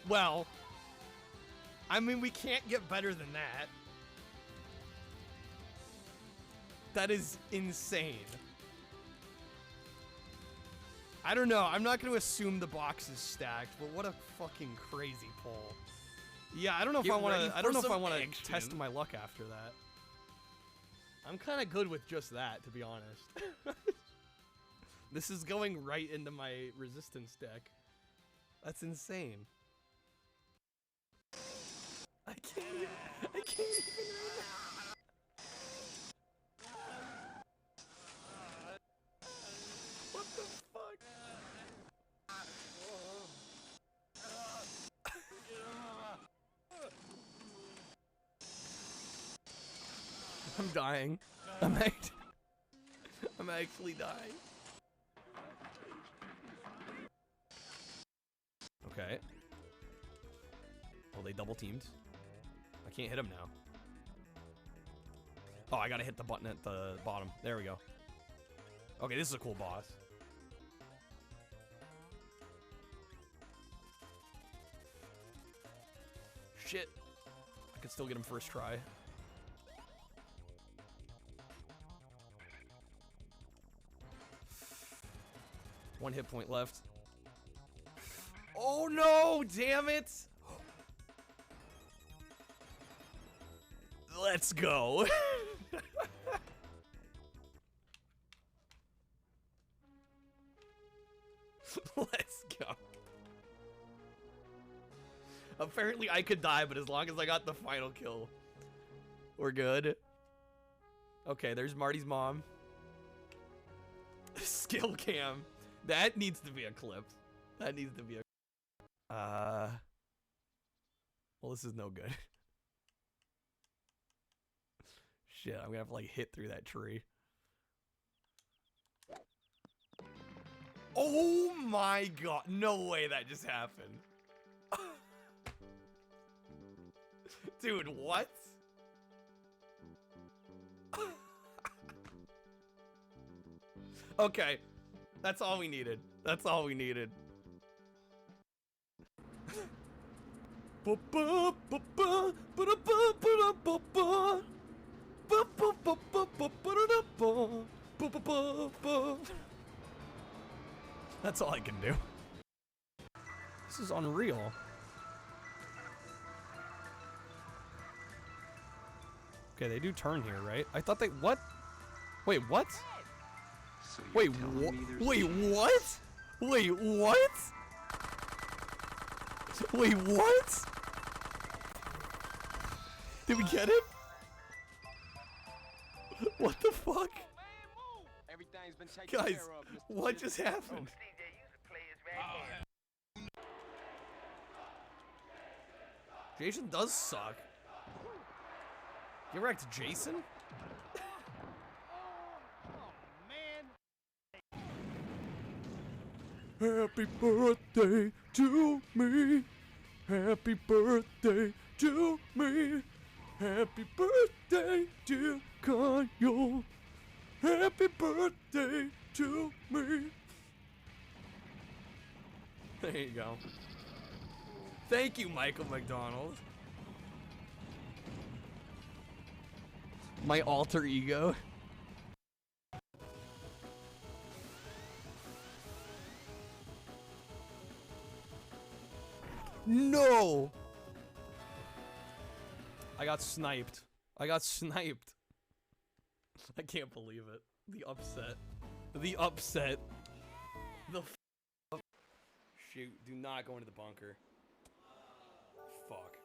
Well, I mean, we can't get better than that. That is insane. I don't know. I'm not going to assume the box is stacked, but what a fucking crazy pull. Yeah, I don't know if I want to. I don't know if I want to test my luck after that. I'm kind of good with just that, to be honest. This is going right into my resistance deck. That's insane. I can't even read it. What the fuck? I'm dying. I'm actually dying. Okay. Oh, they double teamed. I can't hit him now. Oh, I gotta hit the button at the bottom. There we go. Okay, this is a cool boss. Shit. I can still get him first try. One hit point left. Oh no! Damn it! Let's go. Let's go. Apparently I could die, but as long as I got the final kill, we're good. Okay, there's Marty's mom. Skill cam. That needs to be a clip. That needs to be a... Well, this is no good. Shit, I'm gonna have to, like, hit through that tree. Oh my god. No way that just happened. Dude, what? Okay. That's all we needed. That's all we needed. That's all I can do. This is unreal. Okay, they do turn here, right? I thought they... What? Wait, what? So Wait, what? Wait, what? Wait, what? Wait, what? Did we get it? What the fuck? Everything's been taken Guys, care of, Mr. what just happened? Jason does suck. You ever act Jason? Happy birthday to me. Happy birthday to me. Happy birthday, dear Kyle. Happy birthday to me. There you go. Thank you, Michael McDonald. My alter ego. No! I got sniped. I got sniped. I can't believe it. The upset. The upset. The f. Shoot, do not go into the bunker. Fuck.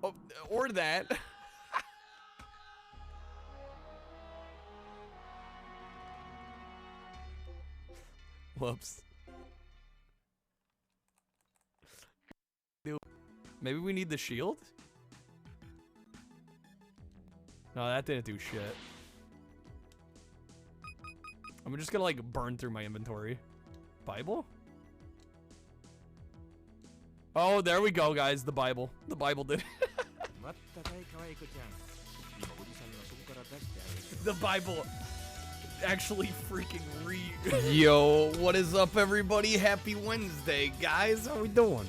Oh, or that. Whoops. Maybe we need the shield? No, that didn't do shit. I'm just gonna, like, burn through my inventory. Bible? Oh, there we go, guys. The Bible. The Bible did. The Bible. actually freaking Yo, what is up, everybody? Happy Wednesday, guys. How we doing?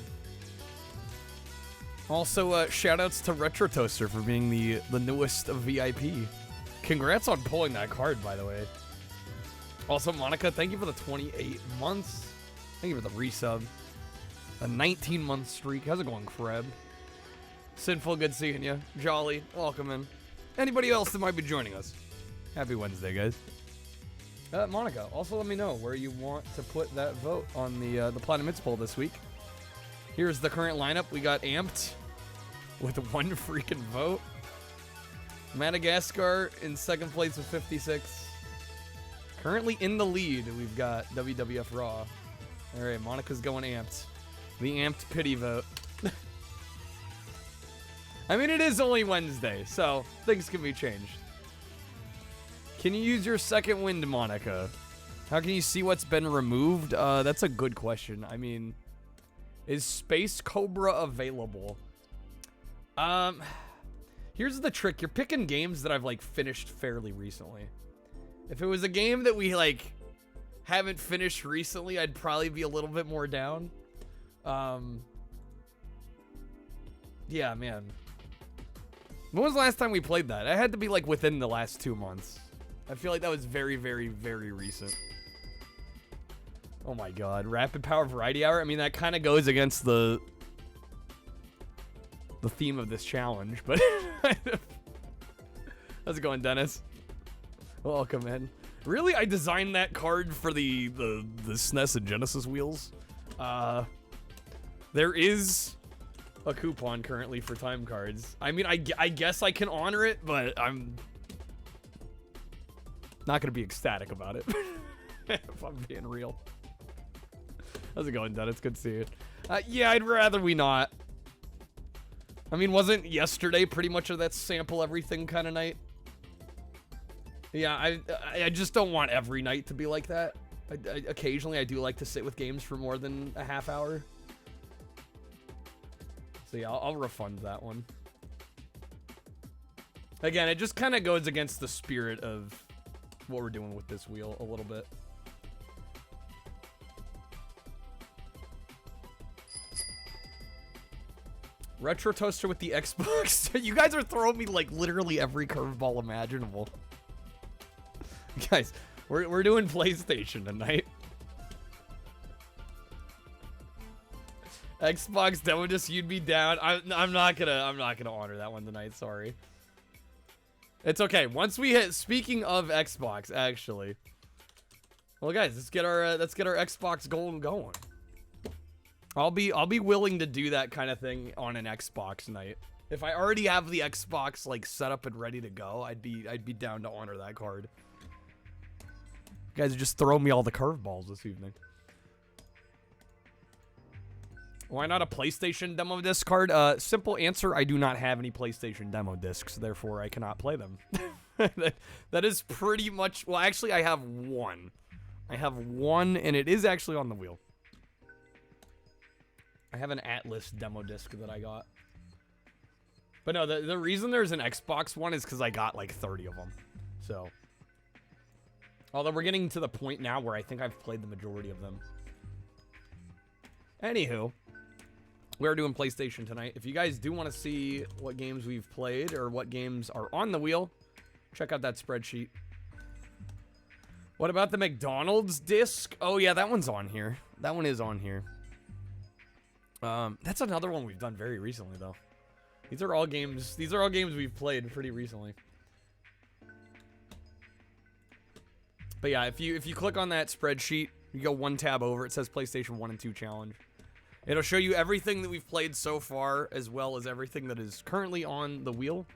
Also, shout-outs to Retro Toaster for being the newest VIP. Congrats on pulling that card, by the way. Also, Monica, thank you for the 28 months. Thank you for the resub. A 19-month streak. How's it going, Kreb? Sinful, good seeing you. Jolly, welcome in. Anybody else that might be joining us? Happy Wednesday, guys. Monica, also let me know where you want to put that vote on the Platinum Hits poll this week. Here's the current lineup. We got Amped with 1 freaking vote. Madagascar in second place with 56. Currently in the lead, we've got WWF Raw. All right, Monica's going Amped. The Amped pity vote. I mean, it is only Wednesday, so things can be changed. Can you use your second wind, Monica? How can you see what's been removed? That's a good question. I mean, is Space Cobra available? Here's the trick. You're picking games that I've, like, finished fairly recently. If it was a game that we, like, haven't finished recently, I'd probably be a little bit more down. Yeah, man. When was the last time we played that? It had to be, like, within the last 2 months. I feel like that was very, very, very recent. Oh my god. Rapid Power Variety Hour? I mean, that kind of goes against the theme of this challenge, but... How's it going, Dennis? Welcome in. Really? I designed that card for the SNES and Genesis wheels? There is a coupon currently for time cards. I mean, I guess I can honor it, but I'm... not gonna be ecstatic about it. If I'm being real. How's it going, Dennis? Good to see you. Yeah, I'd rather we not. I mean, wasn't yesterday pretty much of that sample everything kind of night? Yeah, I just don't want every night to be like that. Occasionally, I do like to sit with games for more than a half hour. So yeah, I'll refund that one. Again, it just kind of goes against the spirit of what we're doing with this wheel a little bit. Retro Toaster with the Xbox. You guys are throwing me like literally every curveball imaginable. Guys, we're doing PlayStation tonight. Xbox demo disc, you'd be down. I'm not gonna honor that one tonight. Sorry. It's okay. Once we hit, speaking of Xbox, actually. Well, guys, let's get our Xbox Golden going. I'll be willing to do that kind of thing on an Xbox night. If I already have the Xbox like set up and ready to go, I'd be down to honor that card. You guys just throw me all the curveballs this evening. Why not a PlayStation demo disc card? Simple answer, I do not have any PlayStation demo discs, therefore I cannot play them. that is pretty much... Well, actually, I have one. I have one, and it is actually on the wheel. I have an Atlas demo disc that I got. But no, the reason there's an Xbox one is because I got like 30 of them. So... Although we're getting to the point now where I think I've played the majority of them. Anywho... We're doing PlayStation tonight. If you guys do want to see what games we've played or what games are on the wheel, check out that spreadsheet. What about the McDonald's disc? Oh yeah, that one's on here. That one is on here. That's another one we've done very recently though. These are all games we've played pretty recently. But yeah, if you click on that spreadsheet, you go one tab over, it says PlayStation 1 and 2 challenge. It'll show you everything that we've played so far, as well as everything that is currently on the wheel.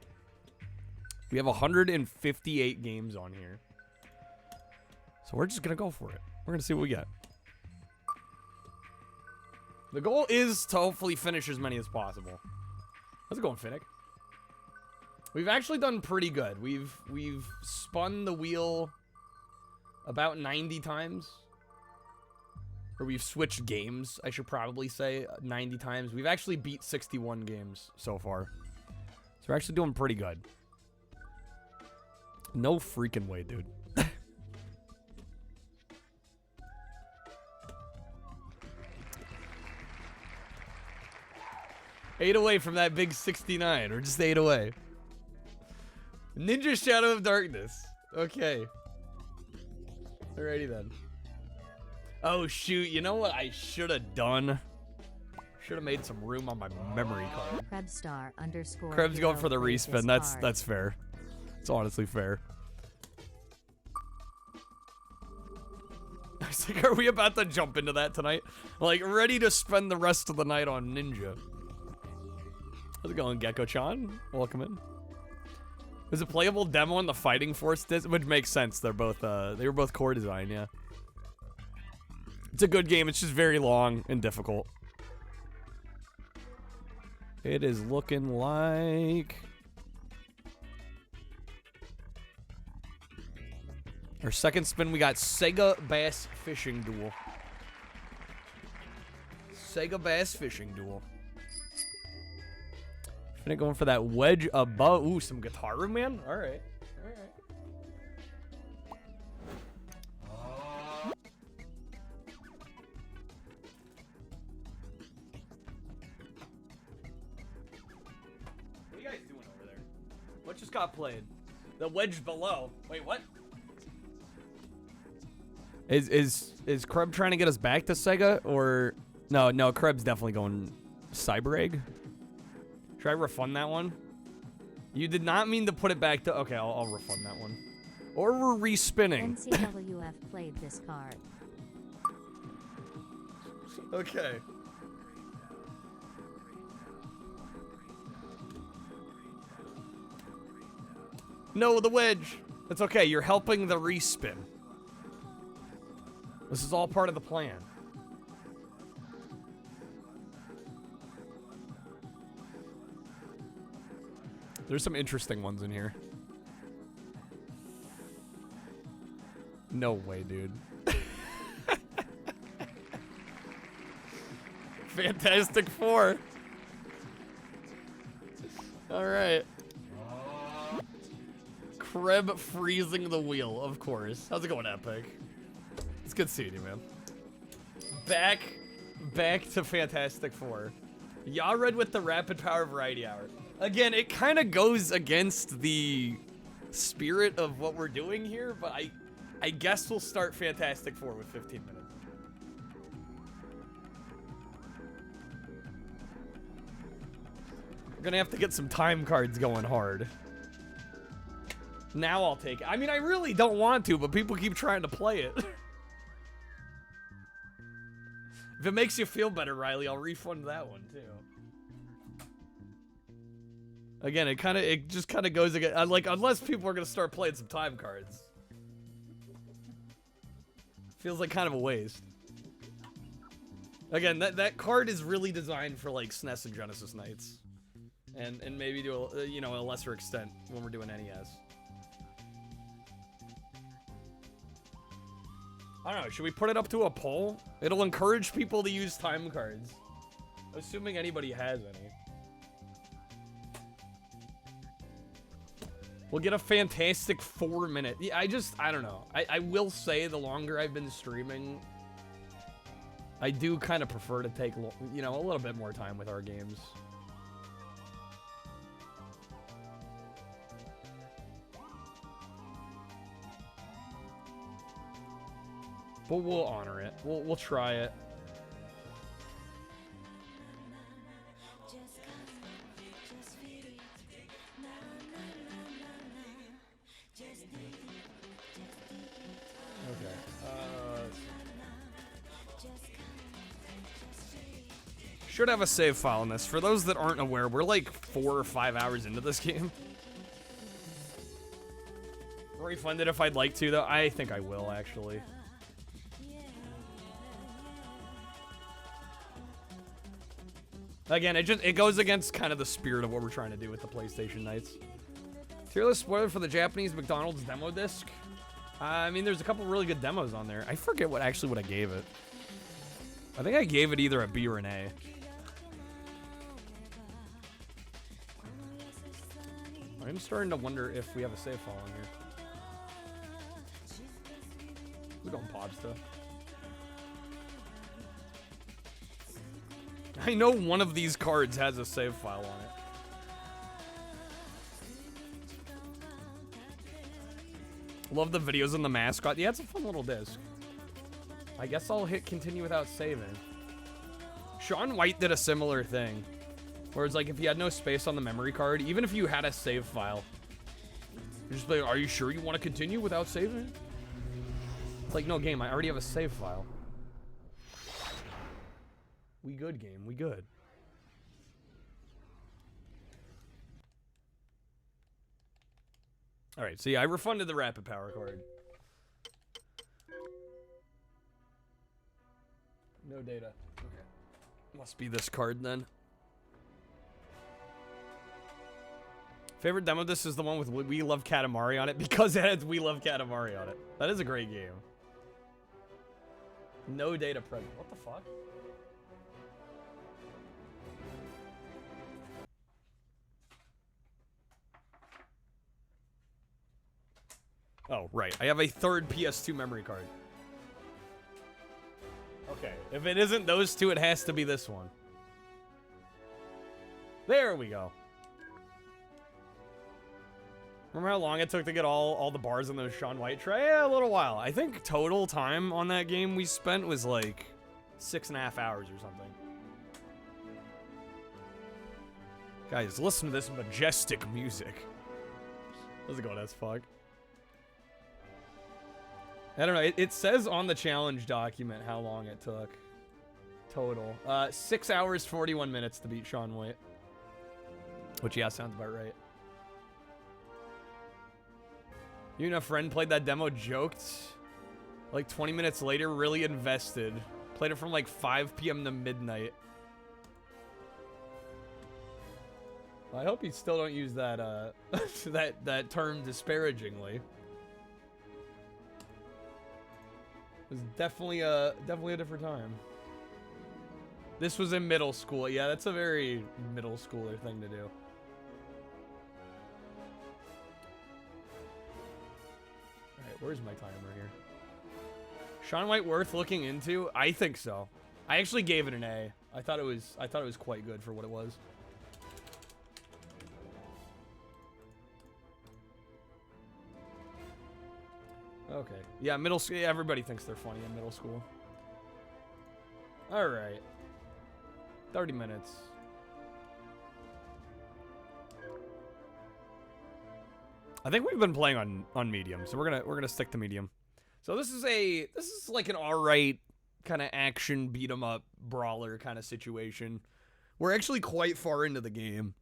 We have 158 games on here. So we're just going to go for it. We're going to see what we get. The goal is to hopefully finish as many as possible. How's it going, Finnick? We've actually done pretty good. We've spun the wheel about 90 times. Or we've switched games, I should probably say, 90 times. We've actually beat 61 games so far. So we're actually doing pretty good. No freaking way, dude. 8 away from that big 69, or just 8 away. Ninja Shadow of Darkness. Okay. Alrighty then. Oh shoot, you know what I should have done? Should have made some room on my memory card. Krebs going for the respin. That's fair. It's honestly fair. I was like, are we about to jump into that tonight? Like, ready to spend the rest of the night on Ninja. How's it going, Gecko-chan? Welcome in. There's a playable demo in the Fighting Force disc, which makes sense. They were both core design, yeah. It's a good game. It's just very long and difficult. It is looking like our second spin. We got Sega Bass Fishing Duel. Sega Bass Fishing Duel. Finna going for that wedge above. Ooh, some guitar room, man. All right. All right. What are you guys doing over there? What just got played? The wedge below. Wait, what? Is Kreb trying to get us back to Sega, or no? Kreb's definitely going Cyber Egg. Should I refund that one? You did not mean to put it back to... Okay, I'll refund that one. Or we're respinning. NCWF played this card. Okay. No, the wedge. It's okay. You're helping the respin. This is all part of the plan. There's some interesting ones in here. No way, dude. Fantastic Four. All right. Kreb freezing the wheel, of course. How's it going, Epic? It's good seeing you, man. Back to Fantastic Four. Yared with the Rapid Power Variety Hour. Again, it kind of goes against the spirit of what we're doing here, but I guess we'll start Fantastic Four with 15 minutes. We're gonna have to get some time cards going hard. Now I'll take it. I mean, I really don't want to, but people keep trying to play it. If it makes you feel better, Riley, I'll refund that one too. Again, it just kind of goes again. Like, unless people are gonna start playing some time cards, feels like kind of a waste. Again, that card is really designed for like SNES and Genesis nights, and maybe to a lesser extent when we're doing NES. I don't know. Should we put it up to a poll? It'll encourage people to use time cards, assuming anybody has any. We'll get a Fantastic 4-minute. Yeah, I don't know. I will say the longer I've been streaming, I do kind of prefer to take, a little bit more time with our games. But we'll honor it. We'll try it. Should have a save file in this. For those that aren't aware, we're like 4 or 5 hours into this game. Refund it if I'd like to, though. I think I will, actually. Again, it goes against kind of the spirit of what we're trying to do with the PlayStation nights. Tier list spoiler for the Japanese McDonald's demo disc. I mean, there's a couple really good demos on there. I forget what I gave it. I think I gave it either a B or an A. I'm starting to wonder if we have a save file in here. We don't pause stuff. I know one of these cards has a save file on it. Love the videos on the mascot. Yeah, it's a fun little disc. I guess I'll hit continue without saving. Shaun White did a similar thing. Where it's like if you had no space on the memory card, even if you had a save file, you're just like, are you sure you want to continue without saving? It's like, no, game, I already have a save file. We good, game, we good. Alright, so yeah, I refunded the rapid power card. No data. Okay. Must be this card then. Favorite demo disc is the one with We Love Katamari on it because it has We Love Katamari on it. That is a great game. No data present. What the fuck? Oh, right. I have a third PS2 memory card. Okay. If it isn't those two, it has to be this one. There we go. Remember how long it took to get all the bars in those Shaun White tray? Yeah, a little while. I think total time on that game we spent was like 6.5 hours or something. Guys, listen to this majestic music. How's it going as fuck? I don't know. It says on the challenge document how long it took. Total. 6 hours, 41 minutes to beat Shaun White. Which, yeah, sounds about right. You and a friend played that demo, joked. Like 20 minutes later, really invested. Played it from like 5 p.m. to midnight. Well, I hope you still don't use that, that term disparagingly. It was definitely a different time. This was in middle school. Yeah, that's a very middle schooler thing to do. Alright, where's my timer here? Shaun White worth looking into? I think so. I actually gave it an A. I thought it was quite good for what it was. Okay. Yeah, middle school. Yeah, everybody thinks they're funny in middle school. All right. 30 minutes. I think we've been playing on medium, so we're gonna stick to medium. So this is like an alright kind of action beat 'em up brawler kind of situation. We're actually quite far into the game.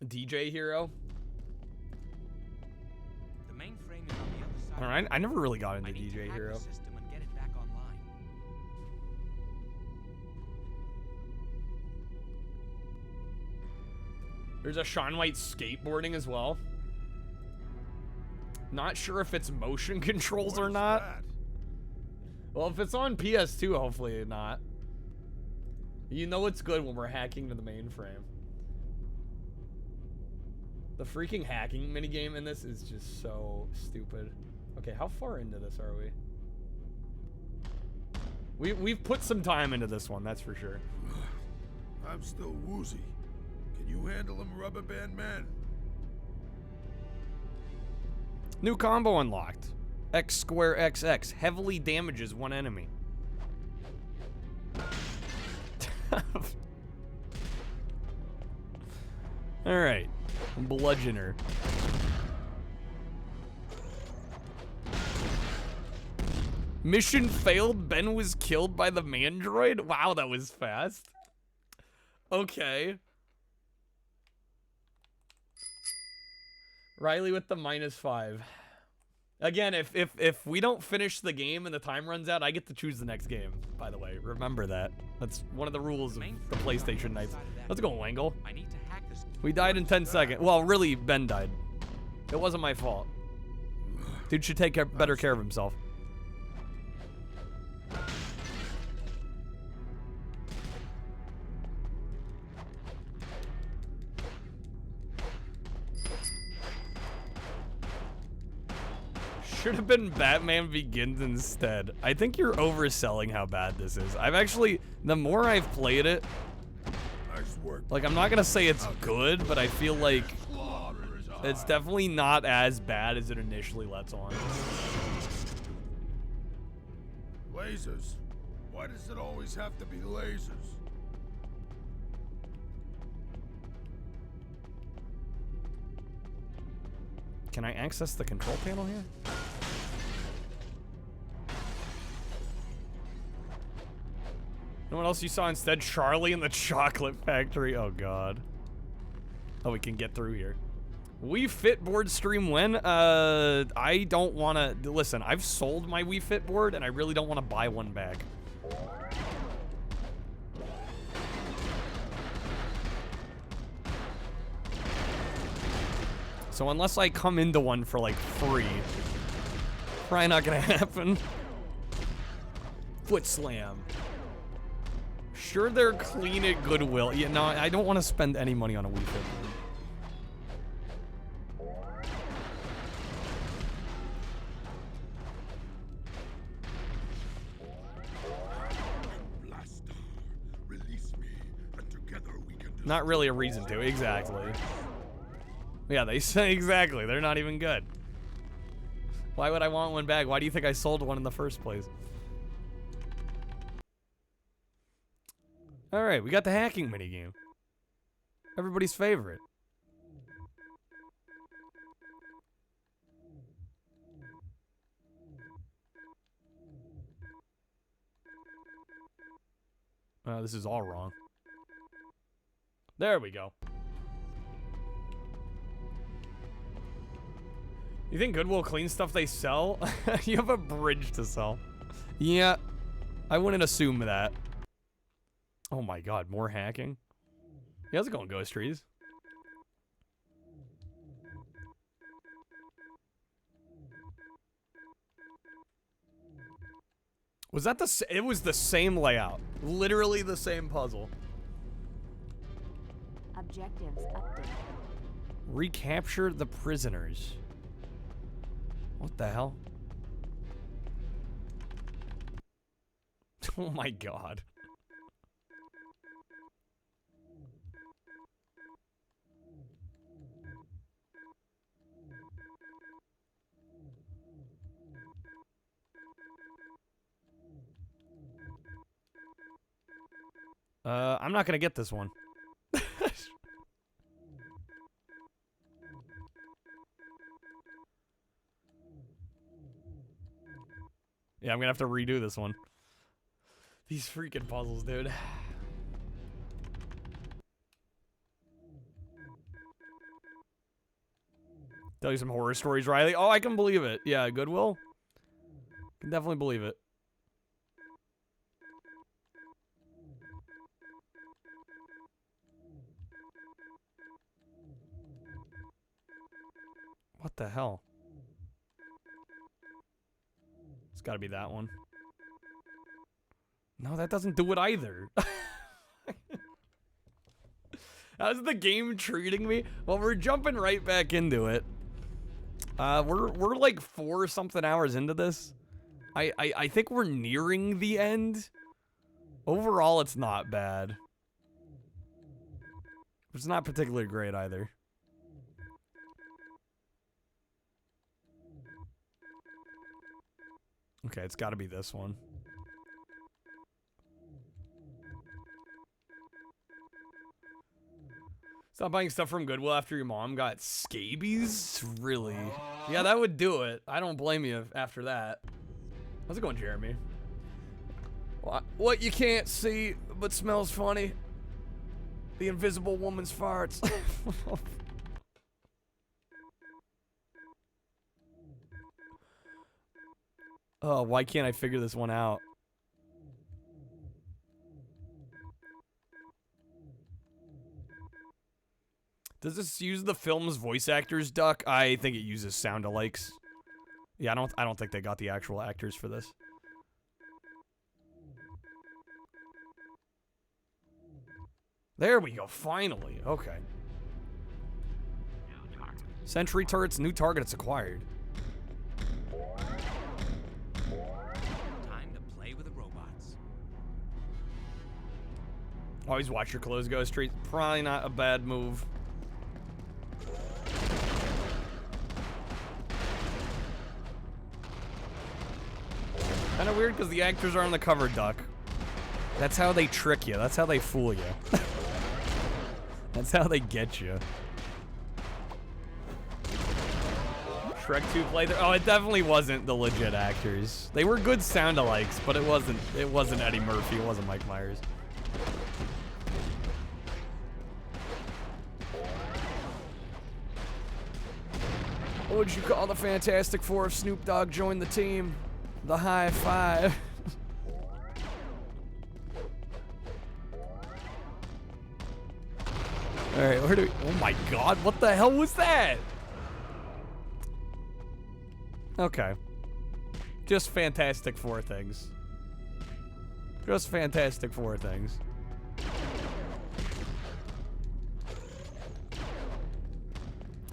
DJ Hero. Alright, I never really got into DJ Hero. There's a Shaun White skateboarding as well. Not sure if it's motion controls or not. Well, if it's on PS2, hopefully not. You know it's good when we're hacking to the mainframe. The freaking hacking minigame in this is just so stupid. Okay, how far into this are we? We've put some time into this one, that's for sure. I'm still woozy. Can you handle him, Rubber Band Man? New combo unlocked. X square XX heavily damages one enemy. Alright. Bludgeoner. Mission failed. Ben was killed by the Mandroid. Wow, that was fast. Okay. Riley with the -5. Again, if we don't finish the game and the time runs out, I get to choose the next game, by the way. Remember that. That's one of the rules of the PlayStation nights. Let's go, Wangle. We died in 10 seconds. Well, really, Ben died. It wasn't my fault. Dude should take better care of himself. Should have been Batman Begins instead. I think you're overselling how bad this is. I've actually, the more I've played it, Nice work. like, I'm not gonna say it's good, but I feel like it's definitely not as bad as it initially lets on. Lasers. Why does it always have to be lasers? Can I access the control panel here? You know what else you saw instead? Charlie in the Chocolate Factory. Oh, God. Oh, we can get through here. Wii Fit board stream when? I don't want to... Listen, I've sold my Wii Fit board, and I really don't want to buy one back. So unless I come into one for, like, free, probably not gonna happen. Foot slam. Sure, they're clean at Goodwill. Yeah, no, I don't want to spend any money on a Wii Fit board. Blaster, release me, and together we can do. Not really a reason to, exactly. Yeah, they say exactly. They're not even good. Why would I want one back? Why do you think I sold one in the first place? All right, we got the hacking minigame. Everybody's favorite. This is all wrong. There we go. You think Goodwill cleans stuff they sell? You have a bridge to sell. Yeah, I wouldn't assume that. Oh my God, more hacking? Yeah, how's it going, Ghost Trees? Was that it was the same layout. Literally the same puzzle. Objectives updated. Recapture the prisoners. What the hell? Oh my God. I'm not gonna get this one. Yeah, I'm gonna have to redo this one. These freaking puzzles, dude. Tell you some horror stories, Riley. Oh, I can believe it. Yeah, Goodwill. Can definitely believe it. What the hell? It's gotta be that one. No, that doesn't do it either. How's the game treating me? Well, we're jumping right back into it. We're like 4-something hours into this. I think we're nearing the end. Overall, it's not bad. It's not particularly great either. Okay, it's got to be this one. Stop buying stuff from Goodwill after your mom got scabies? Really? Yeah, that would do it. I don't blame you after that. How's it going, Jeremy? What you can't see but smells funny? The invisible woman's farts. Oh, why can't I figure this one out? Does this use the film's voice actors, Duck? I think it uses sound-alikes. Yeah, I don't think they got the actual actors for this. There we go, finally. Okay. Sentry turrets, new targets acquired. Always watch your clothes go straight. Probably not a bad move. Kind of weird because the actors are on the cover, Duck. That's how they trick you. That's how they fool you. That's how they get you. Shrek 2 playthrough. Oh, it definitely wasn't the legit actors. They were good sound-alikes, but it wasn't Eddie Murphy. It wasn't Mike Myers. What would you call the Fantastic Four if Snoop Dogg joined the team? The high five. Alright, where do we... Oh my god, what the hell was that? Okay. Just Fantastic Four things. Just Fantastic Four things.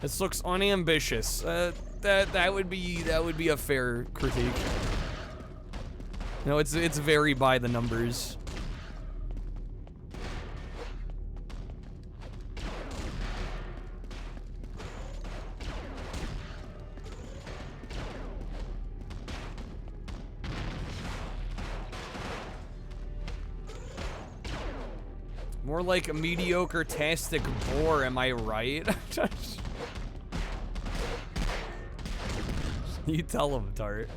This looks unambitious. That would be a fair critique. No, it's very by the numbers. More like a mediocre-tastic bore, am I right? You tell him, Tart.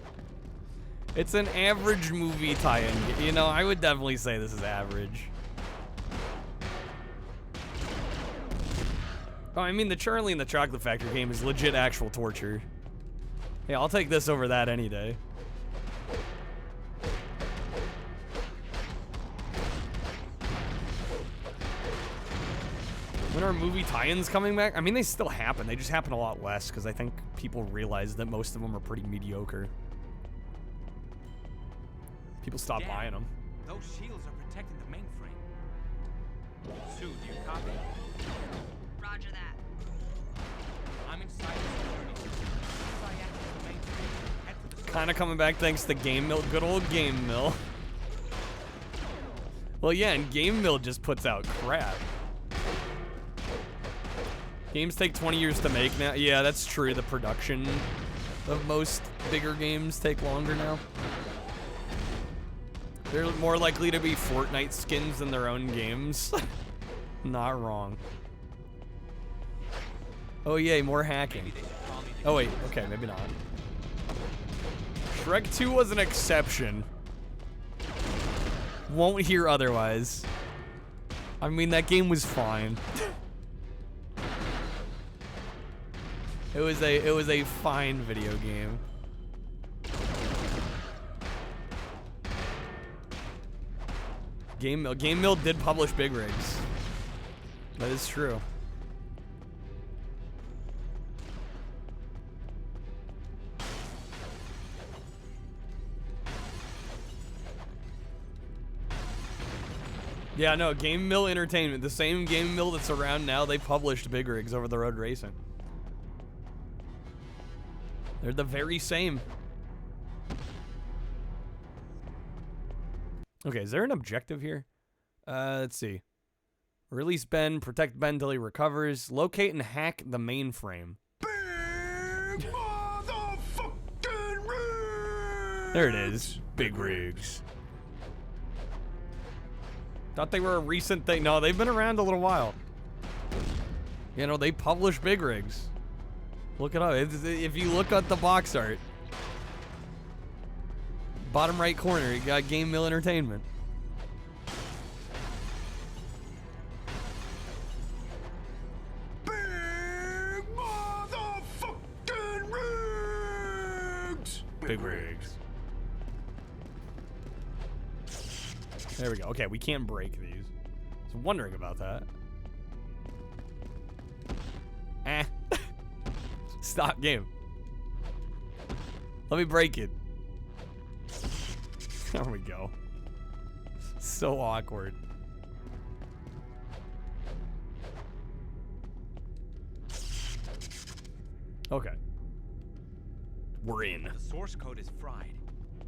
It's an average movie tie-in. You know, I would definitely say this is average. Oh, I mean, the Charlie and the Chocolate Factory game is legit actual torture. Yeah, I'll take this over that any day. When are movie tie-ins coming back? I mean, they still happen. They just happen a lot less because I think people realize that most of them are pretty mediocre. People stop buying them. Those shields are protecting the mainframe. Sue, do you copy? Roger that. I'm inside the security. Kind of coming back thanks to Game Mill. Good old Game Mill. Well, yeah, and Game Mill just puts out crap. Games take 20 years to make now. Yeah, that's true. The production of most bigger games take longer now. They're more likely to be Fortnite skins than their own games. Not wrong. Oh yay, more hacking. Oh wait, okay, maybe not. Shrek 2 was an exception. Won't hear otherwise. I mean, that game was fine. It was a fine video game. Game Mill did publish Big Rigs. That is true. Yeah, no, Game Mill Entertainment, the same Game Mill that's around now, they published Big Rigs Over the Road Racing. They're the very same. Okay, is there an objective here? Let's see. Release Ben, protect Ben till he recovers, locate and hack the mainframe. Big motherfucking rigs! There it is. Big Rigs. Thought they were a recent thing. No, they've been around a little while. You know, they publish Big Rigs. Look it up. If you look at the box art, bottom right corner, you got Game Mill Entertainment. Big motherfucking rigs! Big Rigs. There we go. Okay, we can't break these. So wondering about that. Eh. Stop game. Let me break it. There we go. So awkward. Okay. We're in. The source code is fried.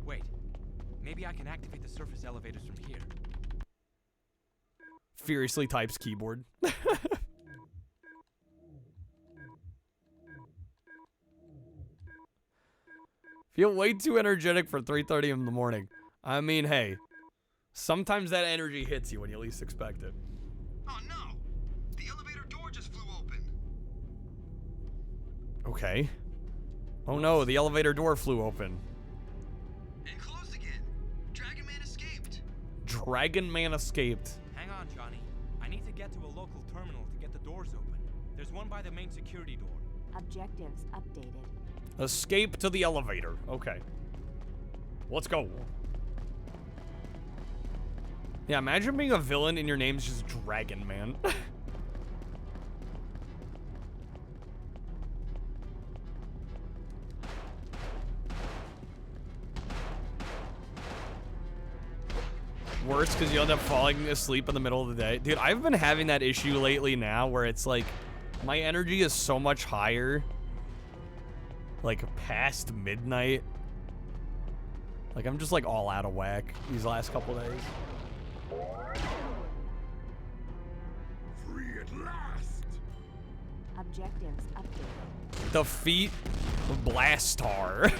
Wait, maybe I can activate the surface elevators from here. furiously types keyboard. Feel way too energetic for 3:30 in the morning. I mean, hey, sometimes that energy hits you when you least expect it. Oh no! The elevator door just flew open. Okay. Oh no, the elevator door flew open. And closed again. Dragon Man escaped. Dragon Man escaped. Hang on, Johnny. I need to get to a local terminal to get the doors open. There's one by the main security door. Objectives updated. Escape to the elevator. Okay. Let's go. Yeah, imagine being a villain and your name's just Dragon Man. Worse because you end up falling asleep in the middle of the day. Dude, I've been having that issue lately now where it's like my energy is so much higher like past midnight. Like I'm just like all out of whack these last couple days. Free at last. Objectives updated. Defeat Blastar.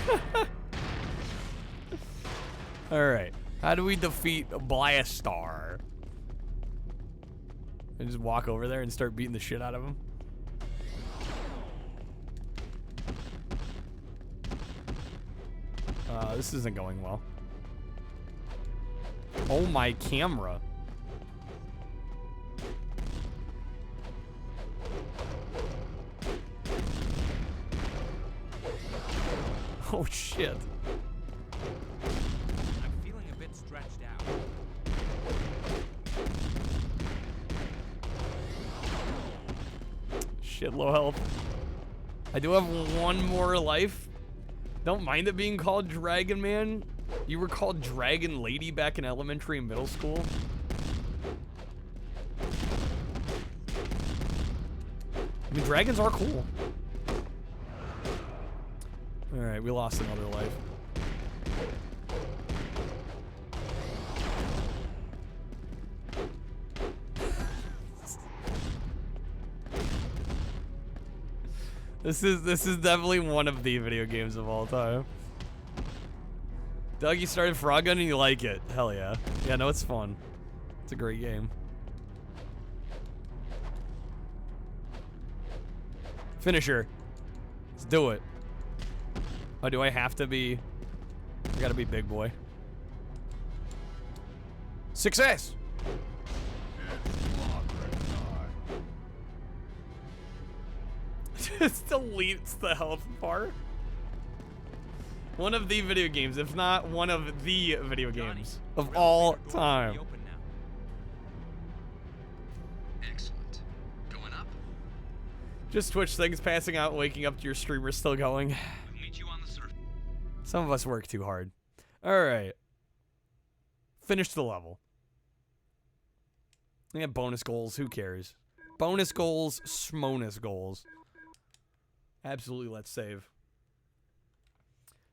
Alright. How do we defeat Blastar? And just walk over there and start beating the shit out of him. This isn't going well. Oh, my camera. Oh, shit. I'm feeling a bit stretched out. Shit, low health. I do have one more life. Don't mind it being called Dragon Man. You were called Dragon Lady back in elementary and middle school. I mean, dragons are cool. Alright, we lost another life. This is definitely one of the video games of all time. Doug, you started Frog Gun and you like it. Hell yeah. Yeah, no, it's fun. It's a great game. Finisher. Let's do it. Oh, do I have to be... I gotta be big boy. Success! Just deletes the health bar. One of the video games, if not one of the video games of all time. Excellent. Going up? Just Twitch things, passing out, waking up to your streamer still going. We'll meet you on the surface. Some of us work too hard. Alright. Finish the level. We have bonus goals, who cares? Bonus goals, schmonus goals. Absolutely, let's save.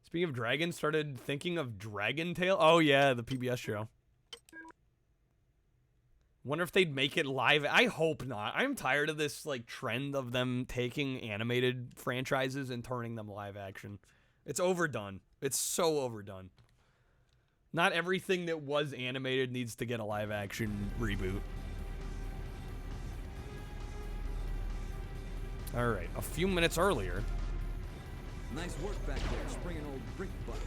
Speaking of dragons, started thinking of Dragon Tale. Oh yeah, the PBS show. Wonder if they'd make it live. I hope not. I'm tired of this like trend of them taking animated franchises and turning them live action. It's overdone. It's so overdone. Not everything that was animated needs to get a live action reboot. All right, a few minutes earlier. Nice work back there, springing old brick butt.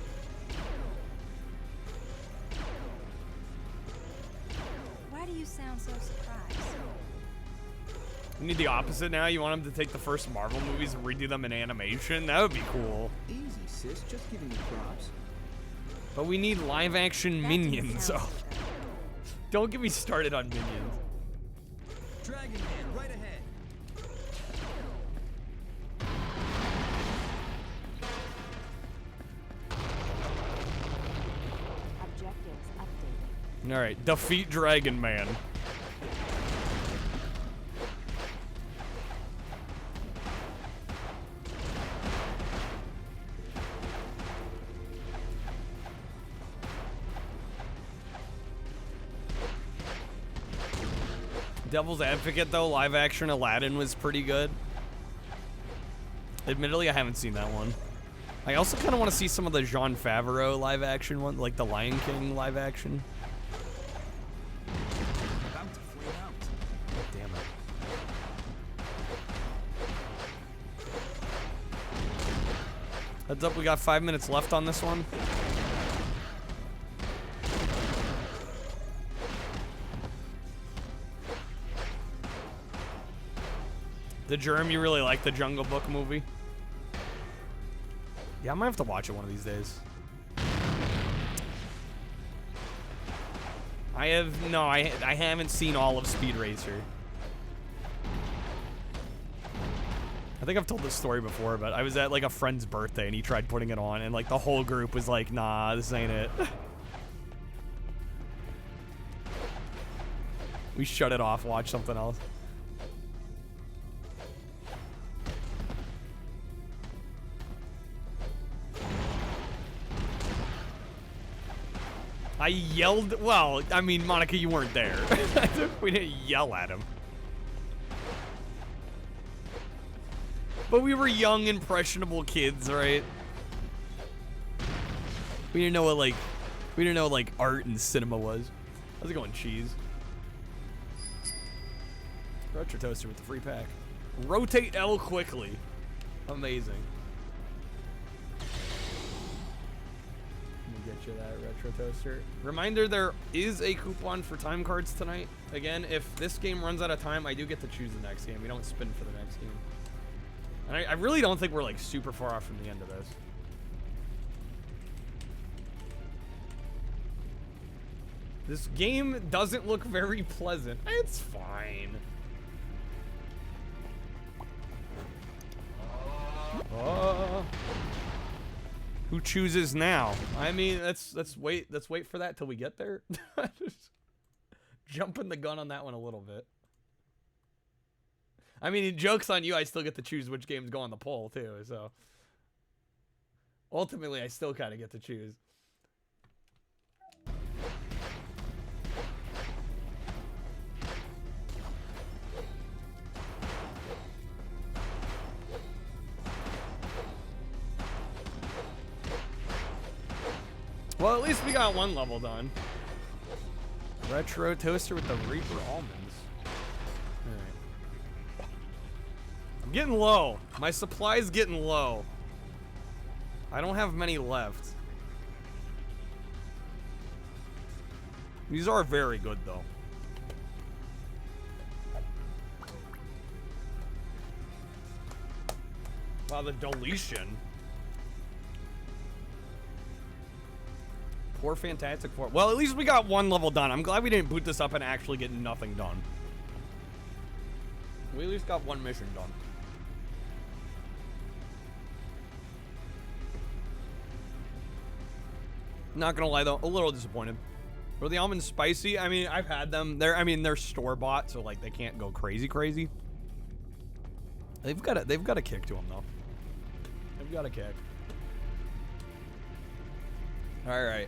Why do you sound so surprised? We need the opposite now. You want them to take the first Marvel movies and redo them in animation? That would be cool. Easy, sis. Just giving you props. But we need live action That Minions. sounds Oh, so don't get me started on Minions. Dragon Man, right ahead. Objectives updated. All right, defeat Dragon Man. Devil's Advocate, though, live action Aladdin was pretty good. Admittedly, I haven't seen that one. I also kind of want to see some of the Jean Favreau live action one, like the Lion King live action. About to flame out. Damn it. Heads up, we got 5 minutes left on this one. The Germ, you really like the Jungle Book movie? Yeah, I might have to watch it one of these days. I haven't seen all of Speed Racer. I think I've told this story before, but I was at like a friend's birthday and he tried putting it on and like the whole group was like, nah, this ain't it. We shut it off, watch something else. I yelled, well, I mean, Monica, you weren't there. We didn't yell at him. But we were young, impressionable kids, right? We didn't know what art and cinema was. How's it going, Cheese? Retro Toaster with the free pack. Rotate L quickly. Amazing. Get you that Retro Toaster. Reminder, there is a coupon for time cards tonight. Again, if this game runs out of time, I do get to choose the next game. We don't spin for the next game. And I really don't think we're like super far off from the end of this. This game doesn't look very pleasant. It's fine. Who chooses now? I mean, let's wait for that till we get there. Just jumping the gun on that one a little bit. I mean, joke's on you, I still get to choose which games go on the poll too, so ultimately I still kind of get to choose. Well, at least we got one level done. Retro Toaster with the Reaper Almonds. Alright. I'm getting low. My supply's getting low. I don't have many left. These are very good, though. Wow, the deletion. Poor Fantastic Four. Well, at least we got one level done. I'm glad we didn't boot this up and actually get nothing done. We at least got one mission done. Not gonna lie though, a little disappointed. Were the almonds spicy? I mean, I've had them. They're store-bought, so like they can't go crazy. They've got a kick to them though. They've got a kick. All right.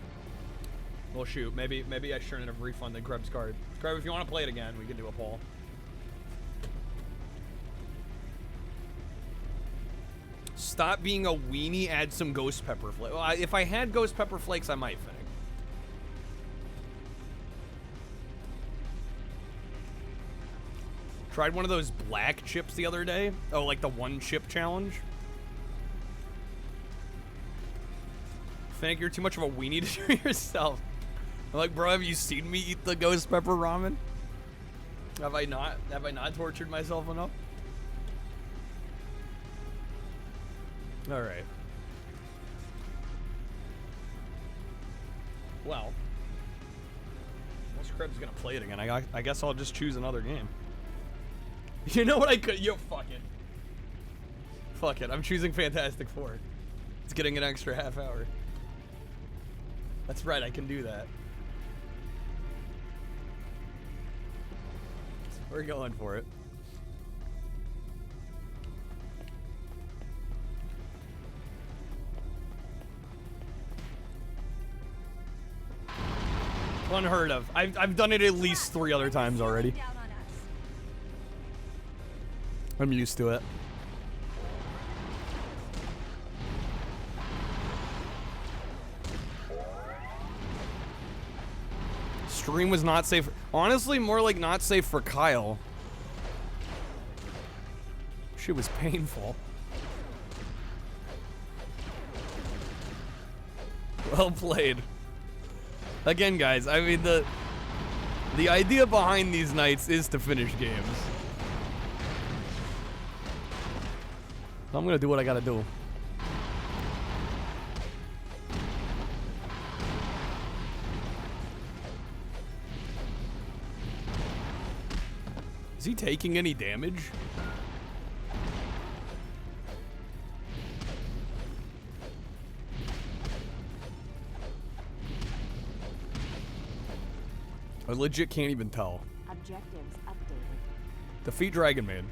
Well, shoot. Maybe I shouldn't have refunded Krebs' card. Krebs, if you want to play it again, we can do a poll. Stop being a weenie. Add some ghost pepper flakes. Well, if I had ghost pepper flakes, I might think. Tried one of those black chips the other day. Oh, like the one chip challenge. Finnick, you're too much of a weenie to do yourself. I'm like, bro, have you seen me eat the ghost pepper ramen? Have I not tortured myself enough? All right. Well, unless Krebs gonna play it again, I guess I'll just choose another game. You know what I could? Yo, fuck it. Fuck it. I'm choosing Fantastic Four. It's getting an extra half hour. That's right. I can do that. We're going for it. Unheard of. I've done it at least 3 other times already. Down on us. I'm used to it. Stream was not safe. Honestly, more like not safe for Kyle. Shit was painful. Well played. Again, guys, I mean, the idea behind these nights is to finish games. I'm gonna do what I gotta do. Is he taking any damage? I legit can't even tell. Objectives updated. Defeat Dragon Man.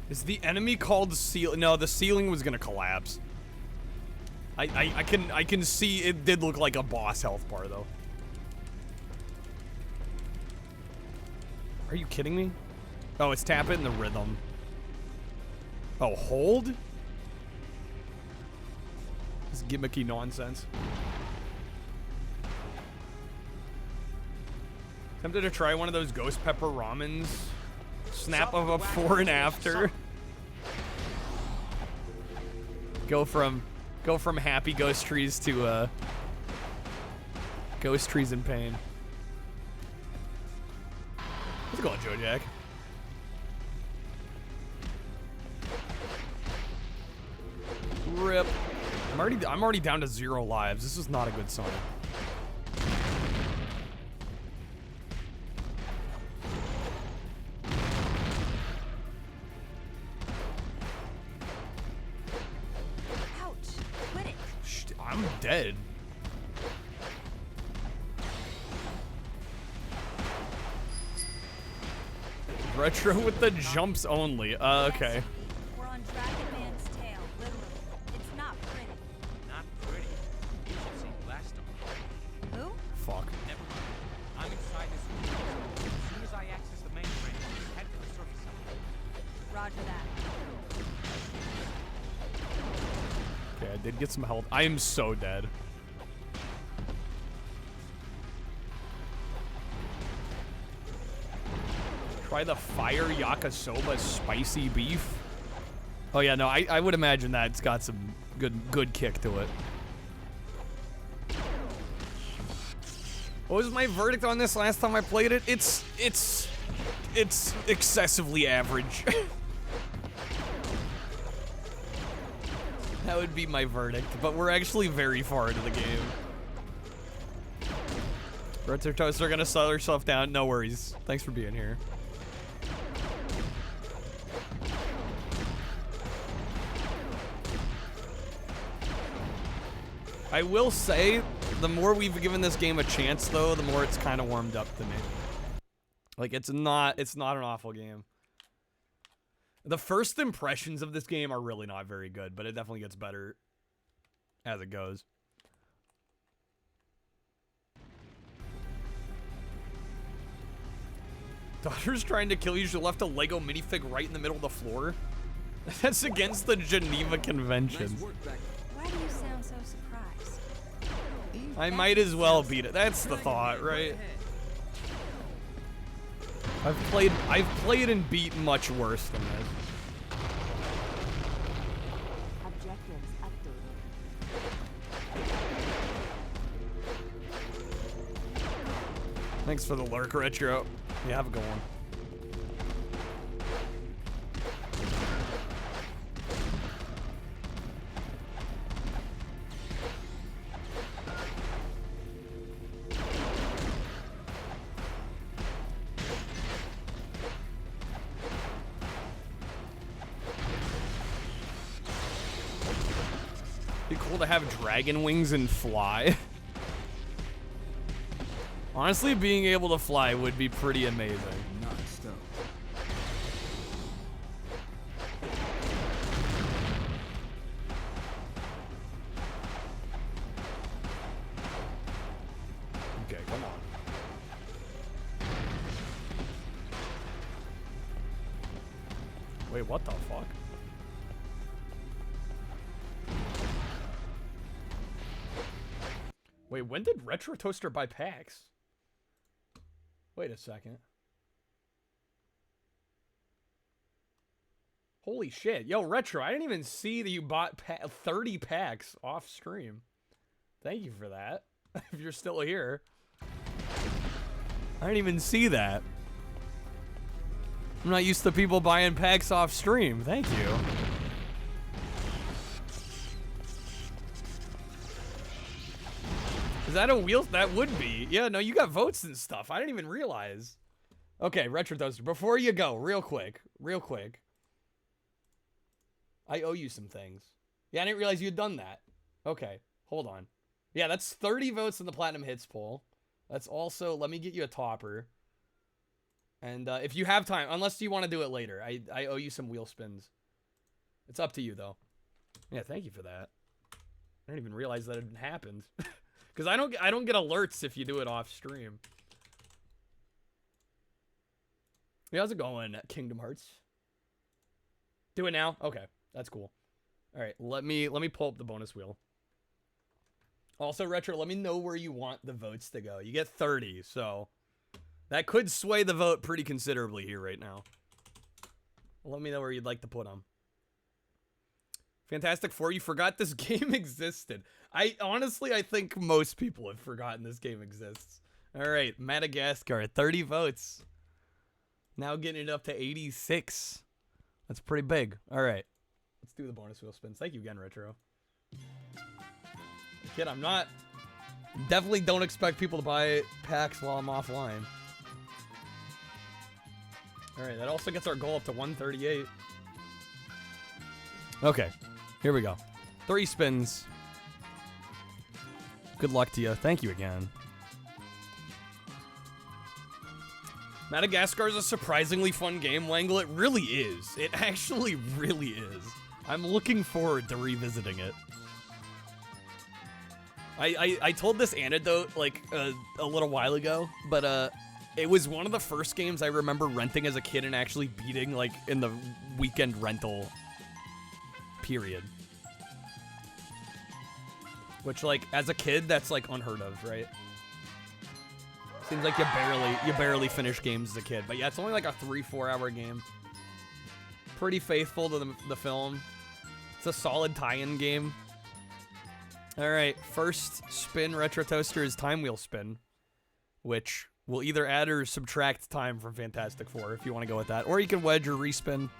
Is the enemy called ceiling? No, the ceiling was gonna collapse. I can see it did look like a boss health bar though. Are you kidding me? Oh, it's tap it in the rhythm. Oh, hold? This gimmicky nonsense. Tempted to try one of those ghost pepper ramens. Snap of a before and after. Go from happy ghost trees to ghost trees in pain. How's it going, Joe Jack? Rip. I'm already down to 0 lives. This is not a good sign. I'm dead. Retro with the jumps only. Okay. We're on Dragon Man's tail, literally. It's not pretty. Not pretty. You should see Blastar. Who? Fuck. Never mind. I'm inside this room. As soon as I access the mainframe, I'll head to the surface level. Roger that. Okay, I did get some health. I am so dead. Try the fire yakisoba spicy beef. Oh yeah, no, I would imagine that's got some good kick to it. What was my verdict on this last time I played it? It's excessively average. That would be my verdict, but we're actually very far into the game. Retro Toaster gonna settle herself down. No worries. Thanks for being here. I will say, the more we've given this game a chance, though, the more it's kind of warmed up to me. Like, it's not an awful game. The first impressions of this game are really not very good, but it definitely gets better as it goes. Daughter's trying to kill you. She left a Lego minifig right in the middle of the floor. That's against the Geneva Conventions. Nice work back. Why do you sound so surprised? I might as well beat it. That's the thought, right? I've played and beat much worse than this. Objectives updated. Thanks for the lurk, Retro. Yeah, have a good one. Be cool to have dragon wings and fly. Honestly, being able to fly would be pretty amazing. Not so. Okay, come on. Wait, what the fuck? Wait, when did Retro Toaster buy packs? Wait a second. Holy shit. Yo, Retro, I didn't even see that you bought 30 packs off stream. Thank you for that. If you're still here. I didn't even see that. I'm not used to people buying packs off stream. Thank you. Is that a wheel? That would be. Yeah, no, you got votes and stuff. I didn't even realize. Okay, Retro Toaster, before you go, real quick. I owe you some things. Yeah, I didn't realize you had done that. Okay, hold on. Yeah, that's 30 votes in the Platinum Hits poll. That's also, let me get you a topper. And if you have time, unless you want to do it later, I owe you some wheel spins. It's up to you, though. Yeah, thank you for that. I didn't even realize that it happened. Because I don't get alerts if you do it off stream. Yeah, how's it going, Kingdom Hearts? Do it now? Okay, that's cool. All right, let me pull up the bonus wheel. Also, Retro, let me know where you want the votes to go. You get 30, so that could sway the vote pretty considerably here right now. Let me know where you'd like to put them. Fantastic Four, you forgot this game existed. Honestly, I think most people have forgotten this game exists. All right, Madagascar, 30 votes. Now getting it up to 86. That's pretty big. All right, let's do the bonus wheel spins. Thank you again, Retro. Kid, I'm not. Definitely don't expect people to buy packs while I'm offline. Alright, that also gets our goal up to 138. Okay, here we go. 3 spins. Good luck to you. Thank you again. Madagascar is a surprisingly fun game, Wangle. It really is. It actually really is. I'm looking forward to revisiting it. I told this anecdote like a little while ago, but it was one of the first games I remember renting as a kid and actually beating like in the weekend rental period. Which like as a kid that's like unheard of, right? Seems like you barely finish games as a kid, but yeah, it's only like a 3-4 hour game. Pretty faithful to the film. It's a solid tie-in game. All right, first spin, Retro Toaster, is Time Wheel Spin, which will either add or subtract time from Fantastic Four, if you want to go with that. Or you can wedge or respin.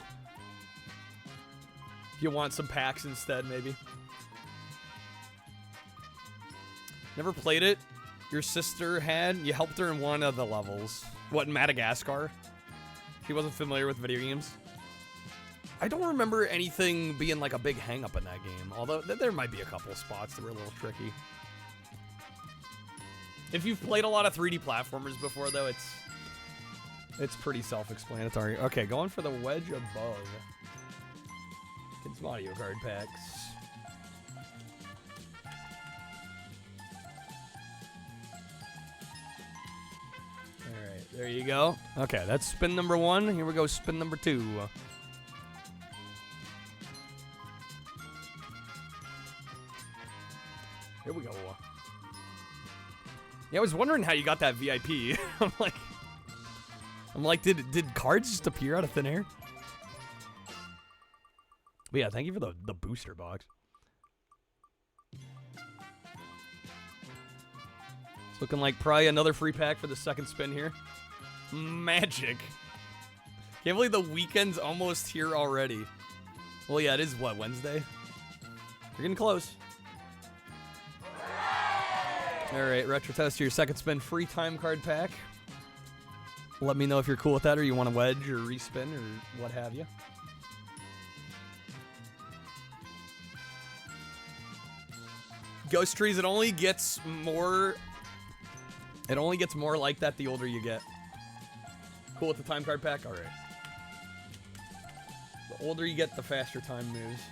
If you want some packs instead, maybe. Never played it. Your sister had. You helped her in one of the levels. What, in Madagascar? She wasn't familiar with video games. I don't remember anything being like a big hang-up in that game, although there might be a couple of spots that were a little tricky. If you've played a lot of 3D platformers before, though, it's pretty self-explanatory. Okay, going for the wedge above. Get some audio card packs. Alright, there you go. Okay, that's spin number 1. Here we go, spin number 2. Here we go. Yeah, I was wondering how you got that VIP. I'm like, did cards just appear out of thin air? But yeah, thank you for the booster box. It's looking like probably another free pack for the second spin here. Magic. Can't believe the weekend's almost here already. Well, yeah, it is what, Wednesday? You're getting close. Alright, Retro Tester, your second spin, free time card pack. Let me know if you're cool with that or you want to wedge or respin or what have you. Ghost Trees, it only gets more like that the older you get. Cool with the time card pack? Alright. The older you get, the faster time moves.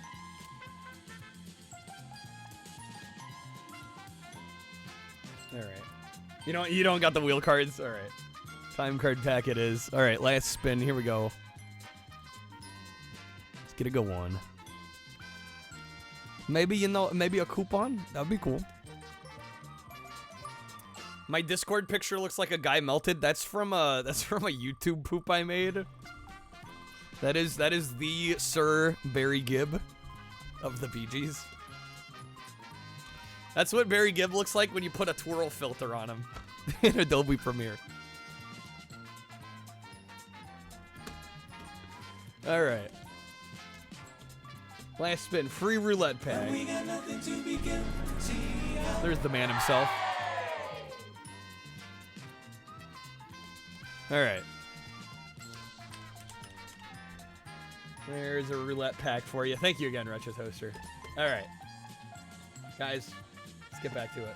Alright. You don't got the wheel cards? Alright. Time card pack it is. Alright, last spin. Here we go. Get a good one. Maybe, you know, maybe a coupon? That'd be cool. My Discord picture looks like a guy melted. That's from a YouTube poop I made. That is the Sir Barry Gibb of the Bee Gees. That's what Barry Gibb looks like when you put a twirl filter on him in Adobe Premiere. All right. Last spin, free roulette pack. There's the man himself. All right. There's a roulette pack for you. Thank you again, Retro Toaster. All right. Guys, let's get back to it.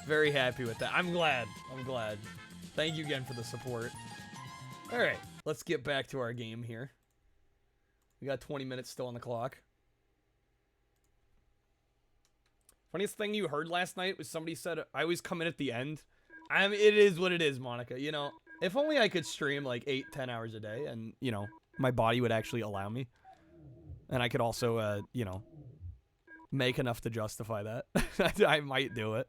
Very happy with that. I'm glad. Thank you again for the support. All right. Let's get back to our game here. We got 20 minutes still on the clock. Funniest thing you heard last night was somebody said, I always come in at the end. I mean, it is what it is, Monica. You know, if only I could stream like 8-10 hours a day and, you know, my body would actually allow me. And I could also, you know, make enough to justify that. I might do it.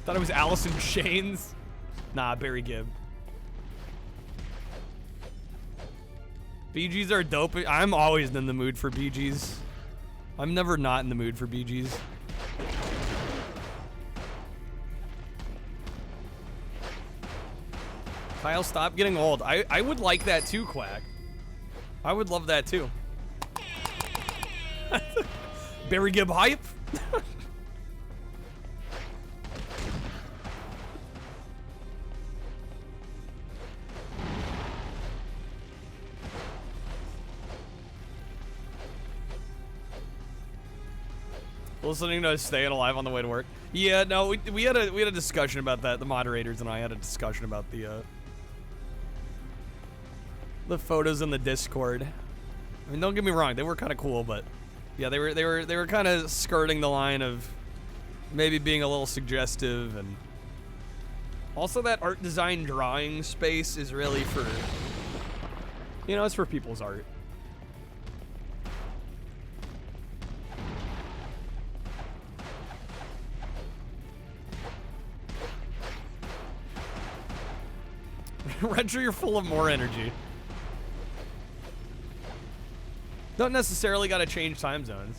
Thought it was Alice in Chains. Nah, Barry Gibb. Bee Gees are dope. I'm always in the mood for Bee Gees. I'm never not in the mood for Bee Gees. Kyle, stop getting old. I would like that too, Quack. I would love that too. Barry Gibb hype? Listening to Staying Alive on the way to work. Yeah, no, we had a discussion about that. The moderators and I had a discussion about the photos in the Discord. I mean, don't get me wrong, they were kind of cool, but yeah, they were kind of skirting the line of maybe being a little suggestive, and also that art design drawing space is really for, you know, it's for people's art. Retro, you're full of more energy. Don't necessarily gotta change time zones.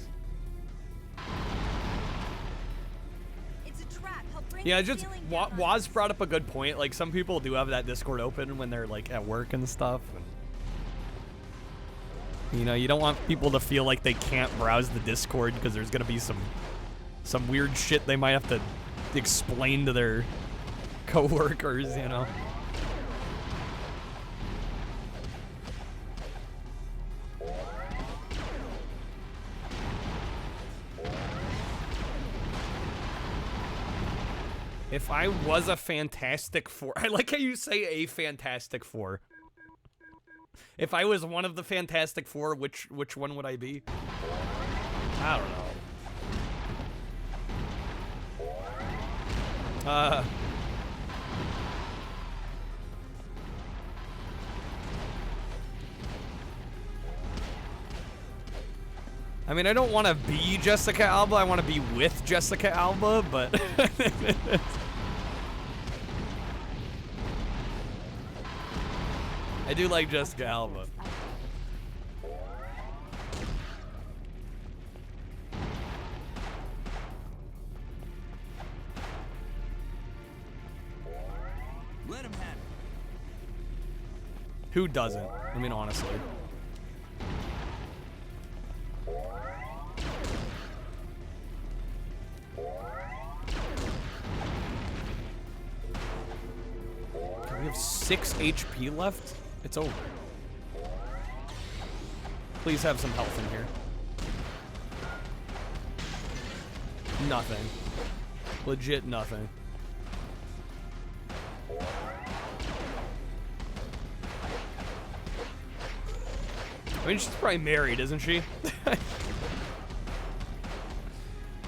It's a trap. He'll bring Yeah, the just feeling down. Waz brought up a good point. Like, some people do have that Discord open when they're like at work and stuff. And, you know, you don't want people to feel like they can't browse the Discord because there's gonna be some weird shit they might have to explain to their coworkers, you know. If I was a Fantastic Four, I like how you say a Fantastic Four. If I was one of the Fantastic Four, which one would I be? I don't know. I mean, I don't want to be Jessica Alba. I want to be with Jessica Alba, but I do like Jessica Alba. Let him have it. Who doesn't? I mean, honestly. We have 6 HP left? It's over. Please have some health in here. Nothing. Legit nothing. I mean, she's probably married, isn't she?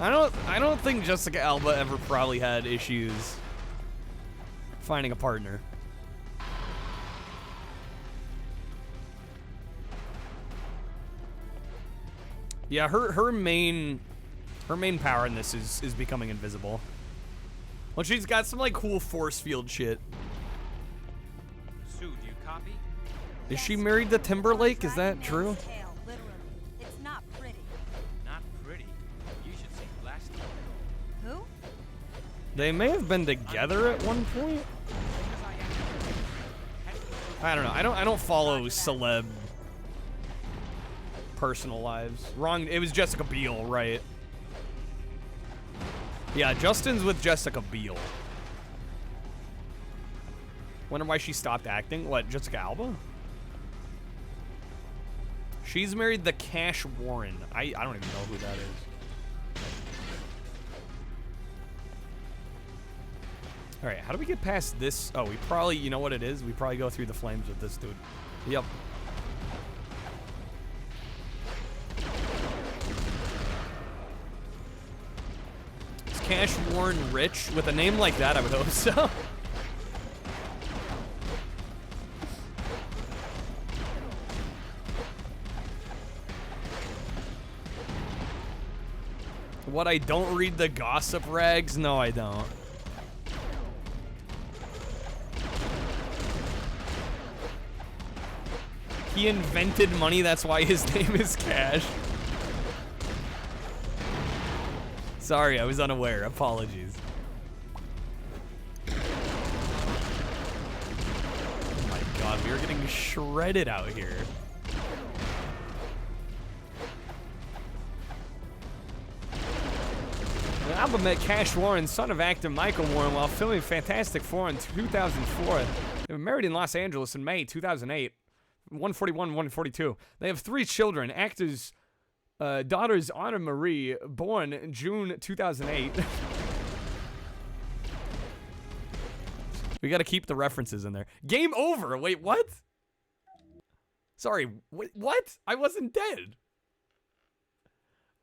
I don't think Jessica Alba ever probably had issues finding a partner. Yeah, her main power in this is becoming invisible. Well, she's got some like cool force field shit. Sue, do you copy? Is she married to Timberlake? Is that true? Tail, literally. It's not pretty. Not pretty. You should see Blasty. Who? They may have been together at one point. I don't know. I don't follow celeb personal lives. Wrong. It was Jessica Biel, right? Yeah, Justin's with Jessica Biel. Wonder why she stopped acting. What, Jessica Alba? She's married to Cash Warren. I don't even know who that is. All right, how do we get past this? Oh, we probably, you know what it is? We probably go through the flames with this dude. Yep. Is Cash Warren rich? With a name like that, I would hope so. What, I don't read the gossip rags? No, I don't. He invented money, that's why his name is Cash. Sorry, I was unaware. Apologies. Oh my god, we are getting shredded out here. The album met Cash Warren, son of actor Michael Warren, while filming Fantastic Four in 2004. They were married in Los Angeles in May 2008. 141, 142. They have 3 children. Actors, daughters Anna Marie, born June 2008. We got to keep the references in there. Game over. Wait, what? Sorry, wait, what? I wasn't dead.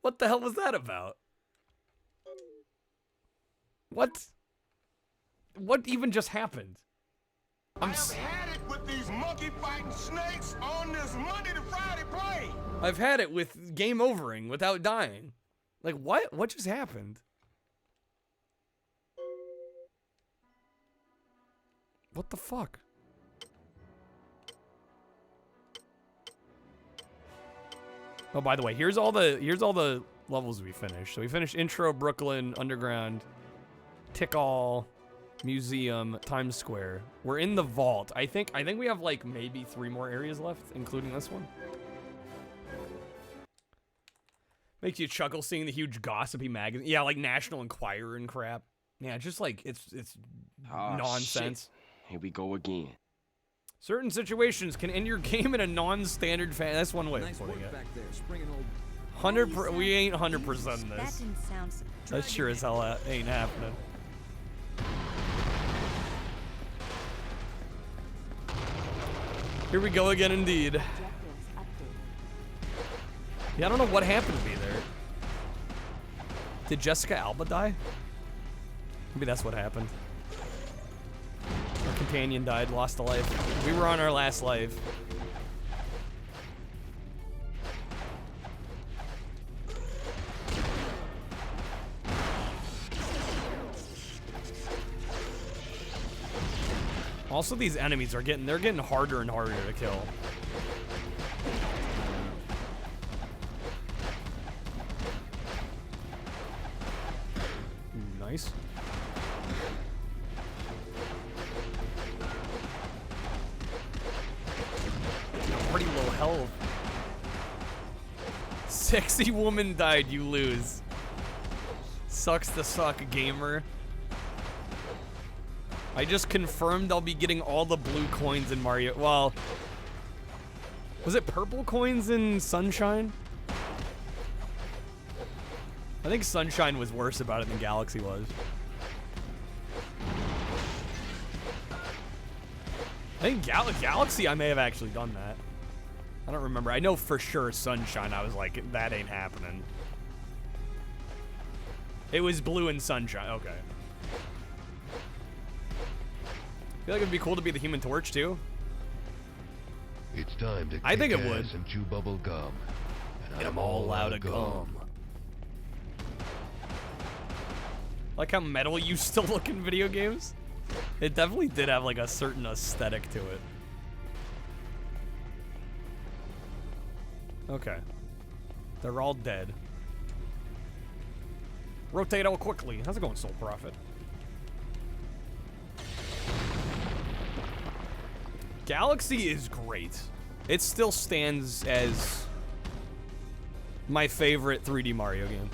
What the hell was that about? What? What even just happened? I've had it with these monkey fighting snakes on this Monday to Friday play. I've had it with game overing without dying. Like, what? What just happened? What the fuck? Oh, by the way, here's all the levels we finished. So we finished Intro, Brooklyn, Underground, Tick All, Museum, Times Square. We're in the vault. I think we have like maybe 3 more areas left, including this one. Makes you chuckle seeing the huge gossipy magazine. Yeah, like National Enquirer and crap. Yeah, just like it's nonsense. Shit. Here we go again. Certain situations can end your game in a non-standard fashion. That's one way of putting it. Back there, springing old 100%. We ain't 100% this. That didn't sound so That sure as hell ain't happening. Here we go again, indeed. Yeah, I don't know what happened to me there. Did Jessica Alba die? Maybe that's what happened. Our companion died, lost a life. We were on our last life. Also, these enemies are getting harder and harder to kill. Nice. Pretty low health. Sexy woman died, you lose. Sucks to suck, gamer. I just confirmed I'll be getting all the blue coins in Mario. Well, was it purple coins in Sunshine? I think Sunshine was worse about it than Galaxy was. I think Galaxy, I may have actually done that. I don't remember. I know for sure Sunshine, I was like, that ain't happening. It was blue in Sunshine. Okay. I feel like it'd be cool to be the Human Torch too. It's time to I think it kick would. ass and chew bubble gum. and I'm all out of gum. Like how metal used to look in video games? It definitely did have like a certain aesthetic to it. Okay. They're all dead. Rotate out quickly. How's it going, Soul Prophet? Galaxy is great. It still stands as my favorite 3D Mario game.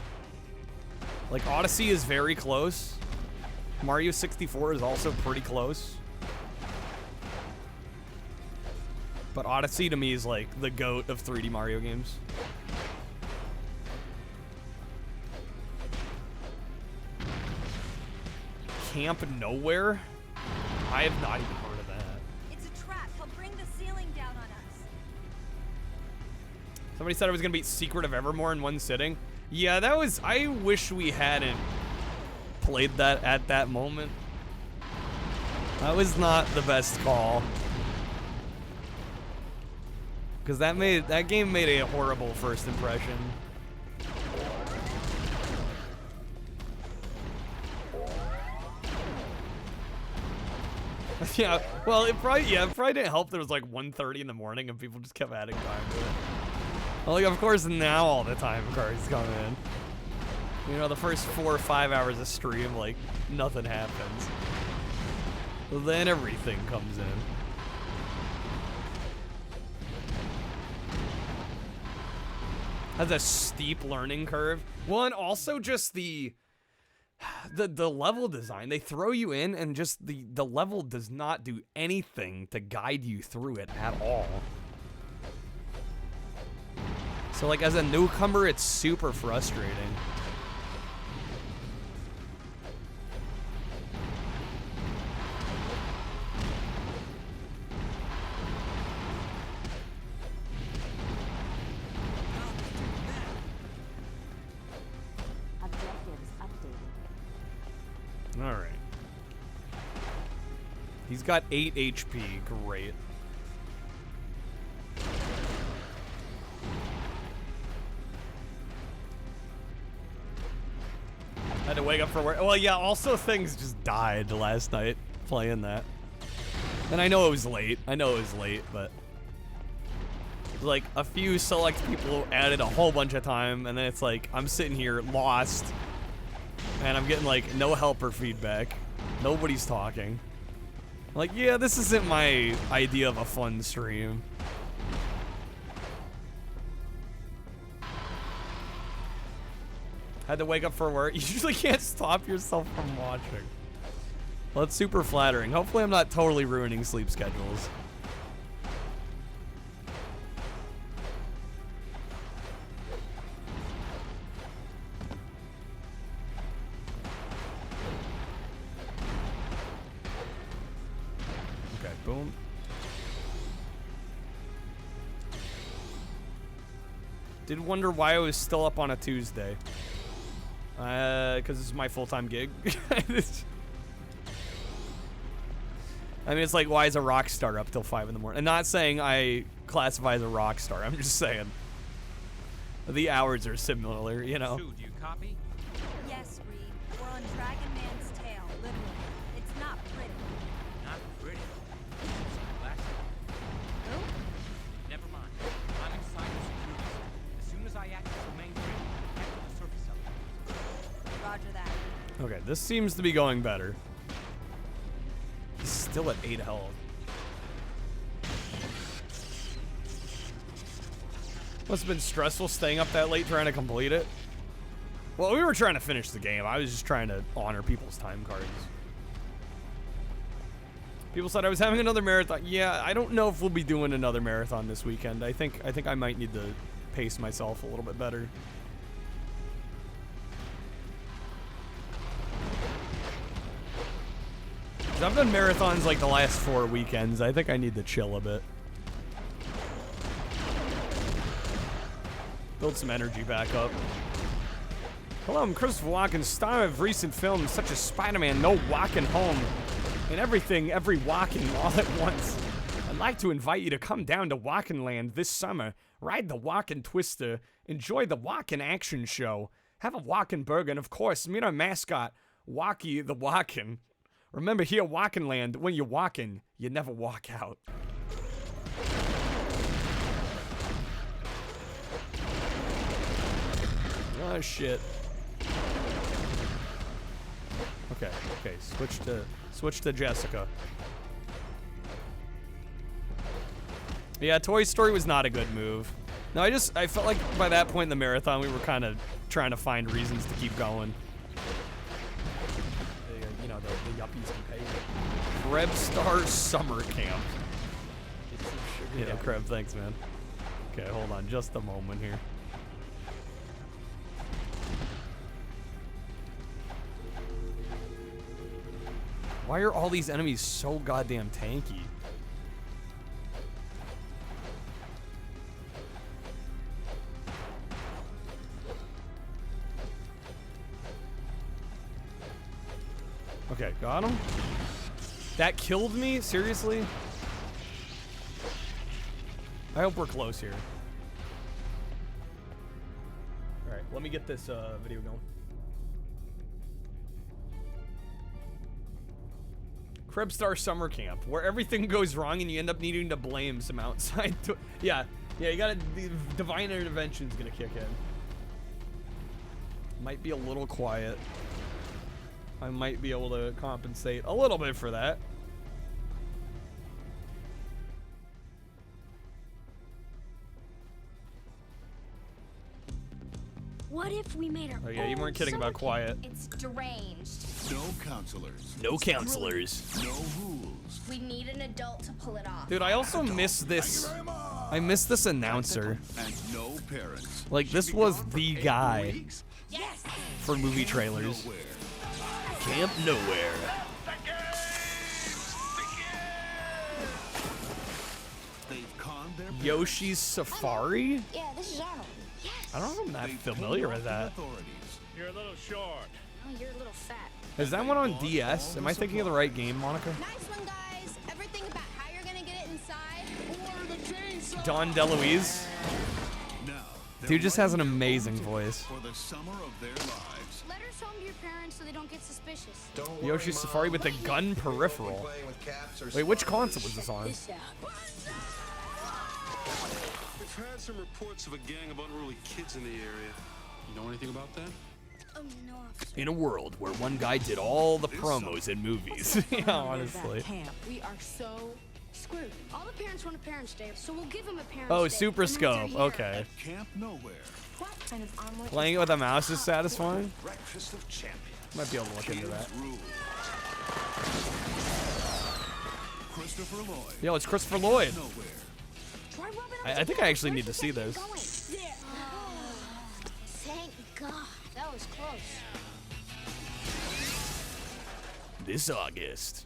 Like, Odyssey is very close. Mario 64 is also pretty close. But Odyssey to me is like the GOAT of 3D Mario games. Camp Nowhere? I have not even heard of that. It's a trap. He'll bring the ceiling down on us. Somebody said I was gonna beat Secret of Evermore in one sitting. Yeah, that was, I wish we hadn't played that at that moment. That was not the best call. Because that game made a horrible first impression. Yeah, well, it probably didn't help that it was like 1:30 in the morning and people just kept adding time to it. Well, like, of course, now all the time cards come in. You know, the first 4 or 5 hours of stream, like, nothing happens. Then everything comes in. Has a steep learning curve. Well, and also just the level design. They throw you in and just the level does not do anything to guide you through it at all. So like as a newcomer, it's super frustrating. All right. He's got 8 HP. Great. Had to wake up for work. Well, yeah, also things just died last night playing that. And I know it was late. But like a few select people added a whole bunch of time, and then it's like I'm sitting here lost. And I'm getting, like, no helper feedback. Nobody's talking. Like, yeah, this isn't my idea of a fun stream. Had to wake up for work. You usually can't stop yourself from watching. Well, it's super flattering. Hopefully I'm not totally ruining sleep schedules. Boom. Did wonder why I was still up on a Tuesday. Because this is my full-time gig. I mean, it's like, why is a rock star up till 5 in the morning? And not saying I classify as a rock star. I'm just saying the hours are similar, you know. Sue, do you copy? Yes, Reed. We're on Dragon Man's tail, literally. It's not pretty. Not pretty. Who? Never mind. I'm inside the security cell. As soon as I access the main frame, head to the surface element. Roger that. Okay, this seems to be going better. He's still at 8 health. Must have been stressful staying up that late trying to complete it. Well, we were trying to finish the game. I was just trying to honor people's time cards. People said I was having another marathon. Yeah, I don't know if we'll be doing another marathon this weekend. I think I might need to pace myself a little bit better. I've done marathons like the last 4 weekends. I think I need to chill a bit. Build some energy back up. Hello, I'm Christopher Walken, star of recent films such as Spider-Man, No Walking Home, and Everything, Every Walking, All at Once. I'd like to invite you to come down to Walking Land this summer, Ride the Walkin' Twister. Enjoy the Walkin' Action Show. Have a Walkin' Burger. And, of course, meet our mascot, Walkie the Walkin'. Remember, here, Walkin' Land, when you're walking, you never walk out. Oh, shit. Okay, switch to Jessica. Yeah, Toy Story was not a good move. No, I felt like by that point in the marathon, we were kind of trying to find reasons to keep going. You know, the yuppies can pay. Krebstar Summer Camp. Yeah, Kreb, thanks, man. Okay, hold on just a moment here. Why are all these enemies so goddamn tanky? Okay, got him. That killed me? Seriously? I hope we're close here. Alright, let me get this video going. Krebstar Summer Camp, where everything goes wrong and you end up needing to blame some outside. Yeah, you gotta. The divine intervention's gonna kick in. Might be a little quiet. I might be able to compensate a little bit for that. What if we made our Oh yeah, you weren't kidding about quiet. It's deranged. No counselors. No counselors. No rules. We need an adult to pull it off. Dude, I also miss this. I miss this announcer. And no parents. Like, this was the guy Yes! for movie trailers. Camp Nowhere. Yoshi's Safari? Yeah, this is Arnold. Yes. I don't know if I'm that familiar with that. You're a little short. Oh, you're a little fat. Is that one on DS? Am I thinking of the right game, Monica? Nice one, guys. Ever think about how you're gonna get it inside? Don DeLuise. Dude just has an amazing voice. For the summer of their lives. Letters home to your parents so they don't get suspicious. Yoshi's Safari with the gun peripheral. Wait, which console was this on? This We've had some reports of a gang of unruly kids in the area. You know anything about that? Oh, no, officer. In a world where one guy did all the promos in movies. Yeah, honestly. We are so screwed. All the parents want a Parents' Day, so we'll give them a Parents' Oh, Day. Super Scope. Okay. Camp Nowhere. What kind of omelet? Playing it with a mouse is satisfying. Breakfast of champions. Might be able to look into that. Christopher Lloyd. Yo, it's Christopher Lloyd. Nowhere. Try rubbing I think I actually need to see this. Thank God. That was close. This August.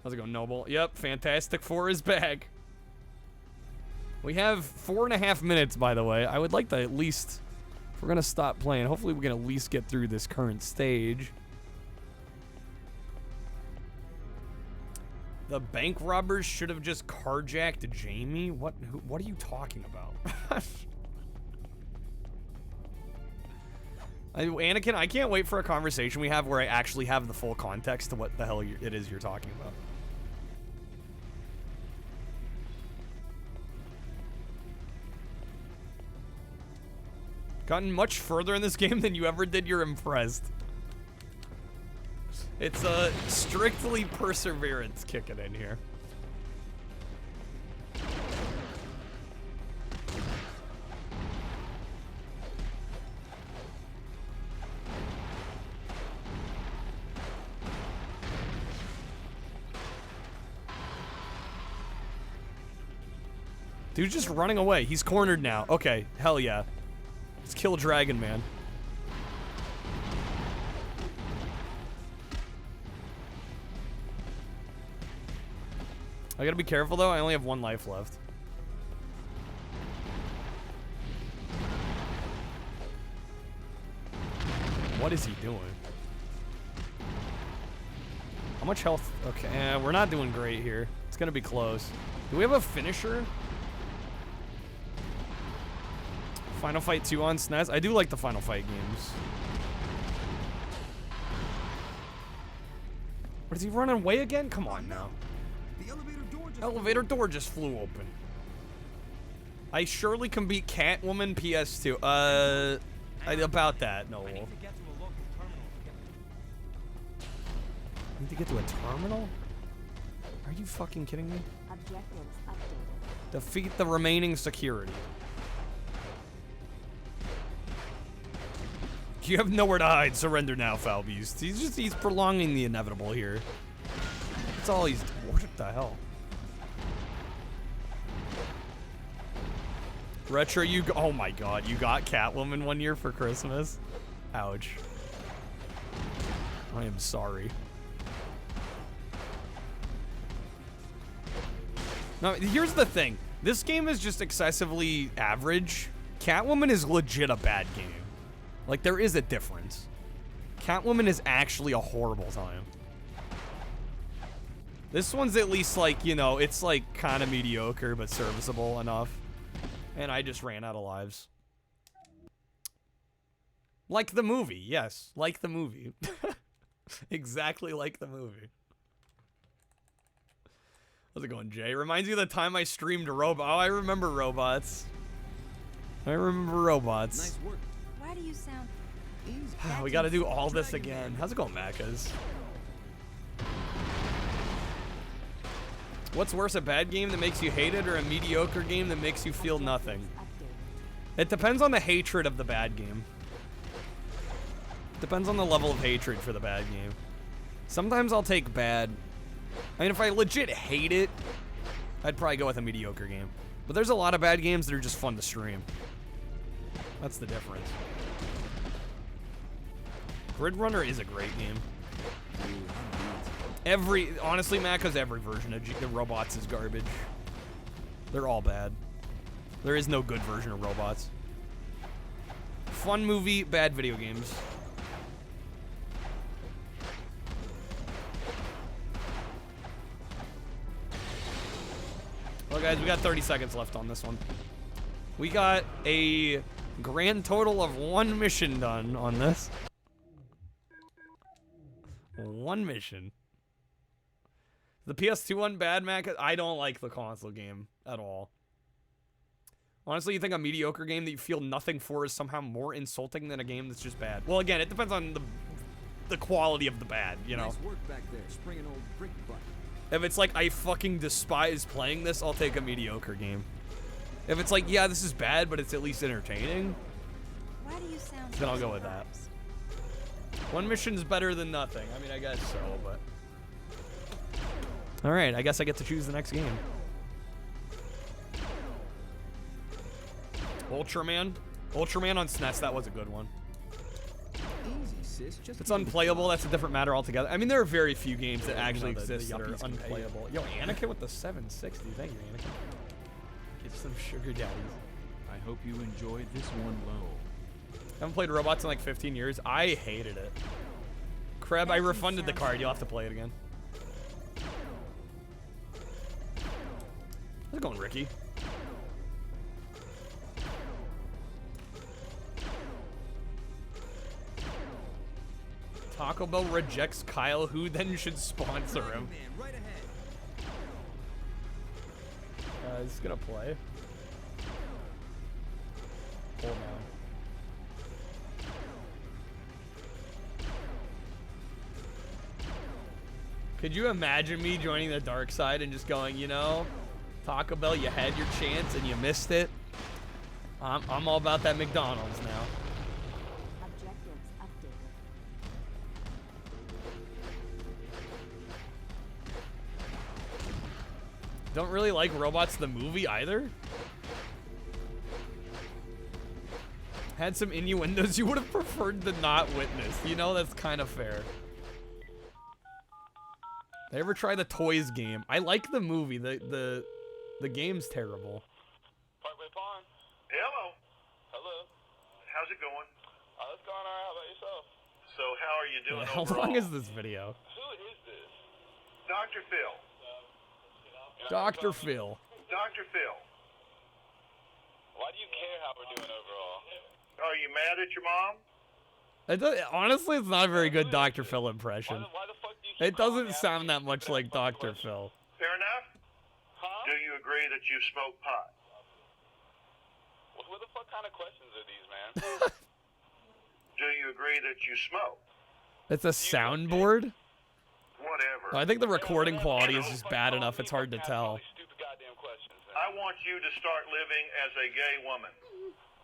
How's it going, Noble? Yep, Fantastic Four is back. We have 4.5 minutes, by the way. I would like to at least, if we're gonna stop playing, hopefully we can at least get through this current stage. The bank robbers should have just carjacked Jamie? What are you talking about? Anakin, I can't wait for a conversation we have where I actually have the full context to what the hell it is you're talking about. Gotten much further in this game than you ever did. You're impressed. It's a strictly perseverance kicking in here. Dude's just running away. He's cornered now. Okay, hell yeah. Let's kill Dragon Man. I gotta be careful though, I only have 1 life left. What is he doing? How much health? Okay, we're not doing great here. It's gonna be close. Do we have a finisher? Final Fight 2 on SNES. I do like the Final Fight games. What, is he running away again? Come on now. The elevator door just flew open. I surely can beat Catwoman PS2. About that, no. I need to get to a local terminal to get Need to get to a terminal? Are you fucking kidding me? Objectives updated. Defeat the remaining security. You have nowhere to hide. Surrender now, foul beast. He's prolonging the inevitable here. That's all he's doing. What the hell? Retro, oh my god, you got Catwoman one year for Christmas? Ouch. I am sorry. Now, here's the thing. This game is just excessively average. Catwoman is legit a bad game. Like, there is a difference. Catwoman is actually a horrible time. This one's at least, like, you know, it's, like, kind of mediocre, but serviceable enough. And I just ran out of lives. Like the movie, yes. Like the movie. Exactly like the movie. How's it going, Jay? Reminds you of the time I streamed Robot. Oh, I remember robots. I remember robots. Nice work. Why do you sound... We gotta do all this again. How's it going, Macas? What's worse, a bad game that makes you hate it or a mediocre game that makes you feel nothing? It depends on the hatred of the bad game. Depends on the level of hatred for the bad game. Sometimes I'll take bad. I mean, if I legit hate it, I'd probably go with a mediocre game. But there's a lot of bad games that are just fun to stream. That's the difference. Grid Runner is a great game. Honestly, Matt, because every version of Robots is garbage. They're all bad. There is no good version of Robots. Fun movie, bad video games. Well, guys, we got 30 seconds left on this one. We got a grand total of 1 mission done on this. 1 mission. The PS2 one bad, Mac? I don't like the console game at all. Honestly, you think a mediocre game that you feel nothing for is somehow more insulting than a game that's just bad? Well, again, it depends on the quality of the bad, you know? Nice work back there, springing old brick butt. If it's like, I fucking despise playing this, I'll take a mediocre game. If it's like, yeah, this is bad, but it's at least entertaining, Why do you sound then I'll go with that. 1 mission's better than nothing. I mean, I guess so, but... Alright, I guess I get to choose the next game. Ultraman? Ultraman on SNES, that was a good one. Easy, sis. Just It's unplayable, that's a different matter altogether. I mean, there are very few games that actually exist that are unplayable. Yo, Anakin with the 760. Thank you, Anakin. Get some sugar daddies. I hope you enjoyed this one level. Haven't played Robots in like 15 years. I hated it. Kreb, I refunded the card. You'll have to play it again. How's it going, Ricky? Taco Bell rejects Kyle. Who then should sponsor him? Right ahead. Is this gonna play? Hold on. Could you imagine me joining the dark side and just going, you know, Taco Bell, you had your chance and you missed it. I'm all about that McDonald's now. Objectives updated. Don't really like Robots the movie either. Had some innuendos you would have preferred to not witness. You know, that's kind of fair. Did I ever try the Toys game? I like the movie. The game's terrible. Parkway Pond. Hello. Hello. How's it going? It's going all right. How about yourself? So how are you doing How overall? long is this video? Who is this? Dr. Phil. Dr. Phil. Dr. Phil. Why do you care how we're doing overall? Are you mad at your mom? Honestly, it's not a very good Dr. Phil impression. Why the fuck do you keep It doesn't sound that much like Dr. Phil. Fair enough. Huh? Do you agree that you smoke pot? What the fuck kind of questions are these, man? Do you agree that you smoke? It's a soundboard? Whatever. I think the recording quality is just bad enough, it's hard to tell. Stupid goddamn questions, man. I want you to start living as a gay woman.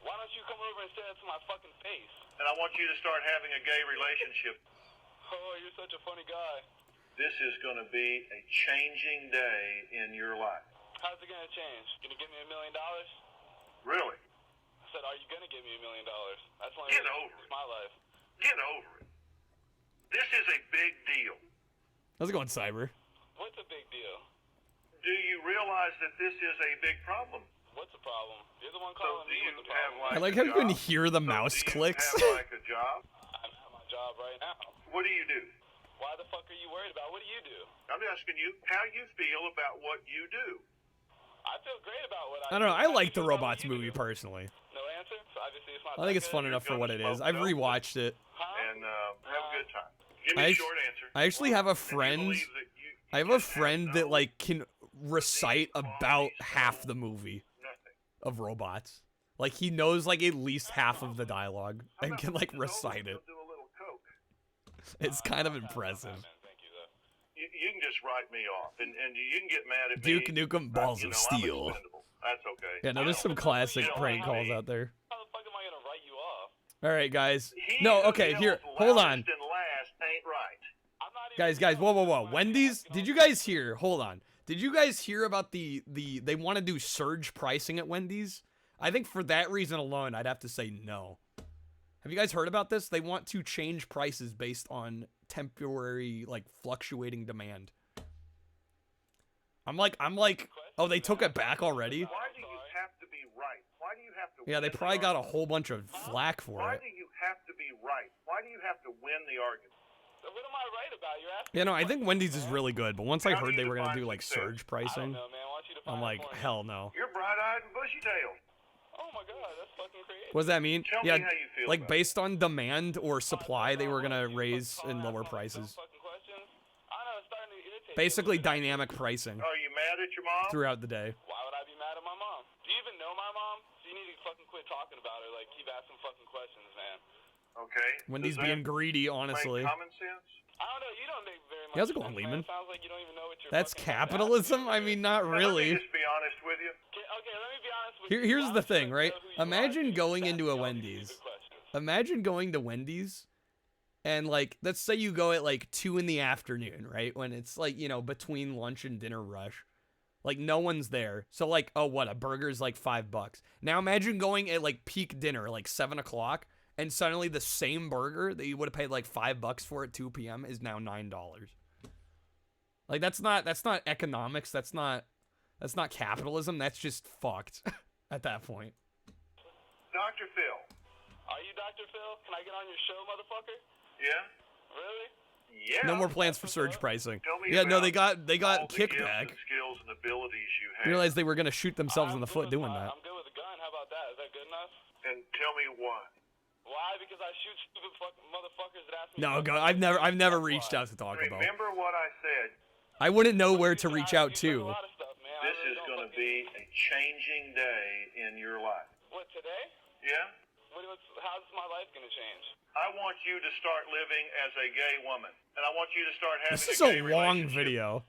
Why don't you come over and say that to my fucking face? And I want you to start having a gay relationship. Oh, you're such a funny guy. This is going to be a changing day in your life. How's it gonna change? Gonna give me $1 million? Really? I said, are you gonna give me $1 million? That's one Get over it. My life. Get over it. This is a big deal. How's it going, Cyber? What's a big deal? Do you realize that this is a big problem? What's the problem? You're the one calling me with the problem. I like how you can hear the mouse clicks. Do you have like a job? I have my job right now. What do you do? Why the fuck are you worried about? What do you do? I'm asking you how you feel about what you do. I feel great about what I don't know, I like the Robots movie personally. No answer? So obviously it's not I think it's fun enough for what it is. I've rewatched it. And have a good time. Give me a short answer. I actually have a friend. I have a friend that like can recite about half the movie of Robots. Like he knows like at least half of the dialogue and can like recite it. It's kind of impressive. You can just write me off, and you can get mad at Duke me. Nukem Balls of Steel. That's okay. Yeah, no, there's some classic prank calls out there. How the fuck am I gonna write you off? All right, guys. No, okay, here, hold on. Guys, whoa. Wendy's, did you guys hear? Hold on. Did you guys hear about they want to do surge pricing at Wendy's? I think for that reason alone, I'd have to say no. Have you guys heard about this? They want to change prices based on temporary, like, fluctuating demand. I'm like, oh, they took it back already? Why do you have to be right? Why do you have to Yeah, they probably got a whole bunch of flack for Why it. do you have to be right? Why do you have to win the argument? What am I right about? You're asking. Yeah, no, I think Wendy's is really good, but once I heard they were going to do, like, surge pricing, I'm like, hell no. You're bright-eyed and bushy-tailed. Oh my god, that's fucking creative. What does that mean? Tell Yeah, me how you feel like about based on demand or supply, they were gonna raise and lower prices. Basically, dynamic pricing Are you mad at your mom? throughout the day. Why would I be mad at my mom? Do you even know my mom? So you need to fucking quit talking about her. Like, keep asking fucking questions, man. Okay. Wendy's Does being that greedy, honestly. Make common sense? I don't know. You don't make very much How's it going, sense, Lehman? man. Sounds like you don't even know what you're That's fucking capitalism? I mean, not Let me really. just be honest with you. Okay, let me be honest with you. Here's the thing, right? Imagine going into a Wendy's. Imagine going to Wendy's and, like, let's say you go at, like, 2 in the afternoon, right? When it's, like, you know, between lunch and dinner rush. Like, no one's there. So, like, oh, what? A burger's, like, $5. Now imagine going at, like, peak dinner, like, 7 o'clock, and suddenly the same burger that you would have paid, like, $5 for at 2 p.m. is now $9. Like, that's not economics. That's not capitalism. That's just fucked at that point. Dr. Phil. Are you Dr. Phil? Can I get on your show, motherfucker? Yeah? Really? Yeah. No more plans for surge pricing. Tell me Yeah, no, about they got all the gifts kickback. and skills and abilities you You have. realize they were gonna shoot themselves in the foot doing that. I'm good with a gun. How about that? Is that good enough? And tell me why. Why? Because I shoot stupid fucking motherfuckers that ask me. No, I've never reached out to talk about. Remember what I said. I wouldn't know where to reach out to. This is going to be a changing day in your life. What, today? Yeah? How's my life going to change? I want you to start living as a gay woman. And I want you to start having This is a gay a long relationship. video.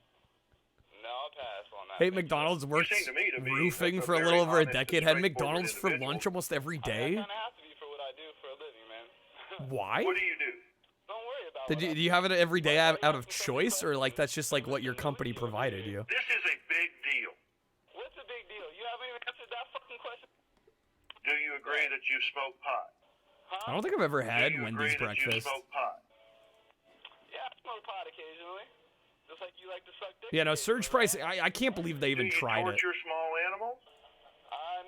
No, I'll pass on that. Hey, McDonald's worked seem to me to be roofing a for a very little over a honest and decade. Had straightforward McDonald's for individual. lunch almost every day. I kind of have to be for what I do for a living, man. Why? What do you do? Don't worry about Do you have it every day out of choice, or like that's just like what your company provided you? This is a big deal. What's a big deal? You haven't even answered that fucking question. Do you agree that you smoke pot? I don't think I've ever had Do you Wendy's agree that you breakfast. smoke pot? Yeah, I smoke pot occasionally. Just like you like to suck dick. Yeah, no, surge pricing. I can't believe they even tried it. Do you torture small animals?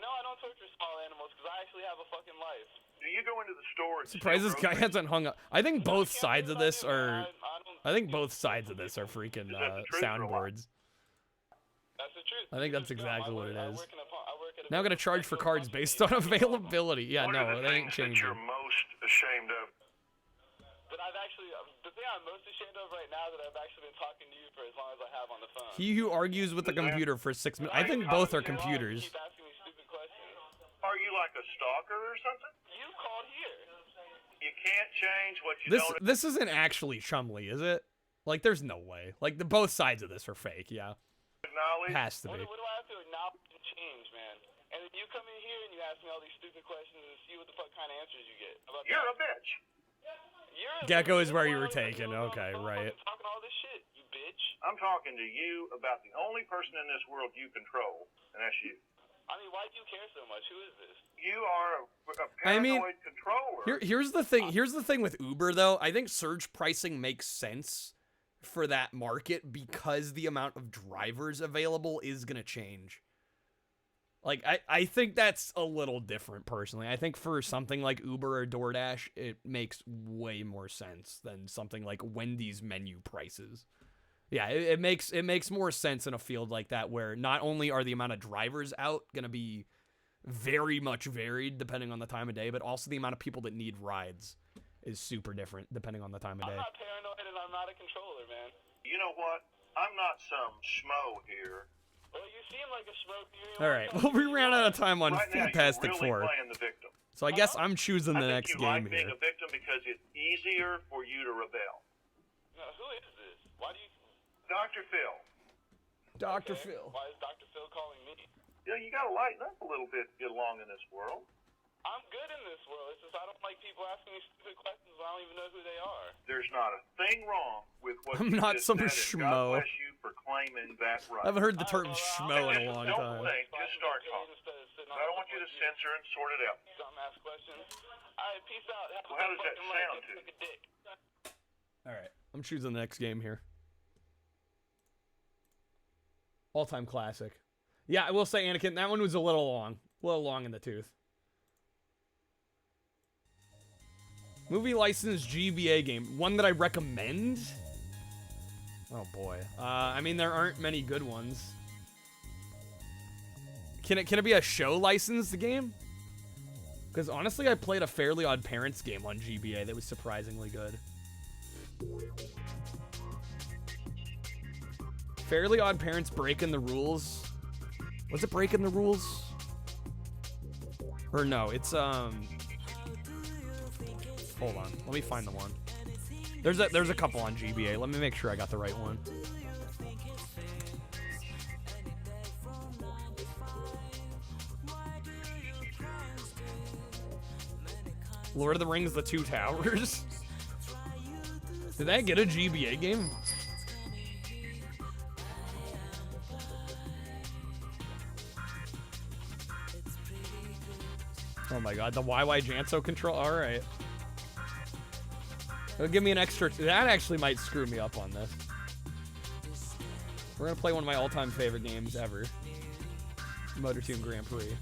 No, I don't torture small animals because I actually have a fucking life. Do you go into the store and Surprised this steal guy groceries? hasn't hung up. I think both sides of this are. I think both sides of this are freaking Is that the truth or what? soundboards. That's the truth. I think that's exactly what it is. I work Now I'm gonna charge for cards based on availability. Yeah, no, that ain't changing. You're most ashamed of. That I've actually, the thing I'm most ashamed of right now that I've actually been talking to you for as long as I have on the phone. He who argues with the computer for 6 minutes. I think both are computers. Keep asking me stupid questions. Are you like a stalker or something? You called here. You can't change what you don't. This isn't actually Chumley, is it? Like, there's no way. Like, both sides of this are fake, yeah. Acknowledge. Has to be. What do I have to acknowledge and change, man? And then you come in here and you ask me all these stupid questions and see what the fuck kind of answers you get. You're a bitch. Gecko is where you were taken. Okay, right. Talking all this shit, you bitch. I'm talking to you about the only person in this world you control, and that's you. I mean, why do you care so much? Who is this? You are a paranoid controller. Here's the thing. Here's the thing with Uber, though. I think surge pricing makes sense for that market because the amount of drivers available is gonna change. Like, I think that's a little different, personally. I think for something like Uber or DoorDash, it makes way more sense than something like Wendy's menu prices. Yeah, it makes more sense in a field like that where not only are the amount of drivers out going to be very much varied depending on the time of day, but also the amount of people that need rides is super different depending on the time of day. I'm not paranoid and I'm not a controller, man. You know what? I'm not some schmo here. Well, you seem like a schmo. All right, well, we ran out of time on Fantastic Four. Playing the victim. So I guess I'm choosing the next game like being here. a victim because it's easier for you to rebel. No, who is this? Why do you... Dr. Phil. Dr. Phil. Why is Dr. Phil calling me? Yeah, you gotta lighten up a little bit to get along in this world. I'm good in this world. It's just I don't like people asking me stupid questions. I don't even know who they are. There's not a thing wrong with what I'm you not just some said, and schmo. God bless you for claiming that right. I haven't heard the term schmo in a long Don't time. think, just start talking. I don't want you to censor and sort it out. Don't ask questions. All right, peace out. Have Well, how does that sound to you? All right, I'm choosing the next game here. All-time classic. Yeah, I will say, Anakin, that one was a little long in the tooth. Movie licensed GBA game. One that I recommend? Oh, boy. I mean, there aren't many good ones. Can it be a show licensed game? Because, honestly, I played a Fairly Odd Parents game on GBA that was surprisingly good. Fairly Odd Parents Breaking the Rules. Was it Breaking the Rules? Or no, it's, hold on, let me find the one. There's a couple on GBA. Let me make sure I got the right one. Lord of the Rings: The Two Towers. Did that get a GBA game? Oh my god, the YY Janso control. All right. It'll give me an extra. That actually might screw me up on this. We're gonna play one of my all-time favorite games ever, Motor Toon Grand Prix.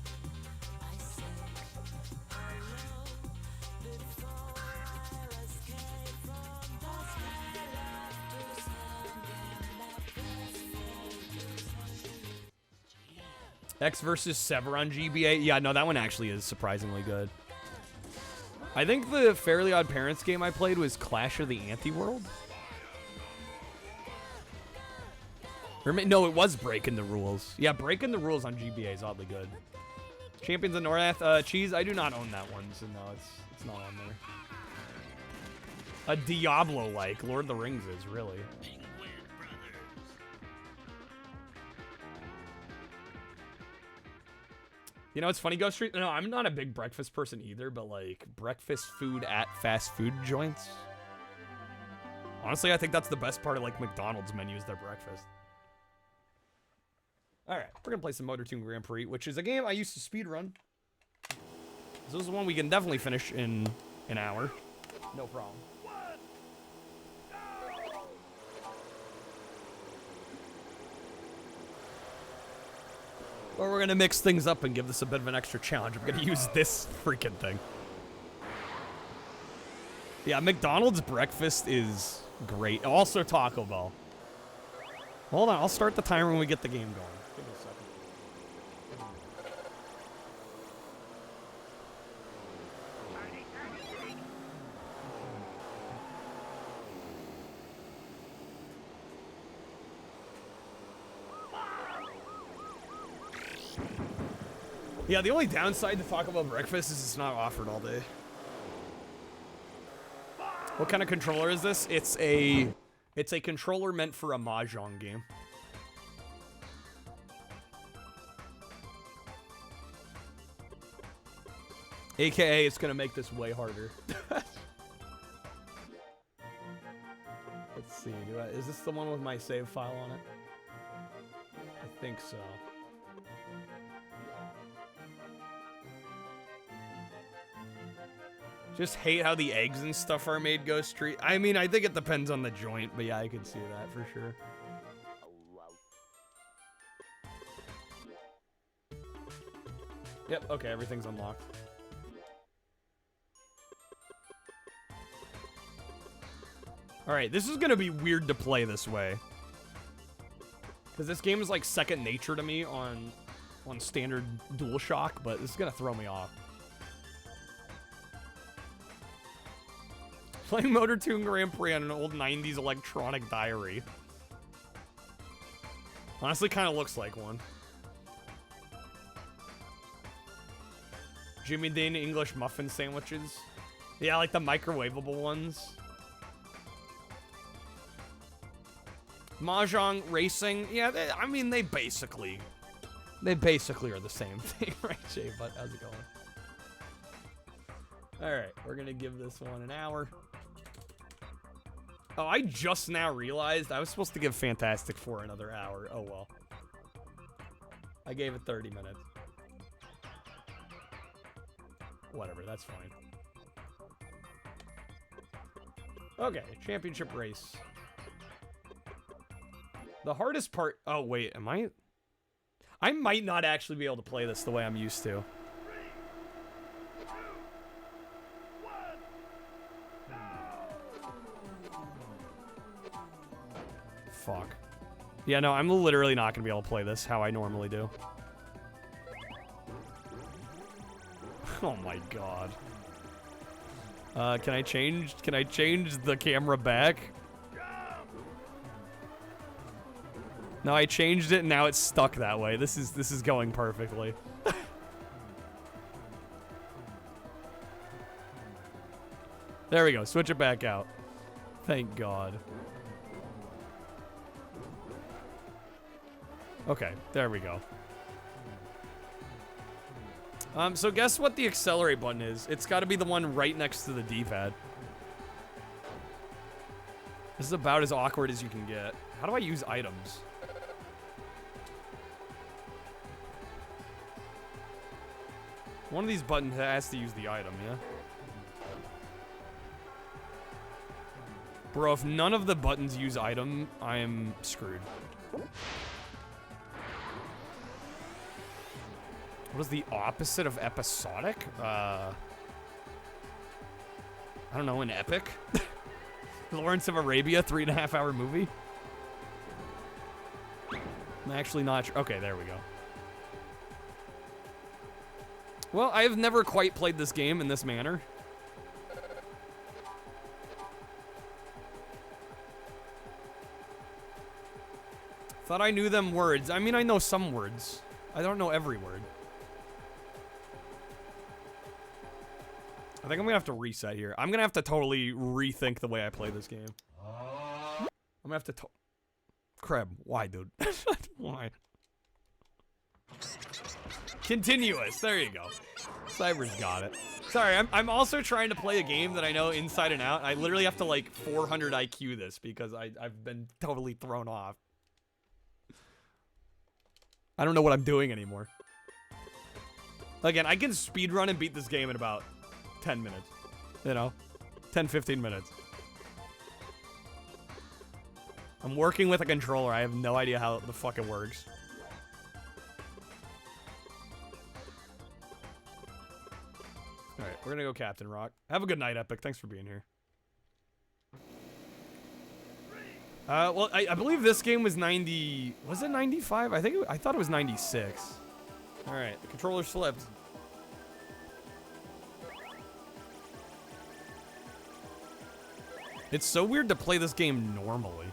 X versus Sever on GBA. Yeah, no, that one actually is surprisingly good. I think the Fairly Odd Parents game I played was Clash of the Anti-World. Or, no, it was Breaking the Rules. Yeah, Breaking the Rules on GBA is oddly good. Champions of North, Cheese, I do not own that one, so no, it's not on there. A Diablo-like. Lord of the Rings is, really. You know, it's funny, Ghost Street. No, I'm not a big breakfast person either, but like breakfast food at fast food joints. Honestly, I think that's the best part of like McDonald's menus, their breakfast. All right, we're gonna play some Motor Toon Grand Prix, which is a game I used to speedrun. This is one we can definitely finish in an hour. No problem. Or we're gonna mix things up and give this a bit of an extra challenge. I'm gonna use this freaking thing. Yeah, McDonald's breakfast is great. Also Taco Bell. Hold on, I'll start the timer when we get the game going. Give me a second. Yeah, the only downside to Taco Bell breakfast is it's not offered all day. What kind of controller is this? It's a controller meant for a mahjong game. AKA, it's gonna make this way harder. Let's see, is this the one with my save file on it? I think so. Just hate how the eggs and stuff are made Ghost Street. I mean, I think it depends on the joint, but yeah, I can see that for sure. Yep, okay, everything's unlocked. Alright, this is gonna be weird to play this way. Because this game is like second nature to me on standard DualShock, but this is gonna throw me off. Playing Motor Toon Grand Prix on an old 90s electronic diary. Honestly, kind of looks like one. Jimmy Dean English muffin sandwiches. Yeah, like the microwavable ones. Mahjong racing. Yeah, I mean, they basically are the same thing, right, Jay? But how's it going? All right, we're gonna give this one an hour. Oh, I just now realized I was supposed to give Fantastic Four another hour. Oh, well. I gave it 30 minutes. Whatever, that's fine. Okay, championship race. The hardest part... Oh, wait, am I... I might not actually be able to play this the way I'm used to. Fuck. Yeah, no, I'm literally not gonna be able to play this how I normally do. Oh my god. Can I change the camera back? No, I changed it and now it's stuck that way. This is going perfectly. There we go. Switch it back out. Thank God. Okay, there we go. So guess what the accelerate button is? It's got to be the one right next to the D-pad. This is about as awkward as you can get. How do I use items? One of these buttons has to use the item, yeah? Bro, if none of the buttons use item, I am screwed. What is the opposite of episodic? I don't know, an epic? Lawrence of Arabia, 3.5 hour movie? I'm actually not sure. Okay, there we go. Well, I have never quite played this game in this manner. Thought I knew them words. I mean, I know some words. I don't know every word. I think I'm gonna have to reset here. I'm gonna have to totally rethink the way I play this game. I'm gonna have to Crab, why, dude? Why? Continuous, there you go. Cyber's got it. Sorry, I'm also trying to play a game that I know inside and out. I literally have to like 400 IQ this because I've been totally thrown off. I don't know what I'm doing anymore. Again, I can speedrun and beat this game in about 10 minutes. You know? 10, 15 minutes. I'm working with a controller. I have no idea how the fuck it works. Alright, we're gonna go Captain Rock. Have a good night, Epic. Thanks for being here. Well, I believe this game was 90... Was it 95? I thought it was 96. Alright, the controller slipped. It's so weird to play this game normally.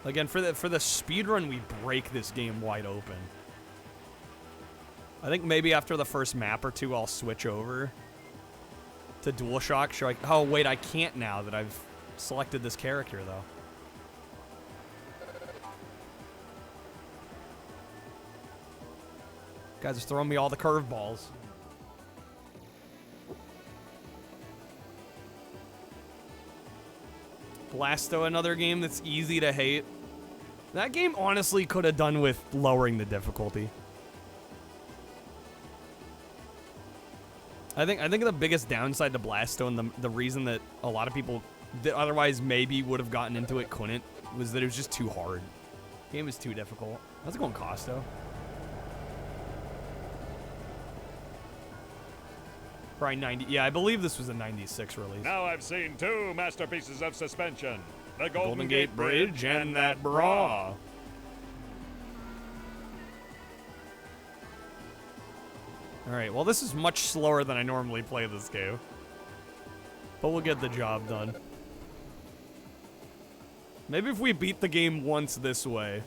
Again, for the speedrun, we break this game wide open. I think maybe after the first map or two, I'll switch over to DualShock. Oh, wait, I can't now that I've selected this character, though. Guys are throwing me all the curveballs. Blasto, another game that's easy to hate. That game honestly could have done with lowering the difficulty. I think the biggest downside to Blasto and the reason that a lot of people that otherwise maybe would have gotten into it couldn't was that it was just too hard. The game is too difficult. How's it going, Costo? Probably 90. Yeah, I believe this was a 96 release. Now I've seen two masterpieces of suspension. The Golden Gate Bridge and that bra. Alright, well this is much slower than I normally play this game. But we'll get the job done. Maybe if we beat the game once this way.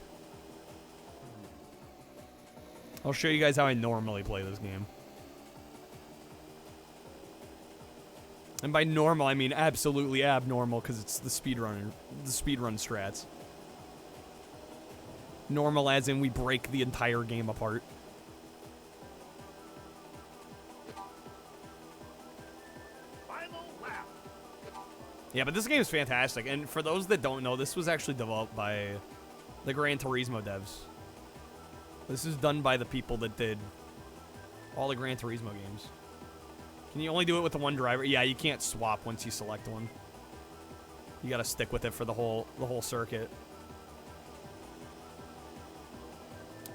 I'll show you guys how I normally play this game. And by normal, I mean absolutely abnormal, because it's the speedrun strats. Normal as in we break the entire game apart. Yeah, but this game is fantastic, and for those that don't know, this was actually developed by the Gran Turismo devs. This is done by the people that did all the Gran Turismo games. Can you only do it with the one driver? Yeah, you can't swap once you select one. You gotta stick with it for the whole circuit.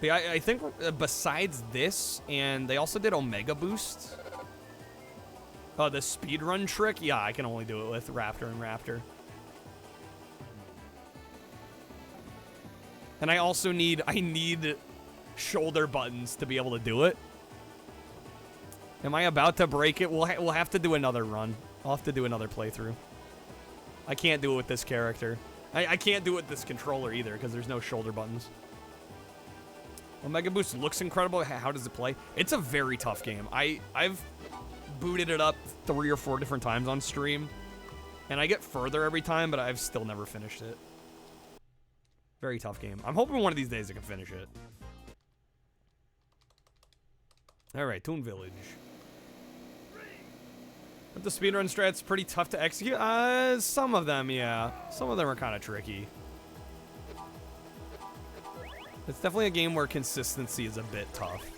But yeah, I think besides this, and they also did Omega Boost. Oh, the speedrun trick? Yeah, I can only do it with Raptor and Raptor. And I also need shoulder buttons to be able to do it. Am I about to break it? We'll have to do another run. I'll have to do another playthrough. I can't do it with this character. I can't do it with this controller either because there's no shoulder buttons. Omega Boost looks incredible. How does it play? It's a very tough game. I've booted it up 3 or 4 different times on stream, and I get further every time, but I've still never finished it. Very tough game. I'm hoping one of these days I can finish it. Alright, Toon Village. But the speedrun strat's pretty tough to execute. Some of them, yeah. Some of them are kind of tricky. It's definitely a game where consistency is a bit tough.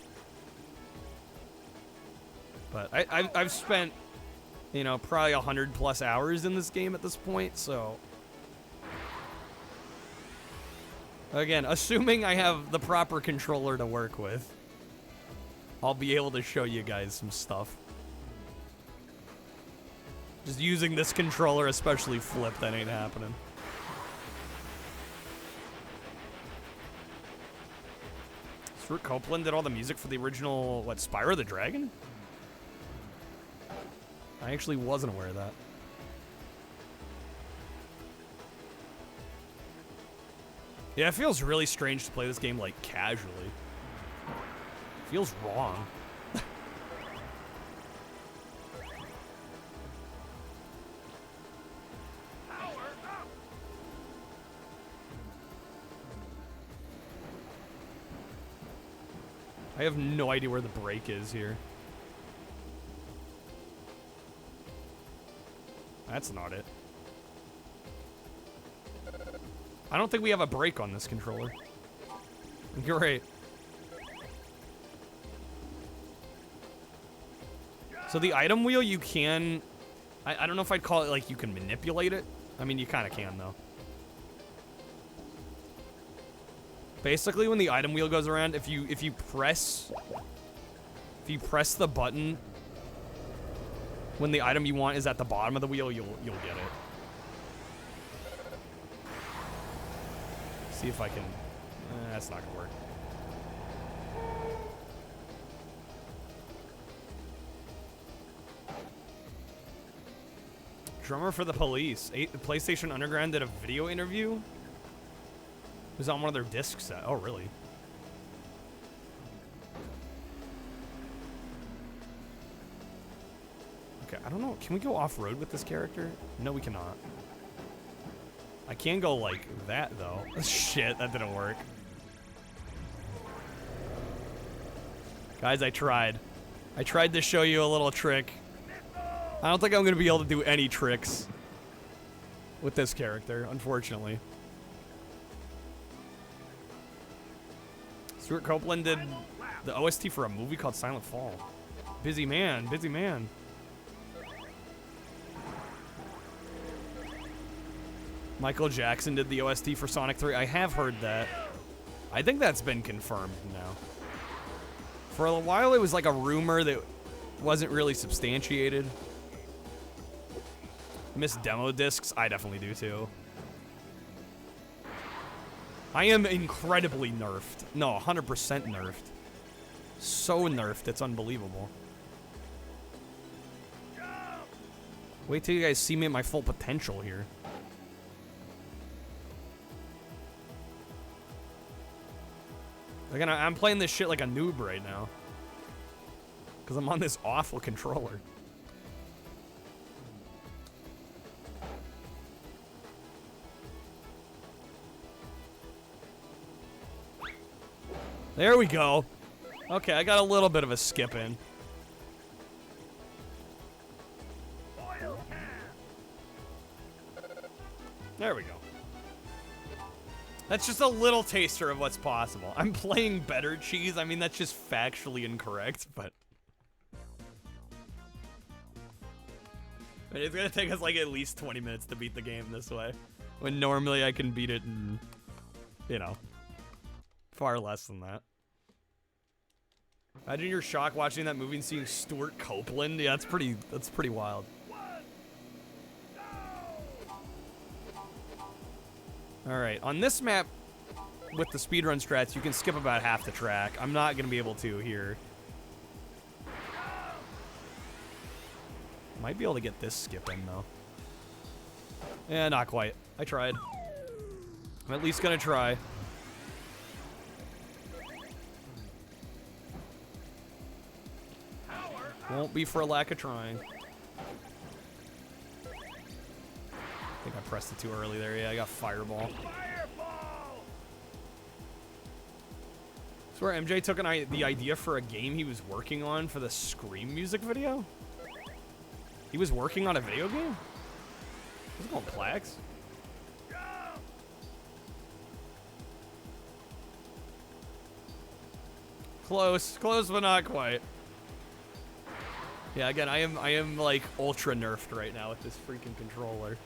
But I've spent, you know, probably 100+ hours in this game at this point, so... Again, assuming I have the proper controller to work with, I'll be able to show you guys some stuff. Just using this controller, especially flip, that ain't happening. Stuart Copeland did all the music for the original, what, Spyro the Dragon? I actually wasn't aware of that. Yeah, it feels really strange to play this game, like, casually. It feels wrong. I have no idea where the break is here. That's not it. I don't think we have a break on this controller. Great. So the item wheel, you can... I don't know if I'd call it like you can manipulate it. I mean, you kind of can, though. Basically, when the item wheel goes around, if you press the button when the item you want is at the bottom of the wheel, you'll get it. See if I can. That's not gonna work. Drummer for the Police. PlayStation Underground did a video interview. It was on one of their disc sets. Oh, really? I don't know. Can we go off-road with this character? No, we cannot. I can go like that, though. Shit, that didn't work. Guys, I tried. I tried to show you a little trick. I don't think I'm going to be able to do any tricks with this character, unfortunately. Stuart Copeland did the OST for a movie called Silent Fall. Busy man, busy man. Michael Jackson did the OST for Sonic 3. I have heard that. I think that's been confirmed now. For a while, it was like a rumor that wasn't really substantiated. Miss demo discs? I definitely do too. I am incredibly nerfed. No, 100% nerfed. So nerfed, it's unbelievable. Wait till you guys see me at my full potential here. Again, I'm playing this shit like a noob right now. Because I'm on this awful controller. There we go. Okay, I got a little bit of a skip in. There we go. That's just a little taster of what's possible. I'm playing better cheese. I mean, that's just factually incorrect, but... It's gonna take us like at least 20 minutes to beat the game this way. When normally I can beat it in, you know, far less than that. Imagine your shock watching that movie and seeing Stuart Copeland. Yeah, that's pretty wild. Alright, on this map, with the speedrun strats, you can skip about half the track. I'm not going to be able to here. Might be able to get this skip in, though. Yeah, not quite. I tried. I'm at least going to try. Won't be for a lack of trying. I think I pressed it too early there. Yeah, I got Fireball. Swear MJ took the idea for a game he was working on for the Scream music video? He was working on a video game? What's it called, Plagues? Close, but not quite. Yeah, again, I am like ultra nerfed right now with this freaking controller.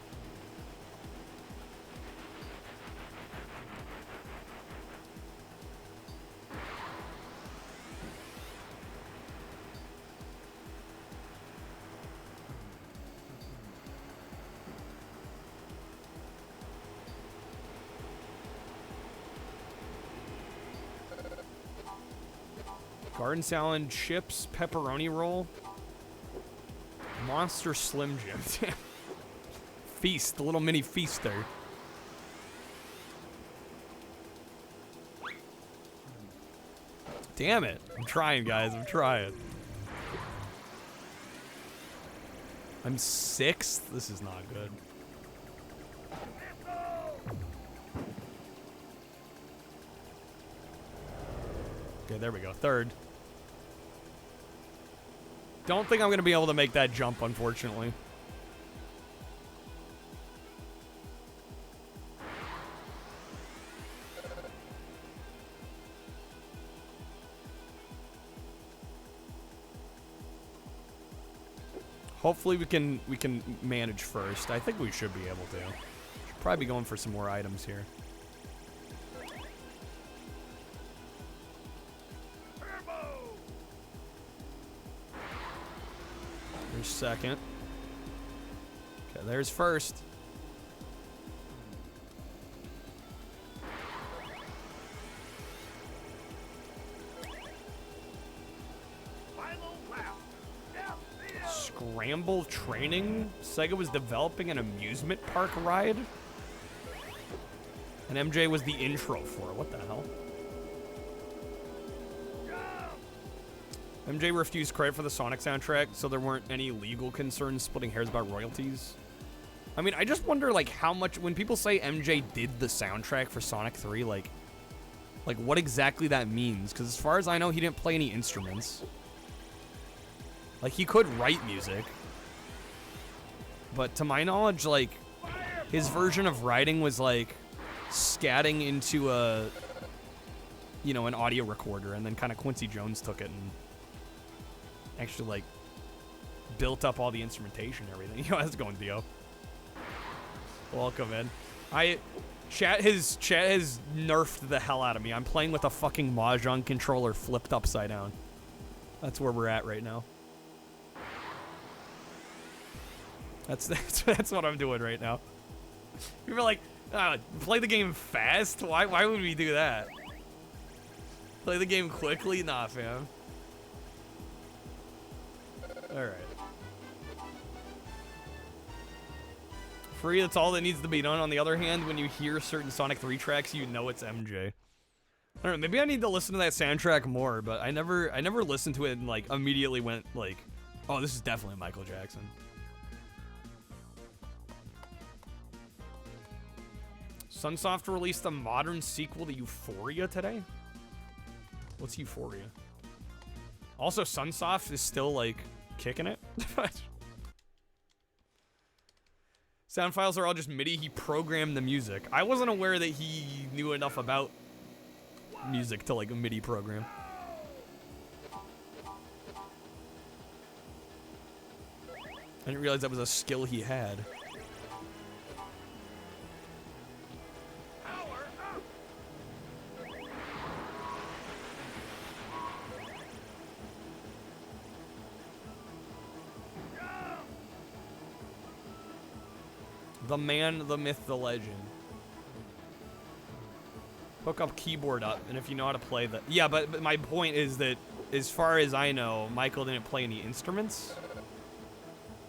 Garden salad, chips, pepperoni roll, Monster Slim Jim. Feast, the little mini feaster. Damn it. I'm trying, guys. I'm trying. I'm 6th? This is not good. Okay, there we go. 3rd. Don't think I'm going to be able to make that jump, unfortunately. Hopefully we can manage first. I think we should be able to. Should probably be going for some more items here. There's 2nd. Okay, there's 1st. Scramble training? Sega was developing an amusement park ride? And MJ was the intro for it. What the hell? MJ refused credit for the Sonic soundtrack, so there weren't any legal concerns splitting hairs about royalties. I mean, I just wonder, like, how much, when people say MJ did the soundtrack for Sonic 3, like what exactly that means, because as far as I know, he didn't play any instruments. Like, he could write music, but to my knowledge, like, his version of writing was, like, scatting into a, you know, an audio recorder, and then kind of Quincy Jones took it and actually, like, built up all the instrumentation and everything. Yo, how's it going, Dio? Welcome in. Chat has nerfed the hell out of me. I'm playing with a fucking Mahjong controller flipped upside down. That's where we're at right now. That's what I'm doing right now. People are like, play the game fast? Why would we do that? Play the game quickly? Nah, fam. Alright. Free, that's all that needs to be done. On the other hand, when you hear certain Sonic 3 tracks, you know it's MJ. I don't know, maybe I need to listen to that soundtrack more, but I never listened to it and, like, immediately went, like, oh, this is definitely Michael Jackson. Sunsoft released a modern sequel to Euphoria today? What's Euphoria? Also, Sunsoft is still, like, kicking it. Sound files are all just MIDI. He programmed the music. I wasn't aware that he knew enough about music to, like, a MIDI program. I didn't realize that was a skill he had. The man, the myth, the legend. Hook up keyboard up, and if you know how to play the... Yeah, but my point is that, as far as I know, Michael didn't play any instruments.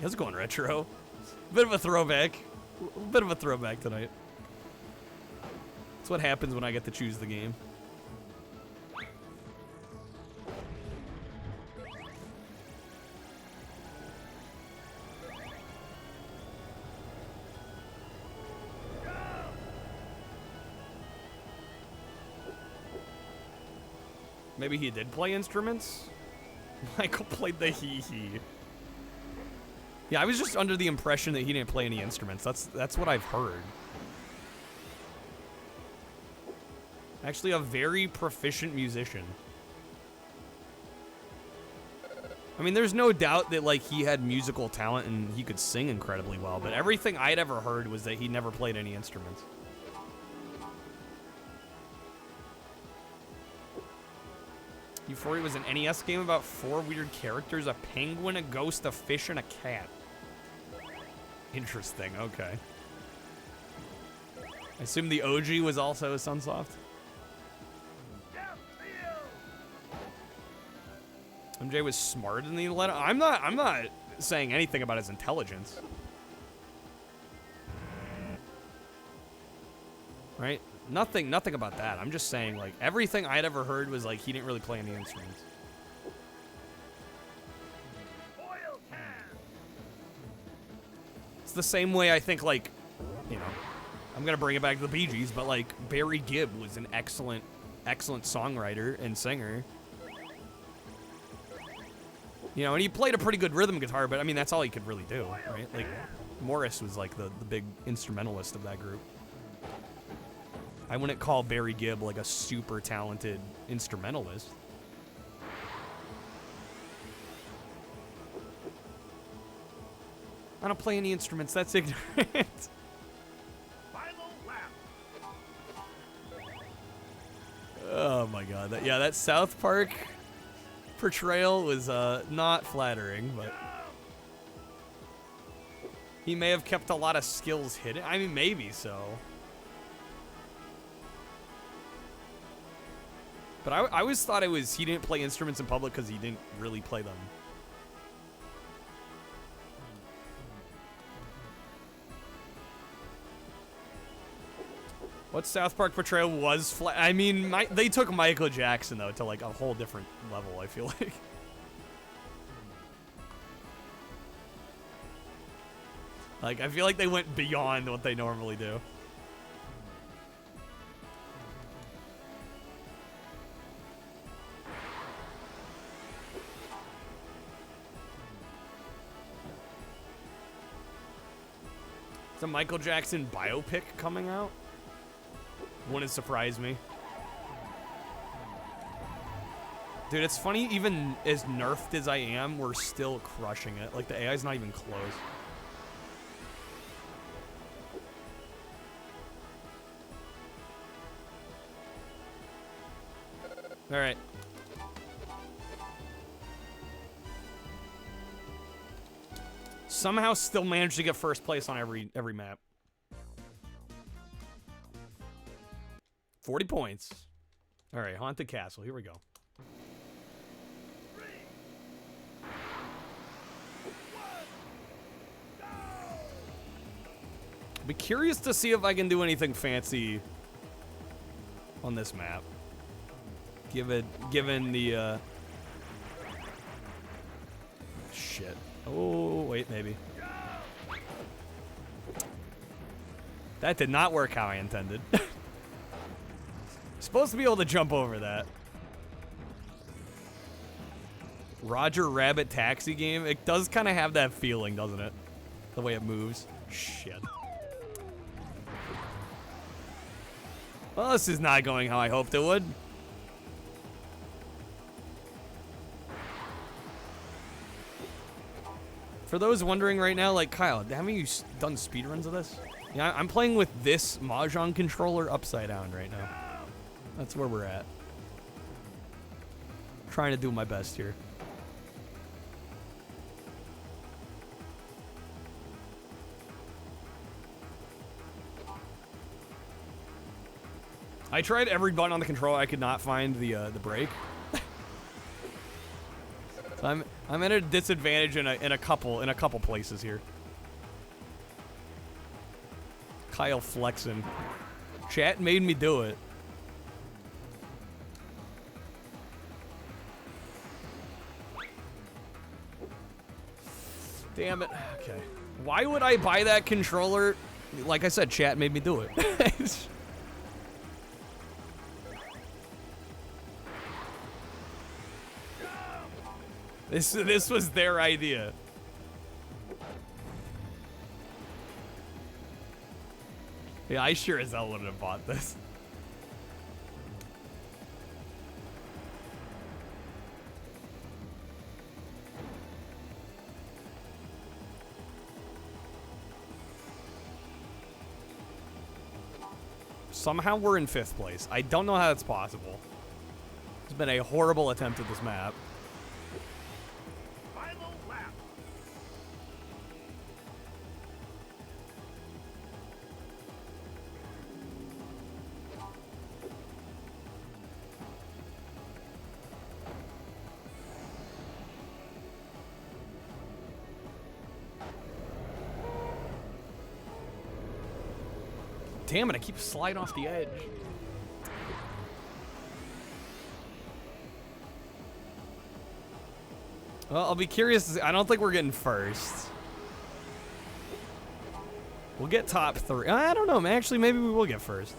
How's it going, Retro? Bit of a throwback. A bit of a throwback tonight. That's what happens when I get to choose the game. Maybe he did play instruments? Michael played the hee-hee. Yeah, I was just under the impression that he didn't play any instruments. That's what I've heard. Actually, a very proficient musician. I mean, there's no doubt that, like, he had musical talent and he could sing incredibly well, but everything I'd ever heard was that he never played any instruments. Euphoria was an NES game about 4 weird characters, a penguin, a ghost, a fish, and a cat. Interesting, okay. I assume the OG was also Sunsoft? MJ was smarter than the letter. I'm not saying anything about his intelligence. Right? Nothing about that. I'm just saying, like, everything I'd ever heard was, like, he didn't really play any instruments. It's the same way I think, like, you know, I'm gonna bring it back to the Bee Gees, but, like, Barry Gibb was an excellent songwriter and singer. You know, and he played a pretty good rhythm guitar, but, I mean, that's all he could really do, right? Like, Morris was, like, the big instrumentalist of that group. I wouldn't call Barry Gibb, like, a super talented instrumentalist. I don't play any instruments, that's ignorant. Oh my god, that South Park portrayal was not flattering, but he may have kept a lot of skills hidden. I mean, maybe so. But I always thought it was he didn't play instruments in public because he didn't really play them. What South Park portrayal was flat? I mean, they took Michael Jackson, though, to, like, a whole different level, I feel like. Like, I feel like they went beyond what they normally do. Is a Michael Jackson biopic coming out? Wouldn't surprise me. Dude, it's funny, even as nerfed as I am, we're still crushing it. Like, the AI's not even close. Alright. Somehow still managed to get first place on every map. 40 points. Alright, Haunted Castle. Here we go. Be curious to see if I can do anything fancy on this map. Given the shit. Oh, wait, maybe. That did not work how I intended. Supposed to be able to jump over that. Roger Rabbit taxi game. It does kind of have that feeling, doesn't it? The way it moves. Shit. Well, this is not going how I hoped it would. For those wondering right now, like, Kyle, haven't you done speedruns of this? Yeah, I'm playing with this Mahjong controller upside down right now. That's where we're at. Trying to do my best here. I tried every button on the controller. I could not find the brake. So I'm at a disadvantage in a couple places here. Kyle flexing. Chat made me do it. Damn it. Okay. Why would I buy that controller? Like I said, chat made me do it. This was their idea. Yeah, I sure as hell wouldn't have bought this. Somehow we're in 5th place. I don't know how that's possible. It's been a horrible attempt at this map. Damn it, I keep sliding off the edge. Well, I'll be curious to see. I don't think we're getting first. We'll get top 3. I don't know, actually, maybe we will get first.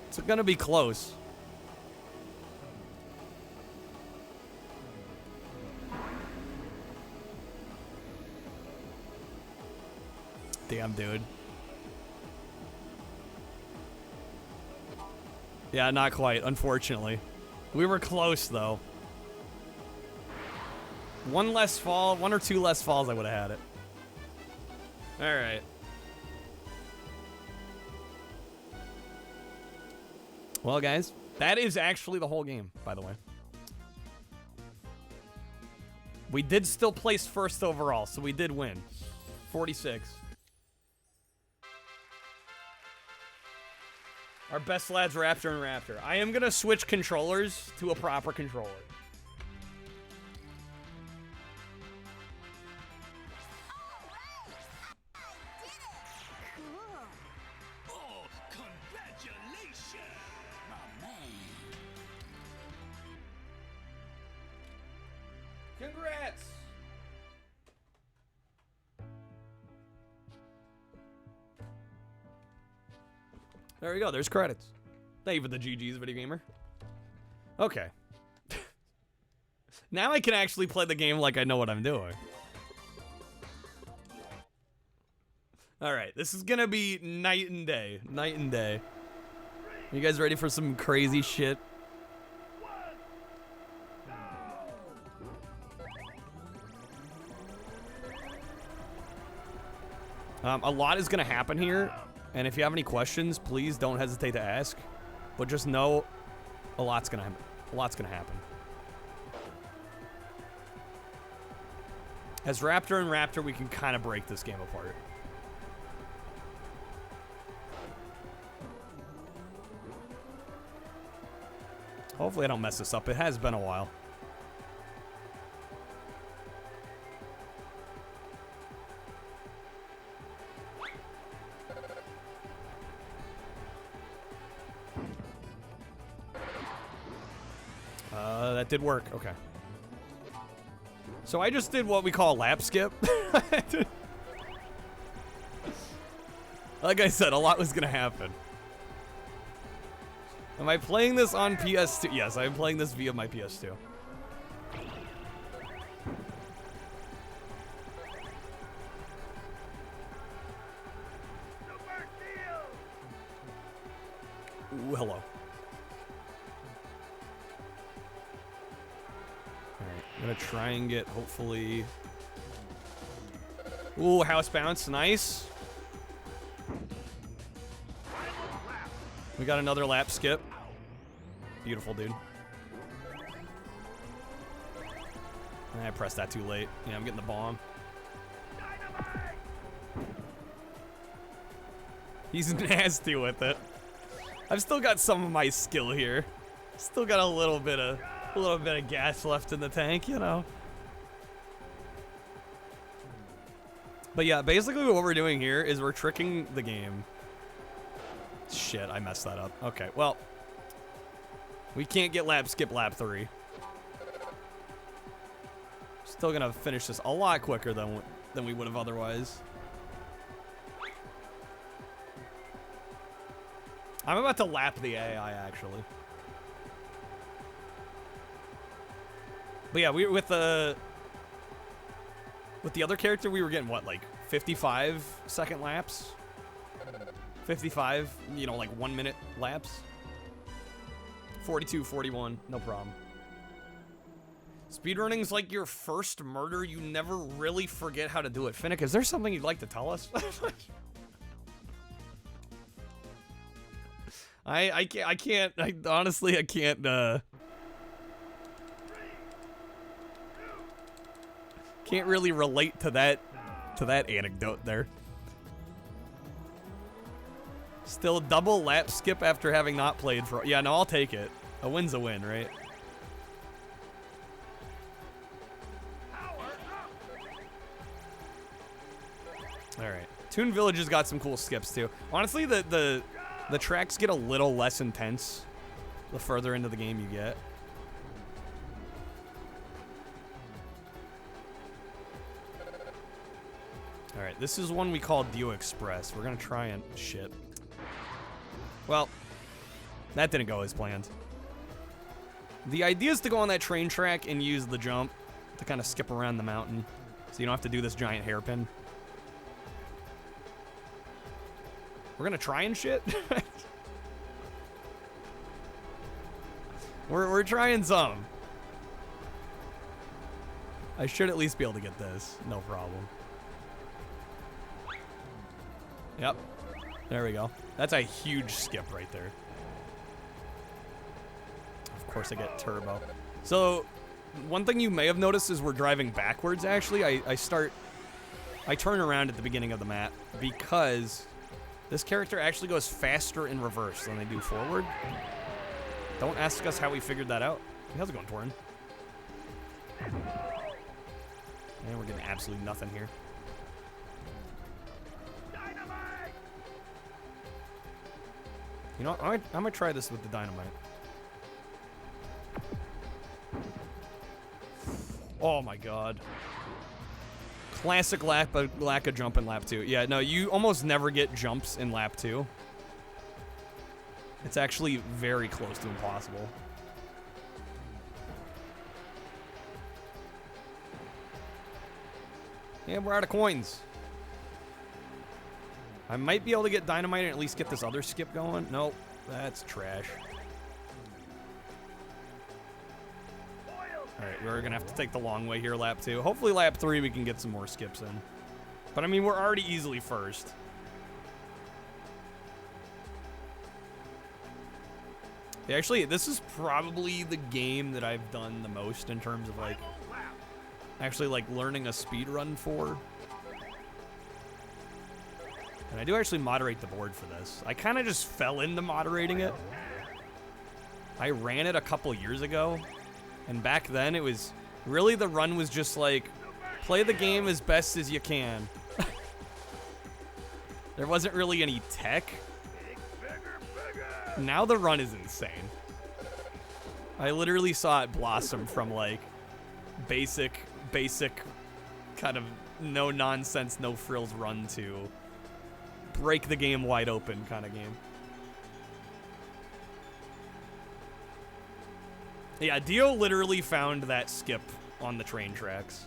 It's gonna be close. Damn, dude. Yeah, not quite, unfortunately. We were close, though. One less fall, 1 or 2 less falls, I would have had it. All right. Well, guys, that is actually the whole game, by the way. We did still place first overall, so we did win. 46. Our best lads, Raptor and Raptor. I am going to switch controllers to a proper controller. Oh, congratulations, my man. Congrats! There we go. There's credits. Thank you for the GG's, video gamer. Okay. Now I can actually play the game like I know what I'm doing. Alright, this is gonna be night and day. Night and day. You guys ready for some crazy shit? A lot is gonna happen here, and if you have any questions, please don't hesitate to ask. But just know, a lot's gonna happen. A lot's gonna happen. As Raptor and Raptor, we can kind of break this game apart. Hopefully I don't mess this up. It has been a while. That did work. Okay. So I just did what we call a lap skip. Like I said, a lot was gonna happen. Am I playing this on PS2? Yes, I am playing this via my PS2. Ooh, hello. Alright, I'm gonna try and get, hopefully... Ooh, house bounce, nice. We got another lap skip. Beautiful, dude. I pressed that too late. Yeah, I'm getting the bomb. He's nasty with it. I've still got some of my skill here. Still got a little bit of gas left in the tank, you know. But yeah, basically what we're doing here is we're tricking the game. Shit, I messed that up. Okay, well, we can't get skip lap 3. Still gonna finish this a lot quicker than we would have otherwise. I'm about to lap the AI actually. But yeah, with the other character, we were getting what, like 55-second laps? 55, you know, like 1 minute laps. 42, 41, no problem. Speedrunning's like your first murder. You never really forget how to do it. Finnick, is there something you'd like to tell us? I can't, honestly, I can't, can't really relate to that anecdote there. Still double lap skip after having not played for... Yeah, no, I'll take it. A win's a win, right? Alright. Toon Village has got some cool skips, too. Honestly, the tracks get a little less intense the further into the game you get. Alright, this is one we call Dio Express. We're gonna try and... Shit. Well, that didn't go as planned. The idea is to go on that train track and use the jump to kind of skip around the mountain, so you don't have to do this giant hairpin. We're gonna try and shit? We're trying some. I should at least be able to get this. No problem. Yep. There we go. That's a huge skip right there. Of course I get turbo. So, one thing you may have noticed is we're driving backwards, actually. I turn around at the beginning of the map because this character actually goes faster in reverse than they do forward. Don't ask us how we figured that out. How's it going, Torin? Man, we're getting absolutely nothing here. You know what? I'm gonna try this with the dynamite. Oh my god. Classic lack of jump in lap 2. Yeah, no, you almost never get jumps in lap 2. It's actually very close to impossible. And we're out of coins. I might be able to get dynamite and at least get this other skip going. Nope, that's trash. Alright, we're gonna have to take the long way here, lap 2. Hopefully lap 3 we can get some more skips in. But I mean, we're already easily first. Yeah, actually, this is probably the game that I've done the most in terms of like actually like learning a speed run for. And I do actually moderate the board for this. I kind of just fell into moderating it. I ran it a couple years ago, and back then it was really the run was just like play the game as best as you can. There wasn't really any tech. Now the run is insane. I literally saw it blossom from like basic kind of no nonsense, no frills run to break the game wide open kind of game. Yeah, Dio literally found that skip on the train tracks.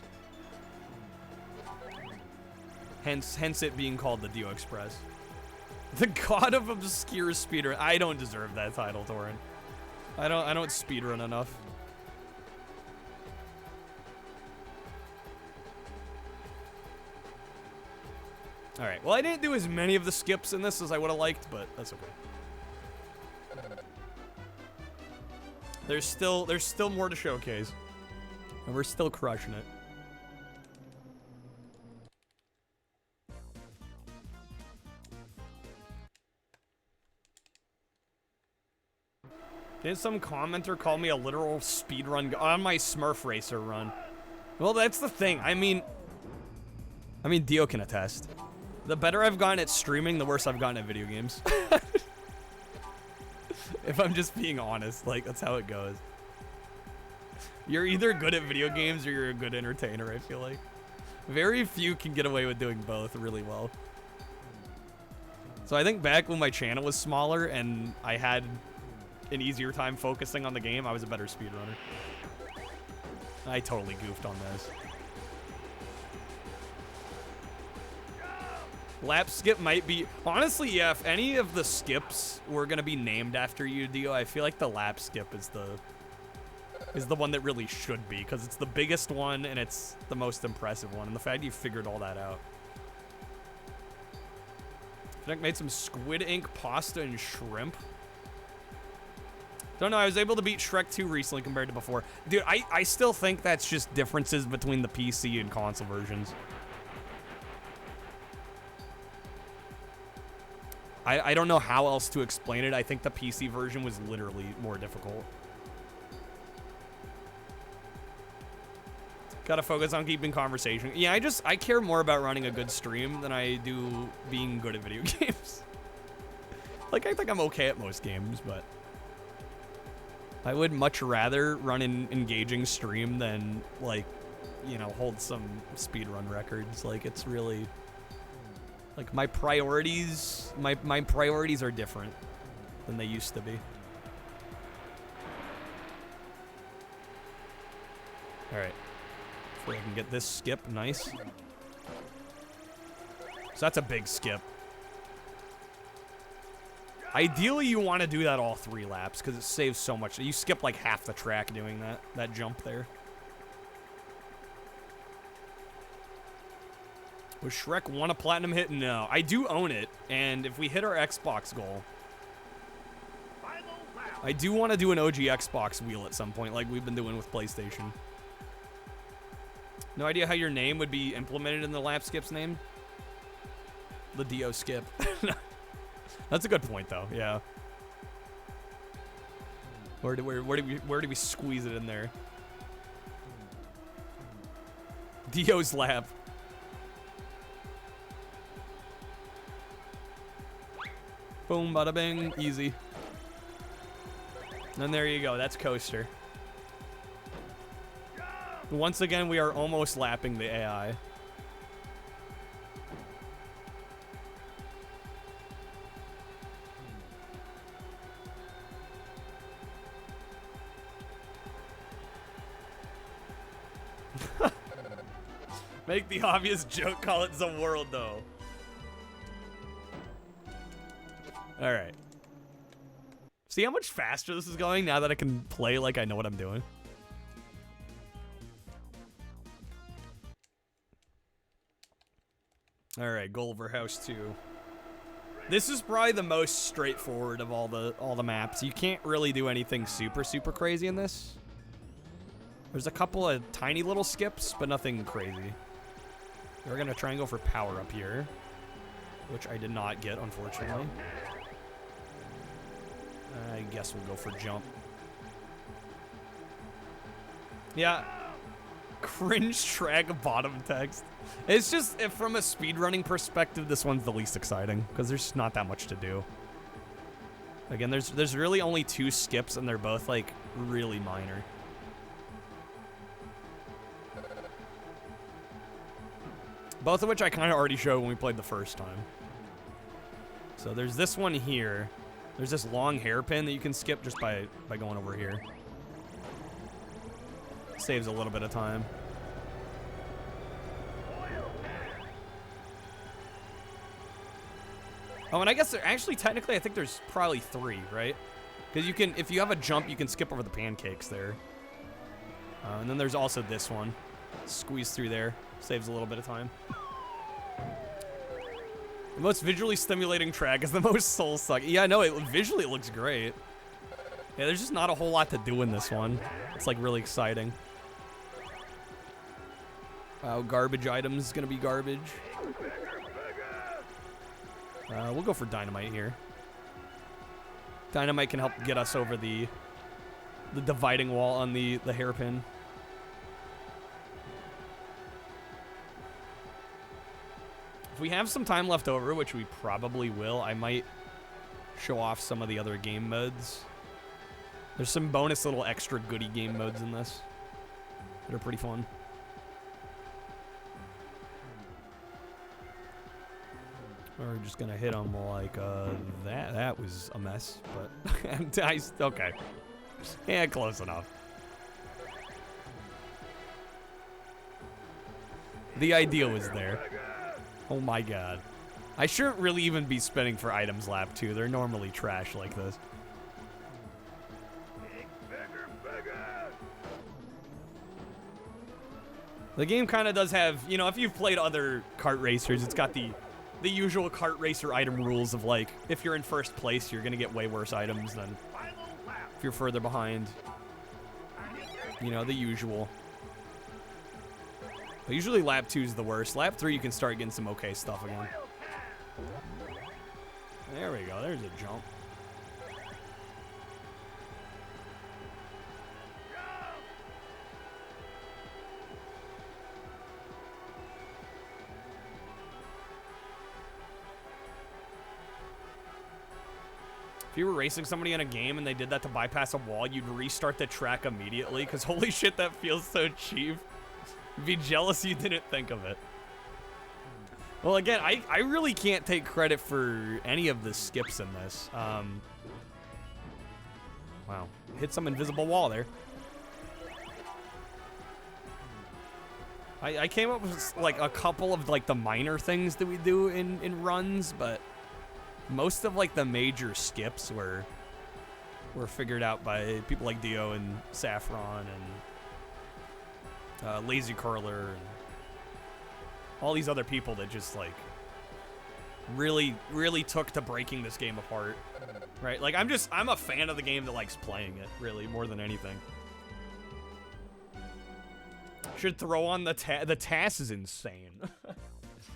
Hence it being called the Dio Express. The god of obscure speedrun. I don't deserve that title, Torin. I don't speedrun enough. Alright, well I didn't do as many of the skips in this as I would have liked, but that's okay. There's still more to showcase. And we're still crushing it. Did some commenter call me a literal speedrun on my Smurf Racer run? Well, that's the thing. I mean, Dio can attest. The better I've gotten at streaming, the worse I've gotten at video games. If I'm just being honest, like, that's how it goes. You're either good at video games or you're a good entertainer, I feel like. Very few can get away with doing both really well. So I think back when my channel was smaller and I had an easier time focusing on the game, I was a better speedrunner. I totally goofed on this. Lap skip might be... Honestly, yeah, if any of the skips were going to be named after you, Dio, I feel like the lap skip is the one that really should be, because it's the biggest one and it's the most impressive one, and the fact you figured all that out. I think I made some squid ink pasta and shrimp. Don't know, I was able to beat Shrek 2 recently compared to before. Dude, I still think that's just differences between the PC and console versions. I don't know how else to explain it. I think the PC version was literally more difficult. Gotta focus on keeping conversation. Yeah, I care more about running a good stream than I do being good at video games. Like, I think I'm okay at most games, but I would much rather run an engaging stream than, like, you know, hold some speedrun records. Like, it's really... Like, my priorities are different than they used to be. Alright. Hopefully I can get this skip. Nice. So that's a big skip. Ideally, you want to do that all 3 laps, because it saves so much. You skip, like, half the track doing that jump there. Was Shrek 1 a platinum hit? No. I do own it, and if we hit our Xbox goal, I do want to do an OG Xbox wheel at some point, like we've been doing with PlayStation. No idea how your name would be implemented in the lap skip's name? The Dio skip. That's a good point, though, yeah. Where do we squeeze it in there? Dio's lap. Boom, bada bing, easy. And there you go, that's coaster. Once again, we are almost lapping the AI. Make the obvious joke, call it the world, though. Alright. See how much faster this is going now that I can play like I know what I'm doing? Alright, Gulliver House 2. This is probably the most straightforward of all the maps. You can't really do anything super crazy in this. There's a couple of tiny little skips, but nothing crazy. We're gonna try and go for power up here, which I did not get, unfortunately. I guess we'll go for jump. Yeah. Cringe track bottom text. It's just, from a speedrunning perspective, this one's the least exciting, because there's not that much to do. Again, there's really only 2 skips, and they're both, like, really minor. Both of which I kind of already showed when we played the first time. So there's this one here. There's this long hairpin that you can skip just by going over here. Saves a little bit of time. Oh, and I guess actually, technically, I think there's probably 3, right? Because you can, if you have a jump, you can skip over the pancakes there. And then there's also this one. Squeeze through there. Saves a little bit of time. The most visually stimulating track is the most soul-sucking. Yeah, no, visually it looks great. Yeah, there's just not a whole lot to do in this one. It's, like, really exciting. Garbage items is gonna be garbage. We'll go for dynamite here. Dynamite can help get us over the dividing wall on the hairpin. If we have some time left over, which we probably will, I might show off some of the other game modes. There's some bonus little extra goodie game modes in this that are pretty fun. We're just gonna hit them like that. That was a mess, but okay. Yeah, close enough. The idea was there. Oh my god. I shouldn't really even be spinning for items lap 2. They're normally trash like this. The game kind of does have, you know, if you've played other kart racers, it's got the usual kart racer item rules of, like, if you're in first place, you're going to get way worse items than if you're further behind. You know, the usual. But usually lap 2 is the worst. Lap 3, you can start getting some okay stuff again. There we go. There's a jump. If you were racing somebody in a game and they did that to bypass a wall, you'd restart the track immediately, because holy shit, that feels so cheap. You'd be jealous you didn't think of it. Well, again, I really can't take credit for any of the skips in this. Wow. Hit some invisible wall there. I came up with, like, a couple of, like, the minor things that we do in runs, but most of, like, the major skips were figured out by people like Dio and Saffron and Lazy Curler and all these other people that just, like, really took to breaking this game apart, right? Like, I'm a fan of the game that likes playing it, really, more than anything. Should throw on the TAS is insane.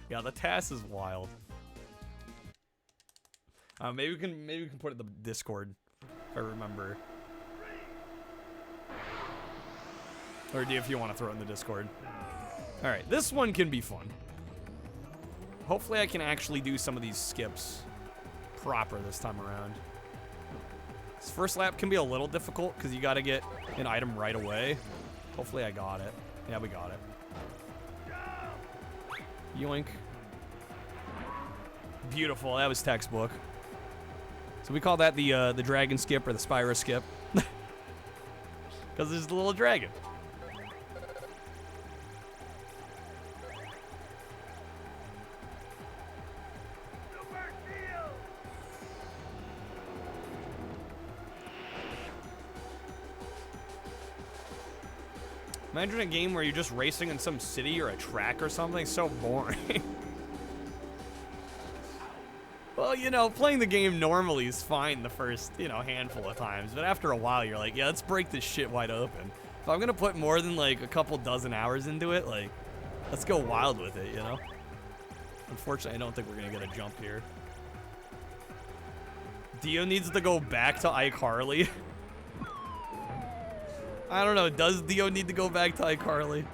Yeah, the TAS is wild. Maybe we can put it in the Discord if I remember. Or if you want to throw it in the Discord. All right, this one can be fun. Hopefully I can actually do some of these skips proper this time around. This first lap can be a little difficult because you got to get an item right away. Hopefully I got it. Yeah, we got it. Yoink. Beautiful. That was textbook. So we call that the dragon skip or the Spyro skip. Because there's the little dragon. Imagine a game where you're just racing in some city or a track or something. So boring. Well, you know, playing the game normally is fine the first, you know, handful of times. But after a while, you're like, yeah, let's break this shit wide open. If I'm going to put more than, like, a couple dozen hours into it, like, let's go wild with it, you know? Unfortunately, I don't think we're going to get a jump here. Dio needs to go back to iCarly. I don't know. Does Dio need to go back to iCarly?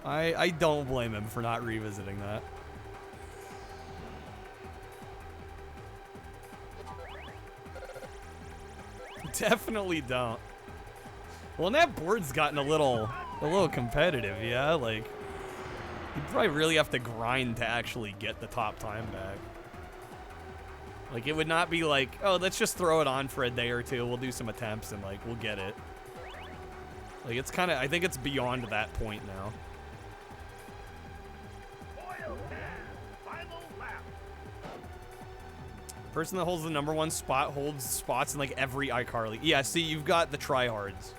I don't blame him for not revisiting that. Definitely don't. Well, and that board's gotten a little competitive, yeah? Like, you'd probably really have to grind to actually get the top time back. Like, it would not be like, oh, let's just throw it on for a day or two. We'll do some attempts and, like, we'll get it. Like, it's kind of, I think it's beyond that point now. Person that holds the #1 spot holds spots in, like, every iCarly. Yeah, see, you've got the tryhards.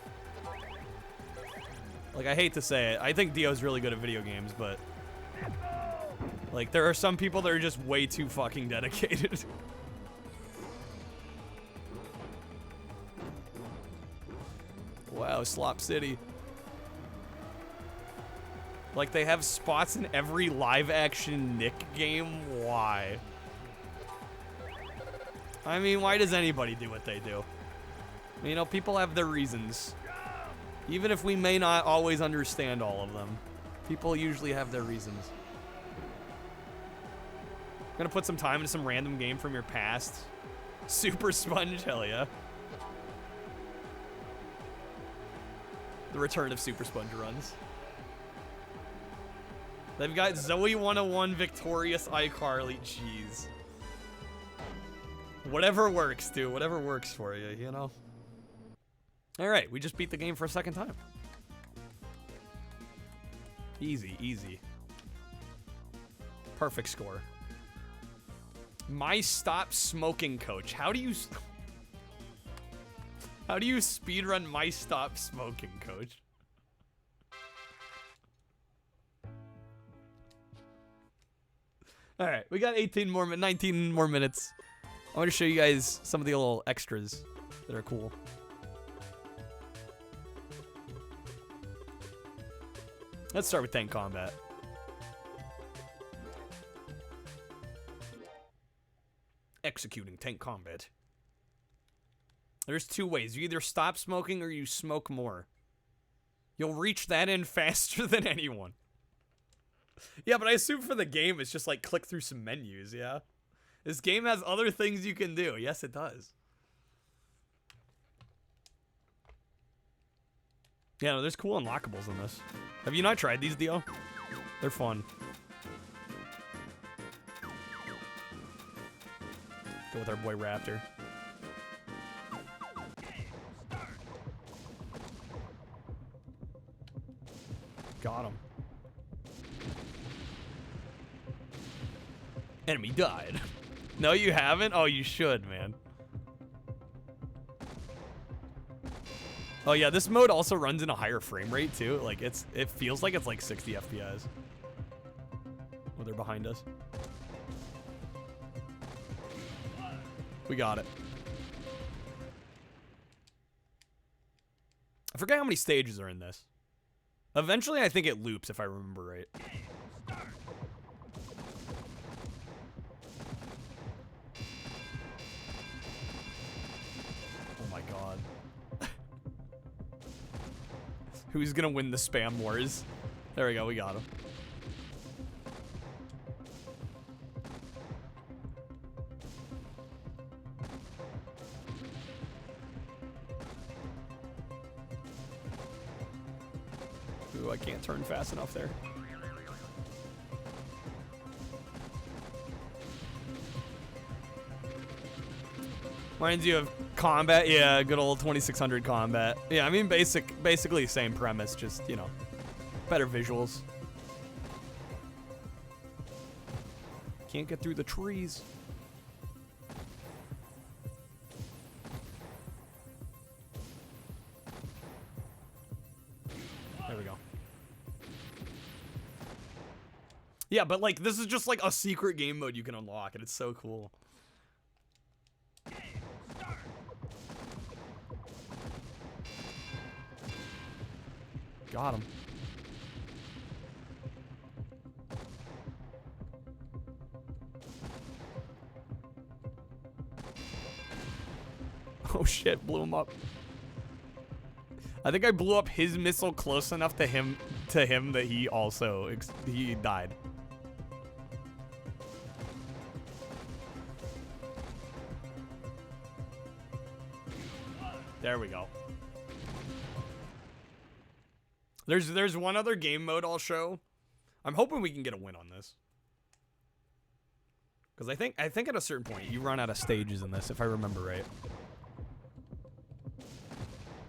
Like, I hate to say it. I think Dio's really good at video games, but... like, there are some people that are just way too fucking dedicated. Wow, Slop City. Like, they have spots in every live-action Nick game? Why? I mean, why does anybody do what they do? You know, people have their reasons. Even if we may not always understand all of them, people usually have their reasons. Gonna put some time into some random game from your past. Super Sponge, hell yeah. The return of Super Sponge runs. They've got Zoe 101 Victorious iCarly. Jeez. Whatever works, dude. Whatever works for you, you know? Alright, we just beat the game for a second time. Easy, easy. Perfect score. My Stop Smoking Coach. How do you speedrun My Stop Smoking Coach? Alright, we got 19 more minutes. I want to show you guys some of the little extras that are cool. Let's start with tank combat. Executing tank combat. There's two ways. You either stop smoking or you smoke more. You'll reach that end faster than anyone. Yeah, but I assume for the game it's just like click through some menus, yeah? This game has other things you can do. Yes, it does. Yeah, no, there's cool unlockables in this. Have you not tried these, Dio? They're fun. Go with our boy Raptor. Got him. Enemy died. No, you haven't? Oh, you should, man. Oh yeah, this mode also runs in a higher frame rate too. Like it feels like it's like 60 FPS. Oh, they're behind us. We got it. I forget how many stages are in this. Eventually, I think it loops if I remember right. Who's gonna win the spam wars? There we go, we got him. Ooh, I can't turn fast enough there. Reminds you of combat? Yeah, good old 2600 combat. Yeah, I mean basically same premise, just, you know, better visuals. Can't get through the trees. Yeah, but like this is just like a secret game mode you can unlock, and it's so cool. Got him. Oh shit, blew him up. I think I blew up his missile close enough to him that he also he died. There we go. There's one other game mode I'll show. I'm hoping we can get a win on this. Cuz I think at a certain point you run out of stages in this, if I remember right.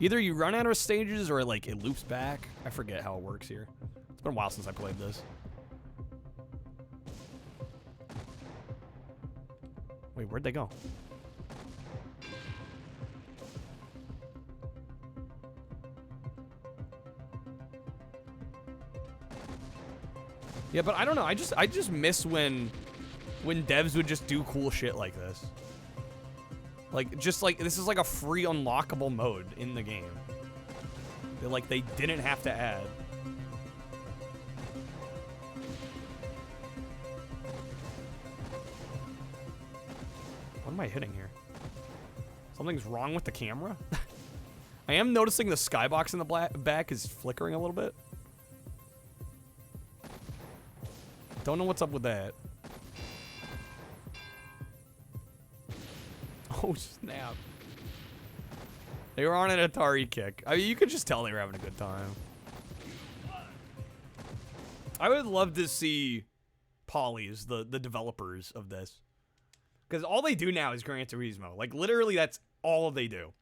Either you run out of stages or like it loops back. I forget how it works here. It's been a while since I played this. Wait, where'd they go? Yeah, but I don't know. I just miss when devs would just do cool shit like this. Like, just like, this is like a free unlockable mode in the game. Like, they didn't have to add. What am I hitting here? Something's wrong with the camera? I am noticing the skybox in the back is flickering a little bit. Don't know what's up with that. Oh, snap. They were on an Atari kick. I mean, you could just tell they were having a good time. I would love to see Polys, the developers of this. Because all they do now is Gran Turismo. Like, literally, that's all they do.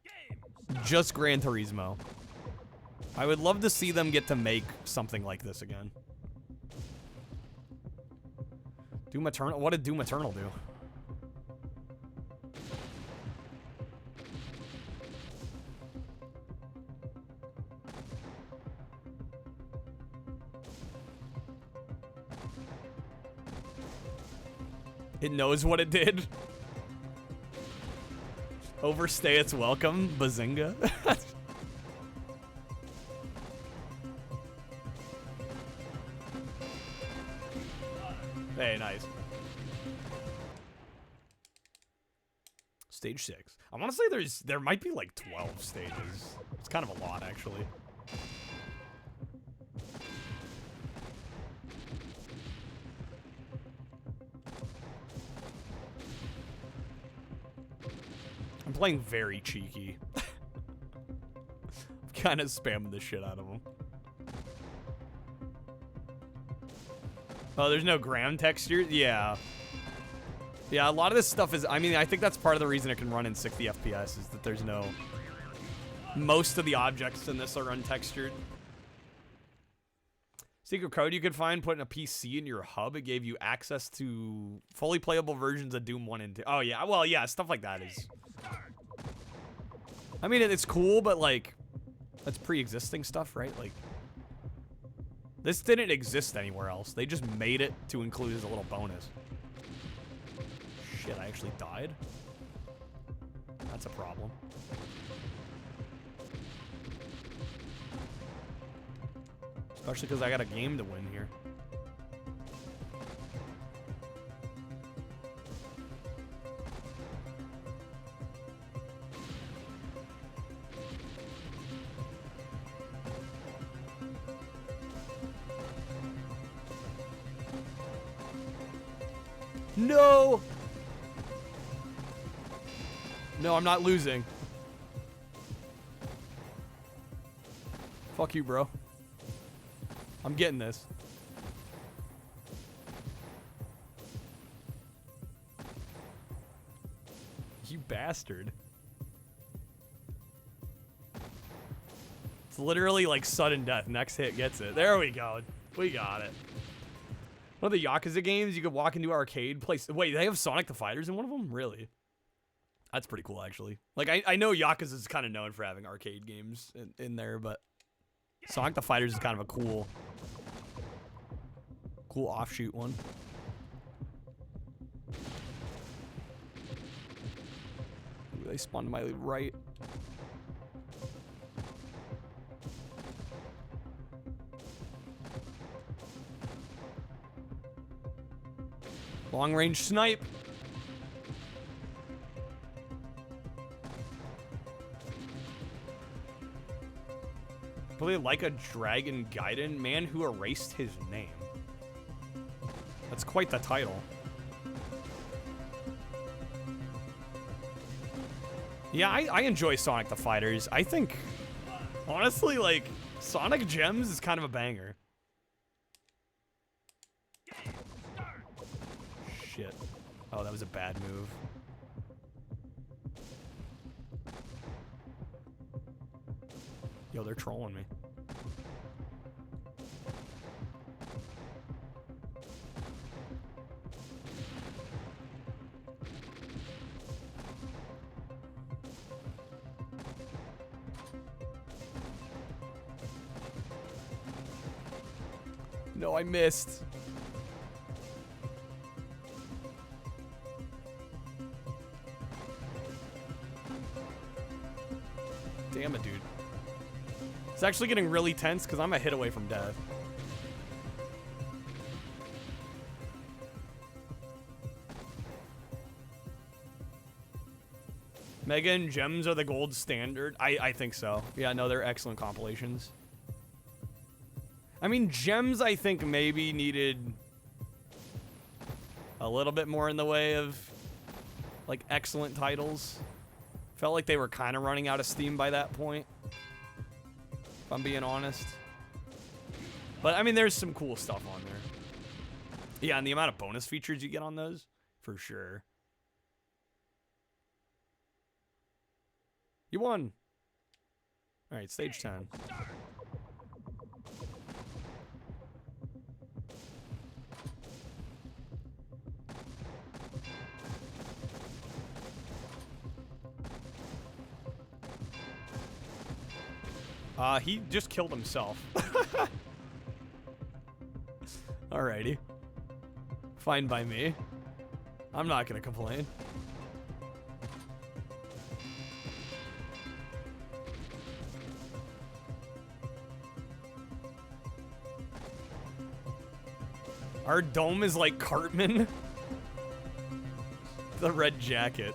Just Gran Turismo. I would love to see them get to make something like this again. Doom Eternal? What did Doom Eternal do? It knows what it did. Overstay its welcome, Bazinga. Hey, nice. Stage 6. I want to say there might be like 12 stages. It's kind of a lot, actually. I'm playing very cheeky. I'm kind of spamming the shit out of them. Oh, there's no ground texture? Yeah. Yeah, a lot of this stuff is... I mean, I think that's part of the reason it can run in 60 FPS is that there's no... Most of the objects in this are untextured. Secret code you could find, putting a PC in your hub. It gave you access to fully playable versions of Doom 1 and 2. Oh, yeah. Well, yeah, stuff like that is... I mean, it's cool, but, like... That's pre-existing stuff, right? Like... This didn't exist anywhere else. They just made it to include as a little bonus. Shit, I actually died? That's a problem. Especially because I got a game to win here. No! No, I'm not losing. Fuck you, bro. I'm getting this. You bastard. It's literally like sudden death. Next hit gets it. There we go. We got it. One of the Yakuza games, you could walk into arcade place. Wait, they have Sonic the Fighters in one of them? Really? That's pretty cool, actually. Like, I know Yakuza is kind of known for having arcade games in there, but Sonic the Fighters is kind of a cool cool offshoot one. Ooh, they spawned to my right. Long range snipe. Probably like a Dragon Gaiden, man who erased his name. That's quite the title. Yeah, I enjoy Sonic the Fighters. I think, honestly, like, Sonic Gems is kind of a banger. Shit. Oh, that was a bad move. Yo, they're trolling me. No, I missed. Damn it, dude. It's actually getting really tense because I'm a hit away from death. Mega and Gems are the gold standard. I think so. Yeah, no, they're excellent compilations. I mean, Gems, I think, maybe needed a little bit more in the way of, like, excellent titles. Felt like they were kind of running out of steam by that point, if I'm being honest. But, I mean, there's some cool stuff on there. Yeah, and the amount of bonus features you get on those, for sure. You won. All right, stage 10. He just killed himself. Alrighty. Fine by me. I'm not gonna complain. Our dome is like Cartman. The red jacket.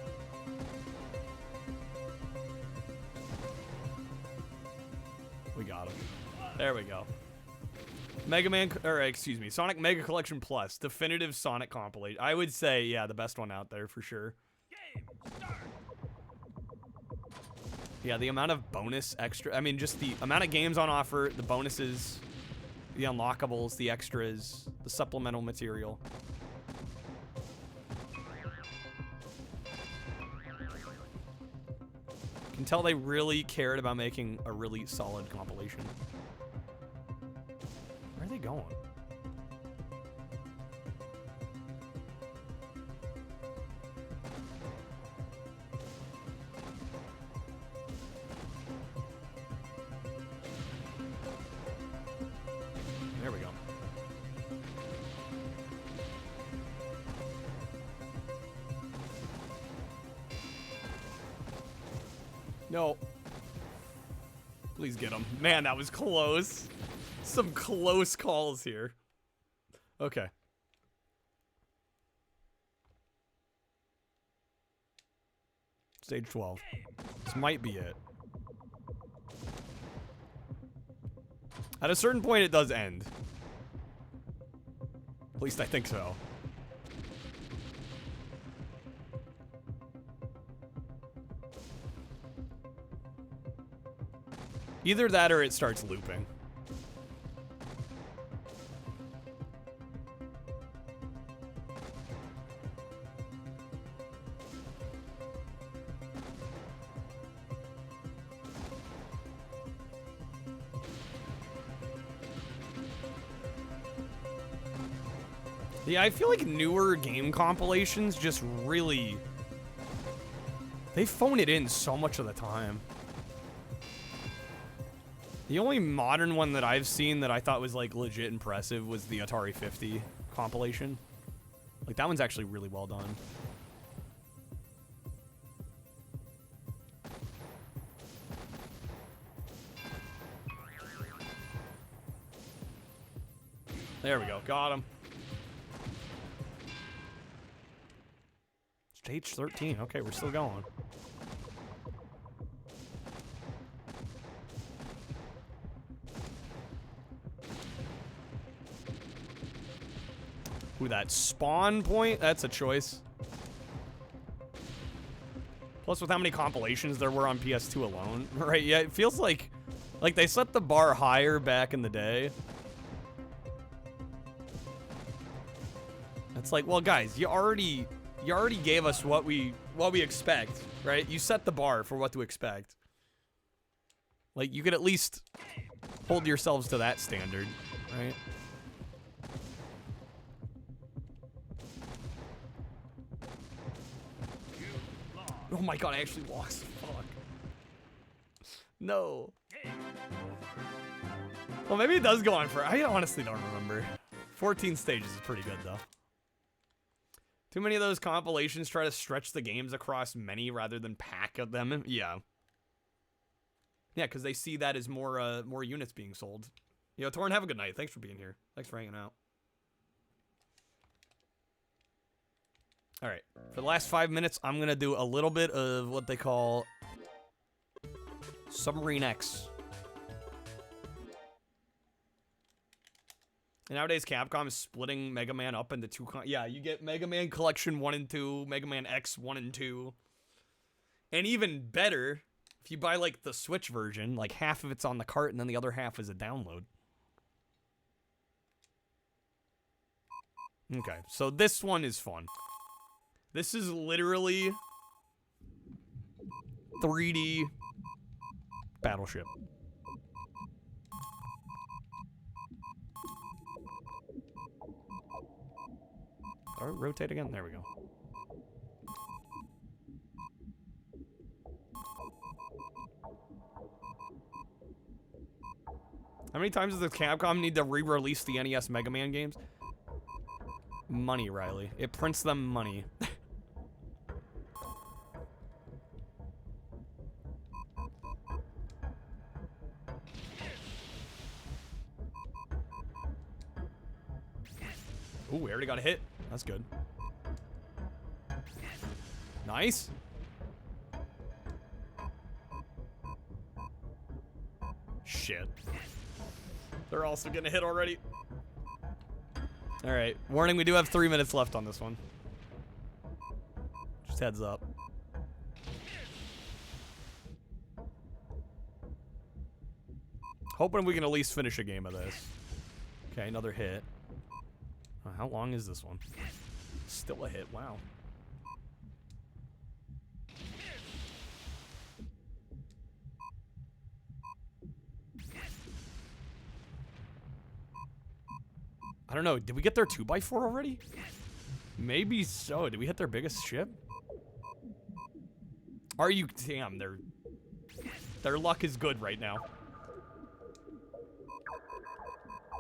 We got him. There we go. Mega Man, or excuse me, Sonic Mega Collection Plus, definitive Sonic compilation. I would say, yeah, the best one out there for sure. Yeah, the amount of bonus extra, I mean, just the amount of games on offer, the bonuses, the unlockables, the extras, the supplemental material. You can tell they really cared about making a really solid compilation. Where are they going? There we go. No. Please get him. Man, that was close. Some close calls here. Okay. Stage 12. This might be it. At a certain point, it does end. At least I think so. Either that or it starts looping. Yeah, I feel like newer game compilations just really... they phone it in so much of the time. The only modern one that I've seen that I thought was like legit impressive was the Atari 50 compilation. Like that one's actually really well done. There we go. Got him. Stage 13. Okay, we're still going. Ooh, that spawn point? That's a choice. Plus, with how many compilations there were on PS2 alone, right? Yeah, it feels like they set the bar higher back in the day. It's like, well, guys, you already gave us what we expect, right? You set the bar for what to expect. Like, you could at least hold yourselves to that standard, right? Oh my god, I actually lost. Fuck. No. Well, maybe it does go on for... I honestly don't remember. 14 stages is pretty good, though. Too many of those compilations try to stretch the games across many rather than pack of them. Yeah. Yeah, because they see that as more units being sold. Yo, Torn, have a good night. Thanks for being here. Thanks for hanging out. All right. For the last 5 minutes, I'm going to do a little bit of what they call Submarine X. And nowadays, Capcom is splitting Mega Man up into two... Yeah, you get Mega Man Collection 1 and 2, Mega Man X 1 and 2. And even better, if you buy, like, the Switch version, like, half of it's on the cart and then the other half is a download. Okay, so this one is fun. This is literally 3D Battleship. All right, rotate again. There we go. How many times does the Capcom need to re-release the NES Mega Man games? Money, Riley. It prints them money. Ooh, we already got a hit. That's good. Nice. Shit. They're also getting a hit already. All right. Warning, we do have 3 minutes left on this one. Just heads up. Hoping we can at least finish a game of this. Okay, another hit. How long is this one? Still a hit. Wow. I don't know. Did we get their 2x4 already? Maybe so. Did we hit their biggest ship? Are you... Damn, their luck is good right now.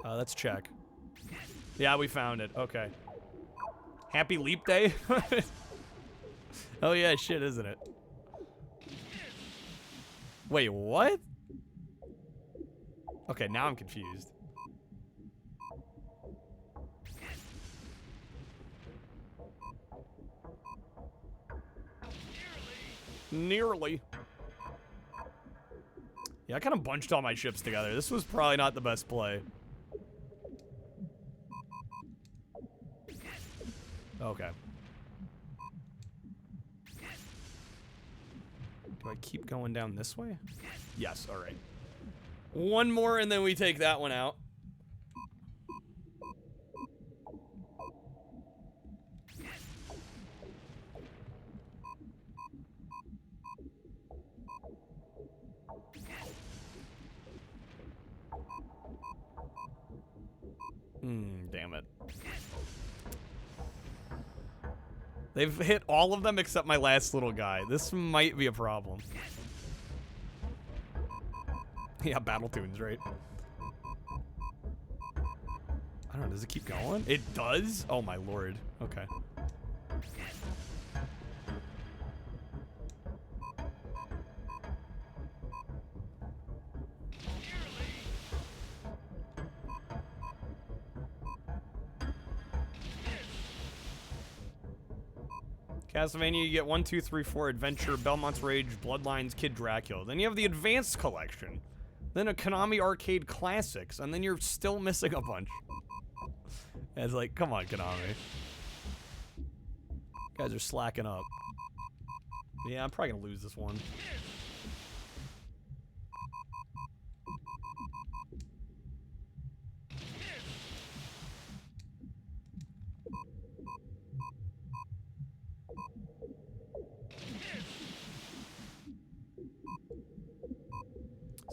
Let's check. Yeah, we found it. Okay. Happy Leap Day? Oh yeah, shit, isn't it? Wait, what? Okay, now I'm confused. Nearly. Yeah, I kind of bunched all my ships together. This was probably not the best play. Okay. Do I keep going down this way? Yes, alright. One more and then we take that one out. Damn it. They've hit all of them except my last little guy. This might be a problem. Yeah, Battle Toons, right? I don't know, does it keep going? It does? Oh my lord. Okay. Castlevania, you get 1, 2, 3, 4, Adventure, Belmont's Rage, Bloodlines, Kid Dracula. Then you have the Advanced Collection. Then a Konami Arcade Classics. And then you're still missing a bunch. And it's like, come on, Konami. You guys are slacking up. Yeah, I'm probably gonna lose this one.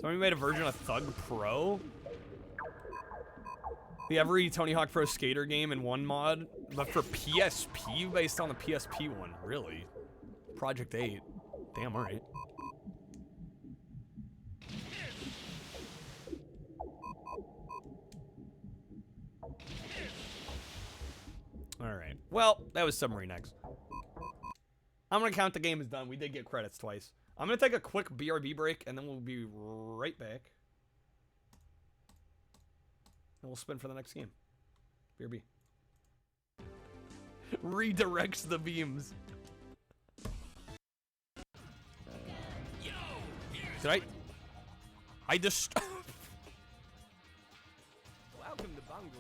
Somebody made a version of Thug Pro? The every Tony Hawk Pro Skater game in one mod, but for PSP based on the PSP one, really? Project 8. Damn, alright. Alright. Well, that was Submarine X. I'm gonna count the game as done. We did get credits twice. I'm gonna take a quick BRB break, and then we'll be right back. And we'll spin for the next game. BRB. Redirects the beams. Did I just... Welcome to Bungo.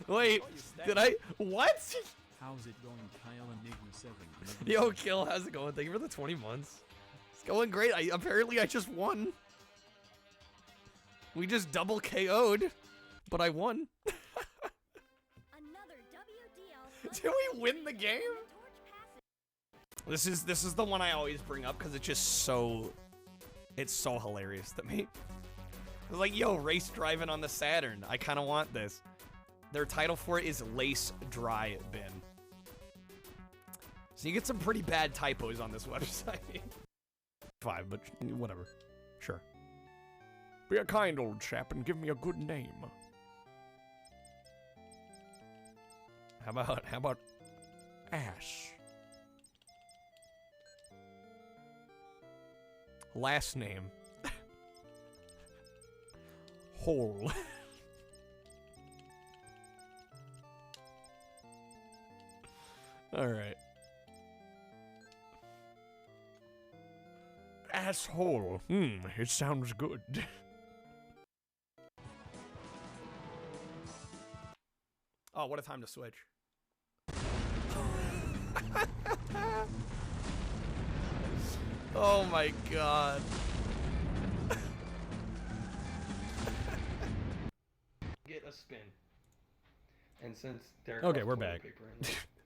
Wait, did I... What? How's it going, Kyle Enigma 7? Yo, Kill, how's it going? Thank you for the 20 months. It's going great. Apparently I just won. We just double KO'd, but I won. Did we win the game? This is the one I always bring up because it's just so... It's so hilarious to me. It's like, yo, race driving on the Saturn. I kind of want this. Their title for it is Lace Dry Bin. So you get some pretty bad typos on this website. 5, but whatever. Sure. Be a kind old chap and give me a good name. How about Ash? Last name. Hole. Alright. Asshole. It sounds good. Oh, what a time to switch. Oh my god. Get a spin. And since Derek... Okay, we're back.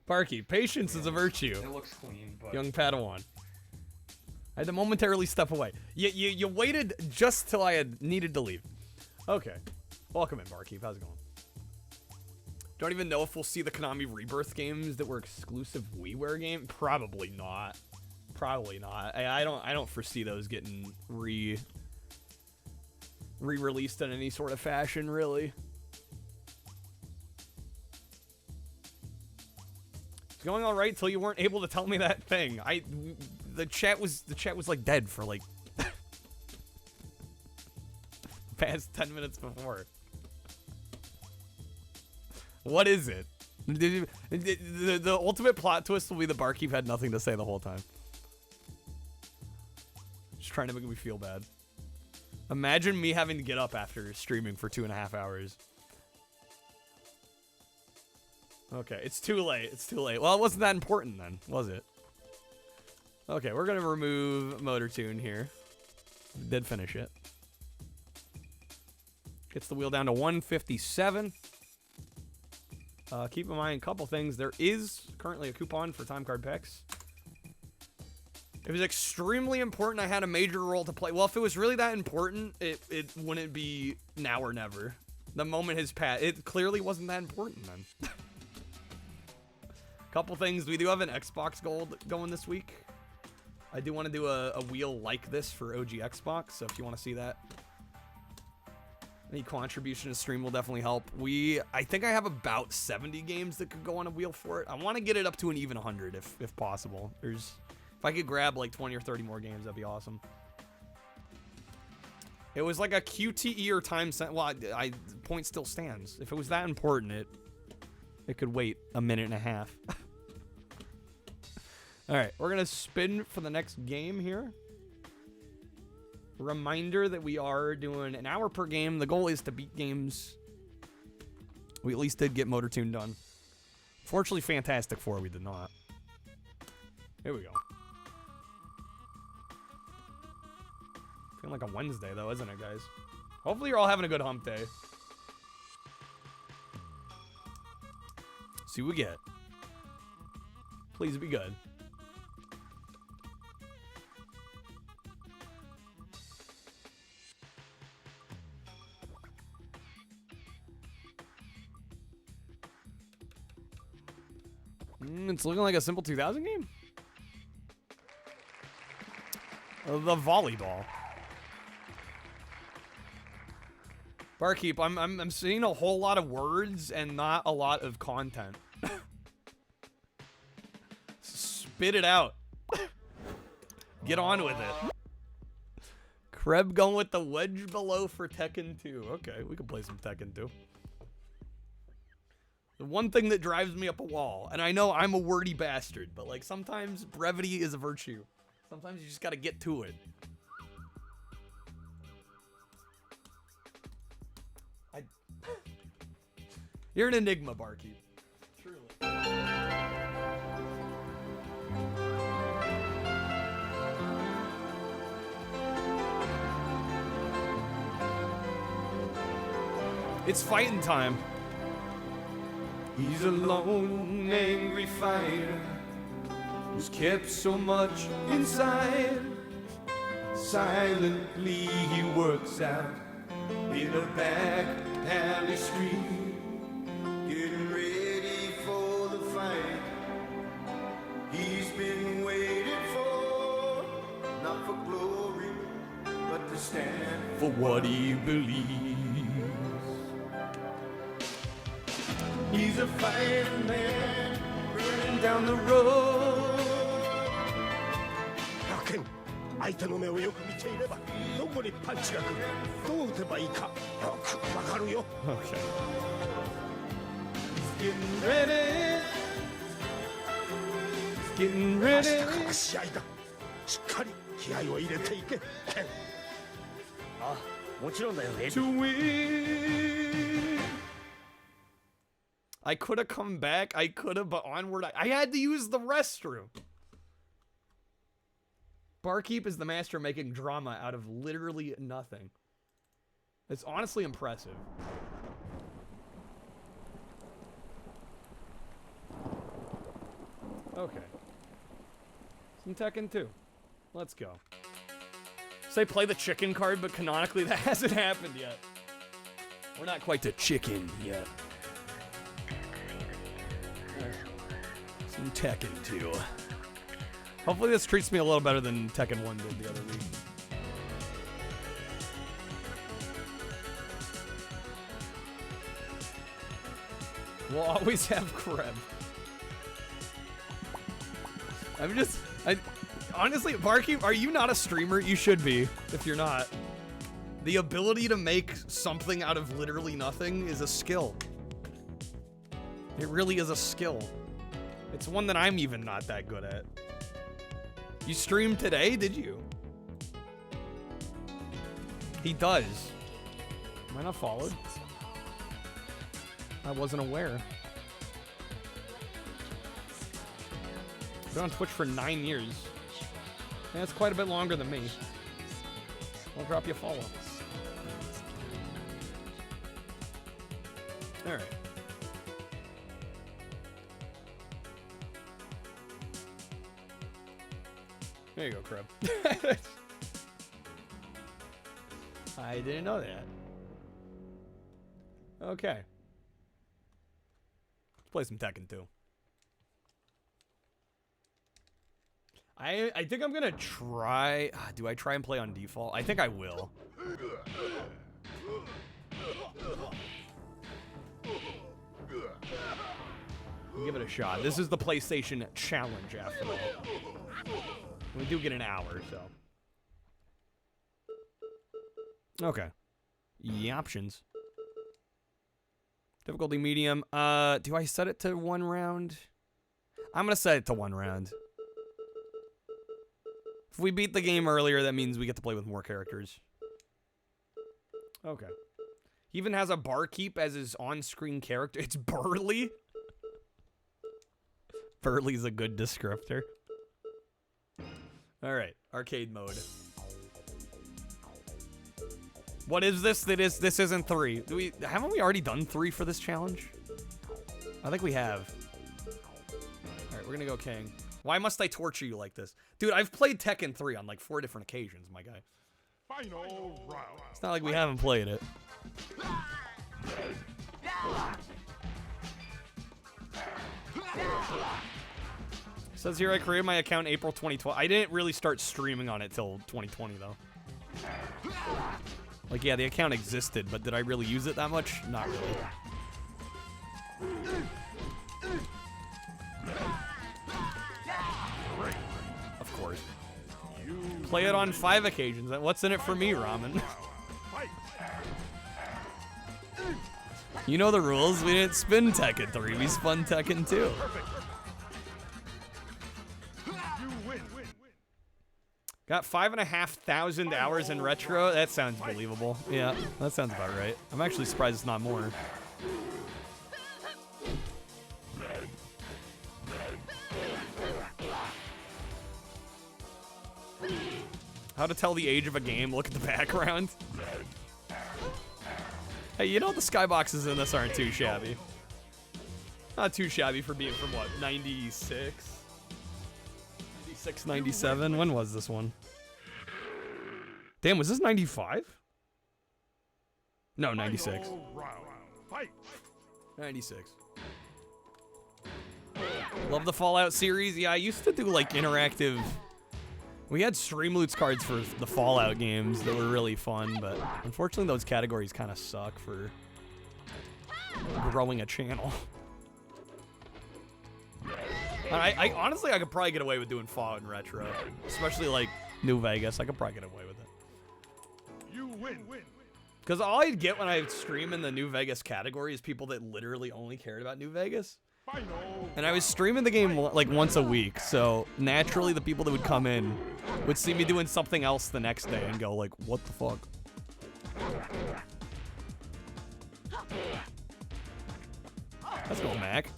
Parky, patience is a virtue. It looks clean, but... Young Padawan. I had to momentarily step away. You waited just till I had needed to leave. Okay. Welcome in, Barkeep. How's it going? Don't even know if we'll see the Konami Rebirth games that were exclusive WiiWare game. Probably not. Probably not. I don't foresee those getting re-released in any sort of fashion, really. It's going all right till you weren't able to tell me that thing. The chat was like dead for like past 10 minutes before. What is it? The ultimate plot twist will be the Barkeep had nothing to say the whole time. Just trying to make me feel bad. Imagine me having to get up after streaming for 2.5 hours. Okay, it's too late. It's too late. Well, it wasn't that important then, was it? Okay, we're gonna remove Motor Tune here. Did finish it. Gets the wheel down to 157. Keep in mind a couple things. There is currently a coupon for time card packs. It was extremely important I had a major role to play. Well, if it was really that important, it wouldn't be now or never. The moment has passed. It clearly wasn't that important then. Couple things. We do have an Xbox Gold going this week. I do want to do a wheel like this for OG Xbox, so if you want to see that, Any contribution to stream will definitely help. I think I have about 70 games that could go on a wheel for it. I want to get it up to an even 100 if possible. If I could grab like 20 or 30 more games, that'd be awesome. It was like a QTE or time well, point still stands. If it was that important, it could wait a minute and a half. All right, we're gonna spin for the next game here. Reminder that we are doing an hour per game. The goal is to beat games. We at least did get Motor Toon done. Fortunately, Fantastic Four we did not. Here we go. Feeling like a Wednesday though, isn't it, guys? Hopefully you're all having a good hump day. See what we get. Please be good. It's looking like a simple 2000 game. The volleyball. Barkeep, I'm seeing a whole lot of words and not a lot of content. Spit it out. Get on with it. Kreb going with the wedge below for Tekken 2. Okay, we can play some Tekken 2. The one thing that drives me up a wall, and I know I'm a wordy bastard, but like sometimes brevity is a virtue. Sometimes you just gotta get to it. You're an enigma, Barkeep. Truly. It's fighting time. He's a lone, angry fighter who's kept so much inside. Silently he works out in a back alley street, getting ready for the fight he's been waiting for, not for glory, but to stand for what he believes. He's a fighting man, running down the road. Tekken, 相手の目をよく見ていれば、どこにパンチが来る、どう打てばいいか、よくわかるよ。Okay. He's getting ready. He's getting ready. 明日から試合だ。しっかり気合を入れていけ、ケン。あ、もちろんだよ。To win. I could have come back. I could have, but onward. I had to use the restroom. Barkeep is the master of making drama out of literally nothing. It's honestly impressive. Okay. Some Tekken 2. Let's go. Say play the chicken card, but canonically that hasn't happened yet. We're not quite to chicken yet. Some Tekken 2. Hopefully this treats me a little better than Tekken 1 did the other week. We'll always have Kreb. Honestly, Barkeep, are you not a streamer? You should be, if you're not. The ability to make something out of literally nothing is a skill. It really is a skill. It's one that I'm even not that good at. You streamed today, did you? He does. Am I not followed? I wasn't aware. Been on Twitch for 9 years. Yeah, that's quite a bit longer than me. I'll drop you a follow. All right. There you go, Kreb. I didn't know that. Okay. Let's play some Tekken 2. I think I'm gonna try. Do I try and play on default? I think I will. Give it a shot. This is the PlayStation Challenge, after all. We do get an hour, so. Okay. Options. Difficulty medium. Do I set it to 1 round? I'm gonna set it to 1 round. If we beat the game earlier, that means we get to play with more characters. Okay. He even has a barkeep as his on-screen character. It's Burly. Burly's a good descriptor. All right, arcade mode. What is this? This isn't 3. Haven't we already done 3 for this challenge? I think we have. All right, we're gonna go King. Why must I torture you like this? Dude, I've played Tekken 3 on like 4 different occasions, my guy. Final round. It's not like we haven't played it. Says here I created my account April 2012. I didn't really start streaming on it till 2020 though. Like, yeah, the account existed, but did I really use it that much? Not really. Of course. Play it on 5 occasions. What's in it for me, Ramen? You know the rules. We didn't spin Tekken 3. We spun Tekken 2. Got 5,500 hours in retro. That sounds believable. Yeah, that sounds about right. I'm actually surprised it's not more. How to tell the age of a game? Look at the background. Hey, you know the skyboxes in this aren't too shabby. Not too shabby for being from what, 96? 97. When was this one? Damn, was this 95? No, 96. 96. Love the Fallout series. Yeah, I used to do like interactive. We had Streamloots cards for the Fallout games that were really fun, but unfortunately those categories kind of suck for growing a channel. I honestly, I could probably get away with doing Fallout and retro, especially like New Vegas. I could probably get away with it. You win. Because all I'd get when I stream in the New Vegas category is people that literally only cared about New Vegas. And I was streaming the game like once a week, so naturally the people that would come in would see me doing something else the next day and go like, what the fuck? Let's go, Mac.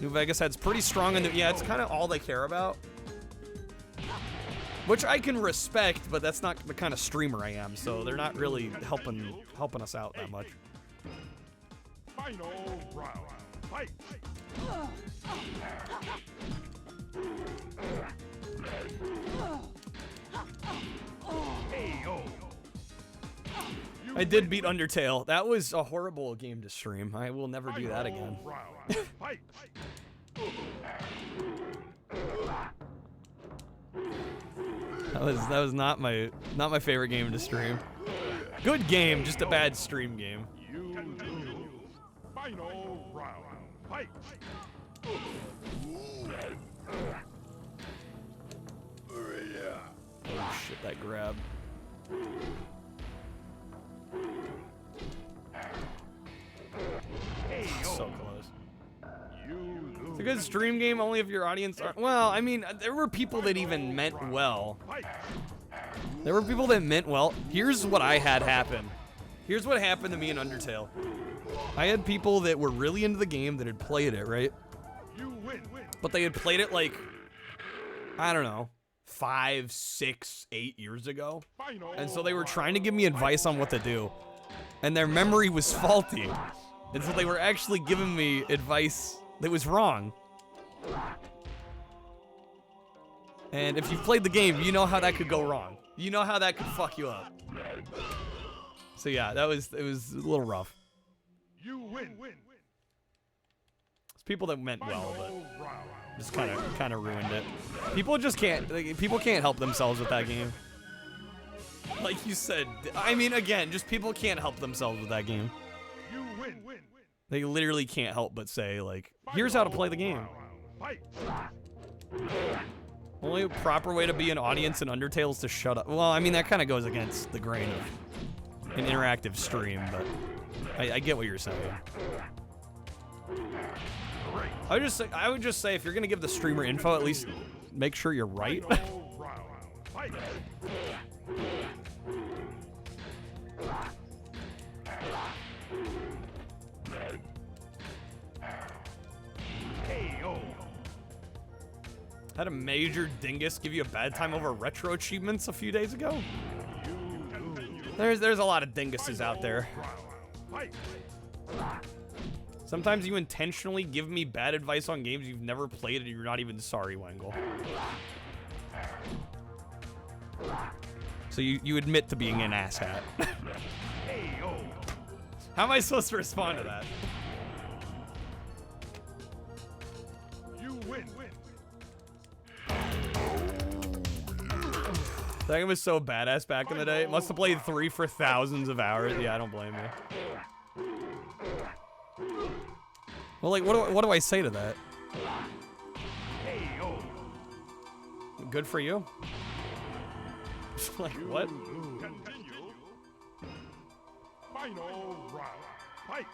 New Vegas head's pretty strong in the, yeah, it's kind of all they care about. Which I can respect, but that's not the kind of streamer I am, so they're not really helping us out that much. Final round. Fight. I did beat Undertale. That was a horrible game to stream. I will never do that again. That was not my favorite game to stream. Good game, just a bad stream game. Final round. Fight. Oh shit, that grab. So close. It's a good stream game only if your audience are, well, I mean, there were people that even meant well. There were people that meant well. Here's what I had happen. Here's what happened to me in Undertale. I had people that were really into the game that had played it, right? But they had played it like, I don't know, 5, 6, 8 years ago. And so they were trying to give me advice on what to do. And their memory was faulty. And so they were actually giving me advice that was wrong. And if you've played the game, you know how that could go wrong. You know how that could fuck you up. So yeah, it was a little rough. You win. It's people that meant well, but just kind of ruined it. People just can't. Like, people can't help themselves with that game. Like you said, I mean, again, just people can't help themselves with that game. You win. They literally can't help but say, like, here's how to play the game. Fight. Only proper way to be an audience in Undertale is to shut up. Well, I mean, that kind of goes against the grain of an interactive stream, but I get what you're saying. I would just say if you're gonna give the streamer info, at least make sure you're right. Fight. Had a major dingus give you a bad time over retro achievements a few days ago? There's a lot of dinguses out there. Sometimes you intentionally give me bad advice on games you've never played and you're not even sorry, Wangle. So you admit to being an asshat. How am I supposed to respond to that? You win. That game was so badass back in the day. Must have played 3 for thousands of hours. Yeah, I don't blame you. Well, like, what do I say to that? Good for you. Like, what? Continue. Final round. Fight.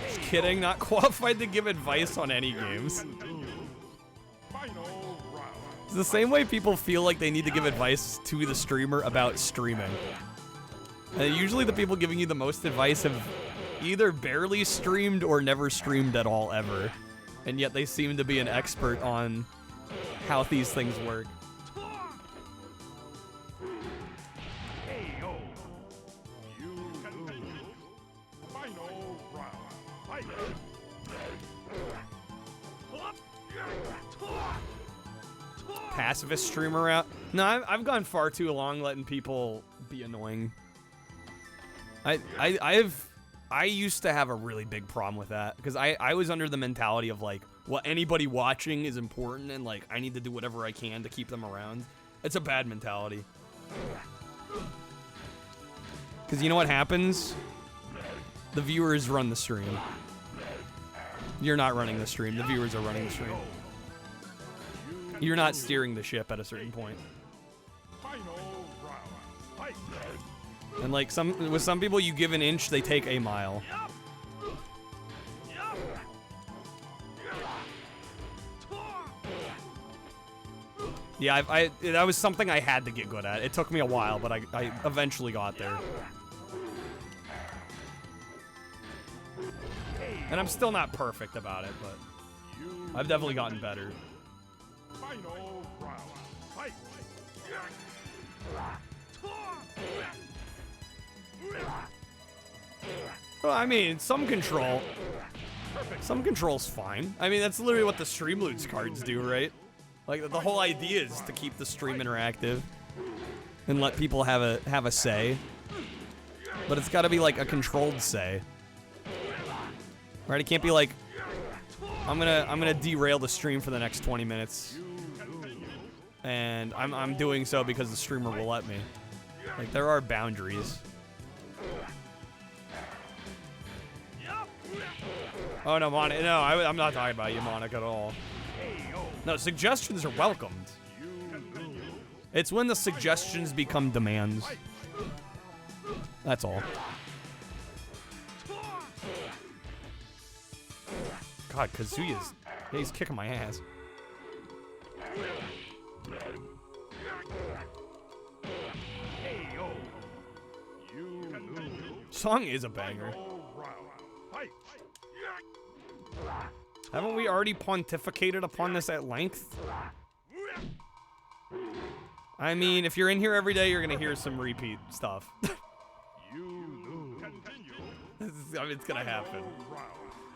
Just kidding, not qualified to give advice on any games. It's the same way people feel like they need to give advice to the streamer about streaming. And usually the people giving you the most advice have either barely streamed or never streamed at all ever. And yet they seem to be an expert on how these things work. Pacifist streamer out? No, I've gone far too long letting people be annoying. I used to have a really big problem with that because I was under the mentality of like, well, anybody watching is important and like I need to do whatever I can to keep them around. It's a bad mentality. Because you know what happens? The viewers run the stream. You're not running the stream. The viewers are running the stream. You're not steering the ship at a certain point. And like with some people, you give an inch, they take a mile. Yeah, that was something I had to get good at. It took me a while, but I eventually got there. And I'm still not perfect about it, but I've definitely gotten better. Final round. Fight. Well, I mean, some control's fine. I mean, that's literally what the Streamloots cards do, right? Like, the whole idea is to keep the stream interactive and let people have a say. But it's got to be like a controlled say. Right? It can't be like, I'm gonna derail the stream for the next 20 minutes. And I'm doing so because the streamer will let me. Like, there are boundaries. Oh no, Monica. No, I'm not talking about you, Monica, at all. No, suggestions are welcomed. It's when the suggestions become demands. That's all. God, Kazuya's... Yeah, he's kicking my ass. Song is a banger. Haven't we already pontificated upon this at length? I mean, if you're in here every day, you're gonna hear some repeat stuff. I mean, it's gonna happen.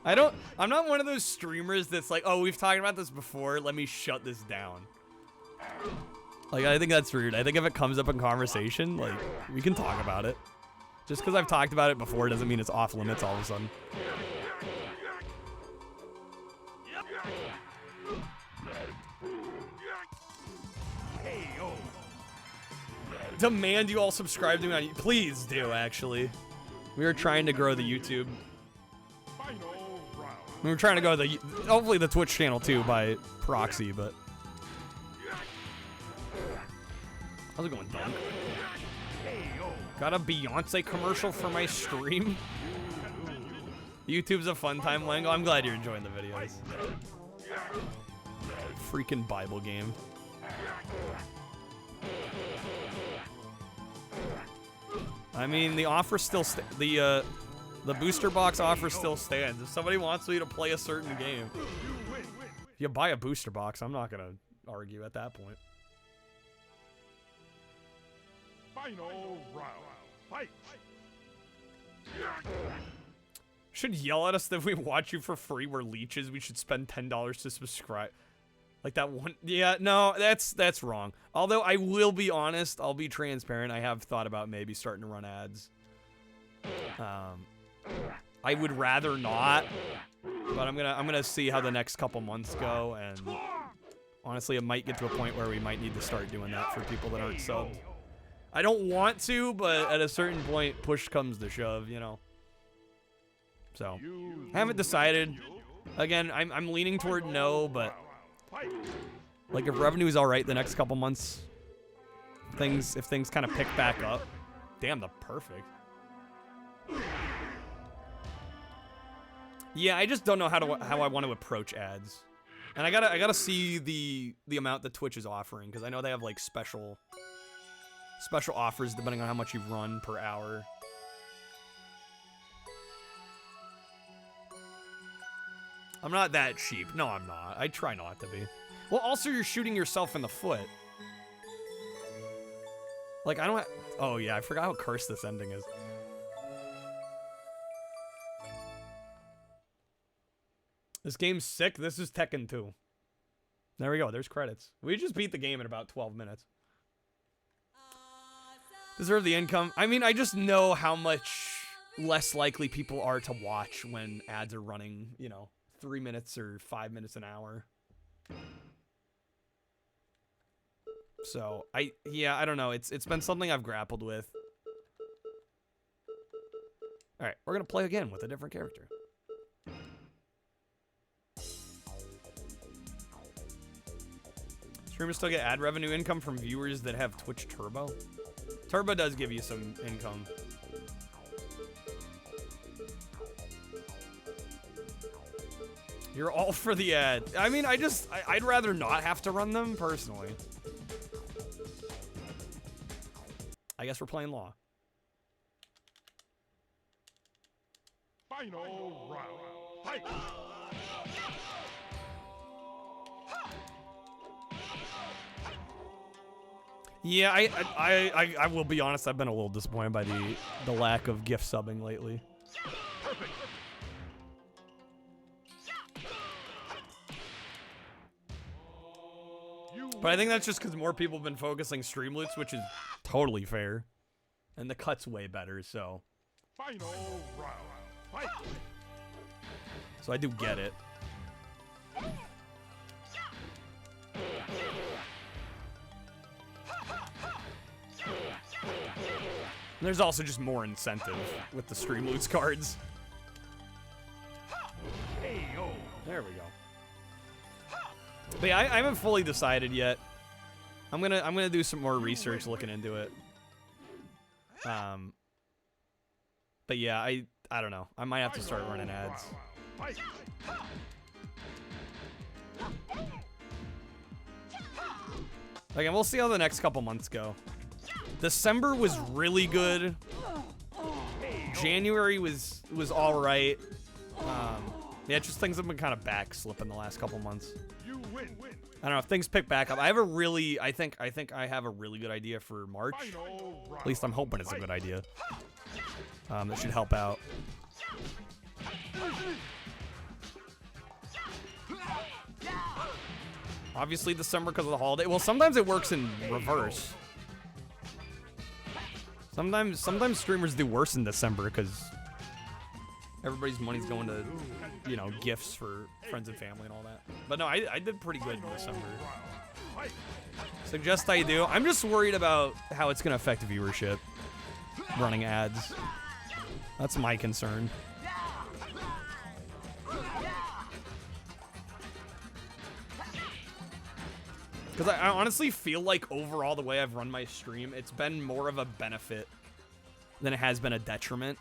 I'm not one of those streamers that's like, oh, we've talked about this before, let me shut this down. Like, I think that's rude. I think if it comes up in conversation, like, we can talk about it. Just because I've talked about it before doesn't mean it's off limits all of a sudden. Demand you all subscribe to me on YouTube. Please do, actually. We are trying to grow the YouTube. We were trying to go the, hopefully the Twitch channel too by proxy, but. How's it going, Dunk? Got a Beyonce commercial for my stream? YouTube's a fun time, Wango. I'm glad you're enjoying the videos. Freaking Bible game. I mean, the offer still the booster box offer still stands. If somebody wants you to play a certain game, if you buy a booster box, I'm not gonna argue at that point. Final round. Fight. Should yell at us that if we watch you for free, we're leeches. We should spend $10 to subscribe. Like that one. Yeah, no, that's wrong. Although I will be honest, I'll be transparent. I have thought about maybe starting to run ads. I would rather not, but I'm gonna see how the next couple months go, and honestly, it might get to a point where we might need to start doing that for people that aren't subbed. I don't want to, but at a certain point, push comes to shove, you know. So, haven't decided. Again, I'm leaning toward no, but like if revenue is all right the next couple months, if things kind of pick back up. Damn, the perfect. Yeah, I just don't know how I want to approach ads, and I gotta see the amount that Twitch is offering, because I know they have like special offers depending on how much you've run per hour. I'm not that cheap. No, I'm not. I try not to be. Well, also you're shooting yourself in the foot. Like I don't. Oh yeah, I forgot how cursed this ending is. This game's sick. This is Tekken 2. There we go. There's credits. We just beat the game in about 12 minutes. Deserve the income. I mean, I just know how much less likely people are to watch when ads are running, you know, 3 minutes or 5 minutes an hour. So, I don't know. It's been something I've grappled with. All right, we're going to play again with a different character. Streamers still get ad revenue income from viewers that have Twitch Turbo. Turbo does give you some income. You're all for the ad. I mean, I'd rather not have to run them personally. I guess we're playing Law. Final round. Fight. Yeah, I will be honest. I've been a little disappointed by the lack of gift subbing lately. Perfect. But I think that's just because more people have been focusing stream loots, which is totally fair, and the cut's way better. So. Final round. Fight. So I do get it. And there's also just more incentive with the stream loots cards. There we go. But yeah, I haven't fully decided yet. I'm gonna do some more research looking into it. But yeah, I don't know. I might have to start running ads. Again, we'll see how the next couple months go. December was really good. January was all right. Yeah, just things have been kind of back slipping the last couple months. I don't know if things pick back up. I think I have a really good idea for March. At least I'm hoping it's a good idea. That should help out. Obviously December because of the holiday. Well, sometimes it works in reverse. Sometimes streamers do worse in December because everybody's money's going to, you know, gifts for friends and family and all that. But no, I did pretty good in December. Suggest I do. I'm just worried about how it's going to affect viewership. Running ads. That's my concern. Because I honestly feel like overall the way I've run my stream, it's been more of a benefit than it has been a detriment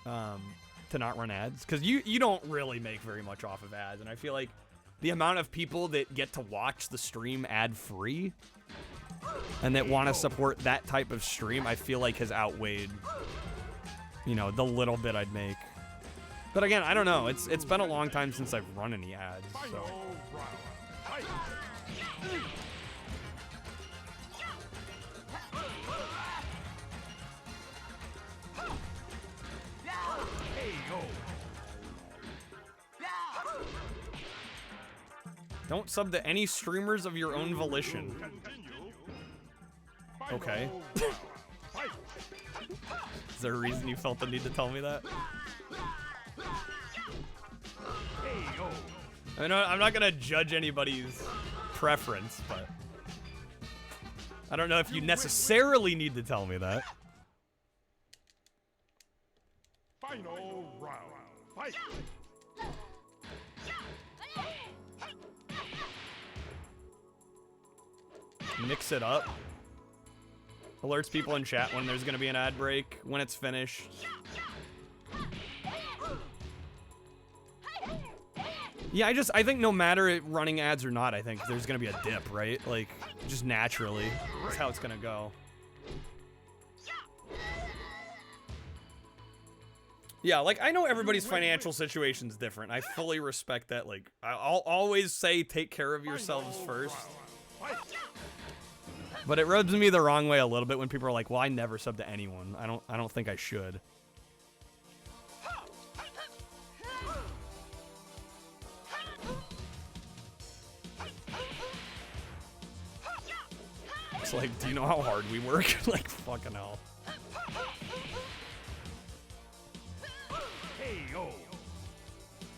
to not run ads. Because you don't really make very much off of ads. And I feel like the amount of people that get to watch the stream ad-free and that want to support that type of stream, I feel like has outweighed, you know, the little bit I'd make. But again, I don't know. It's been a long time since I've run any ads, so... Don't sub to any streamers of your own volition. Okay. Is there a reason you felt the need to tell me that? I mean, I'm not gonna judge anybody's preference, but I don't know if you necessarily need to tell me that. Final round. Fight! Mix it up. Alerts people in chat when there's gonna be an ad break, when it's finished. Yeah, I think no matter it running ads or not, I think there's gonna be a dip, right? Like, just naturally. That's how it's gonna go. Yeah, like, I know everybody's financial situation's different. I fully respect that. Like, I'll always say take care of yourselves first. But it rubs me the wrong way a little bit when people are like, well, I never sub to anyone. I don't think I should. It's like, do you know how hard we work? Like, fucking hell.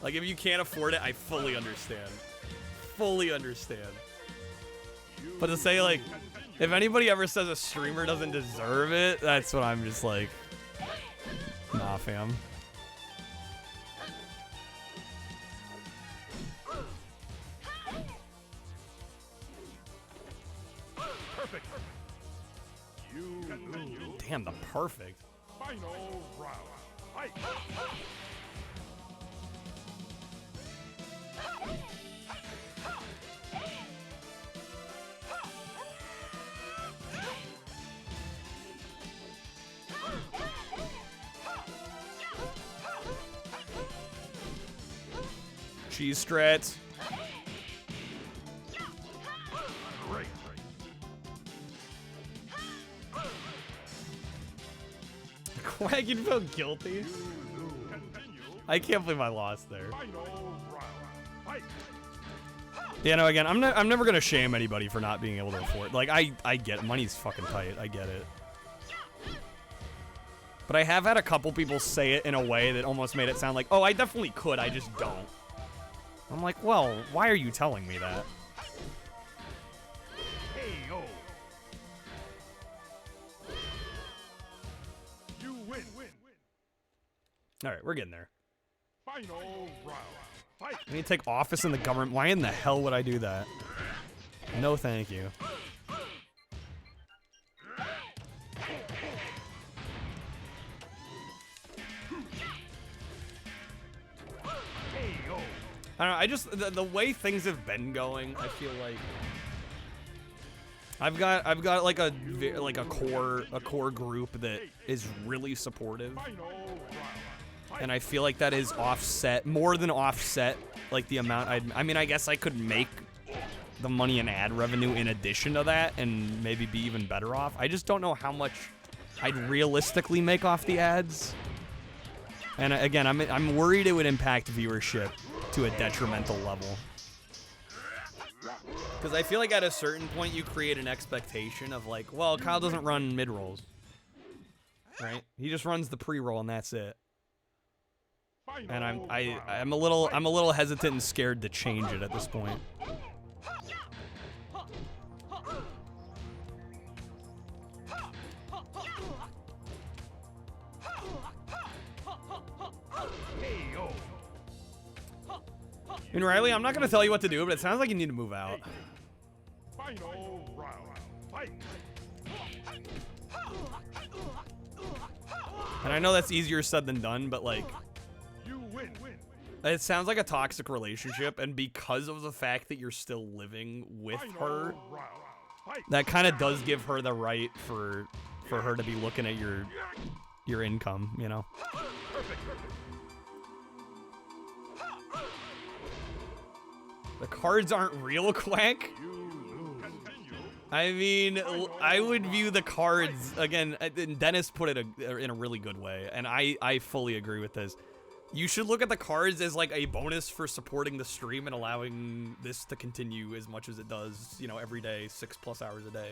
Like, if you can't afford it, I fully understand. Fully understand. But to say, like, if anybody ever says a streamer doesn't deserve it, that's what I'm just like, nah, fam. Perfect. Damn, the perfect. Final round. Fight! Cheese strats. Great. Quag, you feel guilty? I can't believe I lost there. Yeah, no, again, I'm never gonna shame anybody for not being able to afford. Like, I get it. Money's fucking tight. I get it. But I have had a couple people say it in a way that almost made it sound like, oh, I definitely could, I just don't. I'm like, well, why are you telling me that? Hey-o. You win. All right, we're getting there. Final round. Fight! I need to take office in the government. Why in the hell would I do that? No, thank you. I don't know, I just, the way things have been going, I feel like I've got like a core group that is really supportive. And I feel like that is offset, more than offset, like the amount I mean, I guess I could make the money and ad revenue in addition to that and maybe be even better off. I just don't know how much I'd realistically make off the ads. And again, I'm worried it would impact viewership to a detrimental level. Because I feel like at a certain point you create an expectation of like, well, Kyle doesn't run mid-rolls. right? He just runs the pre-roll and that's it. And I'm a little hesitant and scared to change it at this point. I mean, Riley, I'm not gonna tell you what to do, but it sounds like you need to move out. Final round. Fight. And I know that's easier said than done, but like, You win. it sounds like a toxic relationship, and because of the fact that you're still living with her, that kind of does give her the right for her to be looking at your income, you know. The cards aren't real, Quack. I mean, I would view the cards, again, Dennis put it in a really good way, and I fully agree with this. You should look at the cards as like a bonus for supporting the stream and allowing this to continue as much as it does, you know, every day, 6+ hours a day.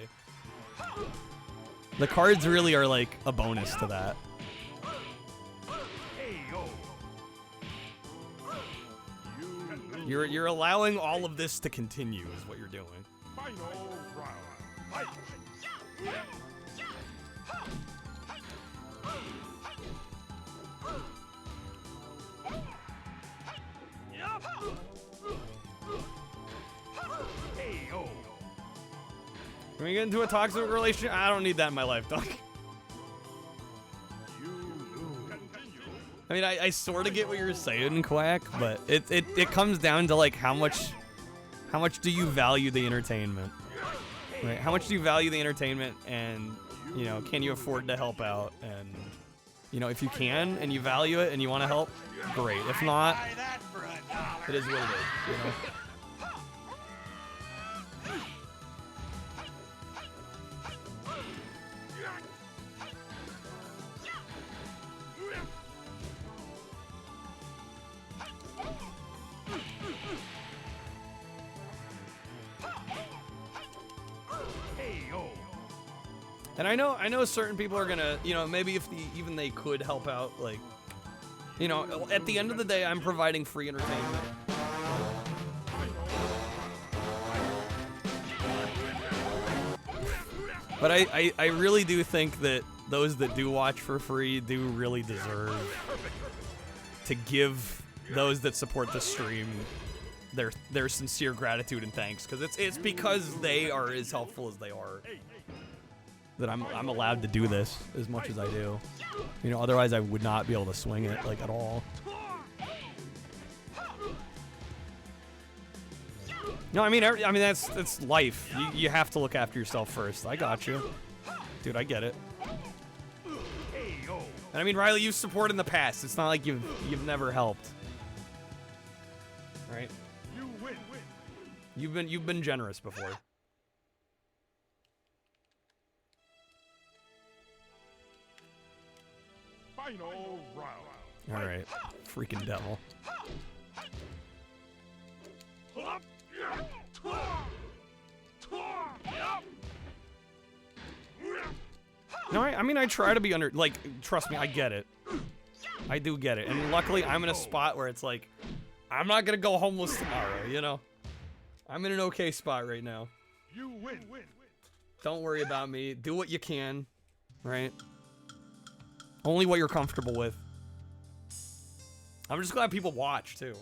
The cards really are like a bonus to that. You're allowing all of this to continue is what you're doing. Final round. Fight. Can we get into a toxic relationship? I don't need that in my life, dog. I mean, I sort of get what you're saying, Quack, but it comes down to like how much do you value the entertainment, right? How much do you value the entertainment, and you know, can you afford to help out? And you know, if you can and you value it and you want to help, great. If not, it is what it is, you know. And I know certain people are gonna, you know, maybe if even they could help out, like, you know, at the end of the day, I'm providing free entertainment. But I really do think that those that do watch for free do really deserve to give those that support the stream their sincere gratitude and thanks, because it's because they are as helpful as they are that I'm allowed to do this as much as I do. You know, otherwise I would not be able to swing it like at all. No, I mean that's life. You have to look after yourself first. I got you, dude. I get it. And I mean, Riley, you've supported in the past. It's not like you've never helped, right? You've been generous before. Final round. All right, freaking devil. No, I mean, I try to be like, trust me, I get it. I do get it. And luckily, I'm in a spot where it's like, I'm not gonna go homeless tomorrow, you know? I'm in an okay spot right now. You win. Don't worry about me. Do what you can, right? Only what you're comfortable with. I'm just glad people watch, too.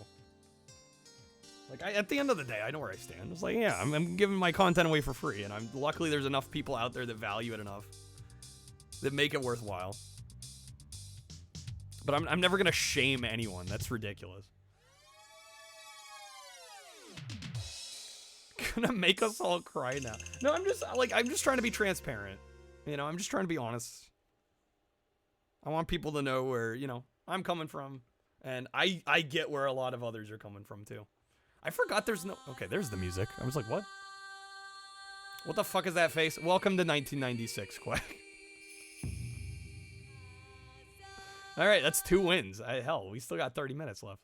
Like, at the end of the day, I know where I stand. It's like, yeah, I'm giving my content away for free, and luckily there's enough people out there that value it enough that make it worthwhile. But I'm never gonna shame anyone. That's ridiculous. Gonna make us all cry now. No, I'm just trying to be transparent. You know, I'm just trying to be honest. I want people to know where, you know, I'm coming from, and I get where a lot of others are coming from too. I forgot there's no... Okay, there's the music. I was like, what? What the fuck is that face? Welcome to 1996, Quack. All right, that's 2 wins. Hell, we still got 30 minutes left.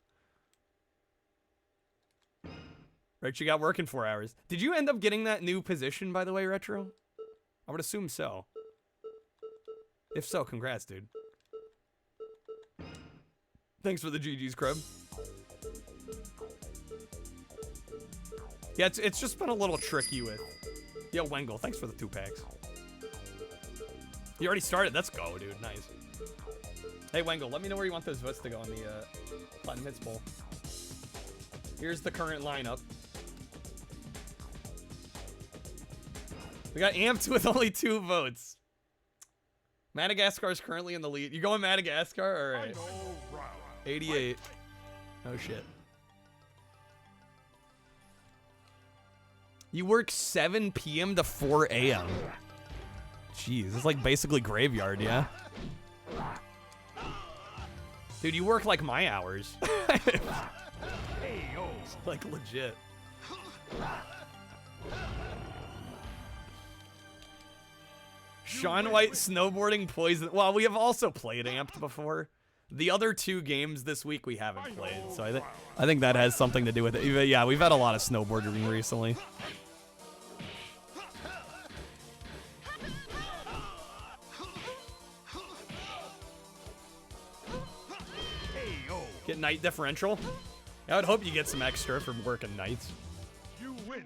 Right, you got working 4 hours. Did you end up getting that new position, by the way, Retro? I would assume so. If so, congrats, dude. Thanks for the GG's, Crab. Yeah, it's just been a little tricky with... Yo, Wengle, thanks for the 2 packs. You already started? Let's go, dude. Nice. Hey, Wengle, let me know where you want those votes to go on the Platinum Hits Bowl. Here's the current lineup. We got Amped with only 2 votes. Madagascar is currently in the lead. You going Madagascar? All right. 88. Oh, shit. You work 7 p.m. to 4 a.m. Jeez, it's like basically graveyard, yeah? Dude, you work like my hours. It's like legit. Sean White snowboarding poison. Well, we have also played Amped before. The other 2 games this week we haven't played, so I think that has something to do with it. Yeah, we've had a lot of snowboarding recently. Get night differential? I would hope you get some extra from working nights. You win.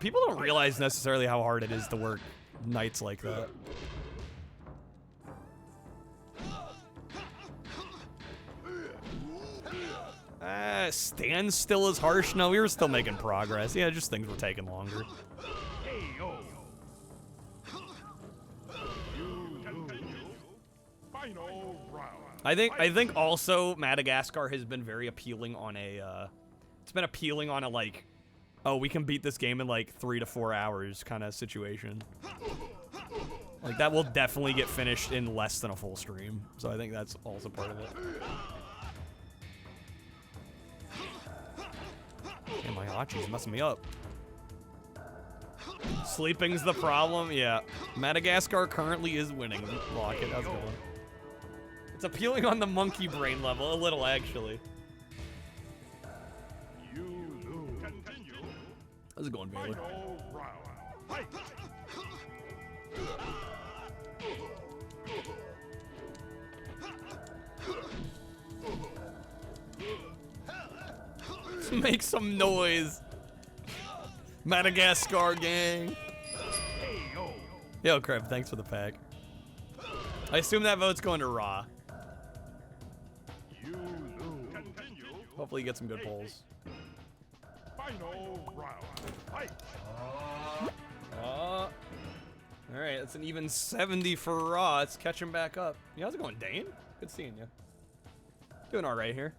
People don't realize necessarily how hard it is to work nights like that. Stand still is harsh. No, we were still making progress. Yeah, just things were taking longer. I think also Madagascar has been very appealing on a it's been appealing on a like, oh, we can beat this game in like 3 to 4 hours kind of situation. Like that will definitely get finished in less than a full stream. So I think that's also part of it. Damn, my Hachi's messing me up. Sleeping's the problem? Yeah. Madagascar currently is winning. Lock it. How's it going? It's appealing on the monkey brain level, a little actually. How's it going, Baylor? Make some noise. Madagascar gang. Yo, Crab, thanks for the pack. I assume that vote's going to Raw. Hopefully you get some good polls. Alright, that's an even 70 for Raw. It's catching back up. Yeah, how's it going, Dane? Good seeing you. Doing alright here.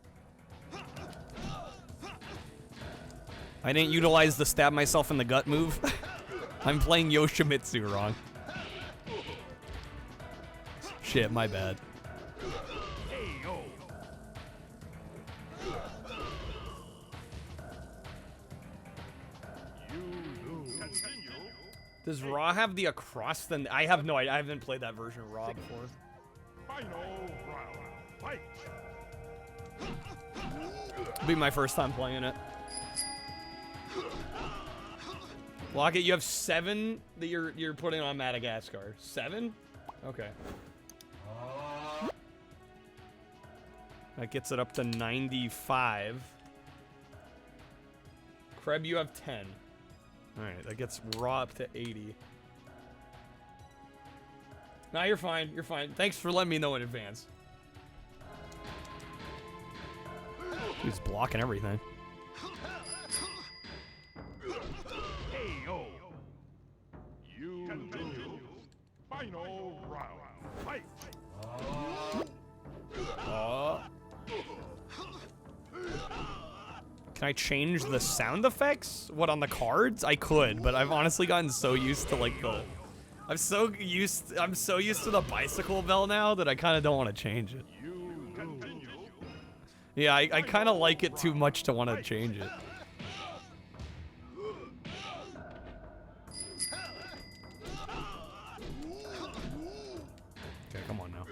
I didn't utilize the stab myself in the gut move. I'm playing Yoshimitsu wrong. Shit, my bad. Does Raw have the across the... I have no idea. I haven't played that version of Raw before. It'll be my first time playing it. Lockett, you have 7 that you're putting on Madagascar. 7? Okay. That gets it up to 95. Kreb, you have 10. Alright, that gets Raw up to 80. Nah, you're fine. You're fine. Thanks for letting me know in advance. He's blocking everything. Final round. Fight. Can I change the sound effects? What, on the cards? I could, but I've honestly gotten so used to like the... I'm so used to the bicycle bell now that I kind of don't want to change it. Yeah, I kind of like it too much to want to change it. Okay, come on now.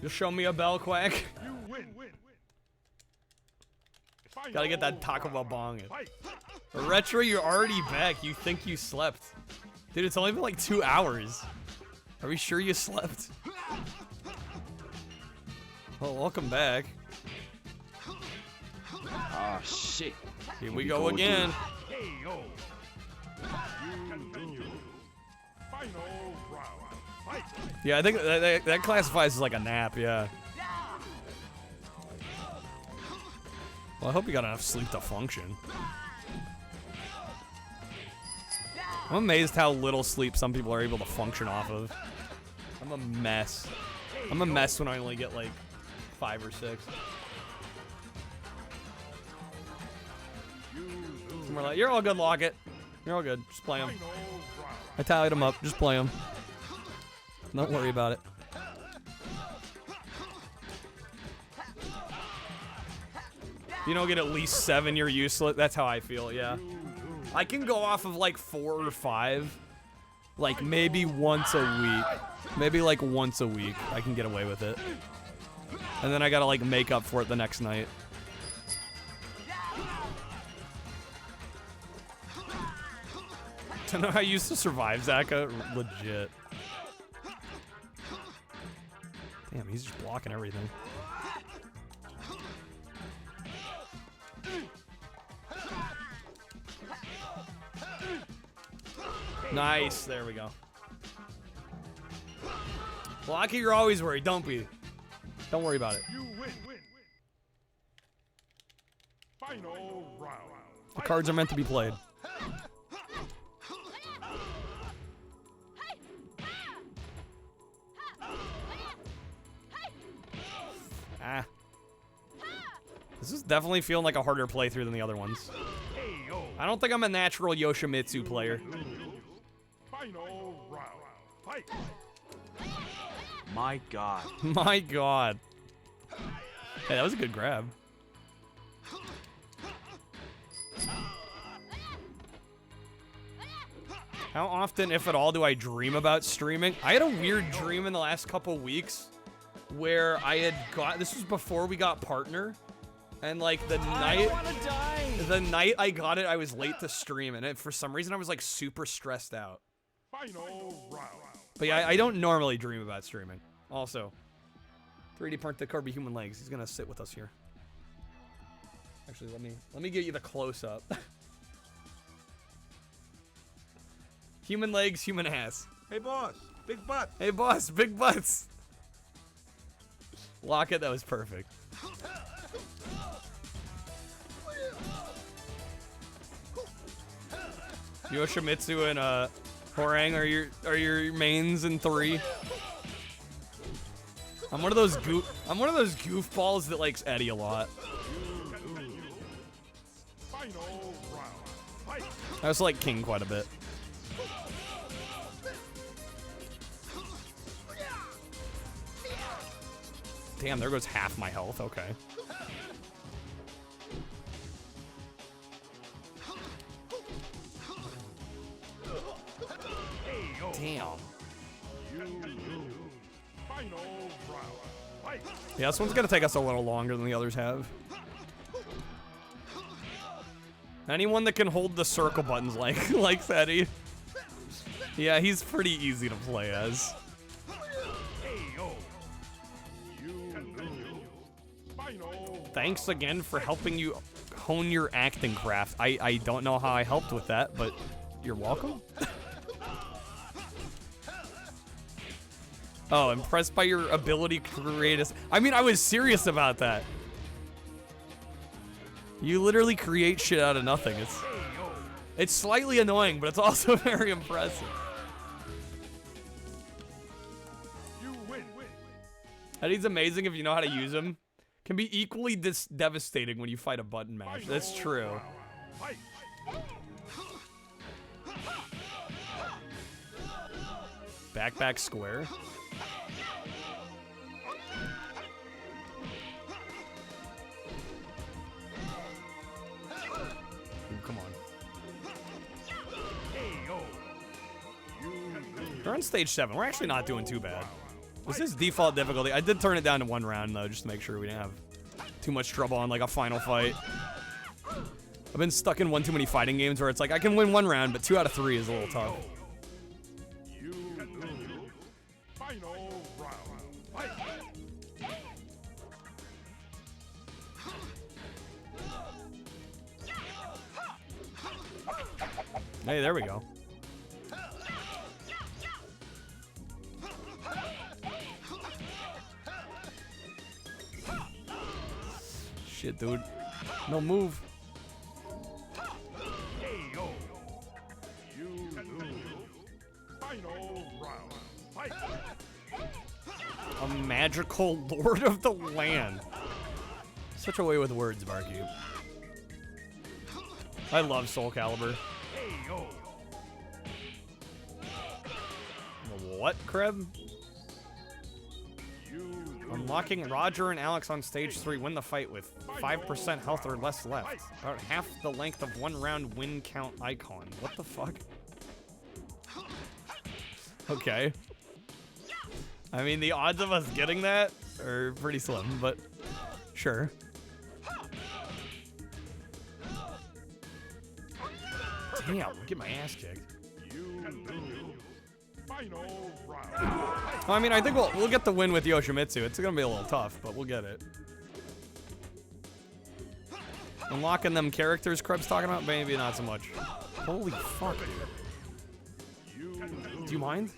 Just show me a bell, Quack. Gotta get that Taco Bell bong. Retro, you're already back. You think you slept. Dude, it's only been like 2 hours. Are we sure you slept? Well, welcome back. Oh, shit. Here we go again. Yeah, I think that classifies as like a nap, yeah. Well, I hope you got enough sleep to function. I'm amazed how little sleep some people are able to function off of. I'm a mess. I'm a mess when I only get like 5 or 6. And we're like, you're all good, Locket. You're all good. Just play them. I tallied them up. Just play them. Don't worry about it. If you don't get at least 7, you're useless. That's how I feel, yeah. I can go off of like 4 or 5. Like maybe once a week. Maybe like once a week. I can get away with it. And then I gotta like make up for it the next night. To know how you used to survive, Zaka? Legit. Damn, he's just blocking everything. Nice, there we go. Blocky, you're always worried, don't be. Don't worry about it. You win. Final round. The cards are meant to be played. Ah. This is definitely feeling like a harder playthrough than the other ones. I don't think I'm a natural Yoshimitsu player. Final round. Fight. My God. My God. Hey, that was a good grab. How often, if at all, do I dream about streaming? I had a weird dream in the last couple weeks where I had got, this was before we got partner, and like the night I got it, I was late to stream, and for some reason I was like super stressed out. Final round. But yeah, I don't normally dream about streaming. Also, 3D print the Kirby human legs. He's gonna sit with us here. Actually, let me get you the close up. Human legs, human ass. Hey boss, big butt. Hey boss, big butts. Lock it, that was perfect. Yoshimitsu and Horang are your mains in 3. I'm one of those goofballs that likes Eddie a lot. I also like King quite a bit. Damn, there goes half my health. Okay. Damn. Yeah, this one's gonna take us a little longer than the others have. Anyone that can hold the circle buttons like Eddie. Yeah, he's pretty easy to play as. Thanks again for helping you hone your acting craft. I don't know how I helped with that, but you're welcome. Oh, impressed by your ability to create a... I mean, I was serious about that. You literally create shit out of nothing. It's slightly annoying, but it's also very impressive. Eddie's amazing if you know how to use him. Can be equally devastating when you fight a button mash. That's true. Back square. Ooh, come on. We're on stage 7. We're actually not doing too bad. This is default difficulty. I did turn it down to 1 round, though, just to make sure we didn't have too much trouble on, like, a final fight. I've been stuck in one too many fighting games where it's like, I can win 1 round, but 2 out of 3 is a little tough. Final round. Fight. Hey, there we go. Shit, dude. No move. Final round. Fight. A magical lord of the land. Such a way with words, Barkeep. I love Soul Calibur. What, Kreb? Unlocking Roger and Alex on stage 3. Win the fight with 5% health or less left. About half the length of 1 round win count icon. What the fuck? Okay. I mean, the odds of us getting that are pretty slim, but sure. Damn, get my ass kicked. Well, I mean, I think we'll get the win with Yoshimitsu. It's gonna be a little tough, but we'll get it. Unlocking them characters Krebs talking about? Maybe not so much. Holy fuck, dude. Do you mind?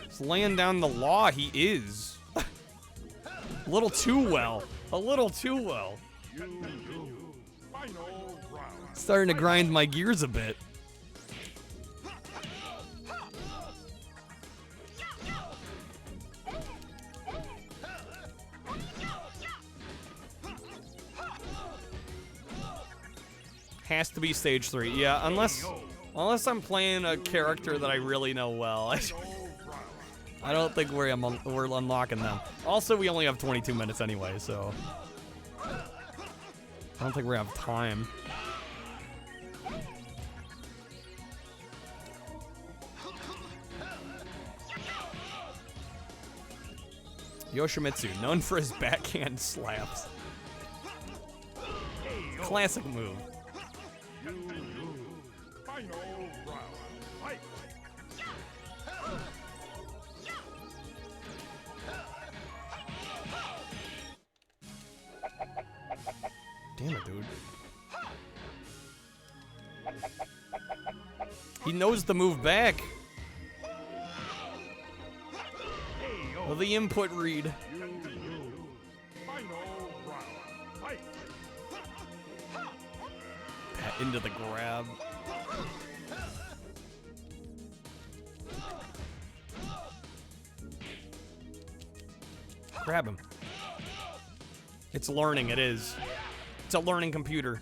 He's laying down the law, he is. A little too well. A little too well. Starting to grind my gears a bit. Has to be stage 3. Yeah, unless I'm playing a character that I really know well. I don't think we're unlocking them. Also, we only have 22 minutes anyway, so I don't think we have time. Yoshimitsu, known for his backhand slaps. Classic move. Damn it, dude. He knows the move back. Well, the input read. Into the grab. Grab him. It's learning, it is. It's a learning computer.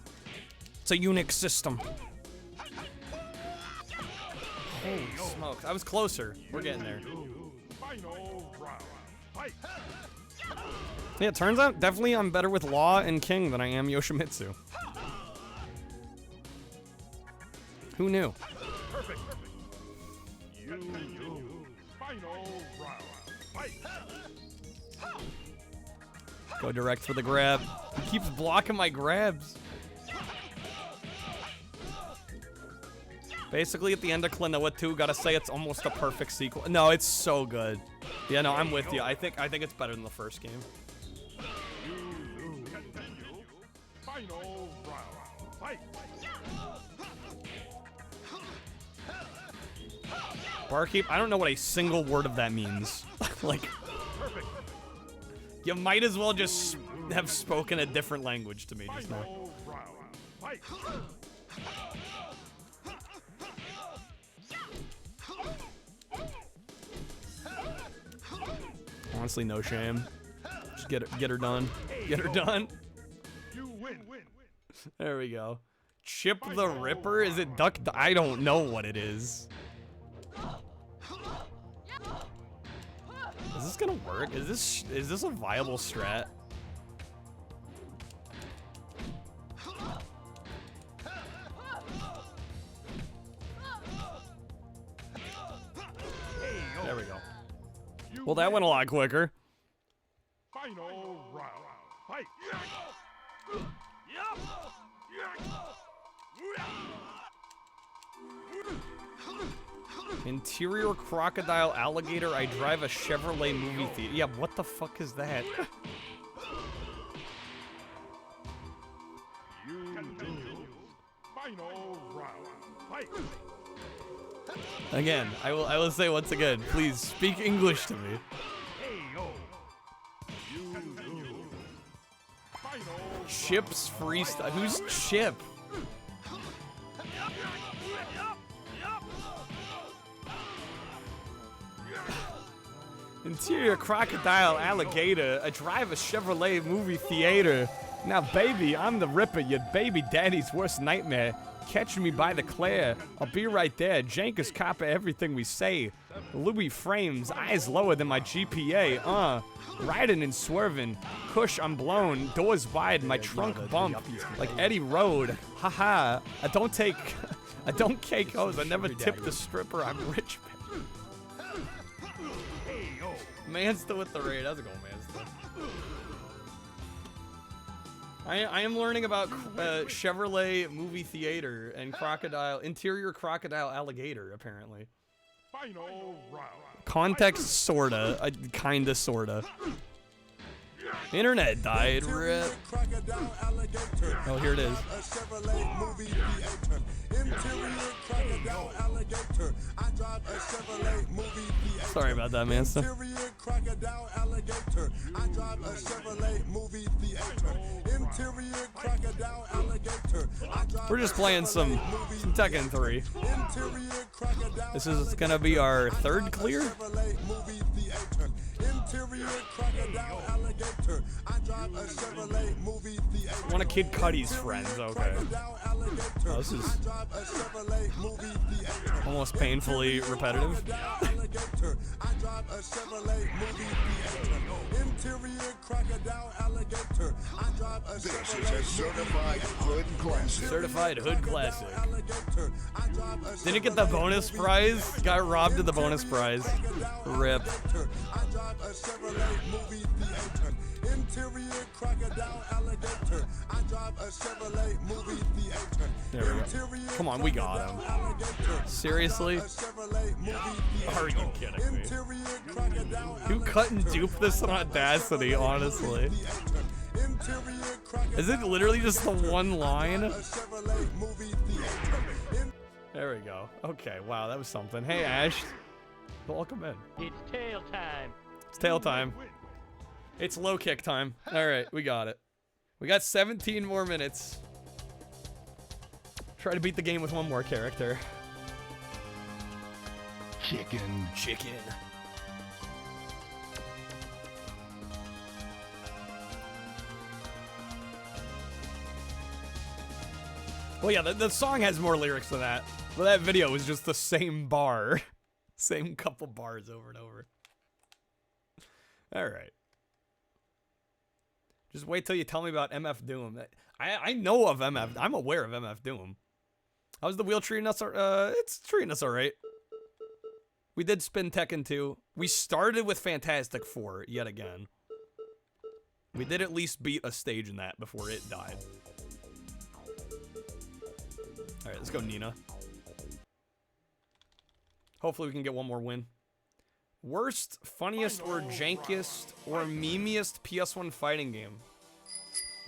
It's a Unix system. Holy smokes. I was closer. We're getting there. Yeah, it turns out definitely I'm better with Law and King than I am Yoshimitsu. Who knew? Perfect. Final round. Fight. Go direct for the grab. He keeps blocking my grabs. Basically, at the end of Klonoa 2, gotta say it's almost a perfect sequel. No, it's so good. Yeah, no, I'm with you. I think it's better than the first game. Final round. Fight. Barkeep, I don't know what a single word of that means. Like, you might as well just have spoken a different language to me just now. Honestly, no shame. Just get her done. Get her done. You win. There we go. Chip the Ripper? Is it Duck? I don't know what it is. Is this gonna work? Is this a viable strat? Well, that went a lot quicker. Final round. Fight. Interior crocodile alligator. I drive a Chevrolet movie theater. Yeah, what the fuck is that? Final round. Fight. Again, I will say once again, please speak English to me. Chip's freestyle. Who's Chip? Interior crocodile alligator. I drive a Chevrolet movie theater. Now, baby, I'm the Ripper, your baby daddy's worst nightmare. Catch me by the Claire. I'll be right there. Jankus copper everything we say. Louis frames, eyes lower than my GPA. Riding and swerving. Cush, I'm blown. Doors wide, my trunk bump. Like Eddie Road. Haha. I don't cake hoes. I never tip the stripper. I'm rich. Mansta with the raid. How's it going, Mansta? I am learning about Chevrolet movie theater and interior crocodile alligator, apparently. Final round. Context, sorta. Kinda, sorta. Internet died, rip. Oh, here it is. Sorry about that, man. We're just playing some Tekken 3. This is gonna be our third clear. One of Kid Cudi's friends, okay. Oh, this is almost painfully repetitive. This is a certified hood classic. Certified hood classic. Didn't get the bonus prize? Got robbed of the bonus prize. Rip. There we go. Come on, we got him. Seriously? Are you kidding me? Who cut and dupe this on Audacity, honestly? Is it literally just the one line? There we go. Okay, wow, that was something. Hey, Ash. Welcome in. It's tail time. It's tail time. It's low kick time. Alright, we got it. We got 17 more minutes. Try to beat the game with one more character. Chicken. Chicken. Well, yeah, the song has more lyrics than that. But that video was just the same bar. Same couple bars over and over. Alright. Just wait till you tell me about MF Doom. I know of MF. I'm aware of MF Doom. How's the wheel treating us? It's treating us alright. We did spin Tekken 2. We started with Fantastic 4 yet again. We did at least beat a stage in that before it died. Alright, let's go Nina. Hopefully we can get one more win. Worst, funniest, or jankiest, or memeiest PS1 fighting game.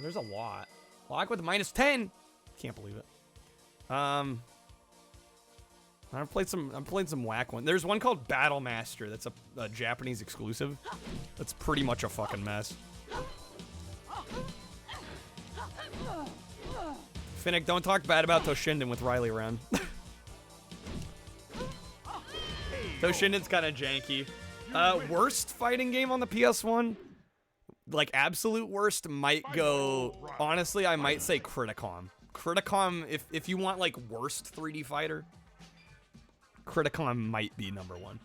There's a lot. Lock with -10. Can't believe it. I'm playing some whack one. There's one called Battle Master. That's a Japanese exclusive. That's pretty much a fucking mess. Finnick, don't talk bad about Toshinden with Riley around. Toshinden's kind of janky. Worst fighting game on the PS1? Like, absolute worst might go... Honestly, I might say Criticom. Criticom, if you want, like, worst 3D fighter, Criticom might be number one.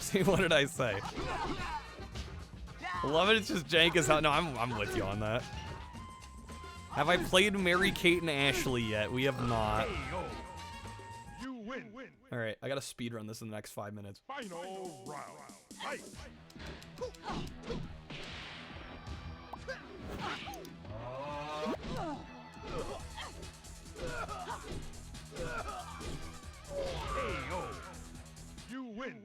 See, what did I say? Love it, it's just jank as hell. No, I'm with you on that. Have I played Mary Kate and Ashley yet? We have not. All right, I gotta speed run this in the next 5 minutes. Final round. Fight! You win.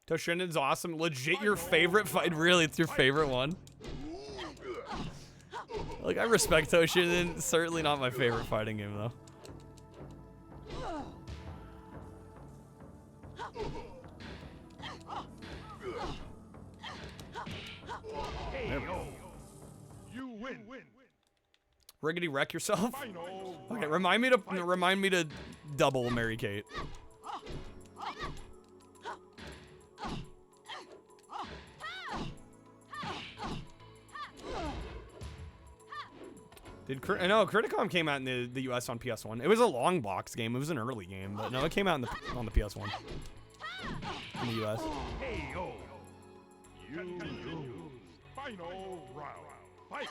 Toshinden's awesome. Legit your favorite fight? Really, it's your favorite one? Like, I respect Toshinden. Certainly not my favorite fighting game, though. You win. Riggedy wreck yourself? Okay, remind me to double Mary Kate. I know Criticom came out in the US on PS1. It was a long box game. It was an early game, but no, it came out on the PS1 in the US. Final round. Fight!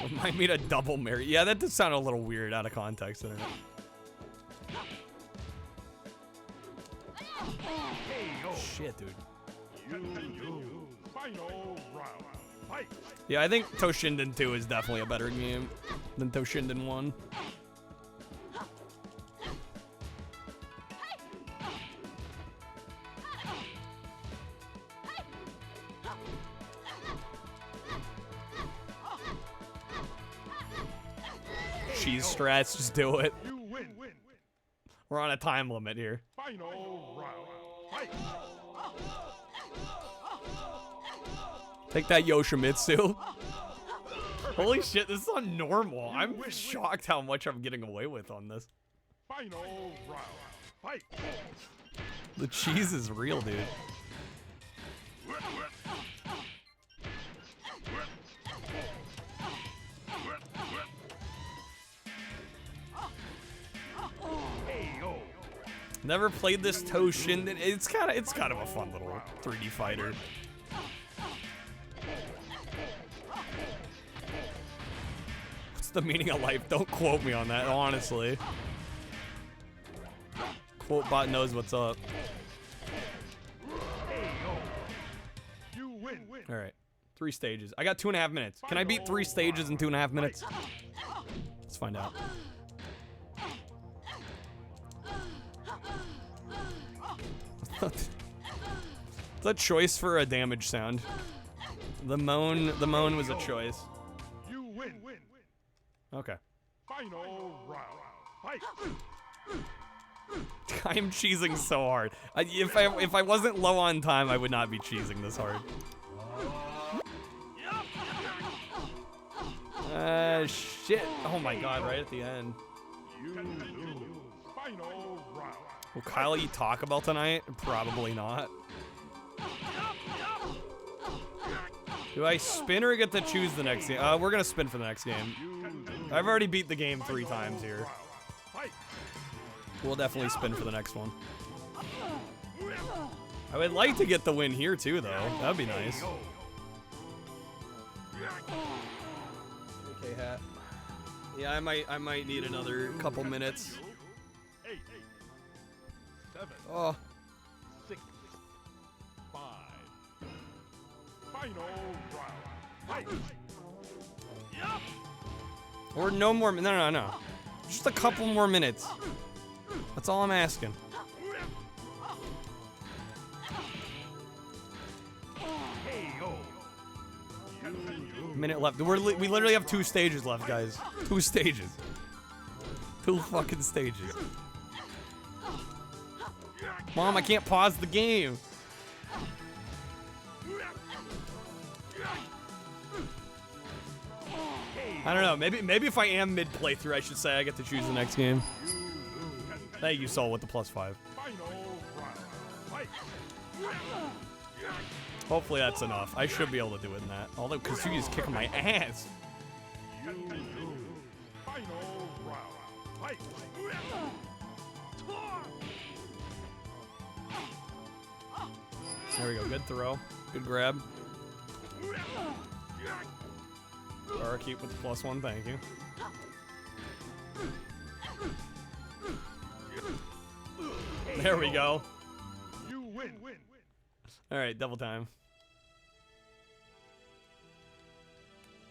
Remind me to double Mary. Yeah, that does sound a little weird out of context. Shit, dude. Final round. Fight! Yeah, I think Toshinden 2 is definitely a better game than Toshinden 1. Cheese strats, just do it. We're on a time limit here. Final round. Fight! Take that, Yoshimitsu. Holy shit, this is unnormal. I'm shocked how much I'm getting away with on this. Final round. Fight! The cheese is real, dude. Never played this Toshinden. It's kind of a fun little 3D fighter. What's the meaning of life? Don't quote me on that, honestly. Quote bot knows what's up. All right, 3 stages. I got 2.5 minutes. Can I beat 3 stages in 2.5 minutes? Let's find out. It's a choice for a damage sound. The moan was a choice. You win. Okay. Final round. Fight! I am cheesing so hard. If I wasn't low on time, I would not be cheesing this hard. Shit. Oh my god, right at the end. Final round. Will Kyle eat Taco Bell tonight? Probably not. Do I spin or get to choose the next game? We're gonna spin for the next game. I've already beat the game 3 times here. We'll definitely spin for the next one. I would like to get the win here too, though. That'd be nice. Okay, hat. Yeah, I might need another couple minutes. 8, 7, Oh. 6, 5. Final round. Fight! Or no more. No. Just a couple more minutes. That's all I'm asking. Minute left. We literally have 2 stages left, guys. 2 stages. 2 fucking stages. Mom, I can't pause the game. I don't know. Maybe if I am mid playthrough, I should say I get to choose the next game. Thank you, Soul, with the +5. Hopefully that's enough. I should be able to do it in that. Although Kazuya's kicking my ass. There we go. Good throw. Good grab. Barkeep with the +1, thank you. There we go. You win. Alright, double time.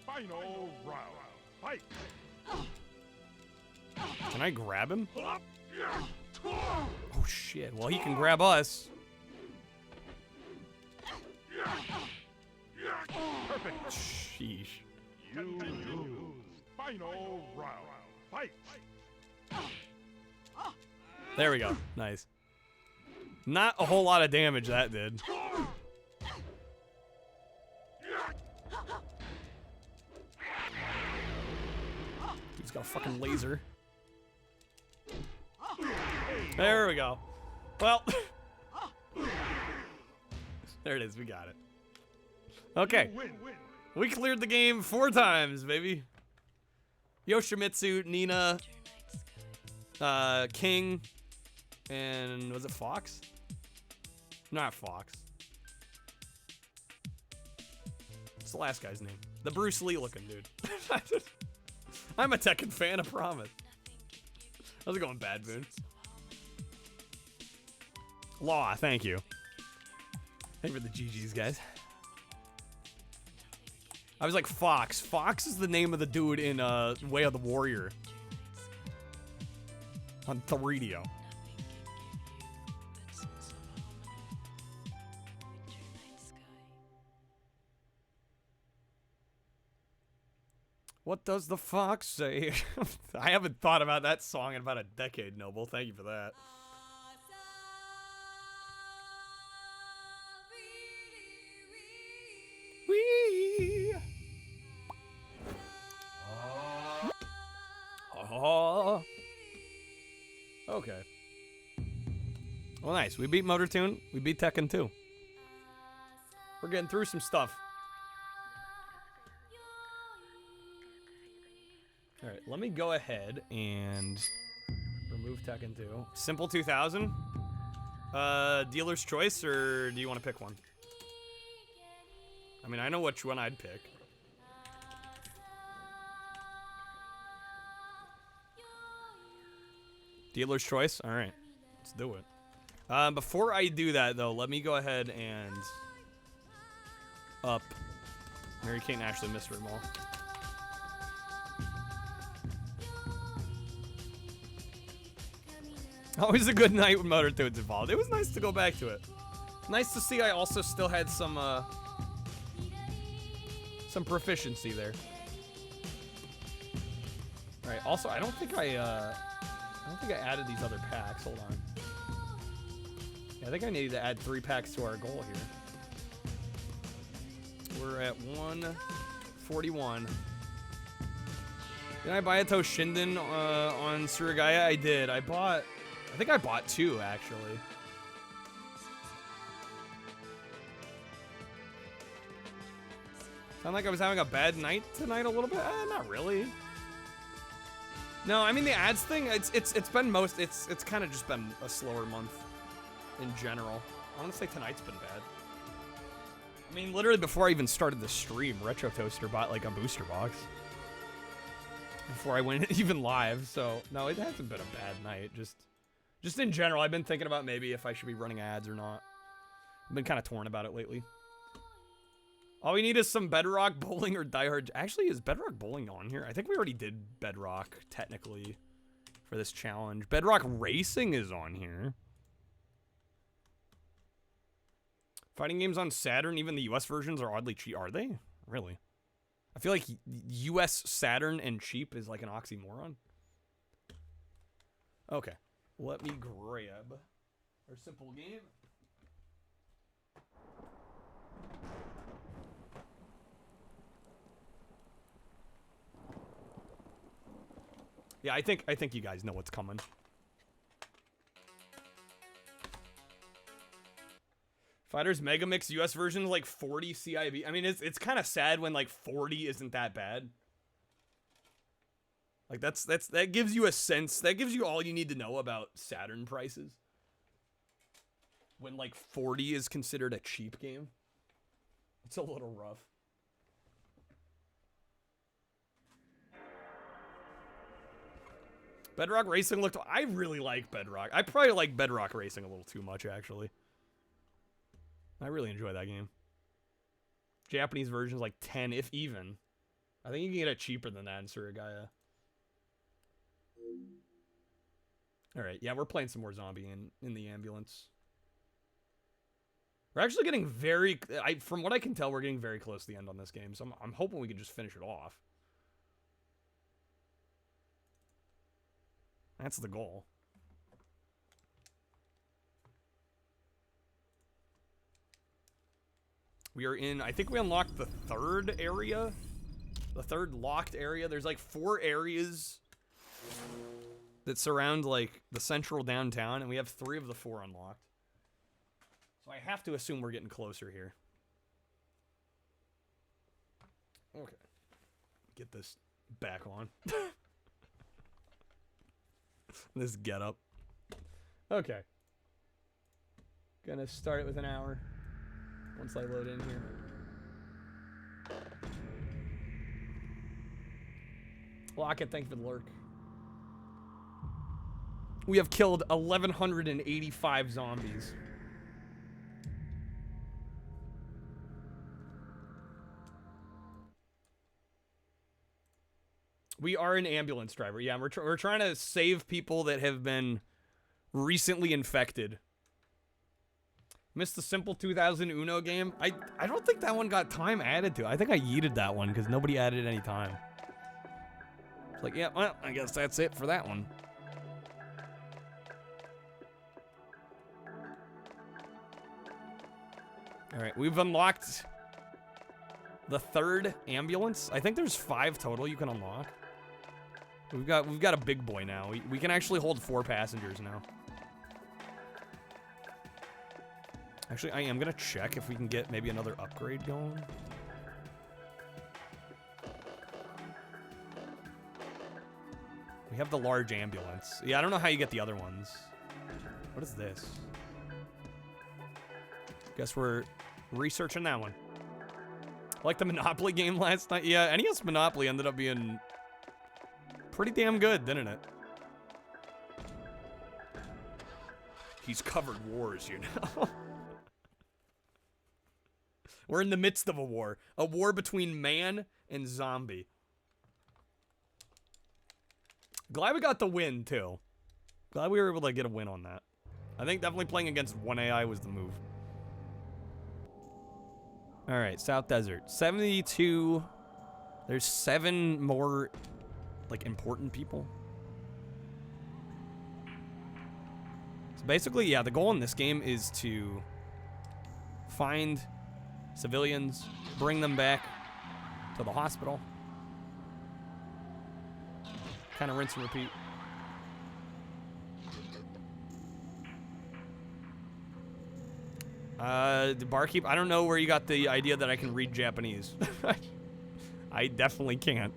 Final round. Fight. Can I grab him? Oh shit, well he can grab us. Perfect. Sheesh. You lose. Final round. Fight. There we go. Nice. Not a whole lot of damage that did. He's got a fucking laser. There we go. Well. There it is. We got it. Okay. We cleared the game 4 times, baby. Yoshimitsu, Nina, King, and was it Fox? Not Fox. What's the last guy's name? The Bruce Lee looking dude. I'm a Tekken fan, I promise. How's it going, Bad Boon? Law, thank you. Thank you for the GGs, guys. I was like, Fox. Fox is the name of the dude in Way of the Warrior. On 3DO. What does the fox say? I haven't thought about that song in about a decade, Noble. Thank you for that. Wee. Oh. Okay. Well, nice. We beat Motor Toon. We beat Tekken 2. We're getting through some stuff. Alright, let me go ahead and remove Tekken 2. Simple 2000? Dealer's choice, or do you want to pick one? I mean, I know which one I'd pick. Dealer's choice? Alright, let's do it. Before I do that, though, let me go ahead and up Mary Kate and Ashley Mystery Mall. Always a good night when Motor Toon's involved. It was nice to go back to it. Nice to see I also still had some proficiency there. Alright, also I don't think I added these other packs. Hold on. Yeah, I think I need to add 3 packs to our goal here. We're at 141. Did I buy a Toshinden on Surugaya? I did. I think I bought 2, actually. Sound like I was having a bad night tonight a little bit? Not really. No, I mean the ads thing, it's kind of just been a slower month in general. Honestly, tonight's been bad. I mean, literally before I even started the stream, Retro Toaster bought like a booster box. Before I went even live, so no, it hasn't been a bad night. Just in general, I've been thinking about maybe if I should be running ads or not. I've been kind of torn about it lately. All we need is some Bedrock Bowling or Die Hard. Actually, is Bedrock Bowling on here? I think we already did Bedrock, technically, for this challenge. Bedrock Racing is on here. Fighting games on Saturn, even the US versions are oddly cheap. Are they? Really? I feel like US Saturn and cheap is like an oxymoron. Okay. Let me grab our simple game. Yeah, I think you guys know what's coming. Fighters Mega Mix US version is like 40 CIB. I mean, it's kind of sad when like 40 isn't that bad. Like that gives you a sense. That gives you all you need to know about Saturn prices. When like 40 is considered a cheap game. It's a little rough. Bedrock Racing looked... I really like Bedrock. I probably like Bedrock Racing a little too much, actually. I really enjoy that game. Japanese version is like 10, if even. I think you can get it cheaper than that in Surigaya. Alright, yeah, we're playing some more zombie in the ambulance. We're actually getting very... from what I can tell, we're getting very close to the end on this game, so I'm hoping we can just finish it off. That's the goal. We are in... I think we unlocked the third area. The third locked area. There's like 4 areas that surround like the central downtown, and we have 3 of the 4 unlocked. So I have to assume we're getting closer here. Okay. Get this back on. This getup. Okay. Gonna start it with an hour. Once I load in here. Lockett, thank you for the lurk. We have killed 1,185 zombies. We are an ambulance driver. Yeah, we're trying to save people that have been recently infected. Missed the Simple 2000 Uno game. I don't think that one got time added to it. I think I yeeted that one because nobody added any time. It's like, yeah, well, I guess that's it for that one. All right, we've unlocked the third ambulance. I think there's 5 total you can unlock. We've got a big boy now. We can actually hold 4 passengers now. Actually, I am gonna check if we can get maybe another upgrade going. We have the large ambulance. Yeah, I don't know how you get the other ones. What is this? Guess we're researching that one. Like the Monopoly game last night. Yeah, NES Monopoly ended up being pretty damn good, didn't it? He's covered wars, you know. We're in the midst of a war between man and zombie. Glad we got the win, too. Glad we were able to get a win on that. I think definitely playing against 1 AI was the move. Alright, South Desert. 72. There's 7 more, like, important people. So basically, yeah, the goal in this game is to find civilians, bring them back to the hospital. Kind of rinse and repeat. The barkeep, I don't know where you got the idea that I can read Japanese. I definitely can't.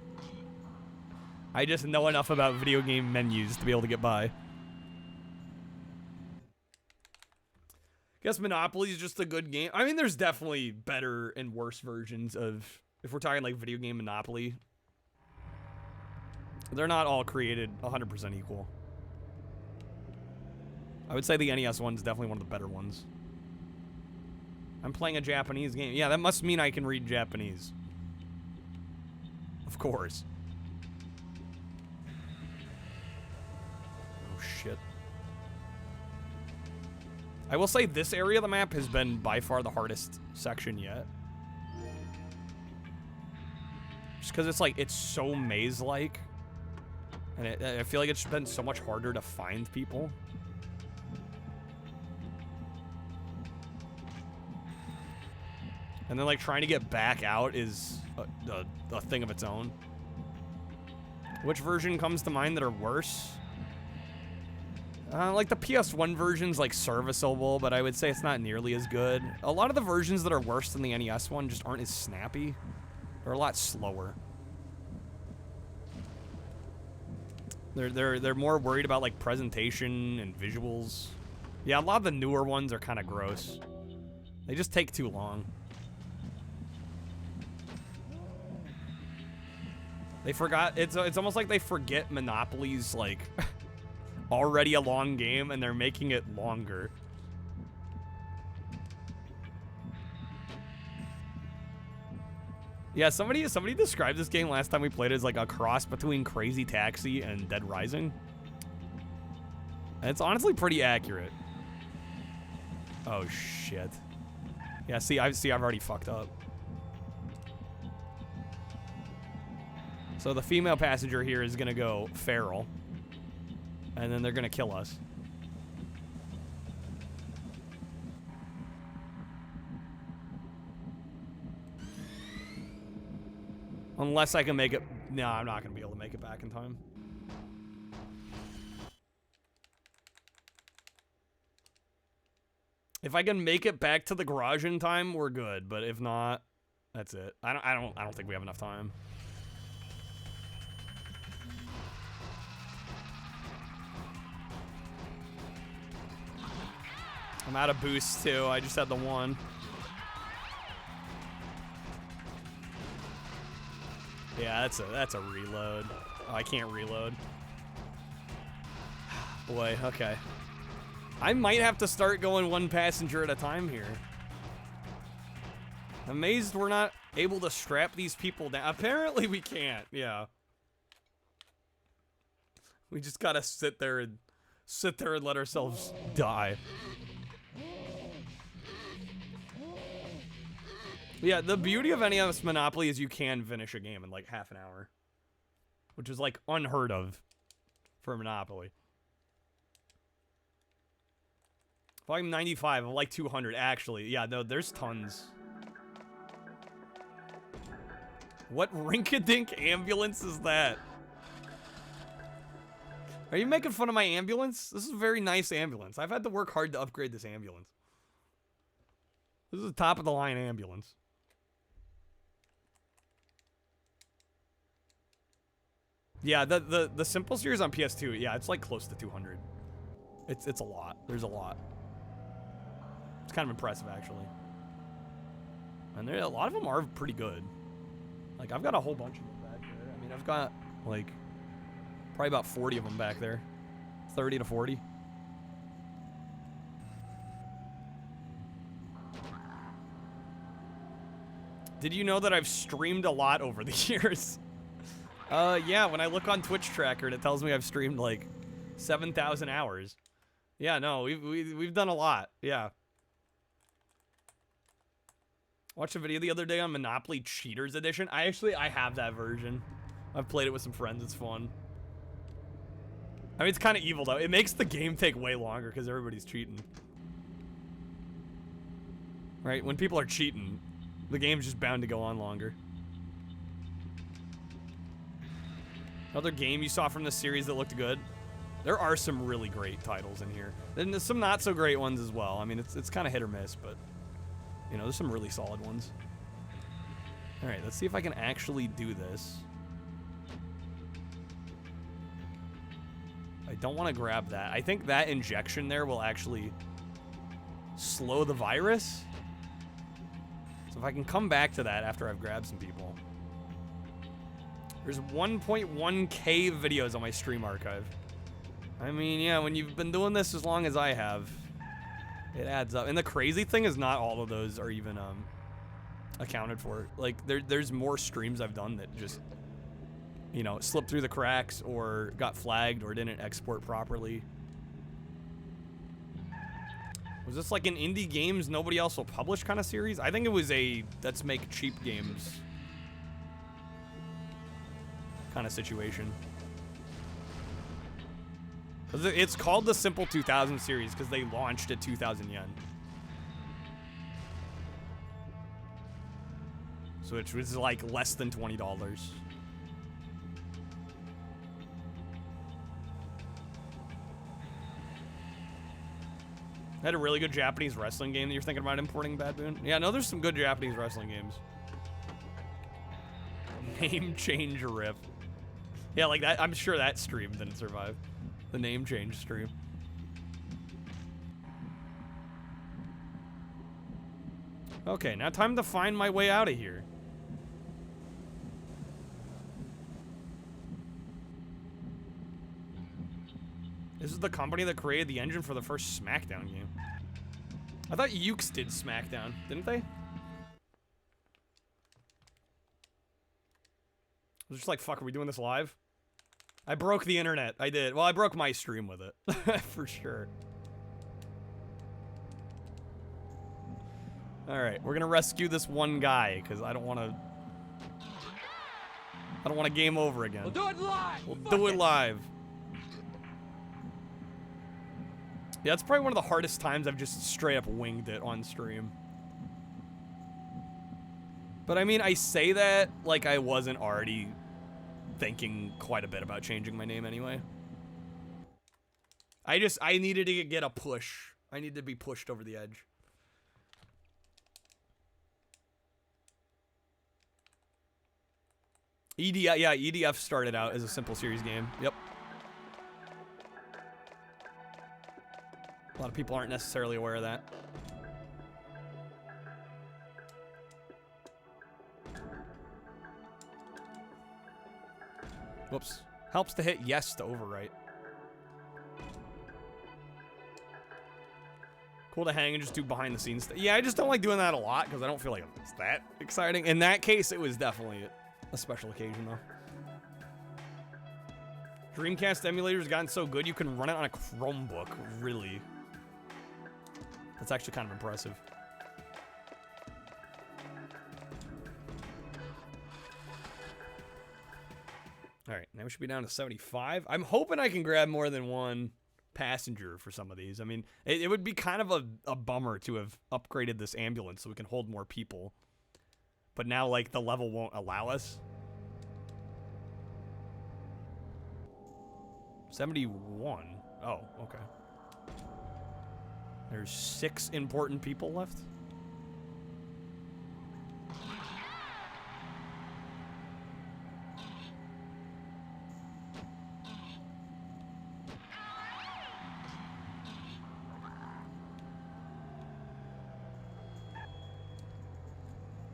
I just know enough about video game menus to be able to get by. Guess Monopoly is just a good game. I mean, there's definitely better and worse versions of, if we're talking like video game Monopoly. They're not all created 100% equal. I would say the NES one's definitely one of the better ones. I'm playing a Japanese game. Yeah, that must mean I can read Japanese. Of course. Oh, shit. I will say this area of the map has been by far the hardest section yet. Just because it's like, it's so maze-like. And I feel like it's been so much harder to find people. And then like trying to get back out is a thing of its own. Which version comes to mind that are worse? Like the PS1 version's like serviceable, but I would say it's not nearly as good. A lot of the versions that are worse than the NES one just aren't as snappy. They're a lot slower. They're more worried about like presentation and visuals. Yeah, a lot of the newer ones are kind of gross. They just take too long. They forgot. It's almost like they forget Monopoly's like already a long game and they're making it longer. Yeah, somebody described this game last time we played it as like a cross between Crazy Taxi and Dead Rising. And it's honestly pretty accurate. Oh shit. Yeah, I've already fucked up. So the female passenger here is gonna go feral. And then they're gonna kill us. Unless I can make it. No, I'm not gonna be able to make it back in time. If I can make it back to the garage in time, we're good. But if not, that's it. I don't think we have enough time. I'm out of boosts too. I just had the one. Yeah, that's a reload. Oh, I can't reload. Boy, okay. I might have to start going one passenger at a time here. Amazed we're not able to strap these people down. Apparently we can't, yeah. We just gotta sit there and let ourselves die. Yeah, the beauty of NES Monopoly is you can finish a game in like half an hour. Which is like unheard of for Monopoly. Volume 95 of like 200 actually. Yeah, no, there's tons. What rinky-dink ambulance is that? Are you making fun of my ambulance? This is a very nice ambulance. I've had to work hard to upgrade this ambulance. This is a top of the line ambulance. Yeah, the simple series on PS2, yeah, it's like close to 200. It's a lot. There's a lot. It's kind of impressive actually. And a lot of them are pretty good. Like I've got a whole bunch of them back there. I mean, I've got like probably about 40 of them back there. 30 to 40. Did you know that I've streamed a lot over the years? Yeah, when I look on Twitch Tracker, it tells me I've streamed like 7,000 hours. Yeah, no, we've done a lot. Yeah. Watched a video the other day on Monopoly Cheaters Edition. I have that version. I've played it with some friends. It's fun. I mean, it's kind of evil though. It makes the game take way longer because everybody's cheating. Right? When people are cheating, the game's just bound to go on longer. Another game you saw from the series that looked good? There are some really great titles in here. And there's some not so great ones as well. I mean, it's kind of hit or miss, but you know, there's some really solid ones. All right, let's see if I can actually do this. I don't want to grab that. I think that injection there will actually slow the virus. So if I can come back to that after I've grabbed some people. There's 1.1K videos on my stream archive. I mean, yeah, when you've been doing this as long as I have, it adds up. And the crazy thing is not all of those are even accounted for. Like, there's more streams I've done that just, you know, slipped through the cracks or got flagged or didn't export properly. Was this like an indie games nobody else will publish kind of series? I think it was a let's make cheap games kind of situation. It's called the Simple 2000 series because they launched at 2,000 yen. So which was like less than $20. I had a really good Japanese wrestling game that you're thinking about importing, Bad Boon? Yeah, no, there's some good Japanese wrestling games. Name change rip. Yeah, like that. I'm sure that stream didn't survive. The name change stream. Okay, now time to find my way out of here. the company that created the engine for the first SmackDown game. I thought Ukes did SmackDown, didn't they? I was just like, fuck, are we doing this live? I broke the internet. I did. Well, I broke my stream with it. For sure. Alright, we're gonna rescue this one guy, because I don't want to game over again. We'll do it live! We'll do it live. Yeah, it's probably one of the hardest times I've just straight up winged it on stream. But I mean, I say that like I wasn't already thinking quite a bit about changing my name anyway. I needed to get a push. I needed to be pushed over the edge. EDF, yeah, EDF started out as a simple series game. Yep. A lot of people aren't necessarily aware of that. Whoops. Helps to hit yes to overwrite. Cool to hang and just do behind the scenes stuff. Yeah, I just don't like doing that a lot because I don't feel like it's that exciting. In that case, it was definitely a special occasion though. Dreamcast emulator's gotten so good you can run it on a Chromebook, really. That's actually kind of impressive. All right, now we should be down to 75. I'm hoping I can grab more than one passenger for some of these. I mean, it would be kind of a bummer to have upgraded this ambulance so we can hold more people. But now, like, the level won't allow us. 71. Oh, okay. There's 6 important people left.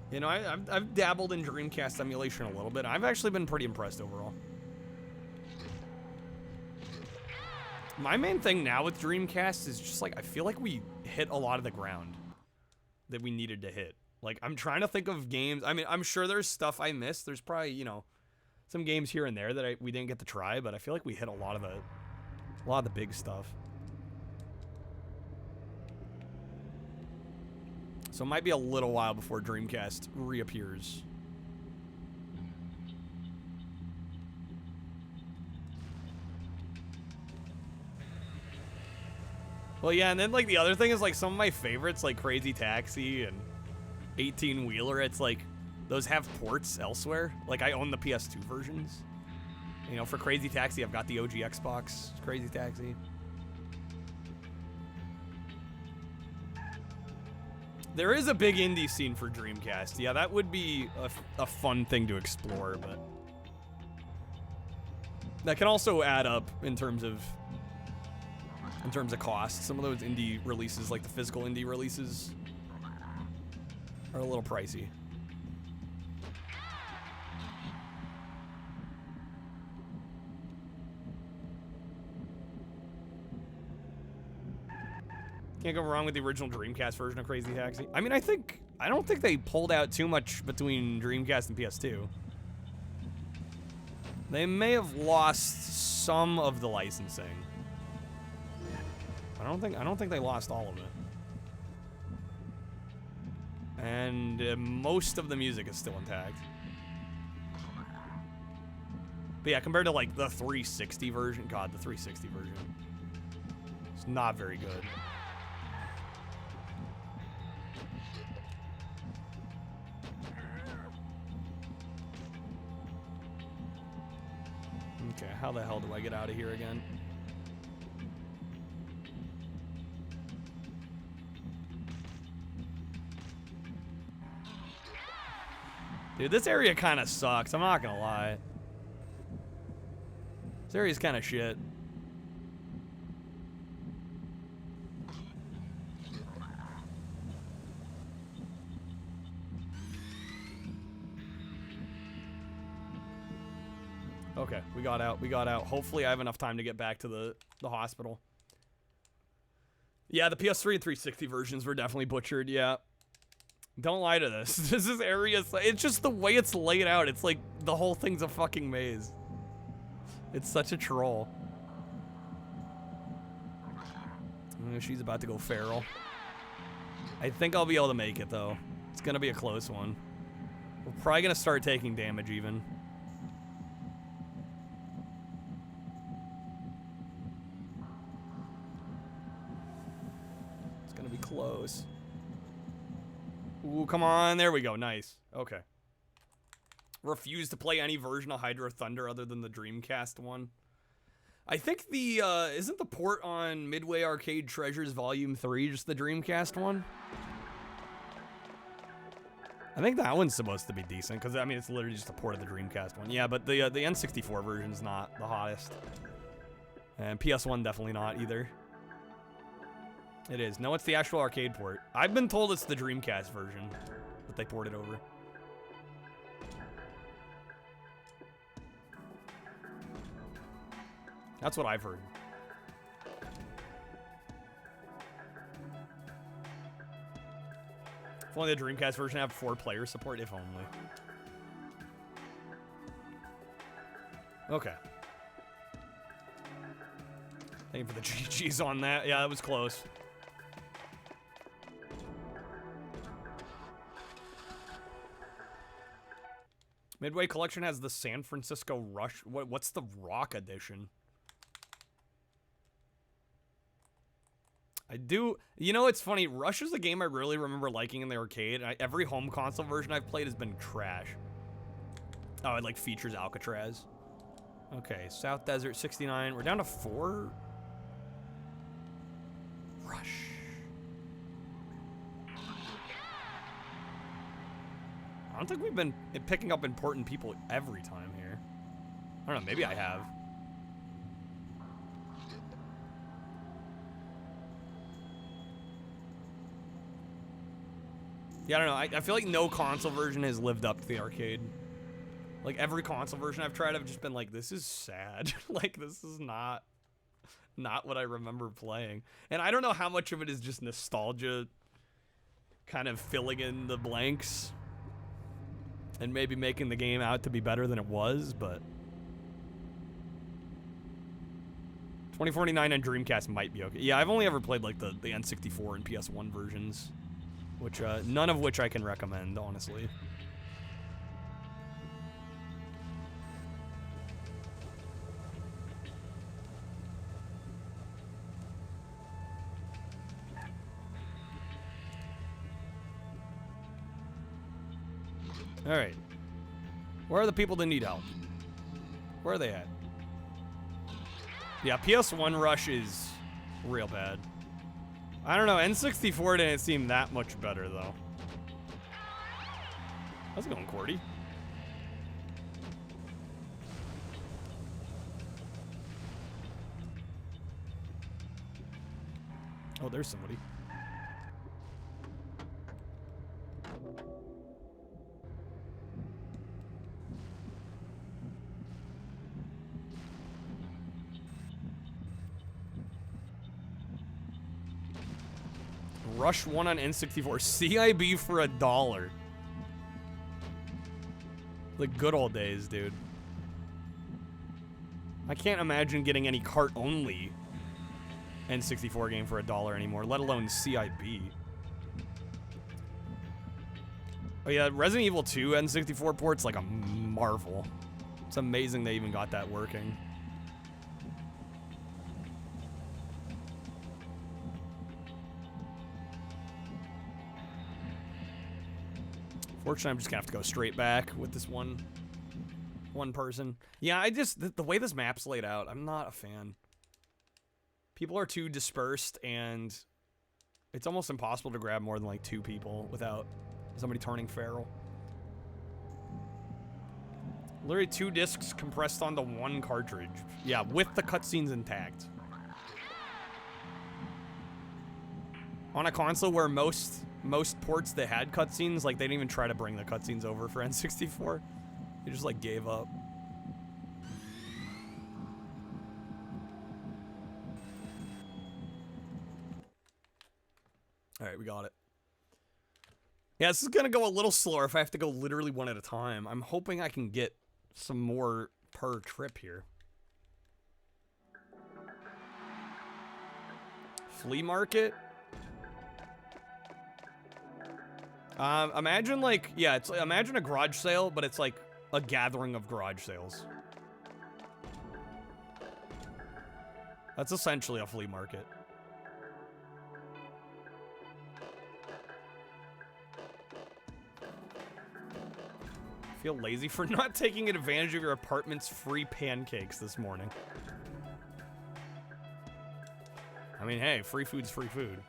You know, I've dabbled in Dreamcast emulation a little bit. I've actually been pretty impressed overall. My main thing now with Dreamcast is just like, I feel like we hit a lot of the ground that we needed to hit. Like, I'm trying to think of games. I mean, I'm sure there's stuff I missed. There's probably, you know, some games here and there that we didn't get to try, but I feel like we hit a lot of the big stuff. So it might be a little while before Dreamcast reappears. Well, yeah, and then, like, the other thing is, like, some of my favorites, like Crazy Taxi and 18-Wheeler, it's, like, those have ports elsewhere. Like, I own the PS2 versions. You know, for Crazy Taxi, I've got the OG Xbox Crazy Taxi. There is a big indie scene for Dreamcast. Yeah, that would be a fun thing to explore, but that can also add up in terms of cost. Some of those indie releases, like the physical indie releases, are a little pricey. Can't go wrong with the original Dreamcast version of Crazy Taxi. I mean, I don't think they pulled out too much between Dreamcast and PS2. They may have lost some of the licensing. I don't think they lost all of it. And most of the music is still intact. But yeah, compared to like the 360 version, God, the 360 version, it's not very good. Okay, how the hell do I get out of here again? Dude, this area kind of sucks. I'm not gonna lie. This area's kind of shit. Okay, we got out. We got out. Hopefully I have enough time to get back to the hospital. Yeah, the PS3 and 360 versions were definitely butchered, yeah. Don't lie to this. This is area... It's just the way it's laid out. It's like the whole thing's a fucking maze. It's such a troll. She's about to go feral. I think I'll be able to make it, though. It's gonna be a close one. We're probably gonna start taking damage, even. It's gonna be close. Ooh, come on. There we go. Nice. Okay. Refuse to play any version of Hydro Thunder other than the Dreamcast one. I think the, isn't the port on Midway Arcade Treasures Volume 3 just the Dreamcast one? I think that one's supposed to be decent, because, I mean, it's literally just a port of the Dreamcast one. Yeah, but the N64 version's not the hottest. And PS1 definitely not either. It is. No, it's the actual arcade port. I've been told it's the Dreamcast version that they ported over. That's what I've heard. If only the Dreamcast version had 4-player support, if only. Okay. Thank you for the GGs on that. Yeah, that was close. Midway Collection has the San Francisco Rush. What's the Rock edition? I do, you know, it's funny, Rush is a game I really remember liking in the arcade. Every home console version I've played has been trash. Oh, it like features Alcatraz. Okay, South Desert 69. We're down to 4. Rush. I don't think we've been picking up important people every time here. I don't know, maybe I have. Yeah, I don't know. I feel like no console version has lived up to the arcade. Like, every console version I've tried, I've just been like, this is sad. Like, this is not what I remember playing. And I don't know how much of it is just nostalgia kind of filling in the blanks and maybe making the game out to be better than it was, but 2049 and Dreamcast might be okay. Yeah, I've only ever played, like, the N64 and PS1 versions. Which, none of which I can recommend, honestly. Alright. Where are the people that need help? Where are they at? Yeah, PS1 Rush is real bad. I don't know, N64 didn't seem that much better, though. How's it going, Cordy? Oh, there's somebody. Rush 1 on N64. CIB for $1. The good old days, dude. I can't imagine getting any cart-only N64 game for $1 anymore, let alone CIB. Oh yeah, Resident Evil 2 N64 port's like a marvel. It's amazing they even got that working. Fortunately, I'm just gonna have to go straight back with this one person. Yeah, I just, the way this map's laid out, I'm not a fan. People are too dispersed, and it's almost impossible to grab more than like 2 people without somebody turning feral. Literally 2 discs compressed onto 1 cartridge. Yeah, with the cutscenes intact. On a console where most ports that had cutscenes, like, they didn't even try to bring the cutscenes over for N64. They just, like, gave up. Alright, we got it. Yeah, this is gonna go a little slower if I have to go literally one at a time. I'm hoping I can get some more per trip here. Flea market? Imagine like, yeah, it's imagine a garage sale, but it's like a gathering of garage sales. That's essentially a flea market. I feel lazy for not taking advantage of your apartment's free pancakes this morning. I mean, hey, free food's free food.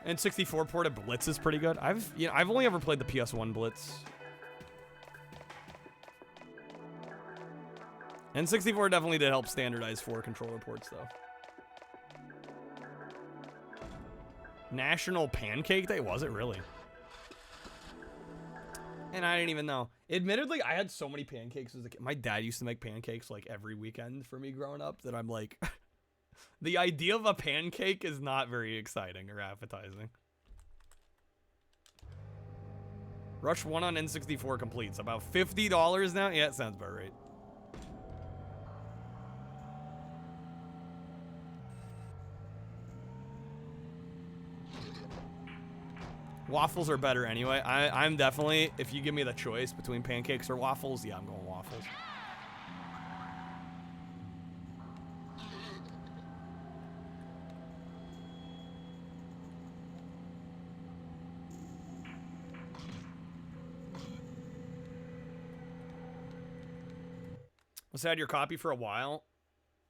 N64 port of Blitz is pretty good. I've only ever played the PS1 Blitz. N64 definitely did help standardize 4 controller ports, though. National Pancake Day? Was it really? And I didn't even know. Admittedly, I had so many pancakes as a kid. My dad used to make pancakes like every weekend for me growing up that I'm like, the idea of a pancake is not very exciting or appetizing. Rush 1 on N64 completes. About $50 now? Yeah, it sounds about right. Waffles are better anyway. I'm definitely, if you give me the choice between pancakes or waffles, yeah, I'm going waffles. Let's add your copy for a while.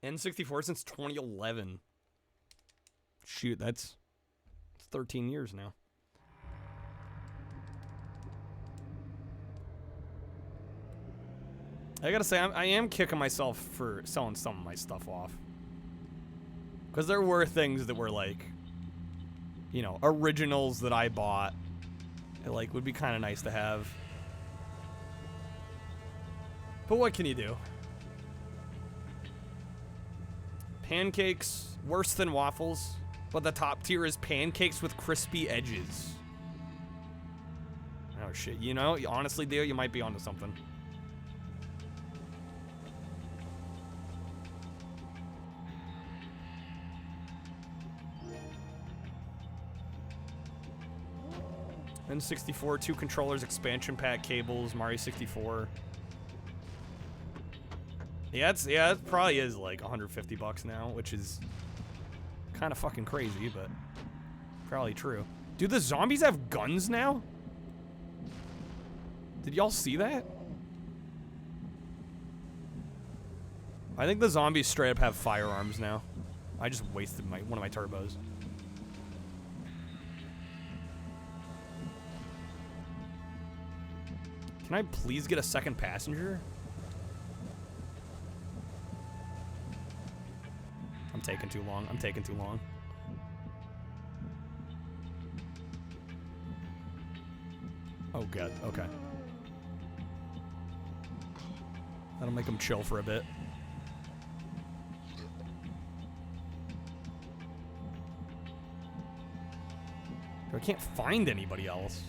N64 since 2011. Shoot, that's 13 years now. I gotta say, I am kicking myself for selling some of my stuff off. Because there were things that were like, you know, originals that I bought. It like would be kind of nice to have. But what can you do? Pancakes, worse than waffles. But the top tier is pancakes with crispy edges. Oh shit, you know, honestly, Dio, you might be onto something. N64, 2 controllers, expansion pack, cables, Mario 64. Yeah, it probably is like $150 now, which is kind of fucking crazy, but probably true. Do the zombies have guns now? Did y'all see that? I think the zombies straight up have firearms now. I just wasted one of my turbos. Can I please get a second passenger? I'm taking too long. I'm taking too long. Oh, good. Okay. That'll make them chill for a bit. I can't find anybody else.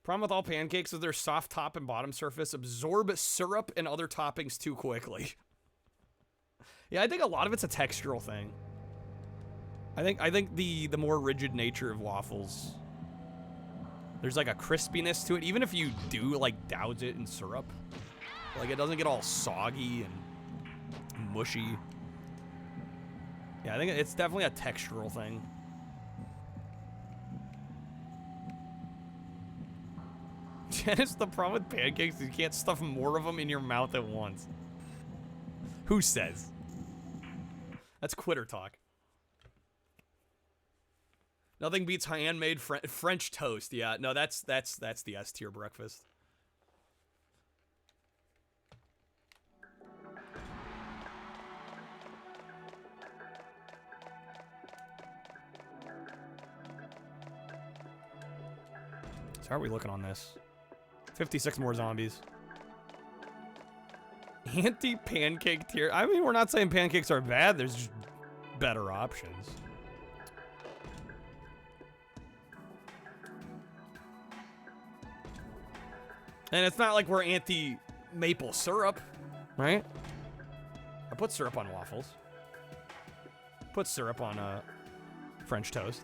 Problem with all pancakes is their soft top and bottom surface absorb syrup and other toppings too quickly. Yeah, I think a lot of it's a textural thing. I think the more rigid nature of waffles, there's like a crispiness to it, even if you do like douse it in syrup. Like it doesn't get all soggy and mushy. Yeah, I think it's definitely a textural thing. Janice, the problem with pancakes is you can't stuff more of them in your mouth at once. Who says? That's quitter talk. Nothing beats handmade French toast. Yeah, no, that's the S tier breakfast. So how are we looking on this? 56 more zombies. Anti-pancake tier. I mean, we're not saying pancakes are bad. There's just better options. And it's not like we're anti-maple syrup, right? I put syrup on waffles. Put syrup on French toast.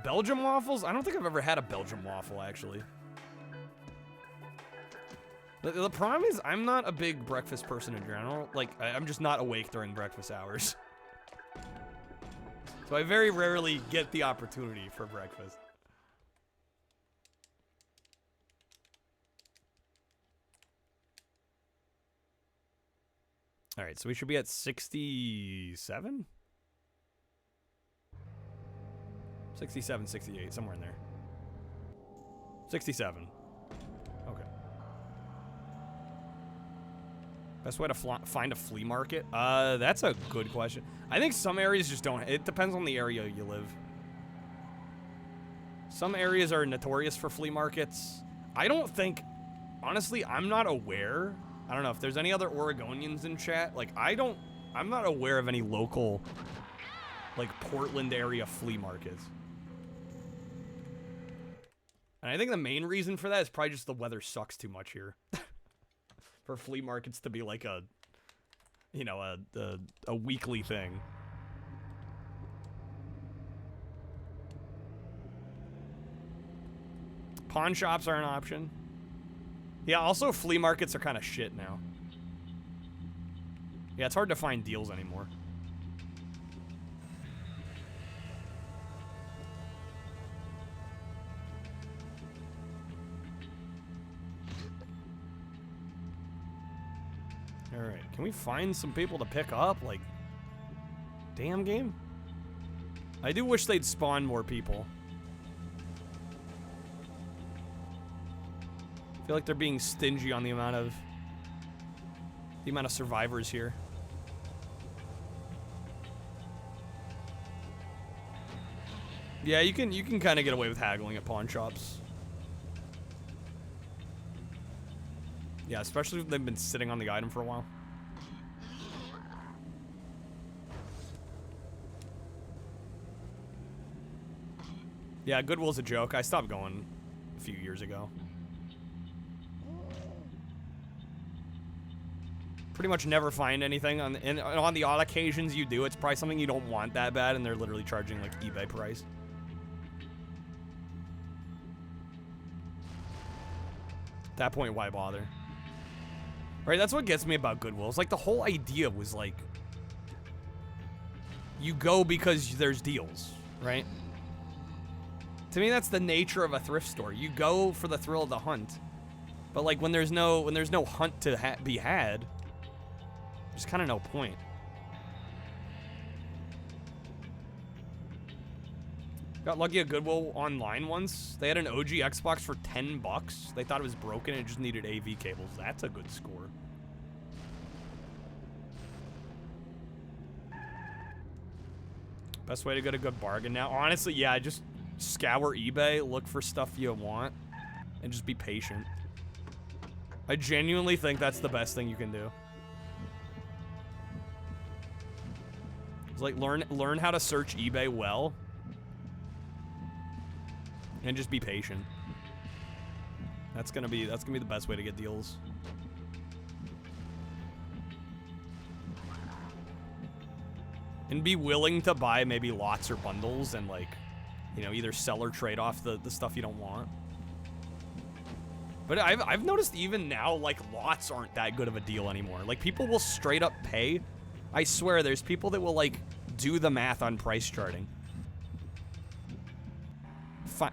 Belgium waffles? I don't think I've ever had a Belgium waffle, actually. The problem is I'm not a big breakfast person in general. Like, I'm just not awake during breakfast hours. So I very rarely get the opportunity for breakfast. All right, so we should be at 67? 67, 68, somewhere in there. 67. Okay. Best way to find a flea market? That's a good question. I think some areas just don't. It depends on the area you live. Some areas are notorious for flea markets. I don't think, honestly, I'm not aware. I don't know if there's any other Oregonians in chat. Like, I'm not aware of any local, like, Portland area flea markets. And I think the main reason for that is probably just the weather sucks too much here. For flea markets to be like a, you know, a weekly thing. Pawn shops are an option. Yeah, also flea markets are kind of shit now. Yeah, it's hard to find deals anymore. Alright, can we find some people to pick up? Like, damn game? I do wish they'd spawn more people. I feel like they're being stingy on the amount of survivors here. Yeah, you can kind of get away with haggling at pawn shops. Yeah, especially if they've been sitting on the item for a while. Yeah, Goodwill's a joke. I stopped going a few years ago. Pretty much never find anything. And on the odd occasions you do, it's probably something you don't want that bad, and they're literally charging, like, eBay price. At that point, why bother? Right, that's what gets me about Goodwill. It's like the whole idea was like, you go because there's deals, right? To me, that's the nature of a thrift store. You go for the thrill of the hunt, but like when there's no hunt to be had, there's kind of no point. Got lucky at Goodwill online once. They had an OG Xbox for $10. They thought it was broken and it just needed AV cables. That's a good score. Best way to get a good bargain now? Honestly, yeah, just scour eBay, look for stuff you want, and just be patient. I genuinely think that's the best thing you can do. It's like learn how to search eBay well. And just be patient. That's gonna be the best way to get deals. And be willing to buy maybe lots or bundles and, like, you know, either sell or trade off the stuff you don't want. But I've noticed even now, like, lots aren't that good of a deal anymore. Like, people will straight up pay. I swear, there's people that will, like, do the math on price charting.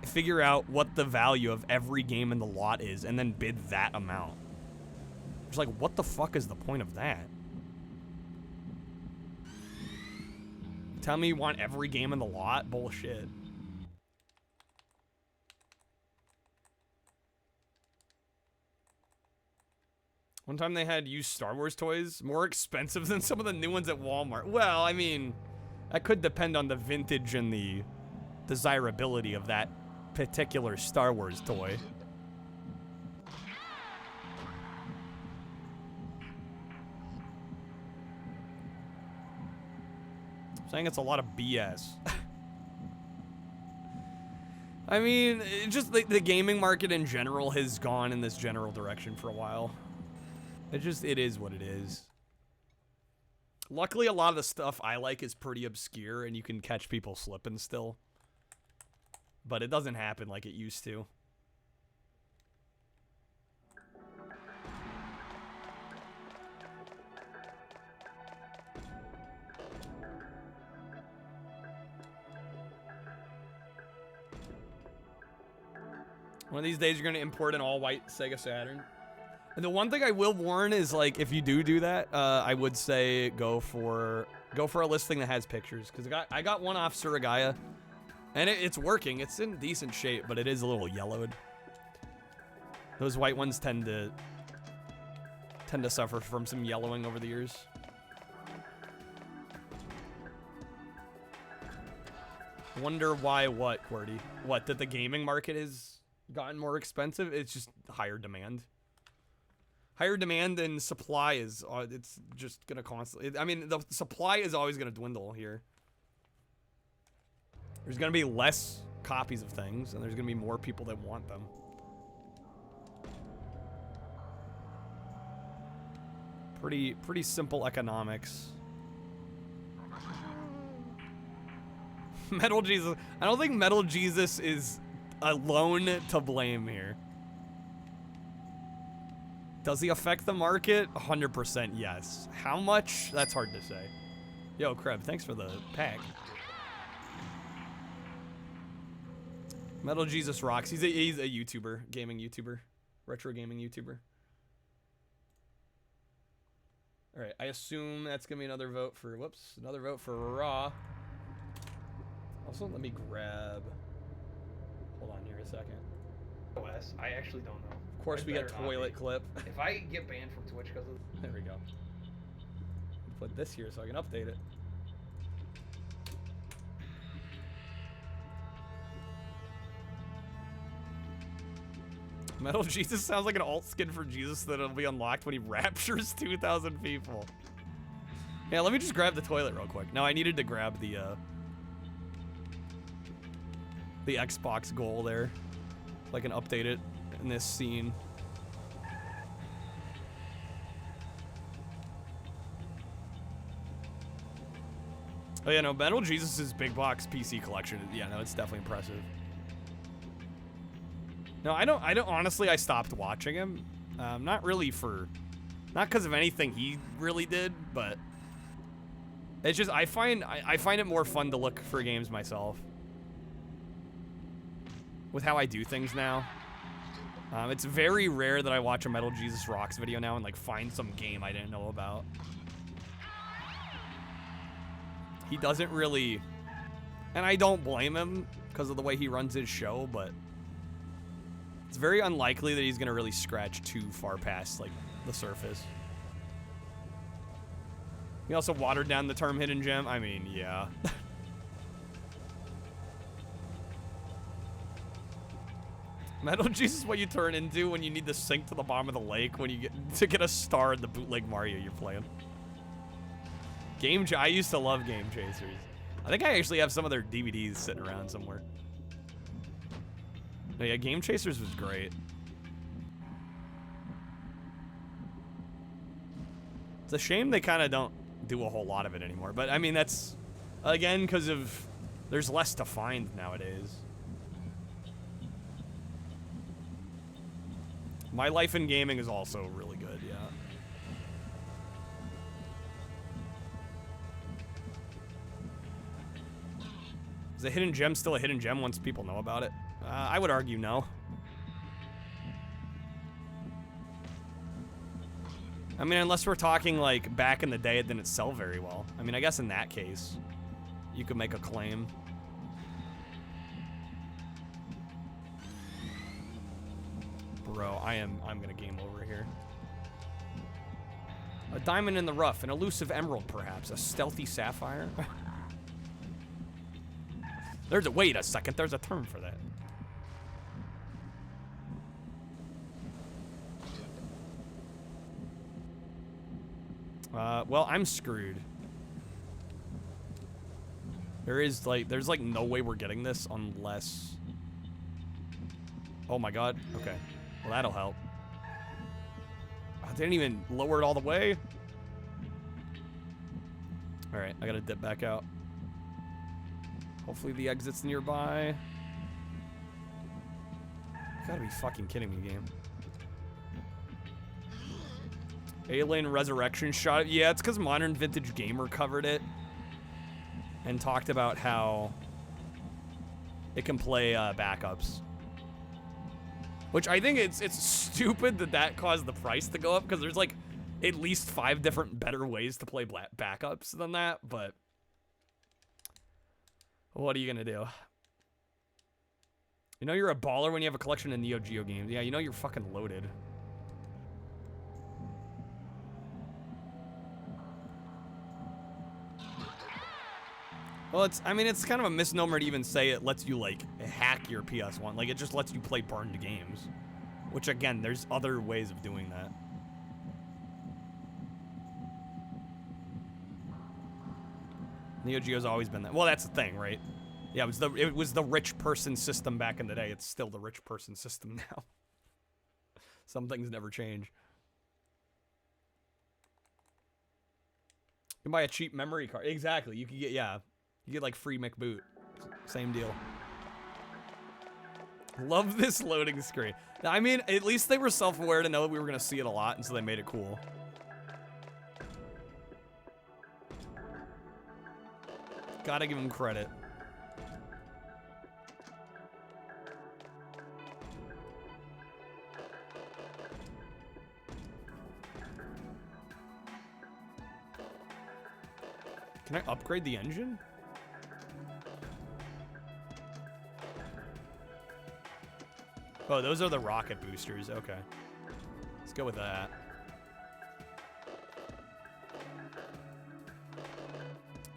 Figure out what the value of every game in the lot is and then bid that amount. It's like, what the fuck is the point of that? Tell me you want every game in the lot? Bullshit. One time they had used Star Wars toys, more expensive than some of the new ones at Walmart. Well, I mean, that could depend on the vintage and the desirability of that particular Star Wars toy. Saying it's a lot of BS. I mean, it just the gaming market in general has gone in this general direction for a while. It is what it is. Luckily, a lot of the stuff I like is pretty obscure, and you can catch people slipping still. But it doesn't happen like it used to. One of these days, you're going to import an all-white Sega Saturn. And the one thing I will warn is, like, if you do that, I would say go for a listing that has pictures. Because I got one off Surigaya, and it's working. It's in decent shape, but it is a little yellowed. Those white ones tend to suffer from some yellowing over the years. Wonder why what, Qwerty? What, that the gaming market has gotten more expensive? It's just higher demand. Higher demand and supply is, it's just gonna constantly, I mean, the supply is always gonna dwindle here. There's gonna be less copies of things, and there's gonna be more people that want them. Pretty simple economics. Metal Jesus. I don't think Metal Jesus is alone to blame here. Does he affect the market? 100% yes. How much? That's hard to say. Yo, Kreb, thanks for the pack. Metal Jesus rocks. He's a YouTuber, gaming YouTuber, retro gaming YouTuber. All right, I assume that's gonna be another vote for, whoops, another vote for Raw. Also, let me grab, hold on here a second. OS, I actually don't know. Of course, we get toilet clip. If I get banned from Twitch because of, there we go. Put this here so I can update it. Metal Jesus sounds like an alt skin for Jesus that'll be unlocked when he raptures 2,000 people. Yeah, let me just grab the toilet real quick. No, I needed to grab the Xbox goal there. So I can update it in this scene. Oh yeah, no, Metal Jesus' big box PC collection, yeah, no, it's definitely impressive. No, I don't honestly, I stopped watching him. Not really not because of anything he really did, but it's just, I find it more fun to look for games myself. With how I do things now. It's very rare that I watch a Metal Jesus Rocks video now and like find some game I didn't know about. He doesn't really, and I don't blame him because of the way he runs his show, but it's very unlikely that he's gonna really scratch too far past like the surface. He also watered down the term hidden gem. I mean, yeah. Metal Jesus is what you turn into when you need to sink to the bottom of the lake when you get a star in the bootleg Mario you're playing. I used to love Game Chasers. I think I actually have some of their DVDs sitting around somewhere. No, yeah, Game Chasers was great. It's a shame they kind of don't do a whole lot of it anymore. But, I mean, that's, again, because of, there's less to find nowadays. My Life in Gaming is also really good, yeah. Is a hidden gem still a hidden gem once people know about it? I would argue no. I mean, unless we're talking like back in the day, it didn't sell very well. I mean, I guess in that case, you could make a claim. Bro, I'm gonna game over here. A diamond in the rough, an elusive emerald perhaps, a stealthy sapphire. Wait a second, there's a term for that. Well, I'm screwed. There's like no way we're getting this unless... Oh my god. Okay. Well, that'll help. I didn't even lower it all the way. Alright, I gotta dip back out. Hopefully the exit's nearby. You gotta be fucking kidding me, game. Alien Resurrection shot. Yeah, it's because Modern Vintage Gamer covered it and talked about how it can play backups. Which I think it's stupid that caused the price to go up, because there's like at least 5 different better ways to play backups than that, but what are you gonna do? You know you're a baller when you have a collection of Neo Geo games. Yeah, you know you're fucking loaded. Well, I mean, it's kind of a misnomer to even say it lets you, like, hack your PS1. Like, it just lets you play burned games. Which, again, there's other ways of doing that. Neo Geo's always been that. Well, that's the thing, right? Yeah, it was the rich person system back in the day. It's still the rich person system now. Some things never change. You can buy a cheap memory card. Exactly. You can get, yeah. You get like free McBoot. Same deal. Love this loading screen. Now, I mean, at least they were self-aware to know that we were going to see it a lot, and so they made it cool. Gotta give them credit. Can I upgrade the engine? Oh, those are the rocket boosters. Okay. Let's go with that.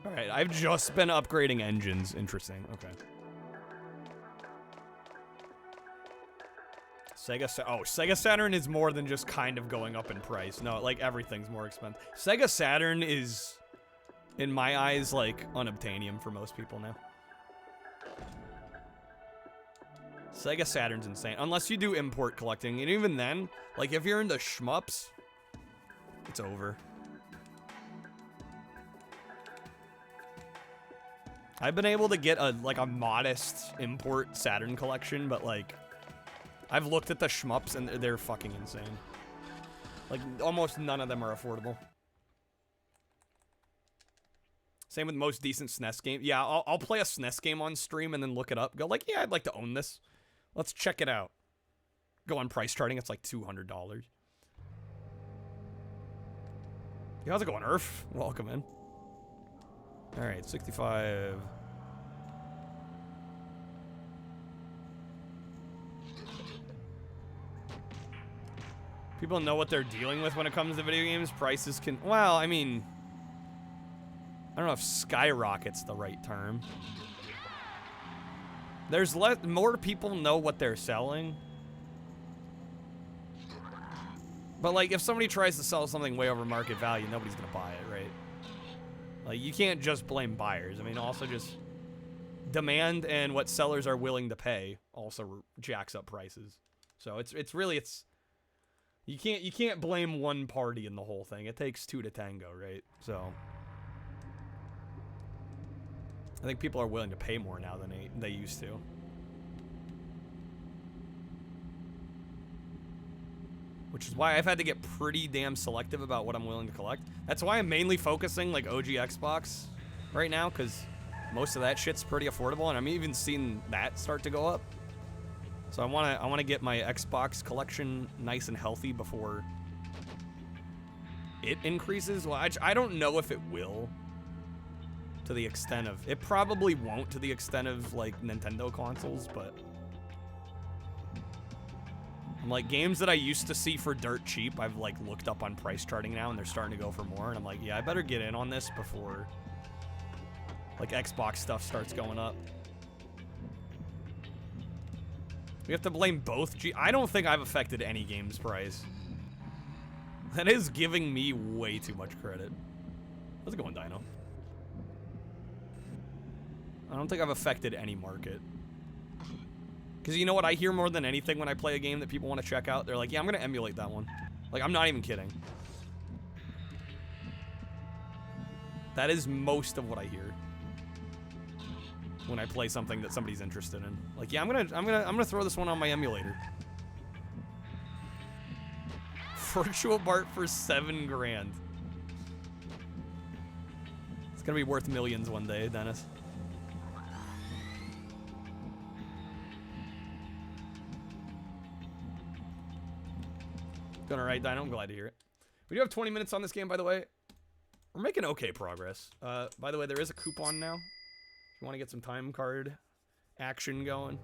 Alright, I've just been upgrading engines. Interesting. Okay. Sega Saturn is more than just kind of going up in price. No, like, everything's more expensive. Sega Saturn is, in my eyes, like, unobtainium for most people now. Sega Saturn's insane. Unless you do import collecting. And even then, like, if you're into shmups, it's over. I've been able to get a modest import Saturn collection, but, like, I've looked at the shmups and they're fucking insane. Like, almost none of them are affordable. Same with most decent SNES games. Yeah, I'll play a SNES game on stream and then look it up. Go like, yeah, I'd like to own this. Let's check it out. Go on price charting. It's like $200. Yeah, how's it going, Earth? Welcome in. All right, 65. People know what they're dealing with when it comes to video games. Prices can, well, I mean, I don't know if skyrocket's the right term. There's more people know what they're selling. But, like, if somebody tries to sell something way over market value, nobody's gonna buy it, right? Like, you can't just blame buyers. I mean, also just demand and what sellers are willing to pay also jacks up prices. So it's really you can't blame one party in the whole thing. It takes two to tango, right? So I think people are willing to pay more now than they used to. Which is why I've had to get pretty damn selective about what I'm willing to collect. That's why I'm mainly focusing like OG Xbox right now, because most of that shit's pretty affordable, and I'm even seeing that start to go up. So I wanna get my Xbox collection nice and healthy before it increases. Well, I don't know if it will. To the extent of, it probably won't to the extent of like Nintendo consoles, but I'm like, games that I used to see for dirt cheap, I've like looked up on price charting now and they're starting to go for more, and I'm like, yeah, I better get in on this before like Xbox stuff starts going up. We have to blame both. I don't think I've affected any game's price. That is giving me way too much credit. How's it going, Dino? I don't think I've affected any market. Because you know what I hear more than anything when I play a game that people want to check out? They're like, yeah, I'm going to emulate that one. Like, I'm not even kidding. That is most of what I hear when I play something that somebody's interested in. Like, yeah, I'm gonna throw this one on my emulator. Virtual Bart for $7 grand. It's gonna be worth millions one day, Dennis. Doing all right, Dino. I'm glad to hear it. We do have 20 minutes on this game, by the way. We're making okay progress. By the way, there is a coupon now. If you want to get some time card action going.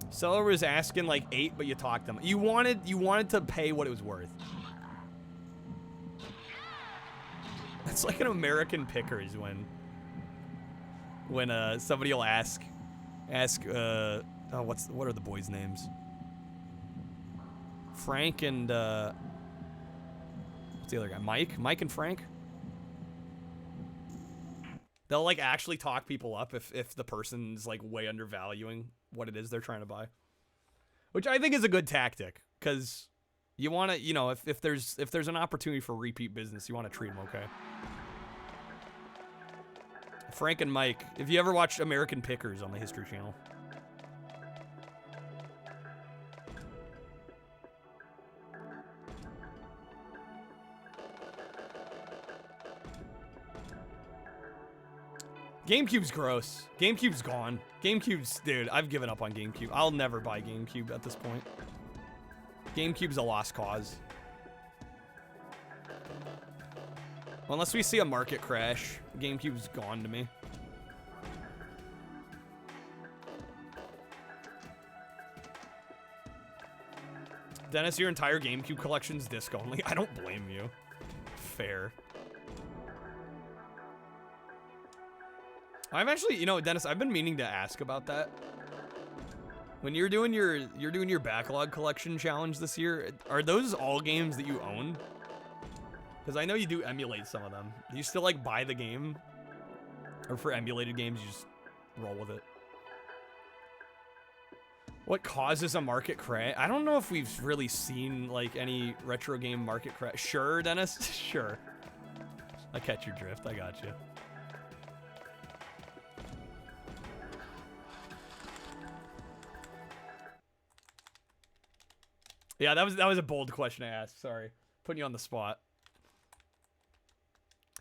Seller was asking like 8, but you talked them. You wanted to pay what it was worth. That's like an American Pickers when somebody will ask oh, what are the boys' names? Frank and what's the other guy? Mike and Frank. They'll like actually talk people up if the person's like way undervaluing what it is they're trying to buy, which I think is a good tactic, because you want to, you know, if there's an opportunity for repeat business, you want to treat them okay. Frank and Mike, if you ever watched American Pickers on the History Channel. GameCube's gross. GameCube's gone. GameCube's, dude, I've given up on GameCube. I'll never buy GameCube at this point. GameCube's a lost cause. Unless we see a market crash, GameCube's gone to me. Dennis, your entire GameCube collection's disc only. I don't blame you. Fair. I've actually, you know, Dennis, I've been meaning to ask about that. When you're doing your backlog collection challenge this year, are those all games that you own? Because I know you do emulate some of them. Do you still like buy the game? Or for emulated games, you just roll with it? What causes a market crash? I don't know if we've really seen like any retro game market crash. Sure, Dennis? Sure. I catch your drift. I got you. Yeah, that was a bold question to ask. Sorry. Putting you on the spot.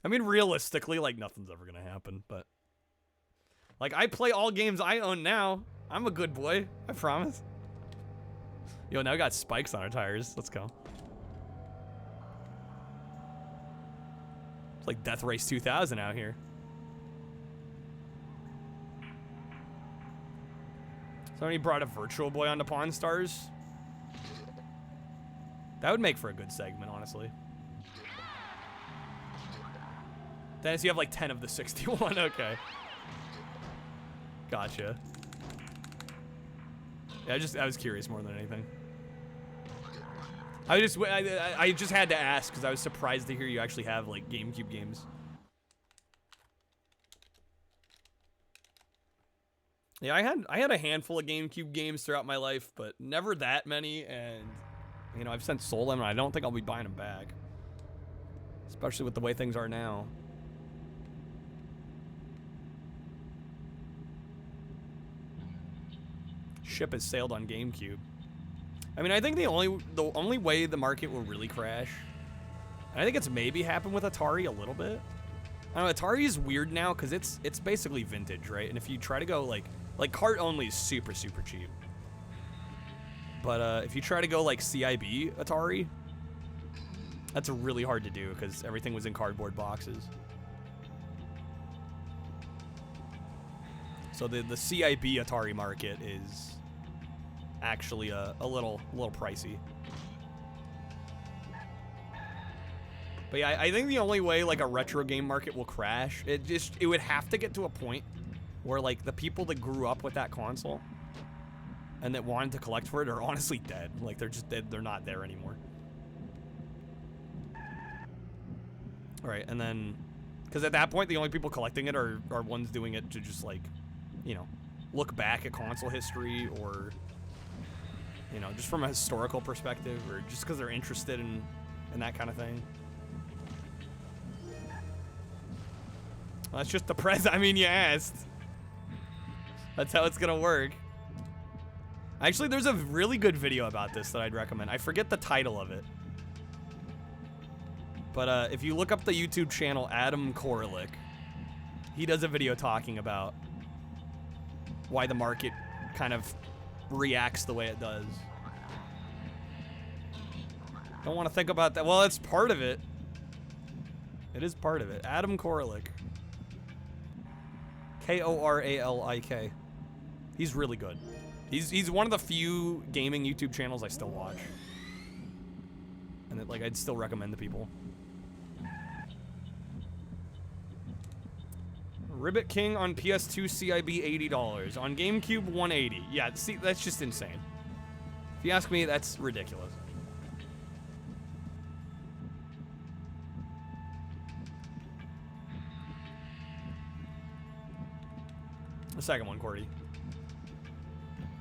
I mean, realistically, like, nothing's ever gonna happen, but... Like, I play all games I own now. I'm a good boy. I promise. Yo, now we got spikes on our tires. Let's go. It's like Death Race 2000 out here. Somebody brought a Virtual Boy onto Pawn Stars. That would make for a good segment, honestly. Dennis, you have like 10 of the 61. Okay. Gotcha. Yeah, I was curious more than anything. I just had to ask because I was surprised to hear you actually have like GameCube games. Yeah, I had a handful of GameCube games throughout my life, but never that many, and you know, I've since sold them, and I don't think I'll be buying them back. Especially with the way things are now. Ship has sailed on GameCube. I mean, I think the only way the market will really crash, and I think it's maybe happened with Atari a little bit. I don't know, Atari is weird now because it's basically vintage, right? And if you try to go like cart only is super cheap. But if you try to go like CIB Atari, that's really hard to do because everything was in cardboard boxes. So the CIB Atari market is actually a little pricey. But yeah, I think the only way like a retro game market will crash, it would have to get to a point where like the people that grew up with that console and that wanted to collect for it are honestly dead. Like they're just dead. They're not there anymore. Right, and then, because at that point, the only people collecting it are ones doing it to just, like, you know, look back at console history, or, you know, just from a historical perspective, or just because they're interested in that kind of thing. Well, that's just the present. I mean, you asked. That's how it's gonna work. Actually, there's a really good video about this that I'd recommend. I forget the title of it. But if you look up the YouTube channel Adam Koralik, he does a video talking about why the market kind of reacts the way it does. Don't want to think about that. Well, it's part of it. It is part of it. Adam Koralik. Koralik. He's really good. He's one of the few gaming YouTube channels I still watch. And that, like, I'd still recommend to people. Ribbit King on PS2 CIB $80. On GameCube $180. Yeah, see, that's just insane. If you ask me, that's ridiculous. The second one, Cordy. You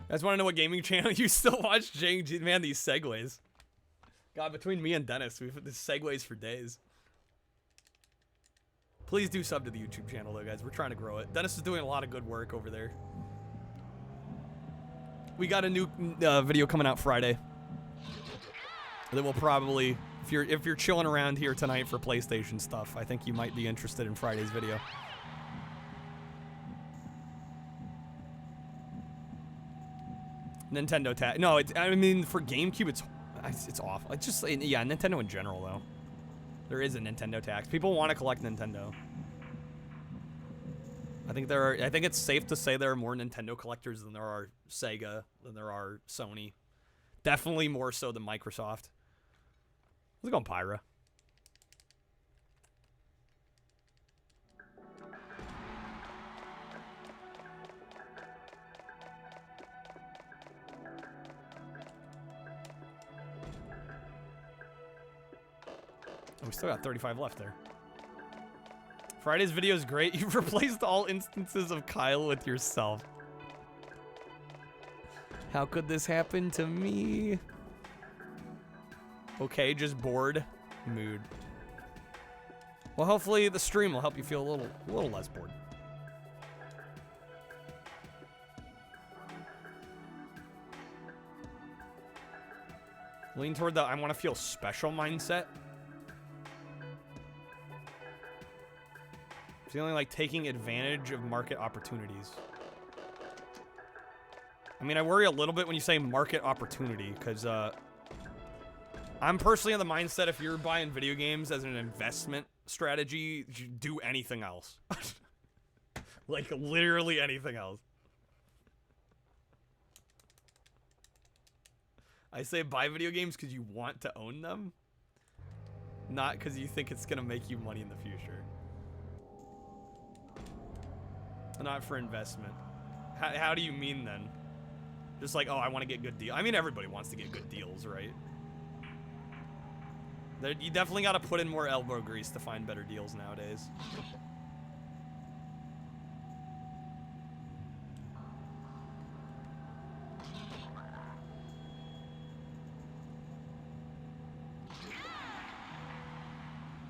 guys want to know what gaming channel you still watch? Jang, man, these segues. God, between me and Dennis, we've had these segues for days. Please do sub to the YouTube channel, though, guys. We're trying to grow it. Dennis is doing a lot of good work over there. We got a new video coming out Friday. That will probably, if you're chilling around here tonight for PlayStation stuff, I think you might be interested in Friday's video. Nintendo tag. No, I mean, for GameCube, it's awful. It's just, yeah, Nintendo in general, though. There is a Nintendo tax. People want to collect Nintendo. I think it's safe to say there are more Nintendo collectors than there are Sega, than there are Sony. Definitely more so than Microsoft. Let's go on Pyra. We still got 35 left there. Friday's video is great. You've replaced all instances of Kyle with yourself. How could this happen to me? Okay, just bored. Mood. Well, hopefully the stream will help you feel a little less bored. Lean toward the I want to feel special mindset. Feeling like taking advantage of market opportunities. I mean, I worry a little bit when you say market opportunity, because I'm personally in the mindset if you're buying video games as an investment strategy, you do anything else. Like, literally anything else. I say buy video games because you want to own them, not because you think it's going to make you money in the future. Not for investment. How do you mean then? Just like, oh, I want to get good deals. I mean, everybody wants to get good deals, right? You definitely got to put in more elbow grease to find better deals nowadays.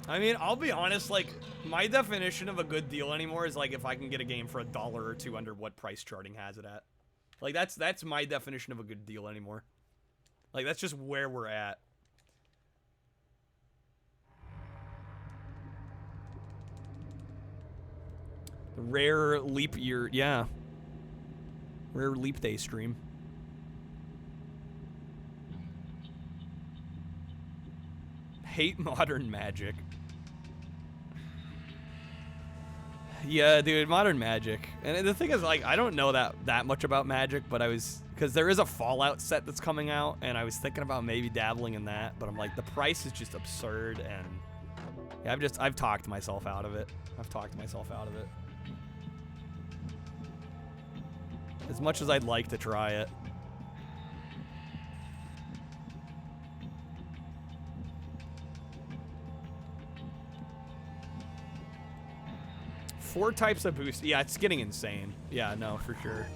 I mean, I'll be honest, like, my definition of a good deal anymore is, like, if I can get a game for $1 or $2 under what price charting has it at. Like, that's my definition of a good deal anymore. Like, that's just where we're at. The rare leap year, yeah. Rare leap day stream. Hate modern Magic. Yeah, dude, modern Magic. And the thing is, like, I don't know that much about Magic, but because there is a Fallout set that's coming out, and I was thinking about maybe dabbling in that, but I'm like, the price is just absurd, and yeah, I've talked myself out of it. As much as I'd like to try it. 4 types of boost. Yeah, it's getting insane. Yeah, no, for sure.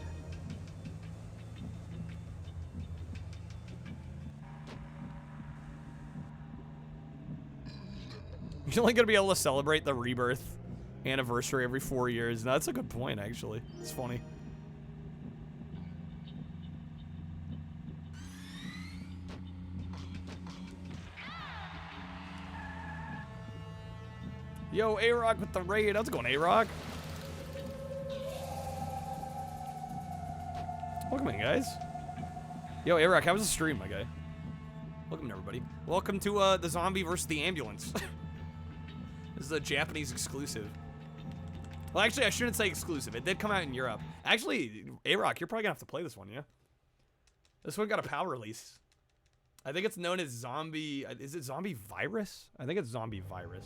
You're only gonna be able to celebrate the rebirth anniversary every 4 years. No, that's a good point, actually. It's funny. Yo, A-Rock with the raid. How's it going, A-Rock? Welcome in, guys. Yo, A-Rock, how was the stream, my guy? Welcome, everybody. Welcome to the zombie versus the ambulance. This is a Japanese exclusive. Well, actually, I shouldn't say exclusive. It did come out in Europe. Actually, A-Rock, you're probably gonna have to play this one, yeah? This one got a PAL release. I think it's known as Zombie... Is it Zombie Virus? I think it's Zombie Virus.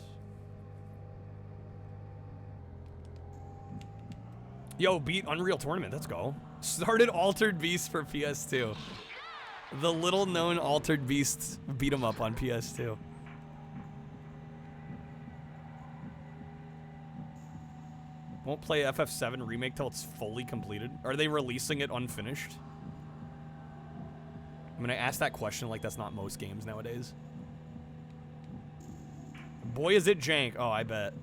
Yo, beat Unreal Tournament. Let's go. Started Altered Beast for PS2. The little-known Altered Beast beat 'em up on PS2. Won't play FF7 Remake till it's fully completed. Are they releasing it unfinished? I mean, I asked that question like that's not most games nowadays. Boy, is it jank. Oh, I bet.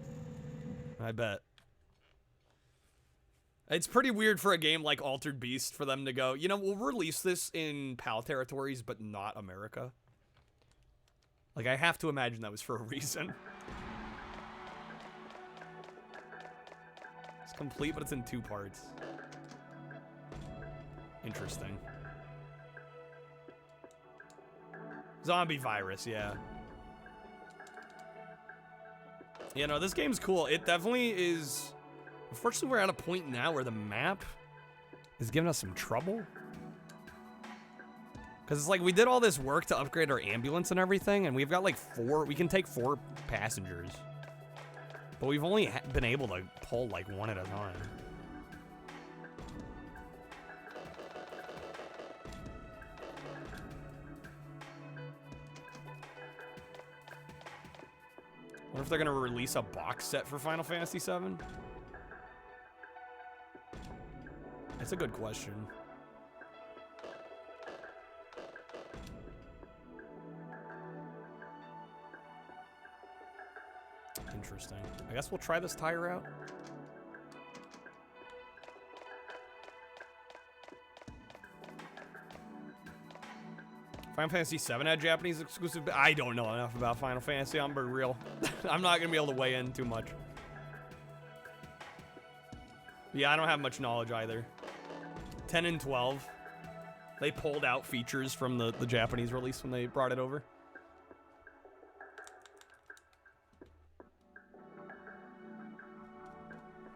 I bet. It's pretty weird for a game like Altered Beast for them to go, you know, we'll release this in PAL territories, but not America. Like, I have to imagine that was for a reason. It's complete, but it's in 2 parts. Interesting. Zombie Virus, yeah. You know, this game's cool. It definitely is... Unfortunately, we're at a point now where the map is giving us some trouble. Because it's like we did all this work to upgrade our ambulance and everything, and we've got like 4... We can take 4 passengers. But we've only been able to pull like 1 at a time. I wonder if they're going to release a box set for Final Fantasy VII? That's a good question. Interesting. I guess we'll try this tire out. Final Fantasy VII had Japanese exclusive. I don't know enough about Final Fantasy. I'm being real. I'm not gonna be able to weigh in too much. Yeah, I don't have much knowledge either. 10 and 12. They pulled out features from the Japanese release when they brought it over.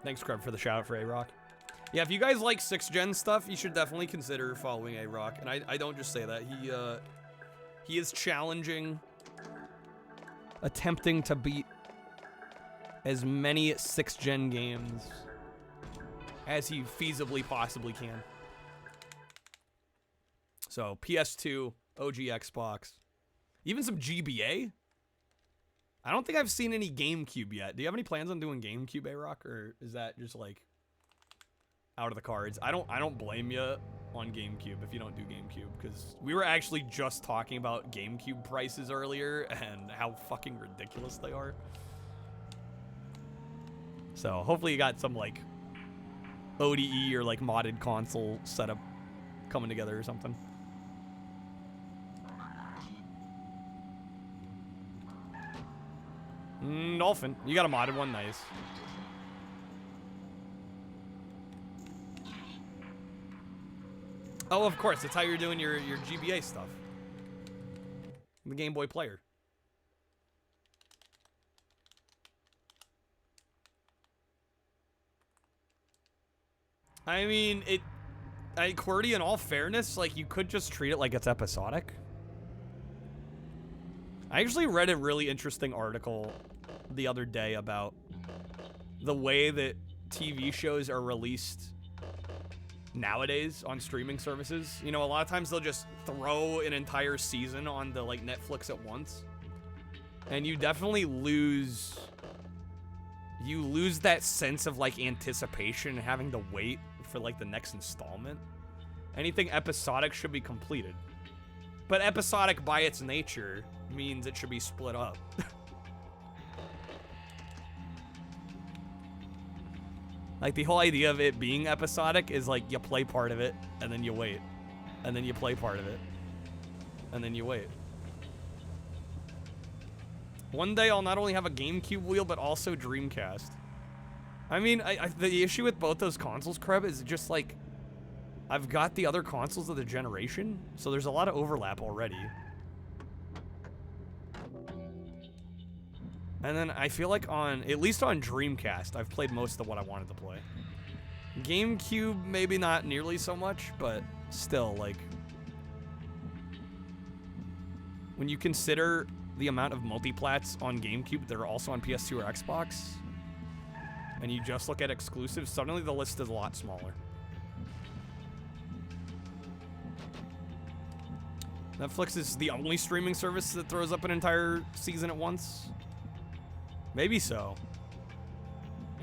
Thanks, Crub, for the shout out for A-Rock. Yeah, if you guys like 6th gen stuff, you should definitely consider following A-Rock. And I don't just say that. He is challenging, attempting to beat as many 6th gen games as he feasibly possibly can. So, PS2, OG Xbox, even some GBA. I don't think I've seen any GameCube yet. Do you have any plans on doing GameCube, A-Rock, or is that just like out of the cards? I don't blame you on GameCube if you don't do GameCube, because we were actually just talking about GameCube prices earlier and how fucking ridiculous they are. So hopefully you got some like ODE or like modded console setup coming together or something. Dolphin, you got a modded one, nice. Oh, of course, that's how you're doing your GBA stuff. The Game Boy player. I mean, QWERTY, in all fairness, like, you could just treat it like it's episodic. I actually read a really interesting article the other day about the way that TV shows are released nowadays on streaming services. You know, a lot of times they'll just throw an entire season on the like Netflix at once, and you definitely lose you lose that sense of like anticipation, having to wait for like the next installment. Anything episodic should be completed. But episodic by its nature means it should be split up. Like, the whole idea of it being episodic is like you play part of it, and then you wait. And then you play part of it. And then you wait. One day I'll not only have a GameCube wheel, but also Dreamcast. I mean, the issue with both those consoles, Kreb, is just like, I've got the other consoles of the generation, so there's a lot of overlap already. And then I feel like at least on Dreamcast, I've played most of what I wanted to play. GameCube, maybe not nearly so much, but still, like, when you consider the amount of multiplats on GameCube that are also on PS2 or Xbox, and you just look at exclusives, suddenly the list is a lot smaller. Netflix is the only streaming service that throws up an entire season at once. Maybe so.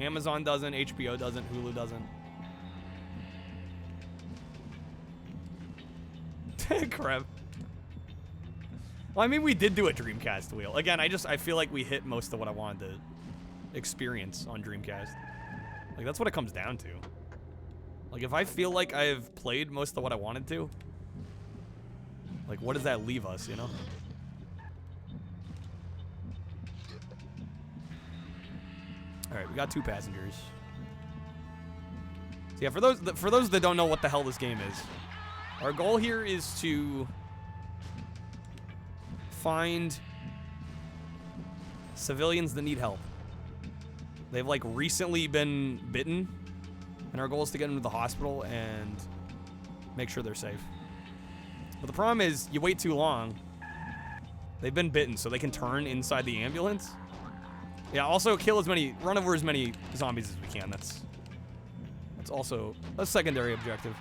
Amazon doesn't, HBO doesn't, Hulu doesn't. Crap. Well, I mean, we did do a Dreamcast wheel. Again, I feel like we hit most of what I wanted to experience on Dreamcast. Like, that's what it comes down to. Like, if I feel like I've played most of what I wanted to, like, what does that leave us, you know? Alright, we got 2 passengers. So yeah, for those that don't know what the hell this game is, our goal here is to find civilians that need help. They've like recently been bitten, and our goal is to get them to the hospital and make sure they're safe. But the problem is, you wait too long. They've been bitten, so they can turn inside the ambulance. Yeah, also run over as many zombies as we can. That's also a secondary objective.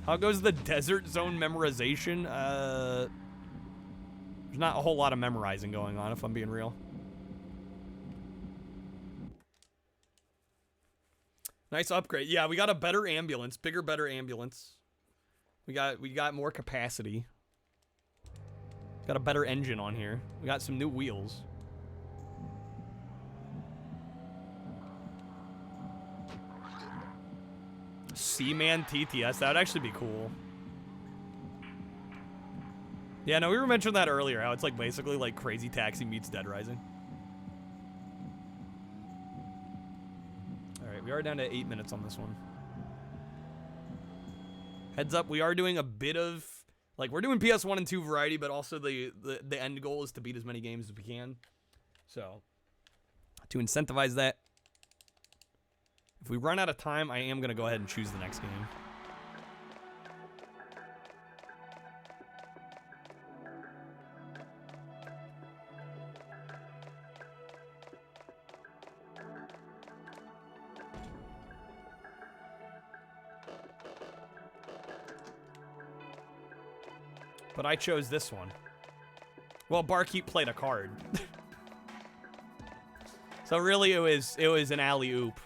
How goes the desert zone memorization? There's not a whole lot of memorizing going on, if I'm being real. Nice upgrade. Yeah, we got a better ambulance, bigger, better ambulance. We got more capacity. Got a better engine on here. We got some new wheels. Seaman TTS, that would actually be cool. Yeah, no, we were mentioning that earlier, how it's like basically like Crazy Taxi meets Dead Rising. Alright, we are down to 8 minutes on this one. Heads up, we are doing a bit of, like, we're doing PS1 and 2 variety, but also the end goal is to beat as many games as we can. So, to incentivize that, if we run out of time, I am going to go ahead and choose the next game. But I chose this one. Well, Barkeep played a card. So really it was an alley-oop.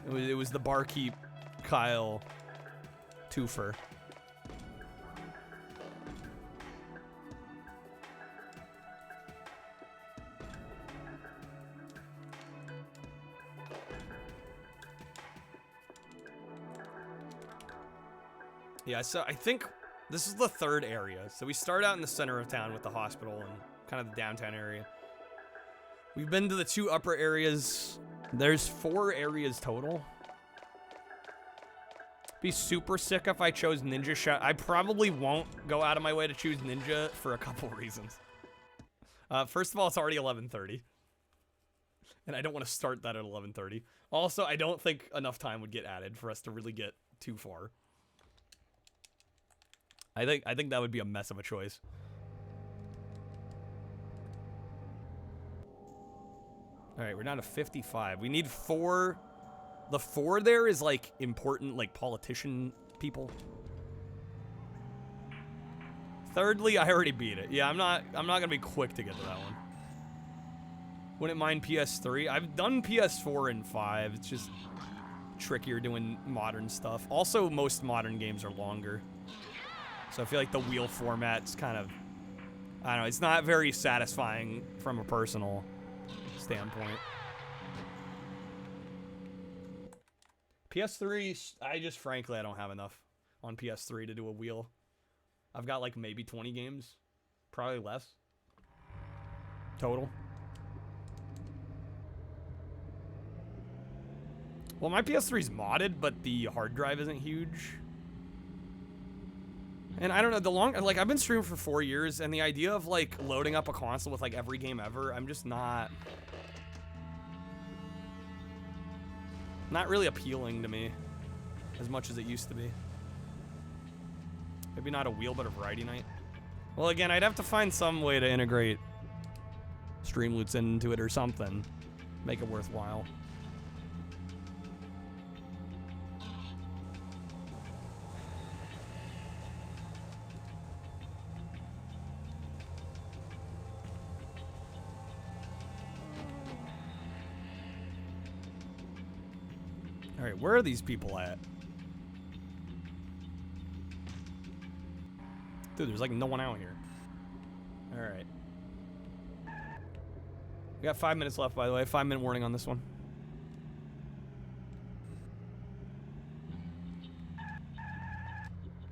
It was the Barkeep Kyle twofer. Yeah, so I think this is the third area. So we start out in the center of town with the hospital and kind of the downtown area. We've been to the 2 upper areas. There's 4 areas total. Be super sick if I chose Ninja Shot. I probably won't go out of my way to choose Ninja for a couple reasons. First of all, it's already 11:30. And I don't want to start that at 11:30. Also, I don't think enough time would get added for us to really get too far. I think that would be a mess of a choice. All right, we're down to 55. We need 4. The 4 there is like important, like politician people. Thirdly, I already beat it. Yeah, I'm not gonna be quick to get to that one. Wouldn't mind PS3. I've done PS4 and 5. It's just trickier doing modern stuff. Also, most modern games are longer. So I feel like the wheel format's kind of, I don't know, it's not very satisfying from a personal standpoint. PS3, frankly, I don't have enough on PS3 to do a wheel. I've got like maybe 20 games, probably less total. Well, my PS3's modded, but the hard drive isn't huge. And I don't know, like, I've been streaming for 4 years, and the idea of, like, loading up a console with, like, every game ever, I'm just not really appealing to me as much as it used to be. Maybe not a wheel, but a variety night. Well, again, I'd have to find some way to integrate Streamloots into it or something. Make it worthwhile. Alright, where are these people at? Dude, there's like no one out here. Alright. We got 5 minutes left, by the way. 5-minute warning on this one.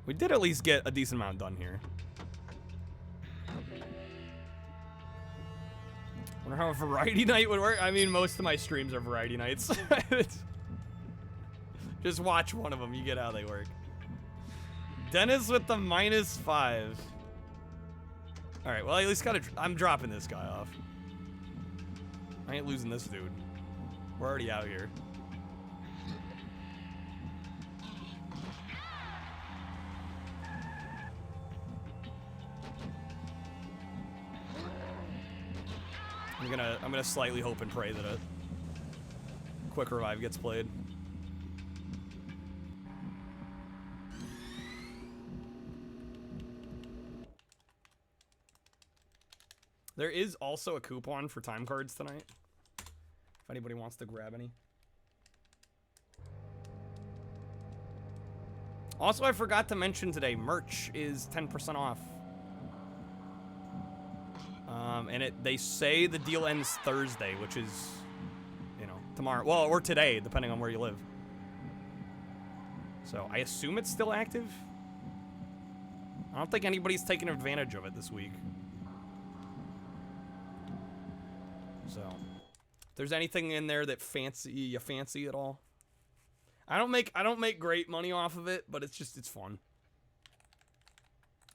We did at least get a decent amount done here. Wonder how a variety night would work. I mean, most of my streams are variety nights. Just watch one of them, you get how they work. Dennis with the -5. Alright, well, I at least gotta... I'm dropping this guy off. I ain't losing this dude. We're already out here. I'm gonna slightly hope and pray that a quick revive gets played. There is also a coupon for time cards tonight, if anybody wants to grab any. Also, I forgot to mention today, merch is 10% off. And they say the deal ends Thursday, which is, you know, tomorrow. Well, or today, depending on where you live. So I assume it's still active. I don't think anybody's taken advantage of it this week. So, if there's anything in there that you fancy at all. I don't make great money off of it, but it's fun.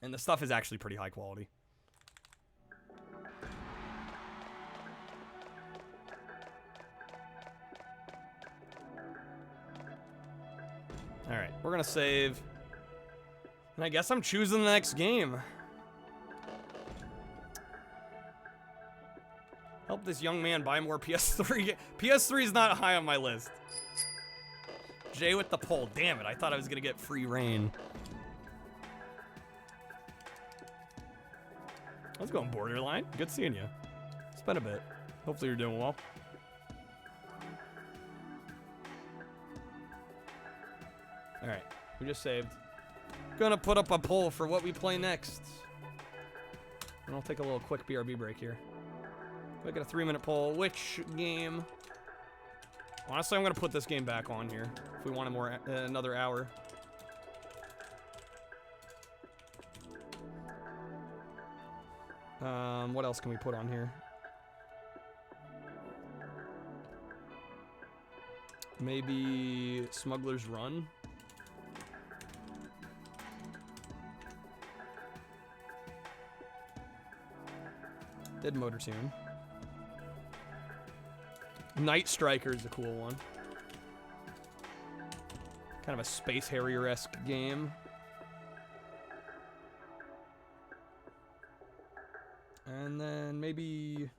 And the stuff is actually pretty high quality. All right, we're gonna save. And I guess I'm choosing the next game. Help this young man buy more PS3. PS3 is not high on my list. Jay with the poll. Damn it, I thought I was gonna get free reign. How's it going, Borderline? Good seeing you. It's been a bit. Hopefully you're doing well. Alright, we just saved. Gonna put up a poll for what we play next. And I'll take a little quick BRB break here. Look at a 3-minute poll. Which game? Honestly, I'm gonna put this game back on here if we want another hour. What else can we put on here? Maybe Smuggler's Run. Dead Motor Tune. Night Striker is a cool one. Kind of a Space Harrier-esque game. And then maybe...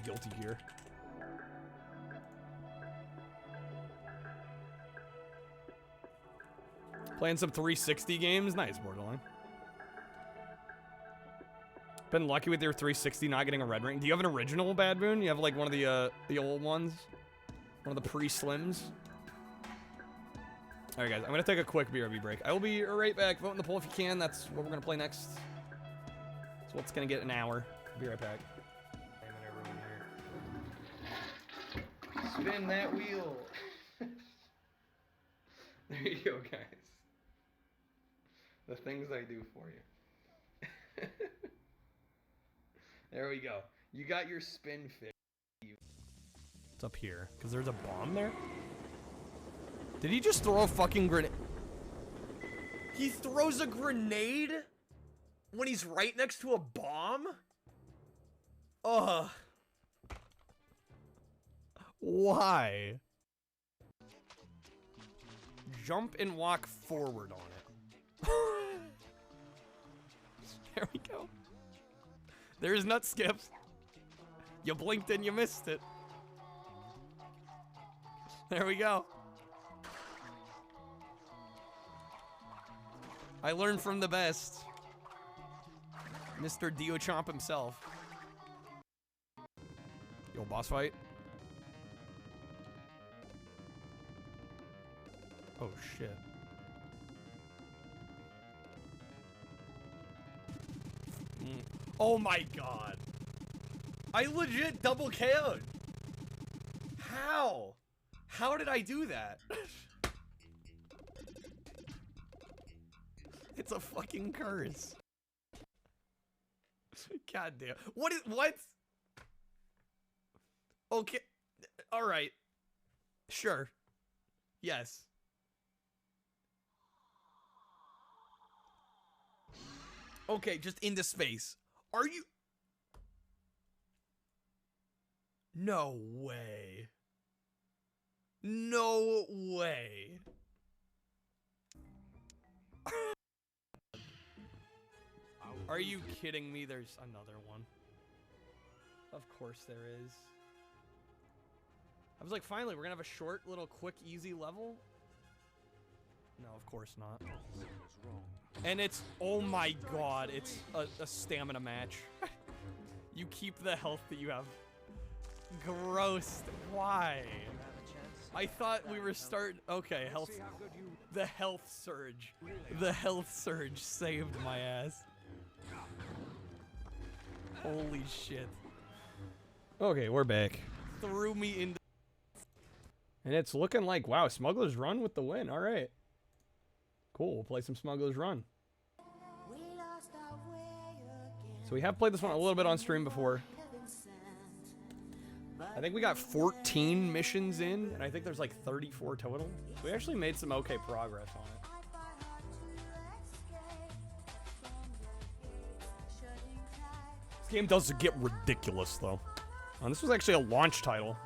Guilty Gear. Playing some 360 games? Nice, Borderline. Been lucky with your 360 not getting a red ring. Do you have an original Bad Boon? You have like one of the old ones? One of the pre-slims? Alright guys, I'm gonna take a quick BRB break. I will be right back. Vote in the poll if you can. That's what we're gonna play next. That's what's gonna get an hour. Be right back. Spin that wheel. There you go, guys. The things I do for you. There we go. You got your spin fit. It's up here, because there's a bomb there. Did he just throw a fucking grenade? He throws a grenade when he's right next to a bomb? Ugh. Why? Jump and walk forward on it. There we go. There's nut skips. You blinked and you missed it. There we go. I learned from the best. Mr. Dio Chomp himself. Yo, boss fight. Oh, shit. Oh my god. I legit double KO'd. How? How did I do that? It's a fucking curse. God damn. What? Okay. Alright. Sure. Yes. Okay, just into space. Are you? No way. No way. Are you kidding me? There's another one. Of course there is. I was like, finally, we're gonna have a short, little, quick, easy level. No, of course not. And it's, oh my god, it's a stamina match. You keep the health that you have. Gross. Why? I thought we were okay, health. The health surge. The health surge saved my ass. Holy shit. Okay, we're back. Threw me into... And it's looking like, wow, Smuggler's Run with the win. Alright. Cool, we'll play some Smuggler's Run. So we have played this one a little bit on stream before. I think we got 14 missions in, and I think there's like 34 total. So we actually made some okay progress on it. This game does get ridiculous, though. This was actually a launch title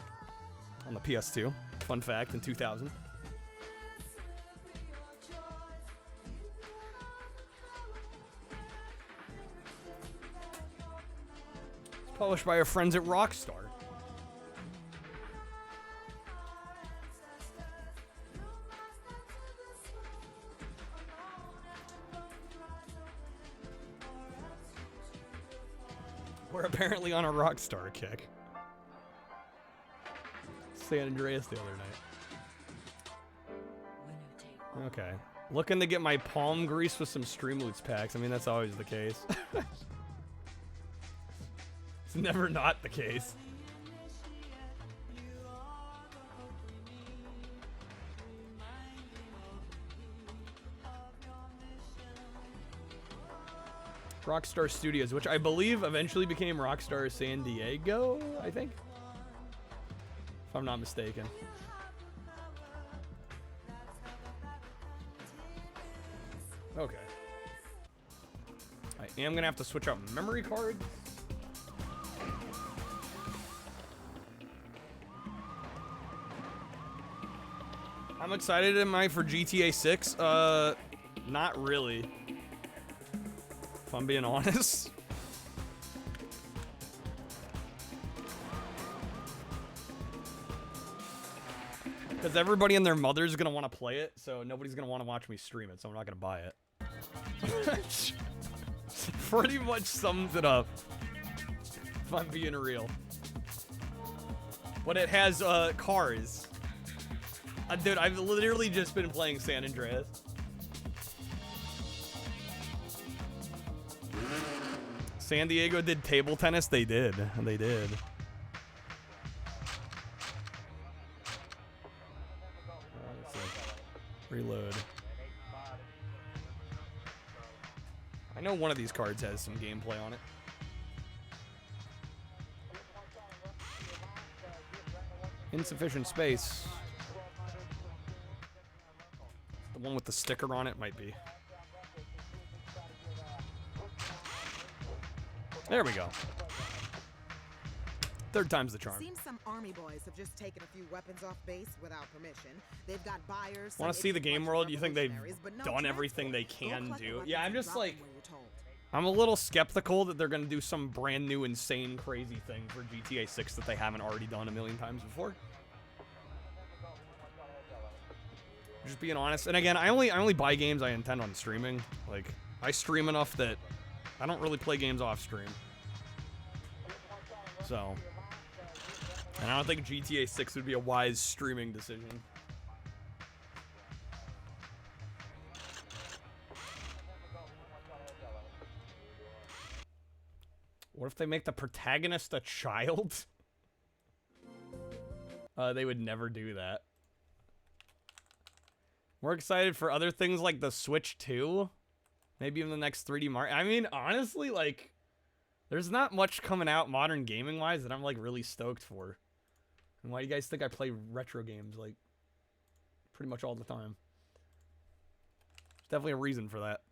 on the PS2. Fun fact, in 2000. It's published by our friends at Rockstar. We're apparently on a Rockstar kick. San Andreas the other night. Okay. Looking to get my palm grease with some Streamloots packs. I mean, that's always the case. It's never not the case. Rockstar Studios, which I believe eventually became Rockstar San Diego, I think? If I'm not mistaken. Okay. I am gonna have to switch out memory cards. I'm excited, am I, for GTA 6? Not really. If I'm being honest. Because everybody and their mother's gonna want to play it, so nobody's gonna want to watch me stream it, so I'm not gonna buy it. Pretty much sums it up. If I'm being real. But it has cars. Dude, I've literally just been playing San Andreas. San Diego did table tennis? They did. They did. Let's see. Reload. I know one of these cards has some gameplay on it. Insufficient space. The one with the sticker on it might be. There we go. Third time's the charm. Seems some army boys have just taken a few weapons off base without permission. They've got buyers. Want to see the game world? You think they've done everything they can do? Yeah, I'm just like, I'm a little skeptical that they're gonna do some brand new, insane, crazy thing for GTA 6 that they haven't already done a million times before. Just being honest. And again, I only buy games I intend on streaming. Like, I stream enough that I don't really play games off stream. So, and I don't think GTA 6 would be a wise streaming decision. What if they make the protagonist a child? They would never do that. We're excited for other things like the Switch 2. Maybe even the next 3D Mario. I mean, honestly, like, there's not much coming out modern gaming-wise that I'm, like, really stoked for. And why do you guys think I play retro games, like, pretty much all the time? There's definitely a reason for that.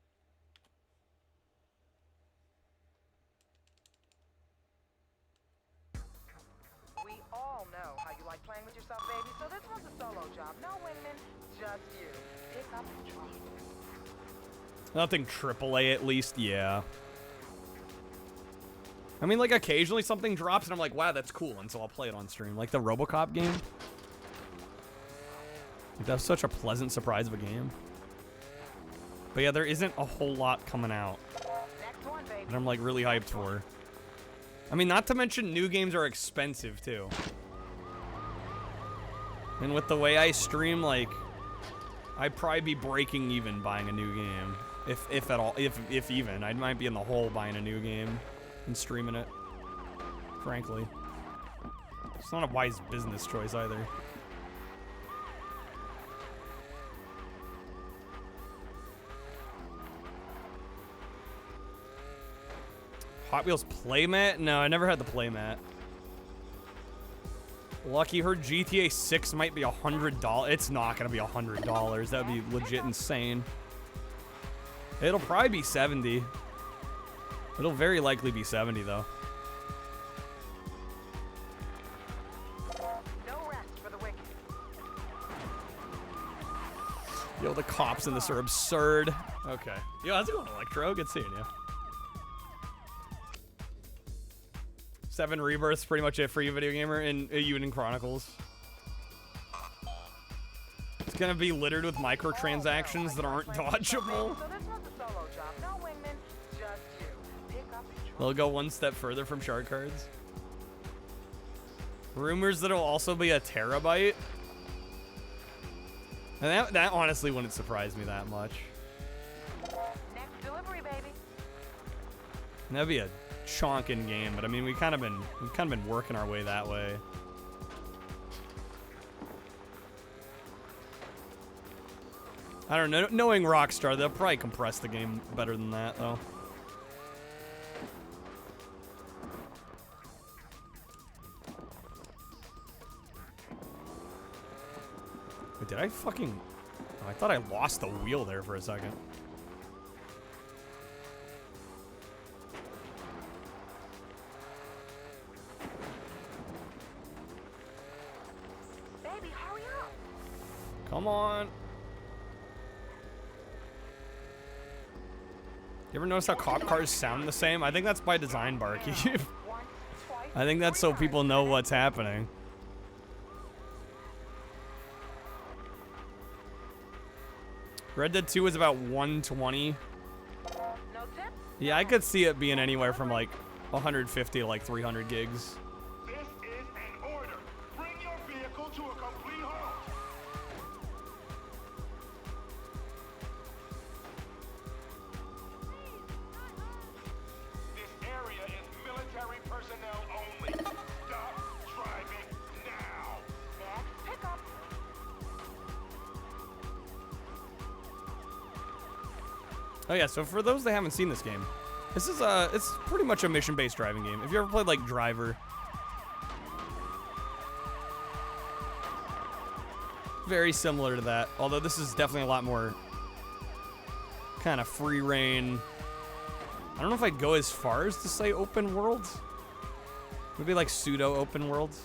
We all know how you like playing with yourself, baby, so this one's a solo job. No wingman, just you. Pick up and drop. Nothing AAA at least, yeah. I mean, like, occasionally something drops and I'm like, wow, that's cool, and so I'll play it on stream. Like the RoboCop game. Like, that's such a pleasant surprise of a game. But yeah, there isn't a whole lot coming out that I'm, like, really hyped for. I mean, not to mention new games are expensive, too. And with the way I stream, like, I'd probably be breaking even buying a new game. If at all, if even. I might be in the hole buying a new game and streaming it, frankly. It's not a wise business choice either. Hot Wheels playmat? No, I never had the playmat. Lucky heard GTA 6 might be $100. It's not gonna be $100. That'd be legit insane. It'll probably be 70. It'll very likely be 70 though. No rest for the wicked. Yo, the cops in this are absurd. Okay. Yo, how's it going, Electro? Good seeing you. 7 rebirths, pretty much it for you, video gamer, and you in Chronicles. It's gonna be littered with microtransactions that aren't dodgeable. They'll go one step further from shard cards. Rumors that it'll also be a terabyte. And that honestly wouldn't surprise me that much. Next delivery, baby. That'd be a chonkin game, but I mean we've kind of been working our way that way. I don't know, knowing Rockstar, they'll probably compress the game better than that though. Wait, did I fucking... Oh, I thought I lost the wheel there for a second. Baby, hurry up. Come on. You ever notice how cop cars sound the same? I think that's by design, Barkeep. I think that's so people know what's happening. Red Dead 2 is about 120. No tips? Yeah, I could see it being anywhere from like 150 to like 300 gigs. This is an order. Bring your vehicle to a complete halt. This area is military personnel only. Stop driving now. Next pickup. Oh yeah, so for those that haven't seen this game, this is it's pretty much a mission-based driving game. If you ever played like Driver, very similar to that. Although this is definitely a lot more kind of free reign. I don't know if I'd go as far as to say open world. Maybe like pseudo open worlds.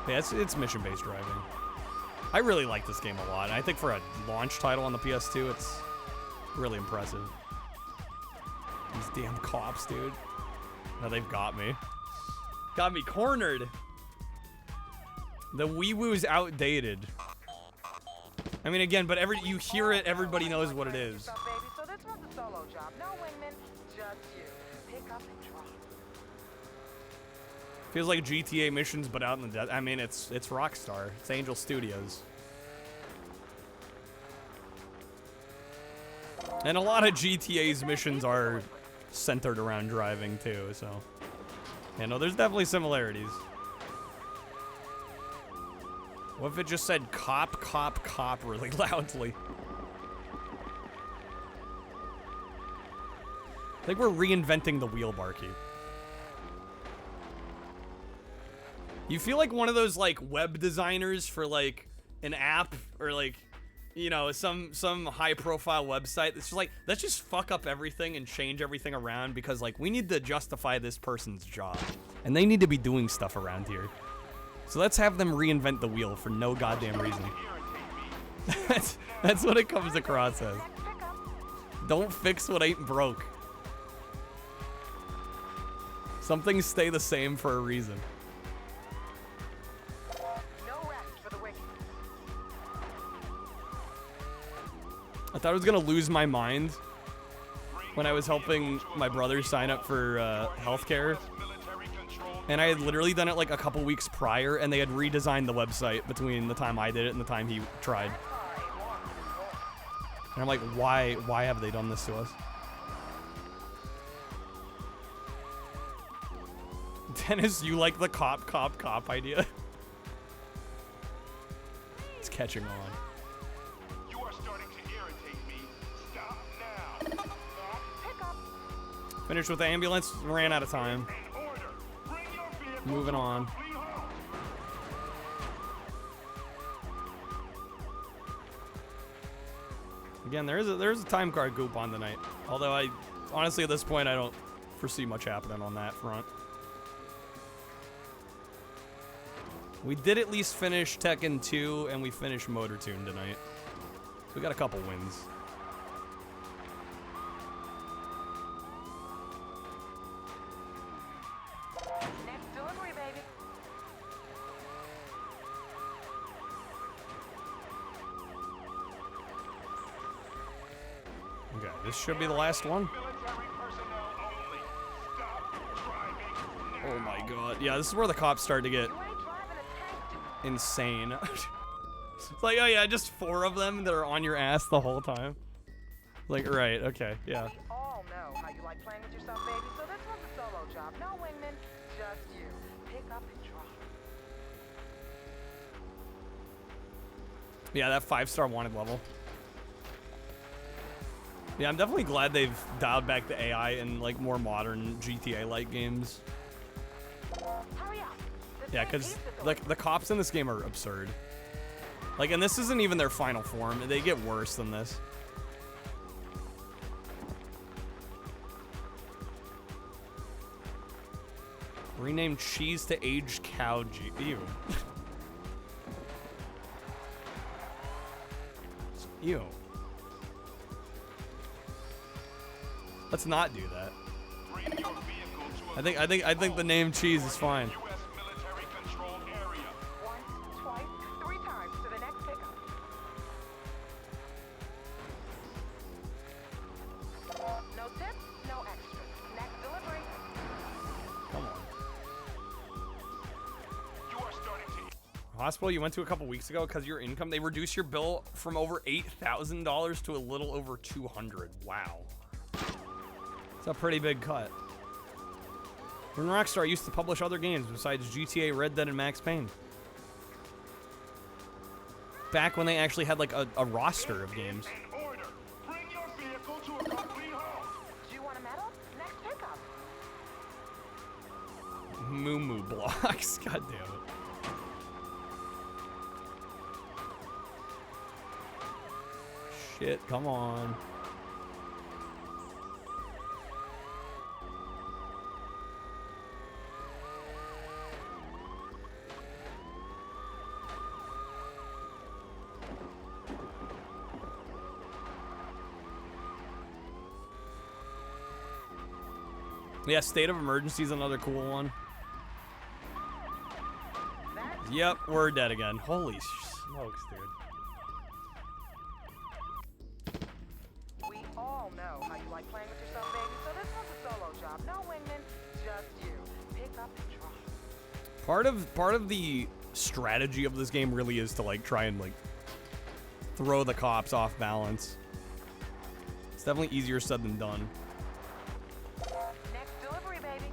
Yeah, it's mission-based driving. I really like this game a lot. I think for a launch title on the PS2, it's really impressive. These damn cops, dude. Now they've got me. Got me cornered. The Wii-Woo's outdated. I mean, again, but you hear it, everybody knows what it is. So this one's a solo job. No wingman, just you. Pick up and drop. Feels like GTA missions, but out in the desert. I mean, it's Rockstar. It's Angel Studios. And a lot of GTA's missions are centered around driving too, so. Yeah, no, there's definitely similarities. What if it just said cop, cop, cop really loudly? I think we're reinventing the wheel, Barkeep. You feel like one of those like web designers for like an app or like, you know, some high profile website that's just like, let's just fuck up everything and change everything around because like we need to justify this person's job and they need to be doing stuff around here. So let's have them reinvent the wheel for no goddamn reason. That's what it comes across as. Don't fix what ain't broke. Some things stay the same for a reason. I thought I was gonna lose my mind when I was helping my brother sign up for healthcare, and I had literally done it like a couple weeks prior, and they had redesigned the website between the time I did it and the time he tried. And I'm like, why have they done this to us? Dennis, you like the cop idea? It's catching on. Finished with the ambulance, ran out of time. Moving on. Again, there's a time card goop on tonight. Although I honestly at this point I don't foresee much happening on that front. We did at least finish Tekken 2 and we finished Motor Toon tonight. So we got a couple wins. Okay, this should be the last one. Oh my god. Yeah, this is where the cops start to get insane. It's like, oh yeah, just 4 of them that are on your ass the whole time. Like, right, okay, yeah. We all know how you like playing with yourself, baby, so this one's a solo job. No wingman, just you. Pick up and drop. Yeah, that 5-star wanted level. Yeah, I'm definitely glad they've dialed back the AI in like more modern GTA-like games. Yeah, because like the cops in this game are absurd. Like, and this isn't even their final form. They get worse than this. Rename cheese to aged cow. Ew. Ew. Let's not do that. I think the name cheese is fine. Hospital you went to a couple weeks ago because your income, they reduced your bill from over $8,000 to a little over $200. Wow. It's a pretty big cut. When Rockstar used to publish other games besides GTA, Red Dead, and Max Payne. Back when they actually had like a roster of games. Bring your vehicle to a complete halt. Do you want a medal? Next pickup. Moo Moo blocks. God damn it. Shit, come on. Yeah, State of Emergency is another cool one. Yep, we're dead again. Holy smokes, dude. We all know how you like playing with yourself, baby, so this one's a solo job. No wingman, just you. Pick up and drop. Part of the strategy of this game really is to like try and like throw the cops off balance. It's definitely easier said than done. Next delivery, baby.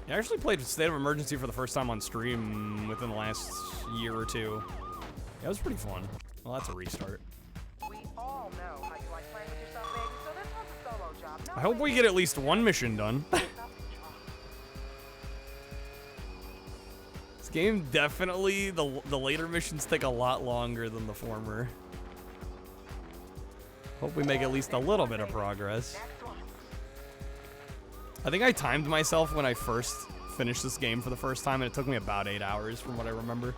I actually played State of Emergency for the first time on stream within the last year or two. Yeah, it was pretty fun. Well, that's a restart. We all know how you like playing with yourself, baby, so this one's a solo job. No I hope we get at least one mission done. This game definitely, the later missions take a lot longer than the former. Hope we make at least a little bit of progress. I think I timed myself when I first finished this game for the first time, and it took me about 8 hours from what I remember.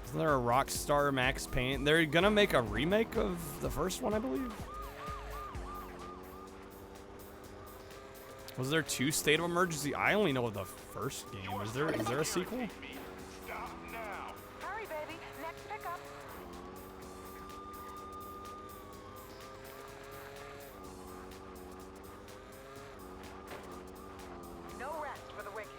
Isn't there a Rockstar Max Payne? They're gonna make a remake of the first one, I believe. Was there 2 State of Emergency? I only know of the first game. Is there a sequel? Hurry, baby. Next pickup. No rest for the wicked.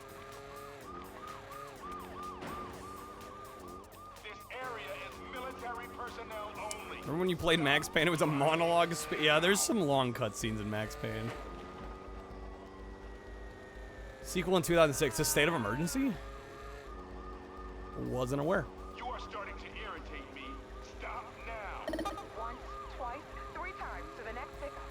This area is military personnel only. Remember when you played Max Payne? It was a monologue. Yeah, there's some long cutscenes in Max Payne. Sequel in 2006. The State of Emergency? Wasn't aware. You are starting to irritate me. Stop now. Once, twice, 3 times to the next pickup.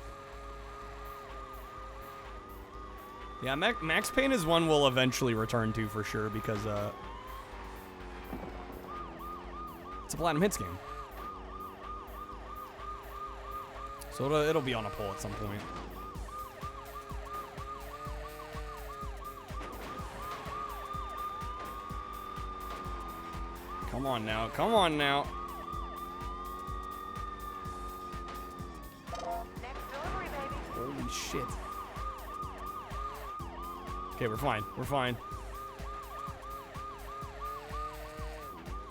Yeah, Max Payne is one we'll eventually return to for sure because it's a Platinum Hits game. So it'll be on a poll at some point. Come on now, come on now. Next delivery, baby. Holy shit. Okay, we're fine. We're fine.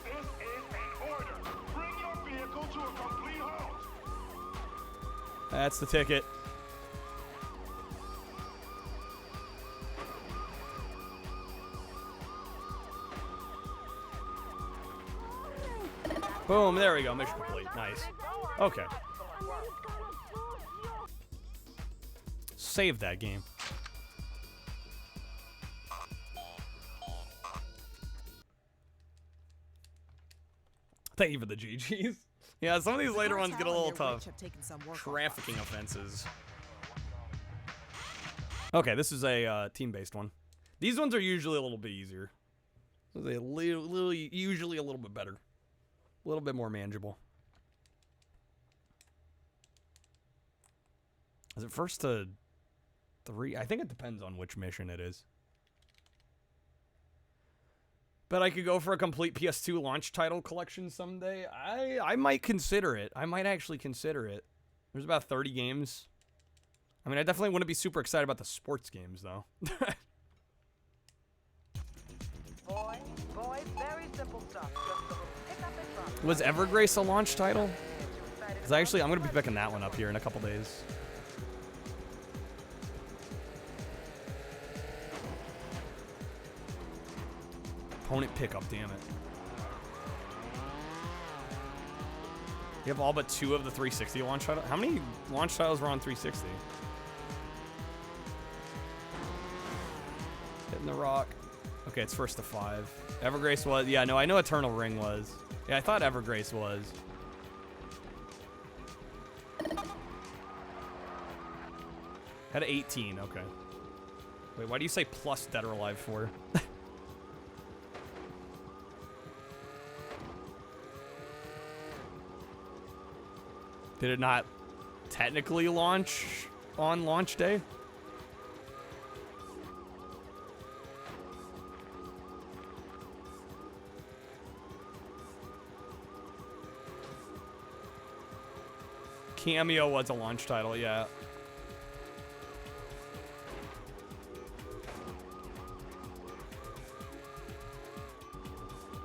This is an order. Bring your vehicle to a complete halt. That's the ticket. Boom, there we go. Mission complete. Nice. Okay. Save that game. Thank you for the GGs. Yeah, some of these later ones get a little tough. Trafficking offenses. Okay, this is a team-based one. These ones are usually a little bit easier. They're usually a little bit better. A little bit more manageable. Is it first to 3? I think it depends on which mission it is. But I could go for a complete PS2 launch title collection someday. I might consider it. I might actually consider it. There's about 30 games. I mean, I definitely wouldn't be super excited about the sports games, though. Boy, very simple stuff. Just a little pick up and drop. Was Evergrace a launch title? Because actually, I'm going to be picking that one up here in a couple days. Opponent pickup, damn it. You have all but 2 of the 360 launch titles? How many launch titles were on 360? Hitting the rock. Okay, it's first to 5. Evergrace was. Yeah, no, I know Eternal Ring was. Yeah, I thought Evergrace was. Had 18, okay. Wait, why do you say plus Dead or Alive 4? Did it not technically launch on launch day? Cameo was a launch title, yeah.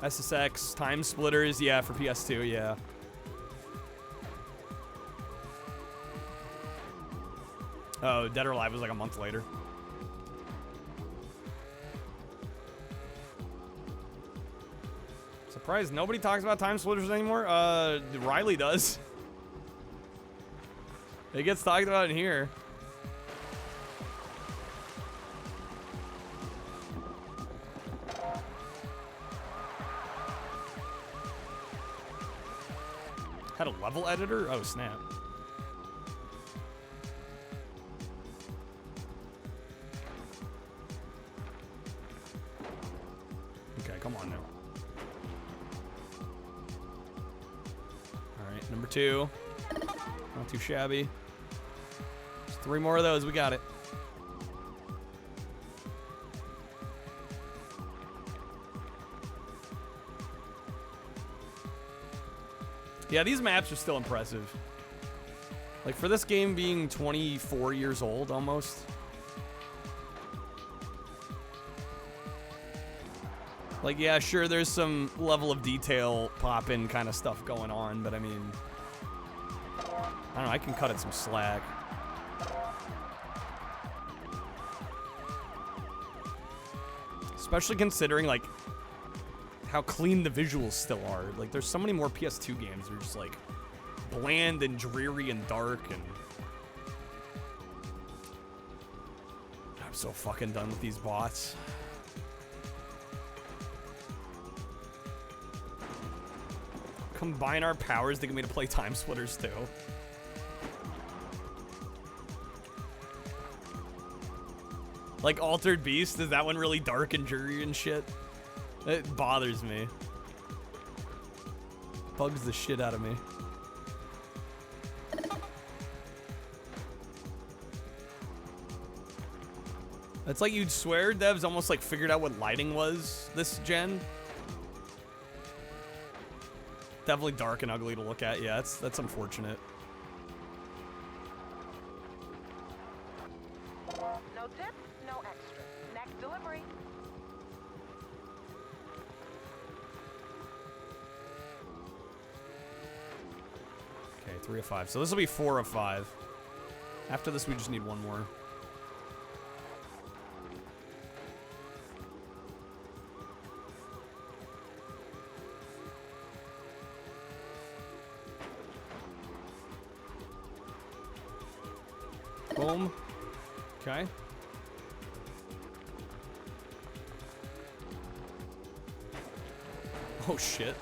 SSX, Time Splitters, yeah, for PS2, yeah. Oh, Dead or Alive was like a month later. Surprised nobody talks about Time Splitters anymore? Riley does. It gets talked about in here. Had a level editor? Oh, snap. Okay, come on now. All right, number 2. Not too shabby. Just 3 more of those. We got it. Yeah, these maps are still impressive. Like, for this game being 24 years old, almost. Like, yeah, sure, there's some level of detail pop-in kind of stuff going on, but I mean... I don't know, I can cut it some slack. Especially considering, like, how clean the visuals still are. Like, there's so many more PS2 games that are just, like, bland and dreary and dark, and... I'm so fucking done with these bots. Combine our powers to get me to play Time Splitters too. Like Altered Beast, is that one really dark and dreary and shit? It bothers me. Bugs the shit out of me. It's like you'd swear devs almost like figured out what lighting was this gen. Definitely dark and ugly to look at. Yeah, that's unfortunate. No tip, no extra. Next delivery. Okay, 3 of 5. So this will be 4 of 5. After this, we just need 1 more. Boom. Okay. Oh shit.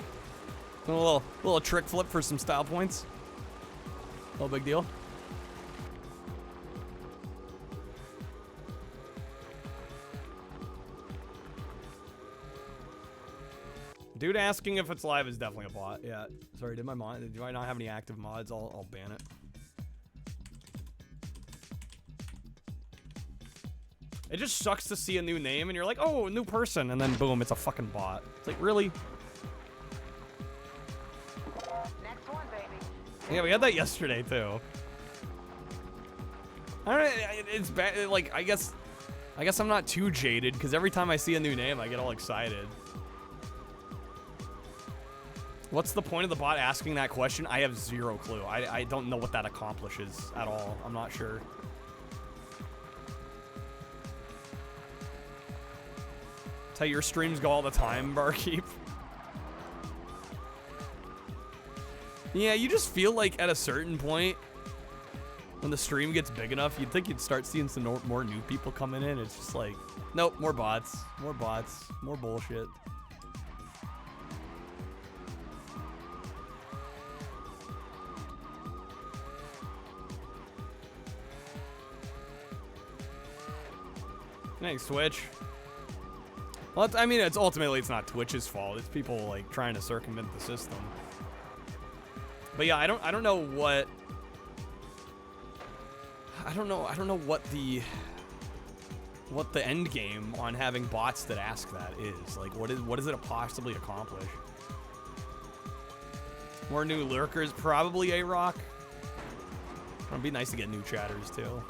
A little trick flip for some style points. No big deal. Dude asking if it's live is definitely a bot. Yeah. Sorry, do I not have any active mods? I'll ban it. It just sucks to see a new name and you're like, oh, a new person, and then boom, it's a fucking bot. It's like, really? Next one, baby. Yeah, we had that yesterday too. I don't know, it's bad. Like, I guess I'm not too jaded because every time I see a new name, I get all excited. What's the point of the bot asking that question? I have zero clue. I don't know what that accomplishes at all. I'm not sure. That's how your streams go all the time, Barkeep. Yeah, you just feel like at a certain point, when the stream gets big enough, you'd think you'd start seeing some more new people coming in. It's just like, nope, more bots, more bullshit. Thanks, Twitch. Well, I mean, it's ultimately it's not Twitch's fault. It's people like trying to circumvent the system. But yeah, I don't know what. I don't know what the end game on having bots that ask that is. Like, what does it possibly accomplish? More new lurkers, probably A-Rock. It'd be nice to get new chatters too.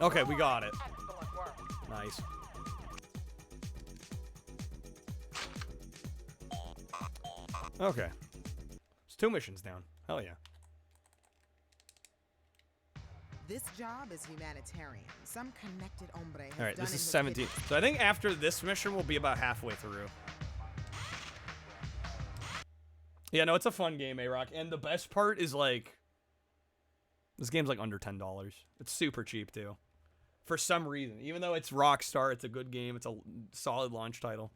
Okay, we got it. Nice. Okay. It's 2 missions down. Hell yeah. This job is humanitarian. Some connected hombre has Alright, done this in is his 17. video. So I think after this mission, we'll be about halfway through. Yeah, no, it's a fun game, A-Rock. And the best part is, like, this game's, like, under $10. It's super cheap, too. For some reason. Even though it's Rockstar, it's a good game. It's a solid launch title.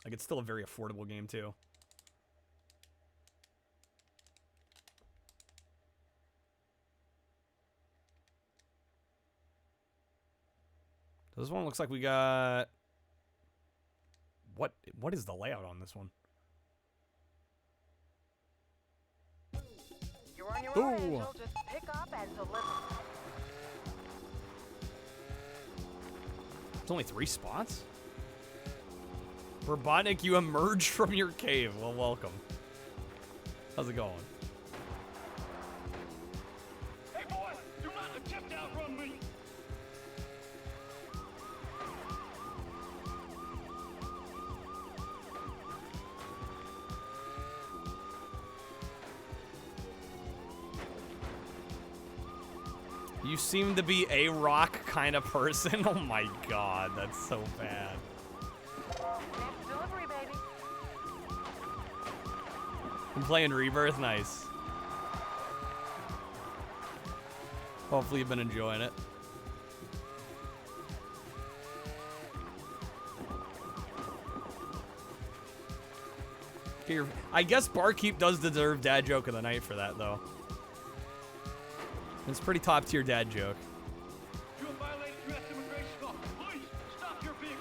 Like, it's still a very affordable game, too. This one looks like we got... What is the layout on this one? You're on your own, Angel. Just pick up and deliver. It's only 3 spots? Robotnik, you emerged from your cave. Well, welcome. How's it going? Hey, boy, do not attempt to outrun me. You seem to be a rock kind of person. Oh my god, that's so bad. Next delivery, baby. I'm playing Rebirth, nice. Hopefully you've been enjoying it. Here, I guess Barkeep does deserve dad joke of the night for that, though. It's a pretty top tier dad joke. You have violated U.S. immigration law. Please stop your vehicle.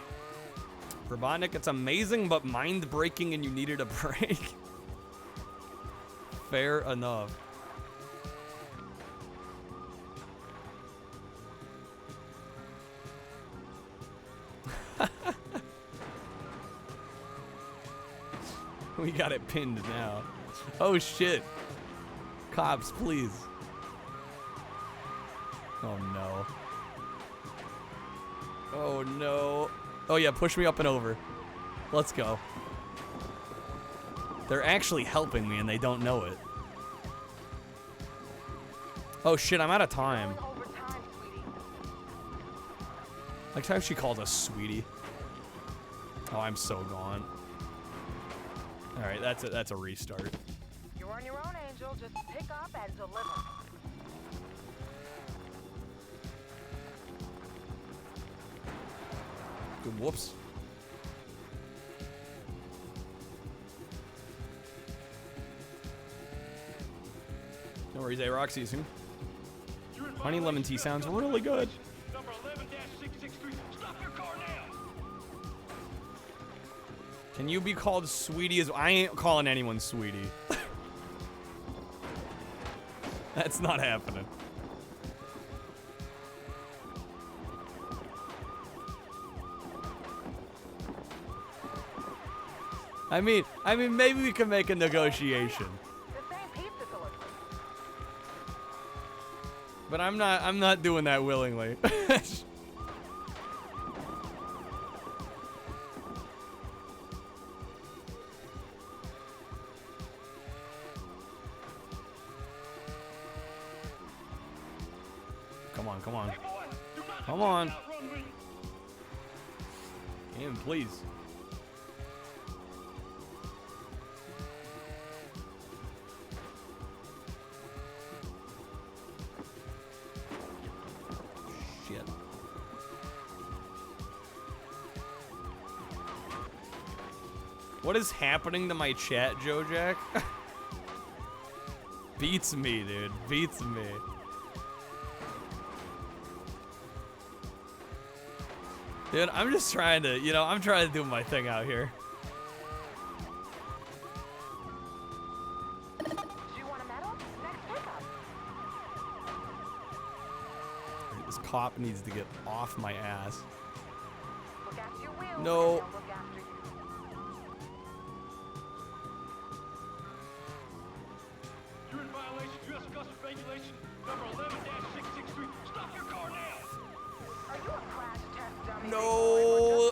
Robotnik, it's amazing but mind-breaking and you needed a break. Fair enough. We got it pinned now. Oh shit. Cops, please. Oh no. Oh no. Oh yeah, push me up and over. Let's go. They're actually helping me and they don't know it. Oh shit, I'm out of time. Like how she called us sweetie. Oh, I'm so gone. Alright, that's a restart. You're on your own, Angel. Just pick up and deliver. Good whoops. No worries, A-Rock, see you soon. Honey lemon tea sounds really good. Number 11-663. Stop your car now. Can you be called sweetie as I ain't calling anyone sweetie. That's not happening. I mean, maybe we can make a negotiation. The same pizza delivery. But I'm not doing that willingly. Come on, come on. Come on. Damn, please. Shit. What is happening to my chat, Joe Jack? Beats me, dude. Beats me. Dude, I'm just trying to, you know, I'm trying to do my thing out here. Do you want a medal? Next pickup. This cop needs to get off my ass. Look after your wheels. No. They'll look after you. You're in violation of U.S. Customs Regulation number 11-663. Stop your car now! Are you a crash test dummy? No.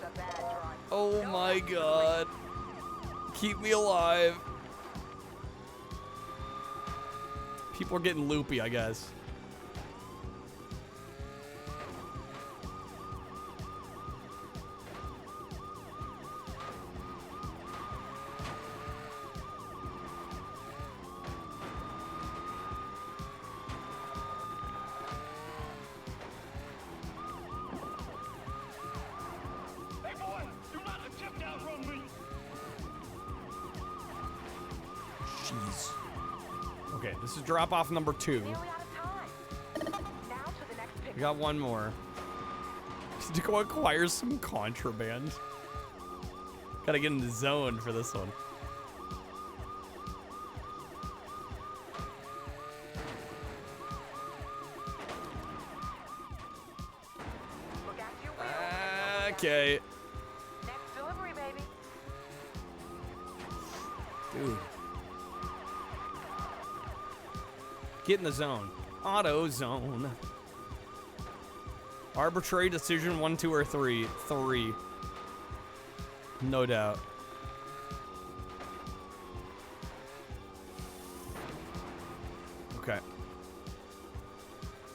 Oh my god. Keep me alive. People are getting loopy, I guess. Jeez. Okay, this is drop off number 2. We got one more. To go acquire some contraband. Gotta get in the zone for this one. Okay. Next delivery, baby. Dude. Get in the zone. Auto zone. Arbitrary decision 1, 2, or 3. 3. No doubt. Okay.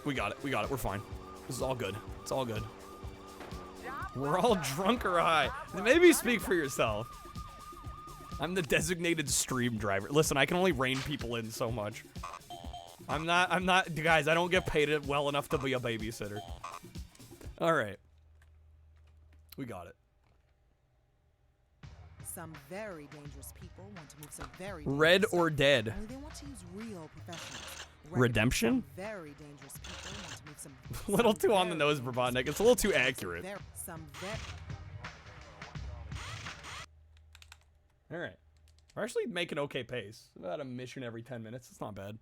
We got it. We got it. We're fine. This is all good. It's all good. We're all drunk or high. Maybe speak for yourself. I'm the designated stream driver. Listen, I can only rein people in so much. I'm not, guys, I don't get paid it well enough to be a babysitter. All right. We got it. Some very dangerous people want to move some very Red or dead? Only they want to use real professionals. Redemption? Very dangerous people want to move some A little too on the nose, Robotnik. It's a little too accurate. All right. We're actually making okay pace. About a mission every 10 minutes. It's not bad.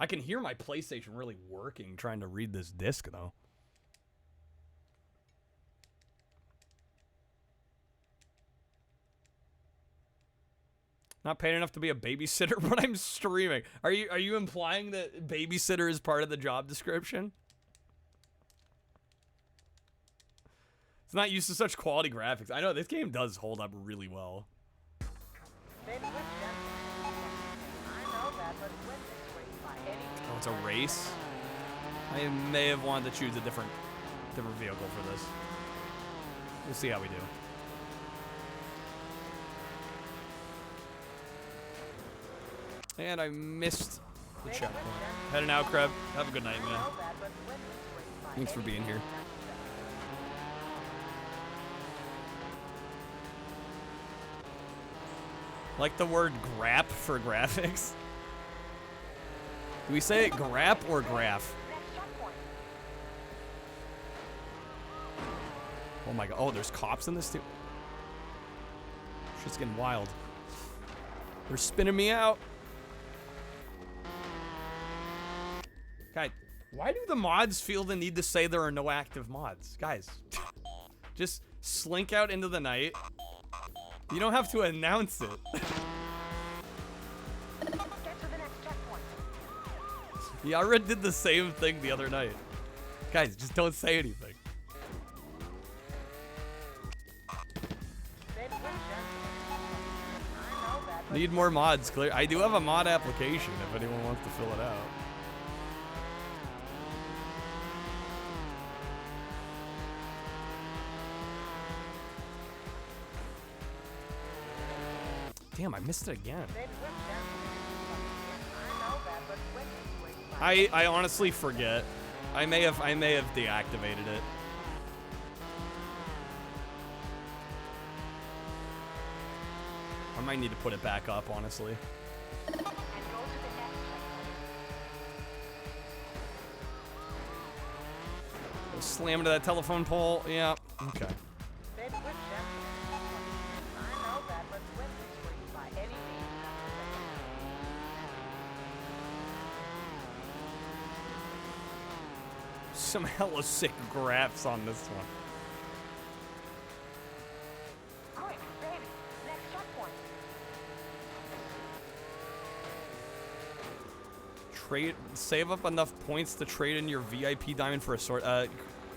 I can hear my PlayStation really working trying to read this disc, though. Not paid enough to be a babysitter, but I'm streaming. Are you implying that babysitter is part of the job description? It's not used to such quality graphics. I know this game does hold up really well. Oh, it's a race? I may have wanted to choose a different vehicle for this. We'll see how we do. And I missed the checkpoint. Heading out, Kreb. Have a good night, man. Thanks for being here. Like the word grap for graphics. Do we say it grap or graph? Oh my god. Oh, there's cops in this too. Shit's getting wild. They're spinning me out. Guys, why do the mods feel the need to say there are no active mods? Guys, just slink out into the night. You don't have to announce it. Yeah, I already did the same thing the other night. Guys, just don't say anything. Need more mods, clear. I do have a mod application if anyone wants to fill it out. Damn, I missed it again. I honestly forget. I may have deactivated it. I might need to put it back up, honestly. Slam into that telephone pole. Yeah. Okay. Some hella sick graphs on this one. Quick, baby, next checkpoint. Trade, save up enough points to trade in your VIP diamond for a sword.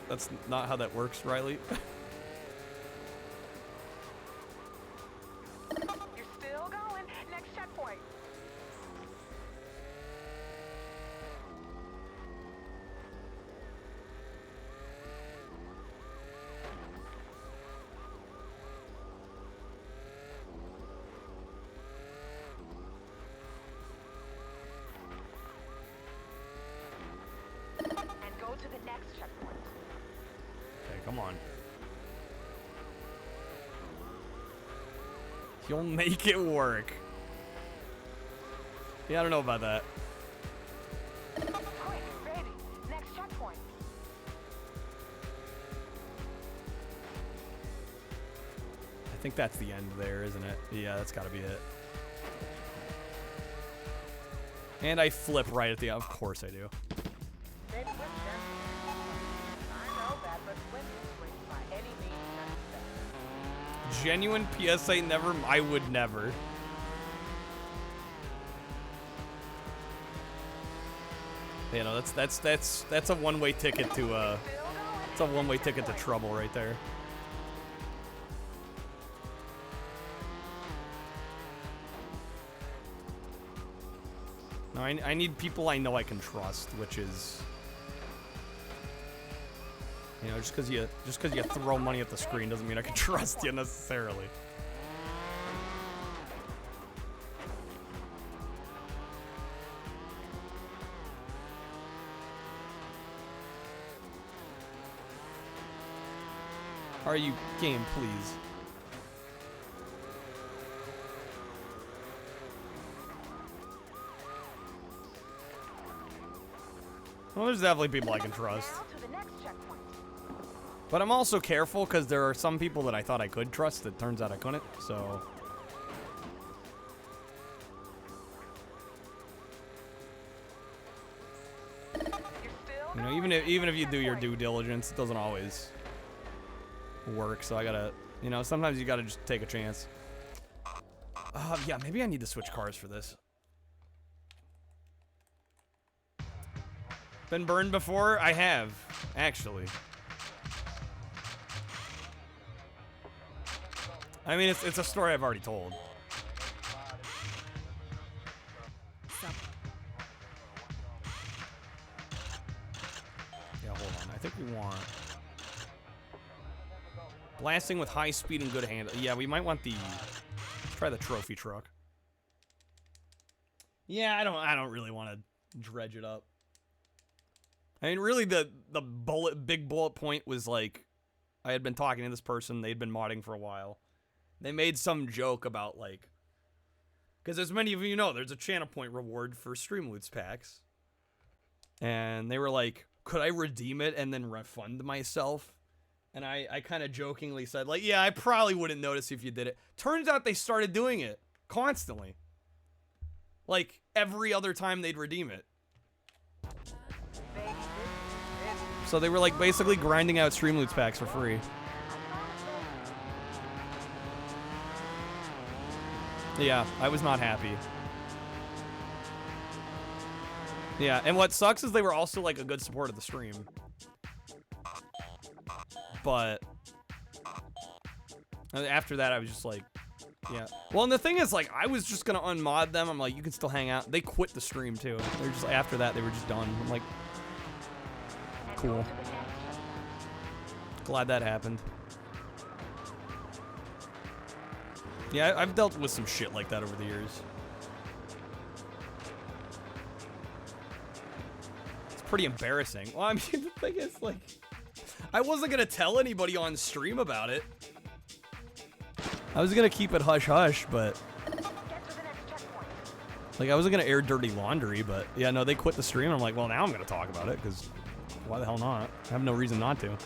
That's not how that works, Riley. You're still going. Next checkpoint. And go to the next checkpoint. Okay, come on. You'll make it work. Yeah, I don't know about that. Quick, baby, next checkpoint. I think that's the end there, isn't it? Yeah, that's gotta be it. And I flip right at the, of course I do. Baby, we're done. I know that, but win this race by any means necessary. Genuine PSA never, I would never. You know, that's a one-way ticket to it's a one-way ticket to trouble right there. No, I need people I know I can trust, which is, you know, just because you throw money at the screen doesn't mean I can trust you necessarily. Are you game, please? Well, there's definitely people I can trust. But I'm also careful because there are some people that I thought I could trust that turns out I couldn't, so. You know, even if you do your due diligence, it doesn't always work, so I gotta, you know, sometimes you gotta just take a chance. Yeah, maybe I need to switch cars for this. Been burned before? I have, actually. I mean, it's a story I've already told. Yeah, hold on. I think we want blasting with high speed and good handle. Yeah, we might want the. Let's try the trophy truck. Yeah, I don't really want to dredge it up. I mean, really, the big bullet point was like, I had been talking to this person. They'd been modding for a while. They made some joke about, like, because as many of you know, there's a channel point reward for Streamloots packs. And they were like, could I redeem it and then refund myself? And I kind of jokingly said, like, yeah, I probably wouldn't notice if you did it. Turns out they started doing it constantly. Like, every other time they'd redeem it. So they were, like, basically grinding out Streamloots packs for free. Yeah, I was not happy. Yeah, and what sucks is they were also, like, a good support of the stream. But after that, I was just like, Yeah. Well, and the thing is, like, I was just gonna unmod them. I'm like, you can still hang out. They quit the stream too. They're just after that, they were just done. I'm like, cool. Glad that happened. Yeah, I've dealt with some shit like that over the years. It's pretty embarrassing. Well, I mean, the thing is, like, I wasn't gonna tell anybody on stream about it. I was gonna keep it hush-hush, but... Like, I wasn't gonna air dirty laundry, but... Yeah, no, they quit the stream, and I'm like, well, now I'm gonna talk about it, because... Why the hell not? I have no reason not to.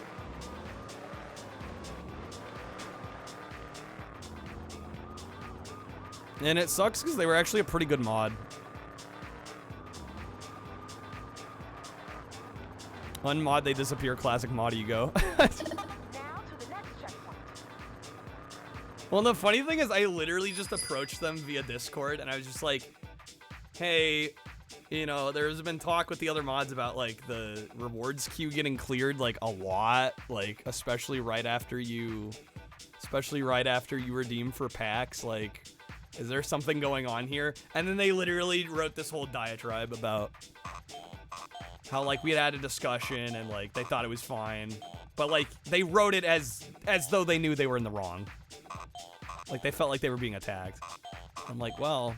And it sucks, because they were actually a pretty good mod. Unmod, they disappear. Classic mod, you go. Well, the funny thing is, I literally just approached them via Discord, and I was just like, hey, you know, there's been talk with the other mods about, like, the rewards queue getting cleared, like, a lot, like, especially right after you redeem for packs, like, is there something going on here? And then they literally wrote this whole diatribe about how, like, we had a discussion, and, like, they thought it was fine, but, like, they wrote it as though they knew they were in the wrong. Like, they felt like they were being attacked. I'm like, well,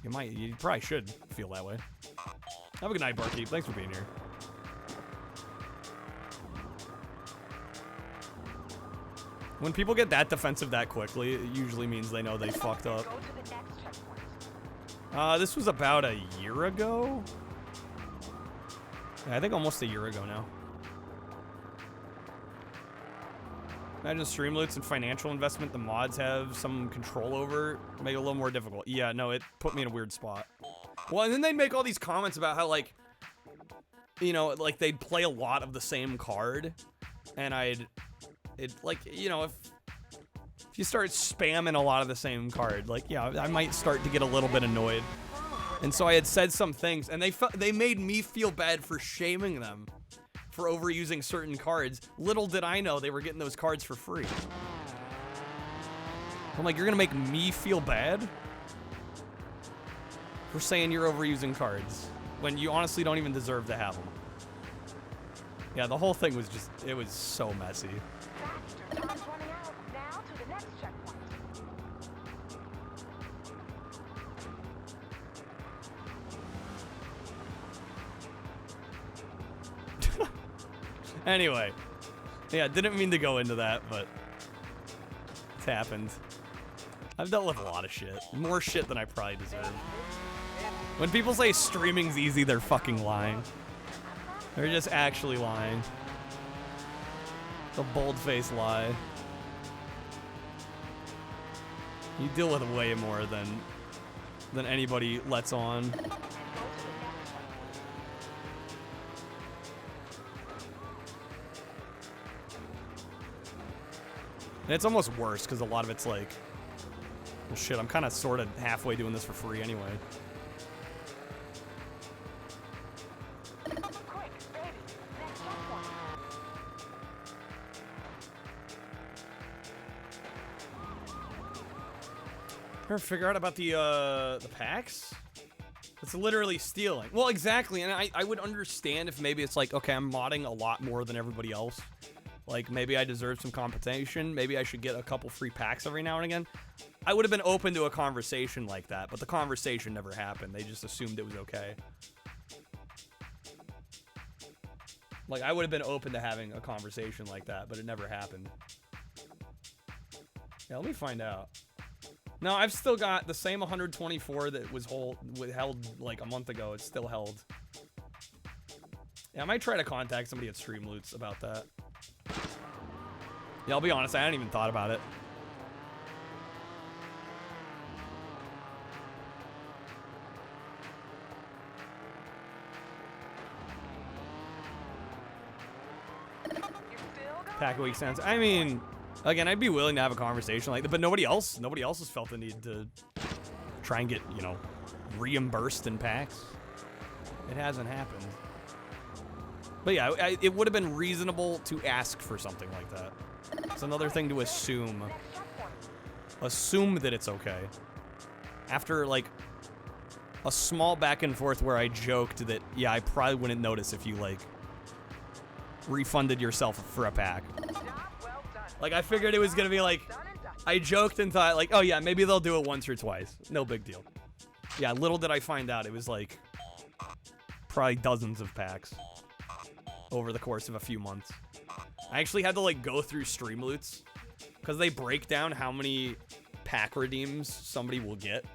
you probably should feel that way. Have a good night, Barkeep. Thanks for being here. When people get that defensive that quickly, it usually means they know they fucked up. This was about a year ago? Yeah, I think almost a year ago now. Imagine stream loots and financial investment the mods have some control over. Make it a little more difficult. Yeah, no, it put me in a weird spot. Well, and then they'd make all these comments about how, like, you know, like, they'd play a lot of the same card. And like, you know, if you start spamming a lot of the same card, like, yeah, I might start to get a little bit annoyed. And so I had said some things, and they made me feel bad for shaming them for overusing certain cards. Little did I know they were getting those cards for free. I'm like, you're gonna make me feel bad for saying you're overusing cards when you honestly don't even deserve to have them. Yeah, the whole thing was just, it was so messy. Time's running out. Now to the next checkpoint. Anyway, yeah, didn't mean to go into that, but it's happened. I've dealt with a lot of shit. More shit than I probably deserve. When people say streaming's easy, they're fucking lying. They're just actually lying. It's a bold-faced lie. You deal with way more than anybody lets on. And it's almost worse, because a lot of it's like, well, shit, I'm kind of sort of halfway doing this for free anyway. Ever figure out about the packs? It's literally stealing. Well, exactly, and I would understand if maybe it's like, okay, I'm modding a lot more than everybody else. Like, maybe I deserve some compensation. Maybe I should get a couple free packs every now and again. I would have been open to a conversation like that, but the conversation never happened. They just assumed it was okay. Like, I would have been open to having a conversation like that, but it never happened. Yeah, let me find out. No, I've still got the same 124 that was held like a month ago. It's still held. Yeah, I might try to contact somebody at Streamloots about that. Yeah, I'll be honest, I hadn't even thought about it. Pack a week sounds. I mean, again, I'd be willing to have a conversation like that, but nobody else has felt the need to try and get, you know, reimbursed in packs. It hasn't happened. But yeah, it would have been reasonable to ask for something like that. It's another thing to assume. assume that it's okay. After, like, a small back and forth where I joked that, yeah, I probably wouldn't notice if you, like, refunded yourself for a pack. Like, I figured it was gonna be, like, I joked and thought, like, oh, yeah, maybe they'll do it once or twice. No big deal. Yeah, little did I find out it was, like, probably dozens of packs over the course of a few months. I actually had to, like, go through stream loots because they break down how many pack redeems somebody will get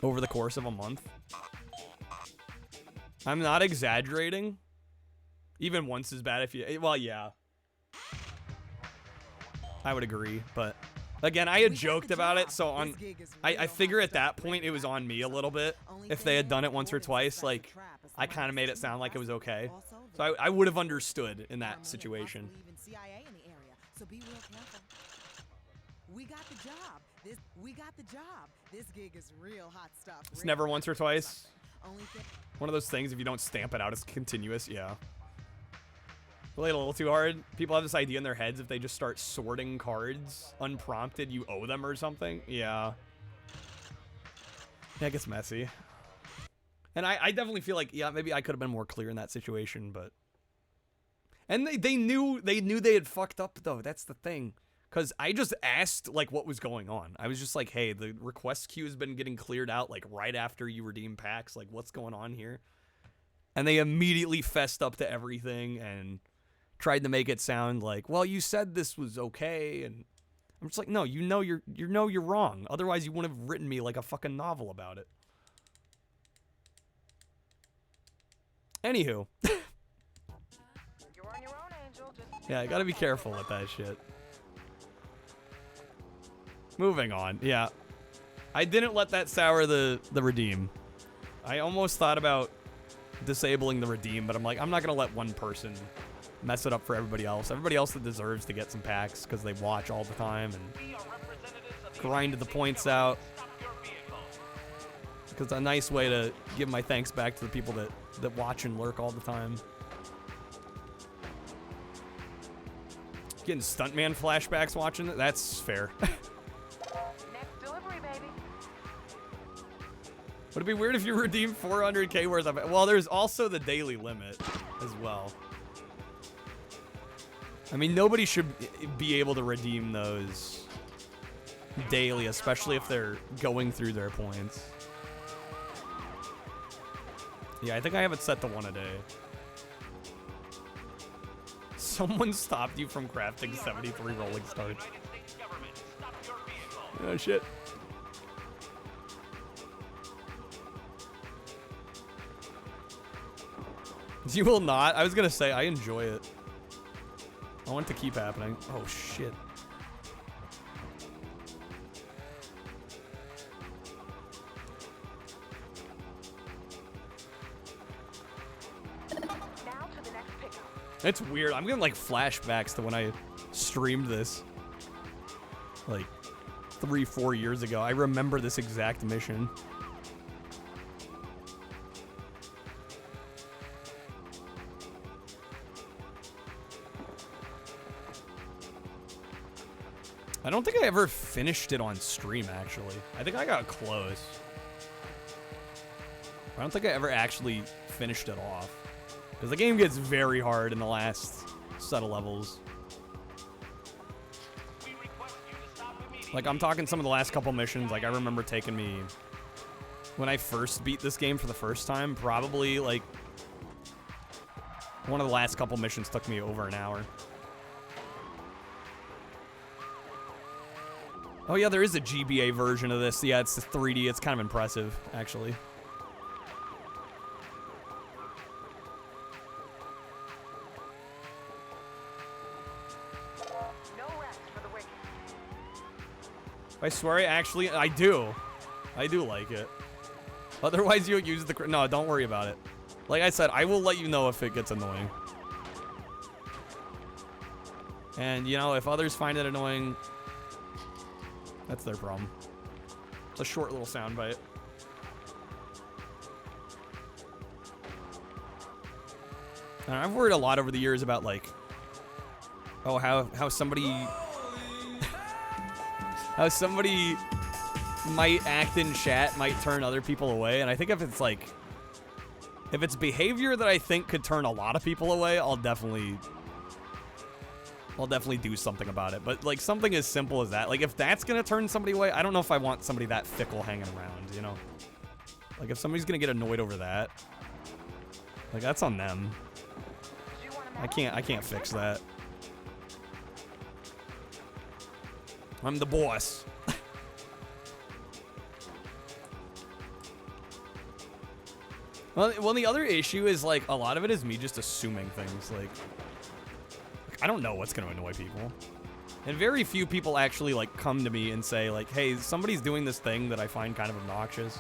over the course of a month. I'm not exaggerating. Even once is bad if you... Well, yeah. I would agree, but... Again, I had joked about it, so on... I figure at that point it was on me a little bit. If they had done it once or twice, like, I kind of made it sound like it was okay. So I would have understood in that situation. We got the job. We got the job. This gig is real hot stuff. It's never once or twice. One of those things, if you don't stamp it out, it's continuous. Yeah. Played a little too hard. People have this idea in their heads if they just start sorting cards unprompted, you owe them or something. Yeah. Yeah, it gets messy. And I definitely feel like, yeah, maybe I could have been more clear in that situation, but... And they knew they had fucked up, though. That's the thing. Because I just asked, like, what was going on. I was just like, hey, the request queue has been getting cleared out, like, right after you redeem packs. Like, what's going on here? And they immediately fessed up to everything and tried to make it sound like, well, you said this was okay. And I'm just like, no, you know you're wrong. Otherwise, you wouldn't have written me, like, a fucking novel about it. Anywho. Yeah, I gotta be careful with that shit. Moving on. Yeah. I didn't let that sour the redeem. I almost thought about disabling the redeem, but I'm like, I'm not gonna let one person mess it up for everybody else. Everybody else that deserves to get some packs because they watch all the time and grind the points out. Because it's a nice way to give my thanks back to the people that watch and lurk all the time. Getting stuntman flashbacks watching it? That's fair. Next delivery, baby. Would it be weird if you redeemed 400k worth of it? Well, there's also the daily limit as well. I mean, nobody should be able to redeem those daily, especially if they're going through their points. Yeah, I think I have it set to 1 a day. Someone stopped you from crafting 73 rolling starts. Oh, shit. You will not? I was gonna say, I enjoy it. I want it to keep happening. Oh, shit. It's weird. I'm getting like flashbacks to when I streamed this like 3-4 years ago. I remember this exact mission. I don't think I ever finished it on stream, actually. I think I got close. I don't think I ever actually finished it off. Because the game gets very hard in the last set of levels. Like, I'm talking some of the last couple missions. Like, I remember taking me... When I first beat this game for the first time, probably, like... One of the last couple missions took me over an hour. Oh, yeah, there is a GBA version of this. Yeah, it's the 3D. It's kind of impressive, actually. I swear, I do. I do like it. Otherwise, you'll use the... No, don't worry about it. Like I said, I will let you know if it gets annoying. And, you know, if others find it annoying, that's their problem. It's a short little soundbite. And I've worried a lot over the years about, like... Oh, how somebody... How somebody might act in chat might turn other people away, and I think if it's like, if it's behavior that I think could turn a lot of people away, I'll definitely do something about it. But like something as simple as that, like if that's gonna turn somebody away, I don't know if I want somebody that fickle hanging around, you know? Like if somebody's gonna get annoyed over that, like that's on them. I can't fix that. I'm the boss. Well, the other issue is like a lot of it is me just assuming things. Like I don't know what's gonna annoy people, and very few people actually like come to me and say like, "Hey, somebody's doing this thing that I find kind of obnoxious."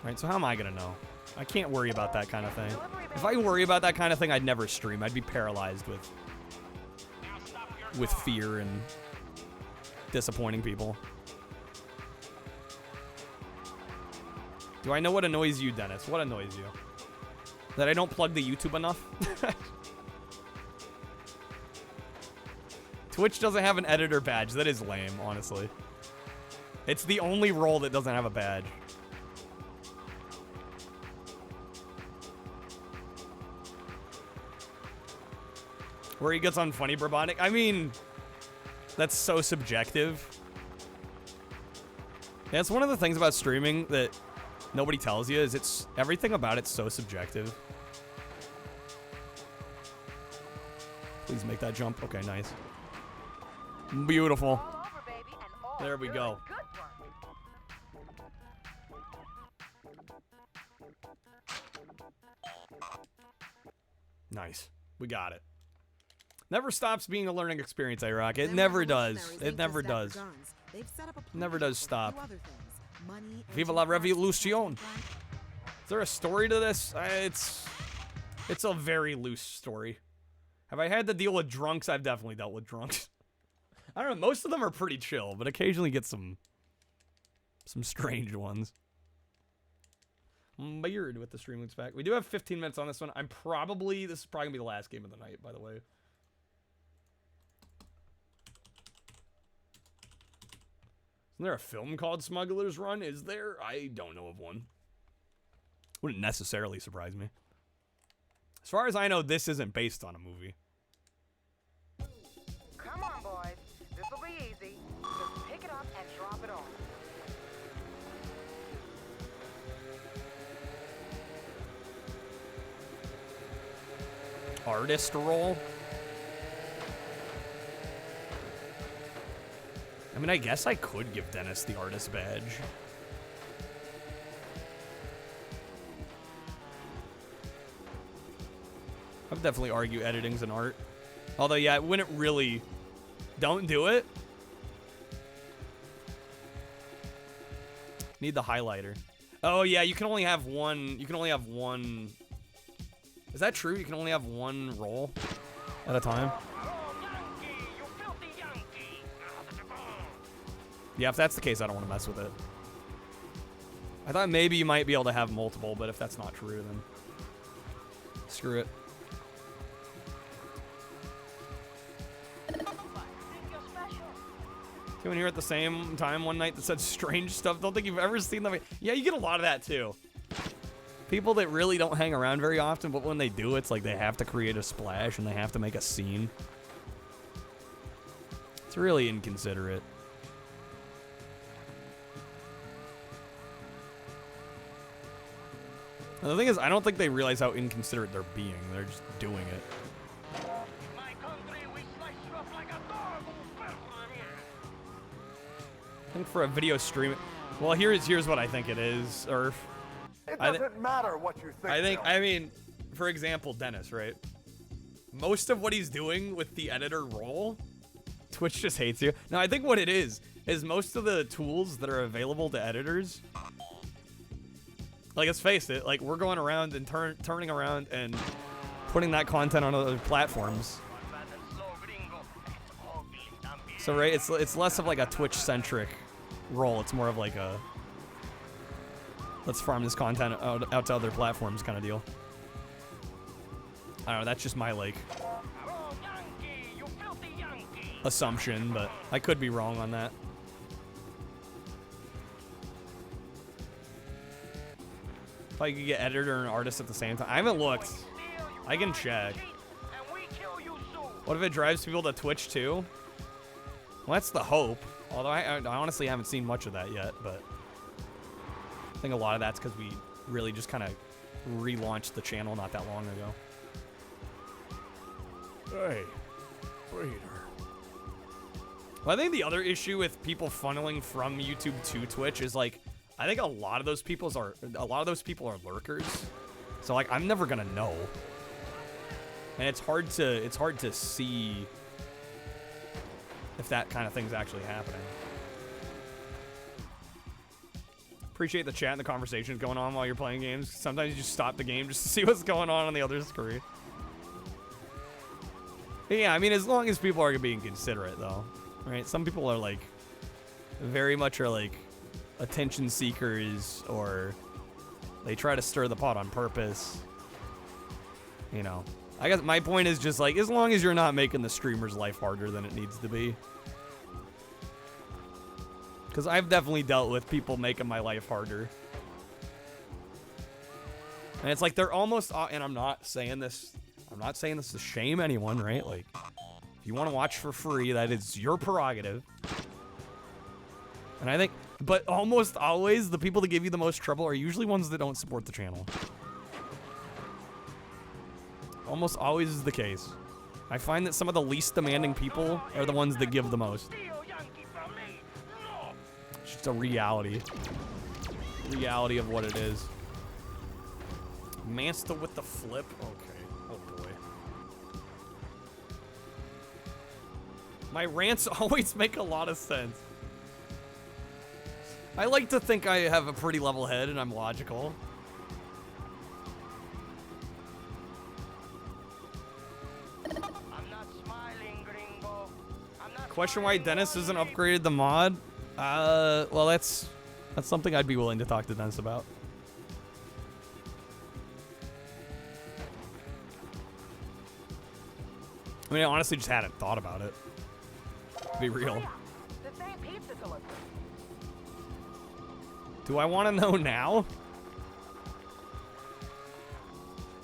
Right? So how am I gonna know? I can't worry about that kind of thing. If I worry about that kind of thing, I'd never stream. I'd be paralyzed with fear and disappointing people. Do I know what annoys you, Dennis? What annoys you? That I don't plug the YouTube enough? Twitch doesn't have an editor badge. That is lame, honestly. It's the only role that doesn't have a badge. Where he gets on funny Brabonic. I mean, that's so subjective. That's one of the things about streaming that nobody tells you is it's everything about it's so subjective. Please make that jump. Okay, nice. Beautiful. There we go. Nice. We got it. Never stops being a learning experience, I-Rock. It never does. It never does. Never does stop. Viva la revolution. Is there a story to this? It's a very loose story. Have I had to deal with drunks? I've definitely dealt with drunks. I don't know. Most of them are pretty chill, but occasionally get some strange ones. Weird with the stream links back. We do have 15 minutes on this one. This is probably gonna be the last game of the night, by the way. Isn't there a film called Smuggler's Run? Is there? I don't know of one. Wouldn't necessarily surprise me. As far as I know, this isn't based on a movie. Come on, boys. This'll be easy. Just pick it up and drop it off. Artist role? I mean, I guess I could give Dennis the artist badge. I would definitely argue editing's an art. Although, yeah, it wouldn't really... Don't do it. Need the highlighter. Oh, yeah, you can only have one... You can only have one... Is that true? You can only have one roll at a time? Yeah, if that's the case, I don't want to mess with it. I thought maybe you might be able to have multiple, but if that's not true, then screw it. Came in here at the same time one night that said strange stuff. Don't think you've ever seen them. Yeah, you get a lot of that too. People that really don't hang around very often, but when they do, it's like they have to create a splash and they have to make a scene. It's really inconsiderate. And the thing is, I don't think they realize how inconsiderate they're being. They're just doing it. I think for a video stream, well, here's what I think it is, Earth. It doesn't matter what you think. I mean, for example, Dennis, right? Most of what he's doing with the editor role, Twitch just hates you. No, I think what it is most of the tools that are available to editors, like, let's face it, like, we're going around and turning around and putting that content on other platforms. So, right, it's less of like a Twitch-centric role. It's more of like a let's farm this content out to other platforms kind of deal. I don't know, that's just my, like, assumption, but I could be wrong on that. If I could get editor and artist at the same time. I haven't looked. I can check. What if it drives people to Twitch too? Well, that's the hope. Although I honestly haven't seen much of that yet, but I think a lot of that's because we really just kind of relaunched the channel not that long ago. Hey, breeder. Well, I think the other issue with people funneling from YouTube to Twitch is like, I think a lot of those people are lurkers. So like, I'm never gonna know, and it's hard to see if that kind of thing's actually happening. Appreciate the chat and the conversations going on while you're playing games. Sometimes you just stop the game just to see what's going on the other screen. Yeah, I mean, as long as people are being considerate, though, right? Some people are like, very much are like attention seekers, or they try to stir the pot on purpose. You know, I guess my point is just like, as long as you're not making the streamer's life harder than it needs to be. Because I've definitely dealt with people making my life harder. And it's like they're almost, and I'm not saying this to shame anyone, right? Like, if you want to watch for free, that is your prerogative. And I think, but almost always, the people that give you the most trouble are usually ones that don't support the channel. Almost always is the case. I find that some of the least demanding people are the ones that give the most. It's just a reality. Reality of what it is. Masta with the flip? Okay. Oh boy. My rants always make a lot of sense. I like to think I have a pretty level head and I'm logical. Question why Dennis isn't upgraded the mod? Well, that's something I'd be willing to talk to Dennis about. I mean, I honestly just hadn't thought about it. To be real. Do I want to know now?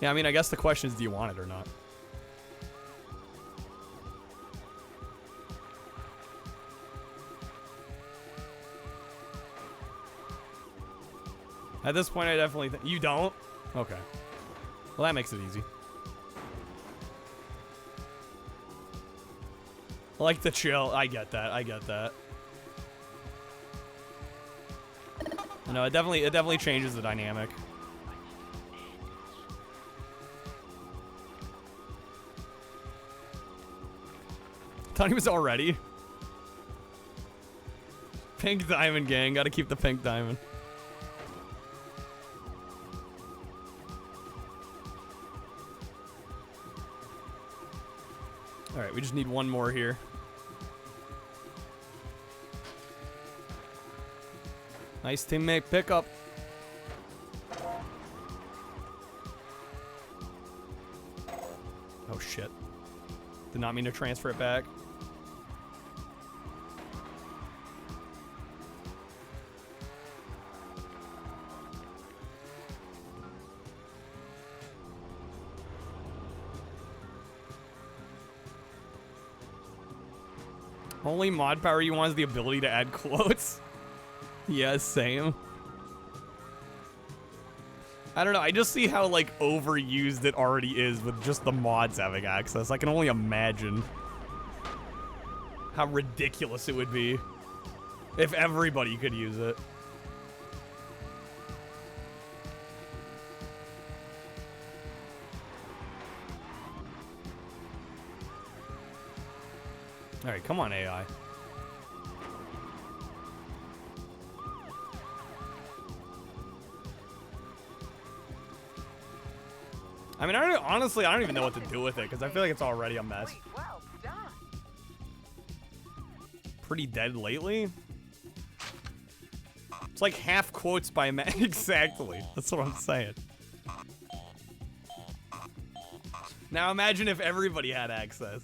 Yeah, I mean, I guess the question is, do you want it or not? At this point, I definitely think... You don't? Okay. Well, that makes it easy. I like the chill. I get that. I get that. No, it definitely changes the dynamic. Thought he was already. Pink diamond gang. Gotta keep the pink diamond. Alright, we just need one more here. Nice teammate pickup. Oh shit. Did not mean to transfer it back. Only mod power you want is the ability to add quotes. Yeah, same. I don't know. I just see how, like, overused it already is with just the mods having access. I can only imagine how ridiculous it would be if everybody could use it. All right, come on, AI. I mean, honestly, I don't even know what to do with it because I feel like it's already a mess. Pretty dead lately. It's like half quotes by man. Exactly. That's what I'm saying. Now imagine if everybody had access.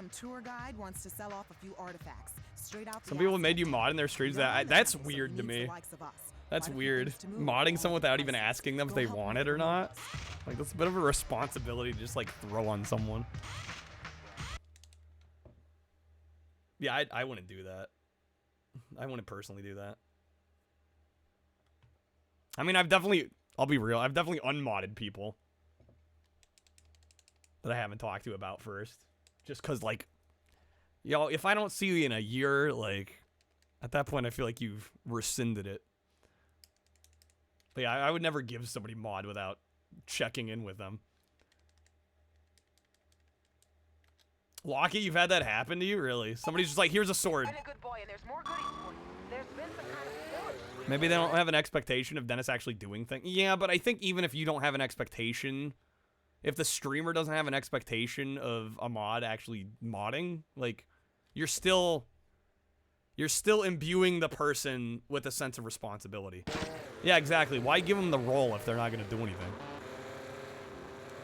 Some tour guide wants to sell off a few artifacts straight out. Some people made you mod in their streams. That's weird to me. That's weird. Modding someone without even asking them if they want it or not. Like, that's a bit of a responsibility to just, like, throw on someone. Yeah, I wouldn't do that. I wouldn't personally do that. I mean, I'll be real, I've definitely unmodded people that I haven't talked to about first. Just because, like, yo, if I don't see you in a year, like, at that point I feel like you've rescinded it. But yeah, I would never give somebody mod without checking in with them. Lockett, you've had that happen to you? Really? Somebody's just like, here's a sword. Maybe they don't have an expectation of Dennis actually doing things. Yeah, but I think even if you don't have an expectation, if the streamer doesn't have an expectation of a mod actually modding, like, you're still imbuing the person with a sense of responsibility. Yeah, exactly. Why give them the role if they're not going to do anything?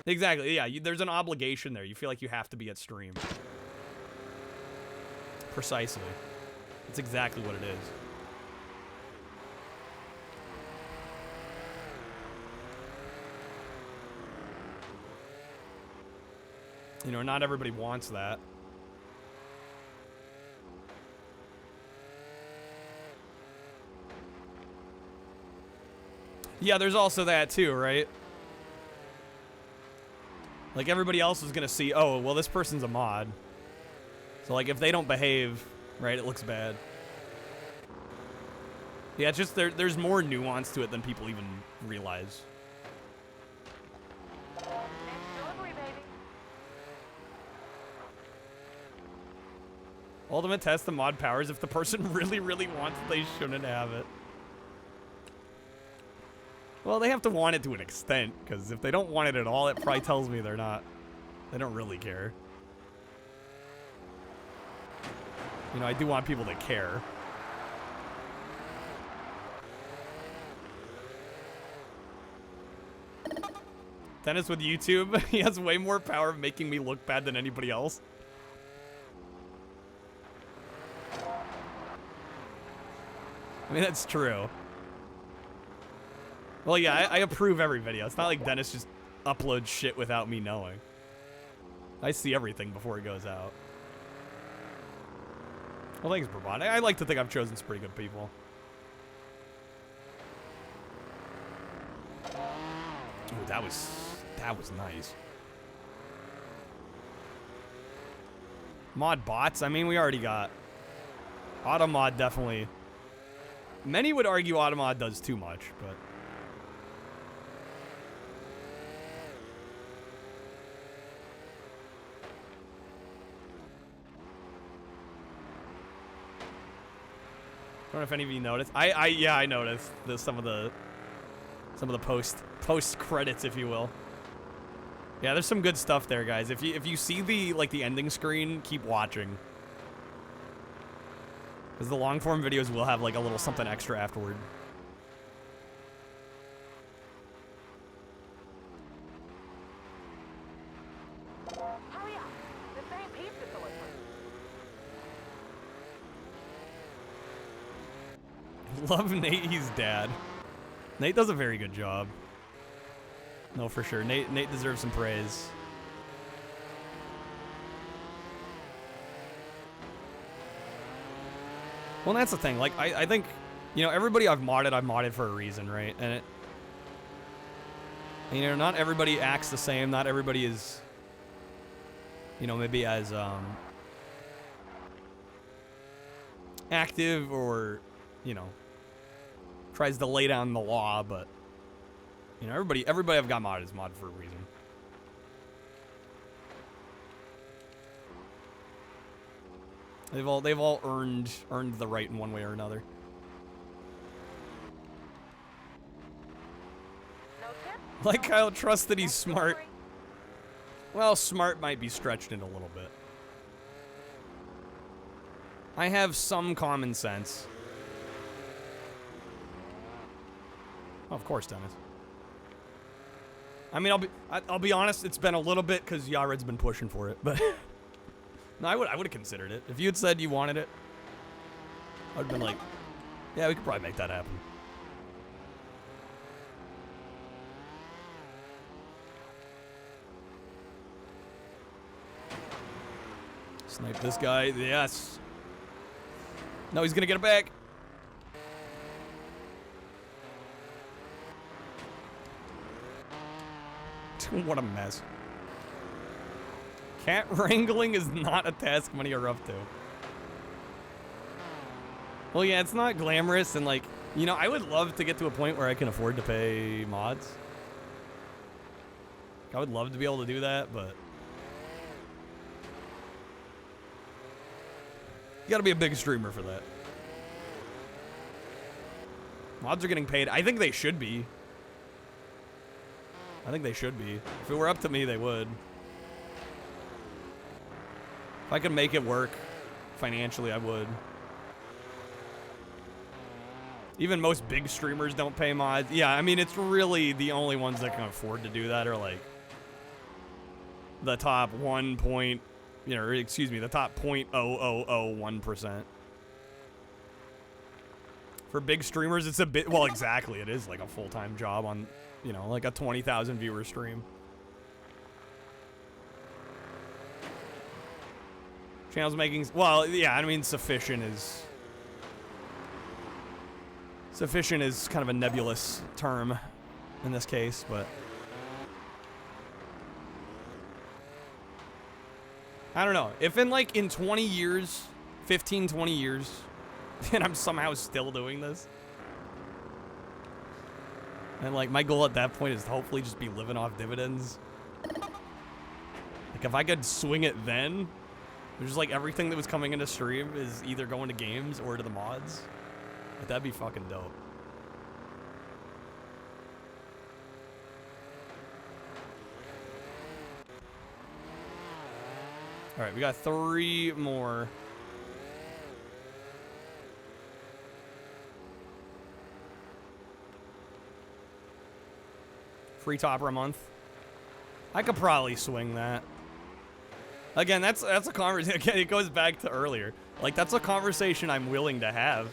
Exactly, yeah, there's an obligation there. You feel like you have to be at stream. Precisely. That's exactly what it is. You know, not everybody wants that. Yeah, there's also that too, right? Like, everybody else is gonna see, oh, well, this person's a mod. So, like, if they don't behave, right, it looks bad. Yeah, it's just there's more nuance to it than people even realize. Ultimate test the mod powers. If the person really, really wants it, they shouldn't have it. Well, they have to want it to an extent, because if they don't want it at all, it probably tells me they don't really care. You know, I do want people to care. Dennis with YouTube, he has way more power of making me look bad than anybody else. I mean, that's true. Well, yeah, I approve every video. It's not like Dennis just uploads shit without me knowing. I see everything before it goes out. Well, thanks, Brabant. I like to think I've chosen some pretty good people. Ooh, that was nice. Mod bots? I mean, we already got... Automod definitely... Many would argue Automod does too much, but... I don't know if any of you noticed. Yeah, I noticed some of the post credits, if you will. Yeah, there's some good stuff there, guys. If you see the ending screen, keep watching. Because the long form videos will have like a little something extra afterward. Hurry up! The same pizza delivery. Love Nate, he's dad. Nate does a very good job. No, for sure. Nate deserves some praise. Well, that's the thing. Like, I think, you know, everybody I've modded for a reason, right? And it, you know, not everybody acts the same. Not everybody is, you know, maybe as active or, you know, tries to lay down the law, but you know, everybody I've got modded is modded for a reason. They've all earned the right in one way or another. Like Kyle trusts that he's smart. Well, smart might be stretched in a little bit. I have some common sense. Oh, of course, Dennis. I mean, I'll be honest. It's been a little bit because Yared's been pushing for it, but No, I would have considered it. If you had said you wanted it, I would have been like, yeah, we could probably make that happen. Snipe this guy. Yes. No, he's gonna get it back. What a mess. Cat wrangling is not a task many are up to. Well, yeah, it's not glamorous, and like, you know, I would love to get to a point where I can afford to pay mods. I would love to be able to do that, but you gotta be a big streamer for that. Mods are getting paid. I think they should be. I think they should be. If it were up to me, they would. If I could make it work financially, I would. Even most big streamers don't pay mods. Yeah, I mean, it's really the only ones that can afford to do that are like the top the top 0.0001%. For big streamers, it's a bit, well, exactly, it is like a full-time job on, you know, like a 20,000 viewer stream. Channels making, well, yeah, I mean, sufficient is kind of a nebulous term in this case, but I don't know. If in 20 years, 15, 20 years, and I'm somehow still doing this, and like my goal at that point is to hopefully just be living off dividends. Like if I could swing it then, there's like everything that was coming into stream is either going to games or to the mods. Like, that'd be fucking dope. All right, we got 3 more. Free topper a month. I could probably swing that. Again, that's a conversation. Again, it goes back to earlier. Like, that's a conversation I'm willing to have.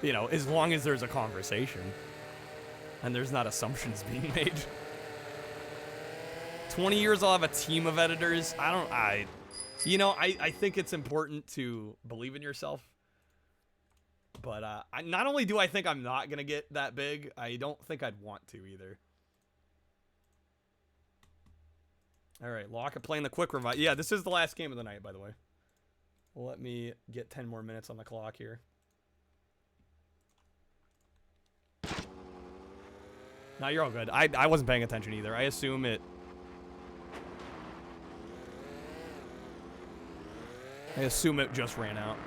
You know, as long as there's a conversation. And there's not assumptions being made. 20 years I'll have a team of editors. I think it's important to believe in yourself. But not only do I think I'm not going to get that big, I don't think I'd want to either. All right, Locke playing the quick revive. Yeah, this is the last game of the night, by the way. Let me get 10 more minutes on the clock here. No, you're all good. I wasn't paying attention either. I assume it... just ran out.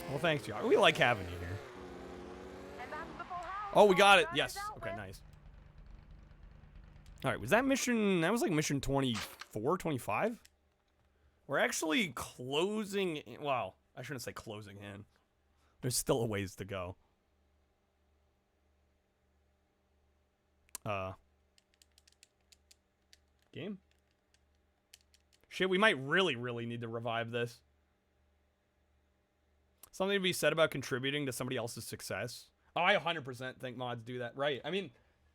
Well, thanks, y'all. We like having you here. Oh, we got it. Yes. Okay, nice. All right, was that mission... That was like mission 24, 25? We're actually closing... Well, I shouldn't say closing in. There's still a ways to go. Game? Shit, we might really, really need to revive this. Something to be said about contributing to somebody else's success. Oh, I 100% think mods do that. Right. I mean,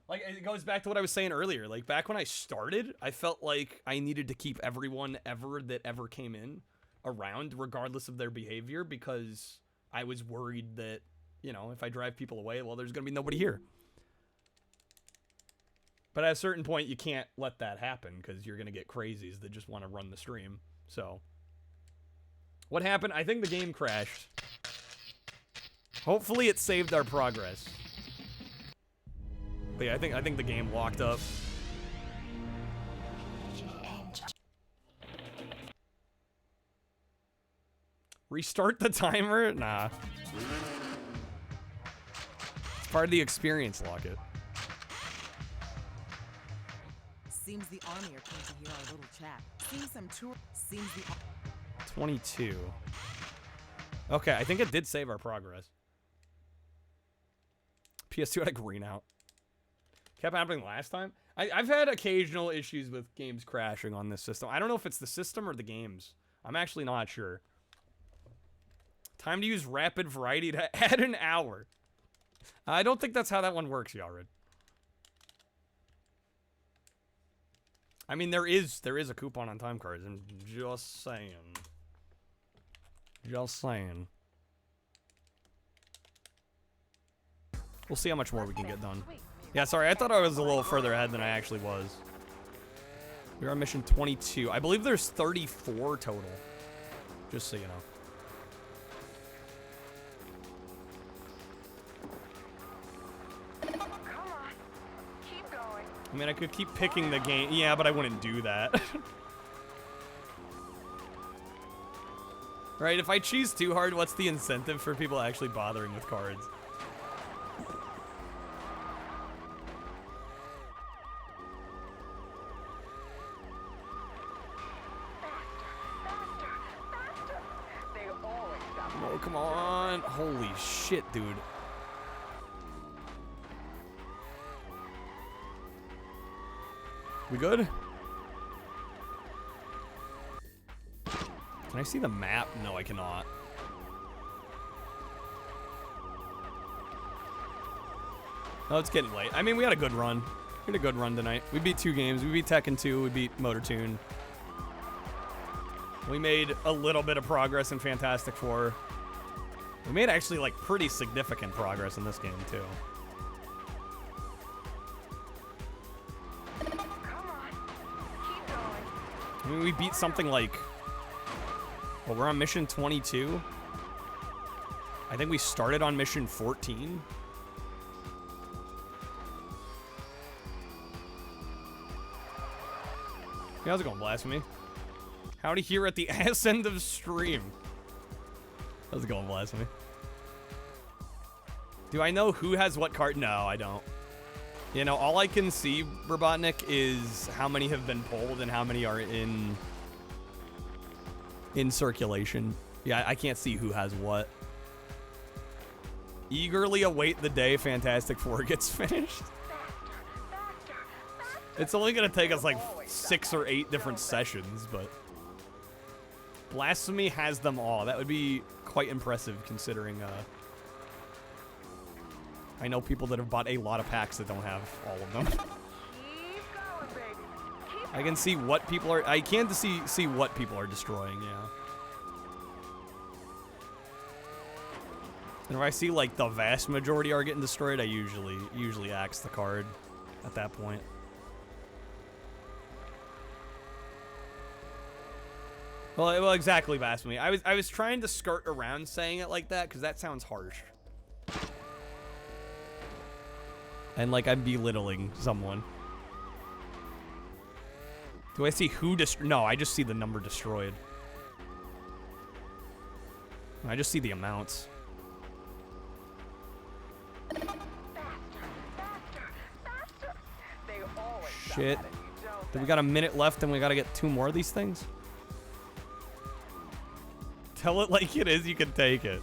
like, it goes back to what I was saying earlier. Like, back when I started, I felt like I needed to keep everyone that ever came in around, regardless of their behavior, because I was worried that, you know, if I drive people away, well, there's going to be nobody here. But at a certain point, you can't let that happen, because you're going to get crazies that just want to run the stream. So... what happened? I think the game crashed. Hopefully it saved our progress. But yeah, I think the game locked up. Restart the timer? Nah. It's part of the experience, Lockett. Seems the army are keen to hear our little chat. Seems some tour. Seems the. 22. Okay, I think it did save our progress. PS2 had a green out. Kept happening last time. I've had occasional issues with games crashing on this system. I don't know if it's the system or the games. I'm actually not sure. Time to use rapid variety to add an hour. I don't think that's how that one works, Yared. I mean, there is a coupon on time cards. I'm just saying. Just saying. We'll see how much more we can get done. Yeah, sorry, I thought I was a little further ahead than I actually was. We're on mission 22. I believe there's 34 total. Just so you know. Come on. Keep going. I mean, I could keep picking the game. Yeah, but I wouldn't do that. Right, if I cheese too hard, what's the incentive for people actually bothering with cards? Oh, come on. Holy shit, dude. We good? Can I see the map? No, I cannot. Oh, it's getting late. I mean, we had a good run. We had a good run tonight. We beat 2 games. We beat Tekken 2. We beat Motor Toon. We made a little bit of progress in Fantastic Four. We made actually, like, pretty significant progress in this game, too. I mean, we beat something like... Well, we're on mission 22. I think we started on mission 14. Hey, how's it going, Blasphemy? Howdy here at the ass end of stream. How's it going, Blasphemy? Do I know who has what card? No, I don't. You know, all I can see, Robotnik, is how many have been pulled and how many are in circulation. Yeah, I can't see who has what. Eagerly await the day Fantastic Four gets finished. It's only gonna take us like 6 or 8 different sessions, but Blasphemy has them all. That would be quite impressive considering I know people that have bought a lot of packs that don't have all of them. I can see what people are... I can see what people are destroying, yeah. And if I see, like, the vast majority are getting destroyed, I usually axe the card at that point. Well, exactly, Blasphemy. I was trying to skirt around saying it like that, because that sounds harsh. And like I'm belittling someone. Do I see who No, I just see the number destroyed. I just see the amounts. Shit. Then we got a minute left and we gotta get 2 more of these things? Tell it like it is, you can take it.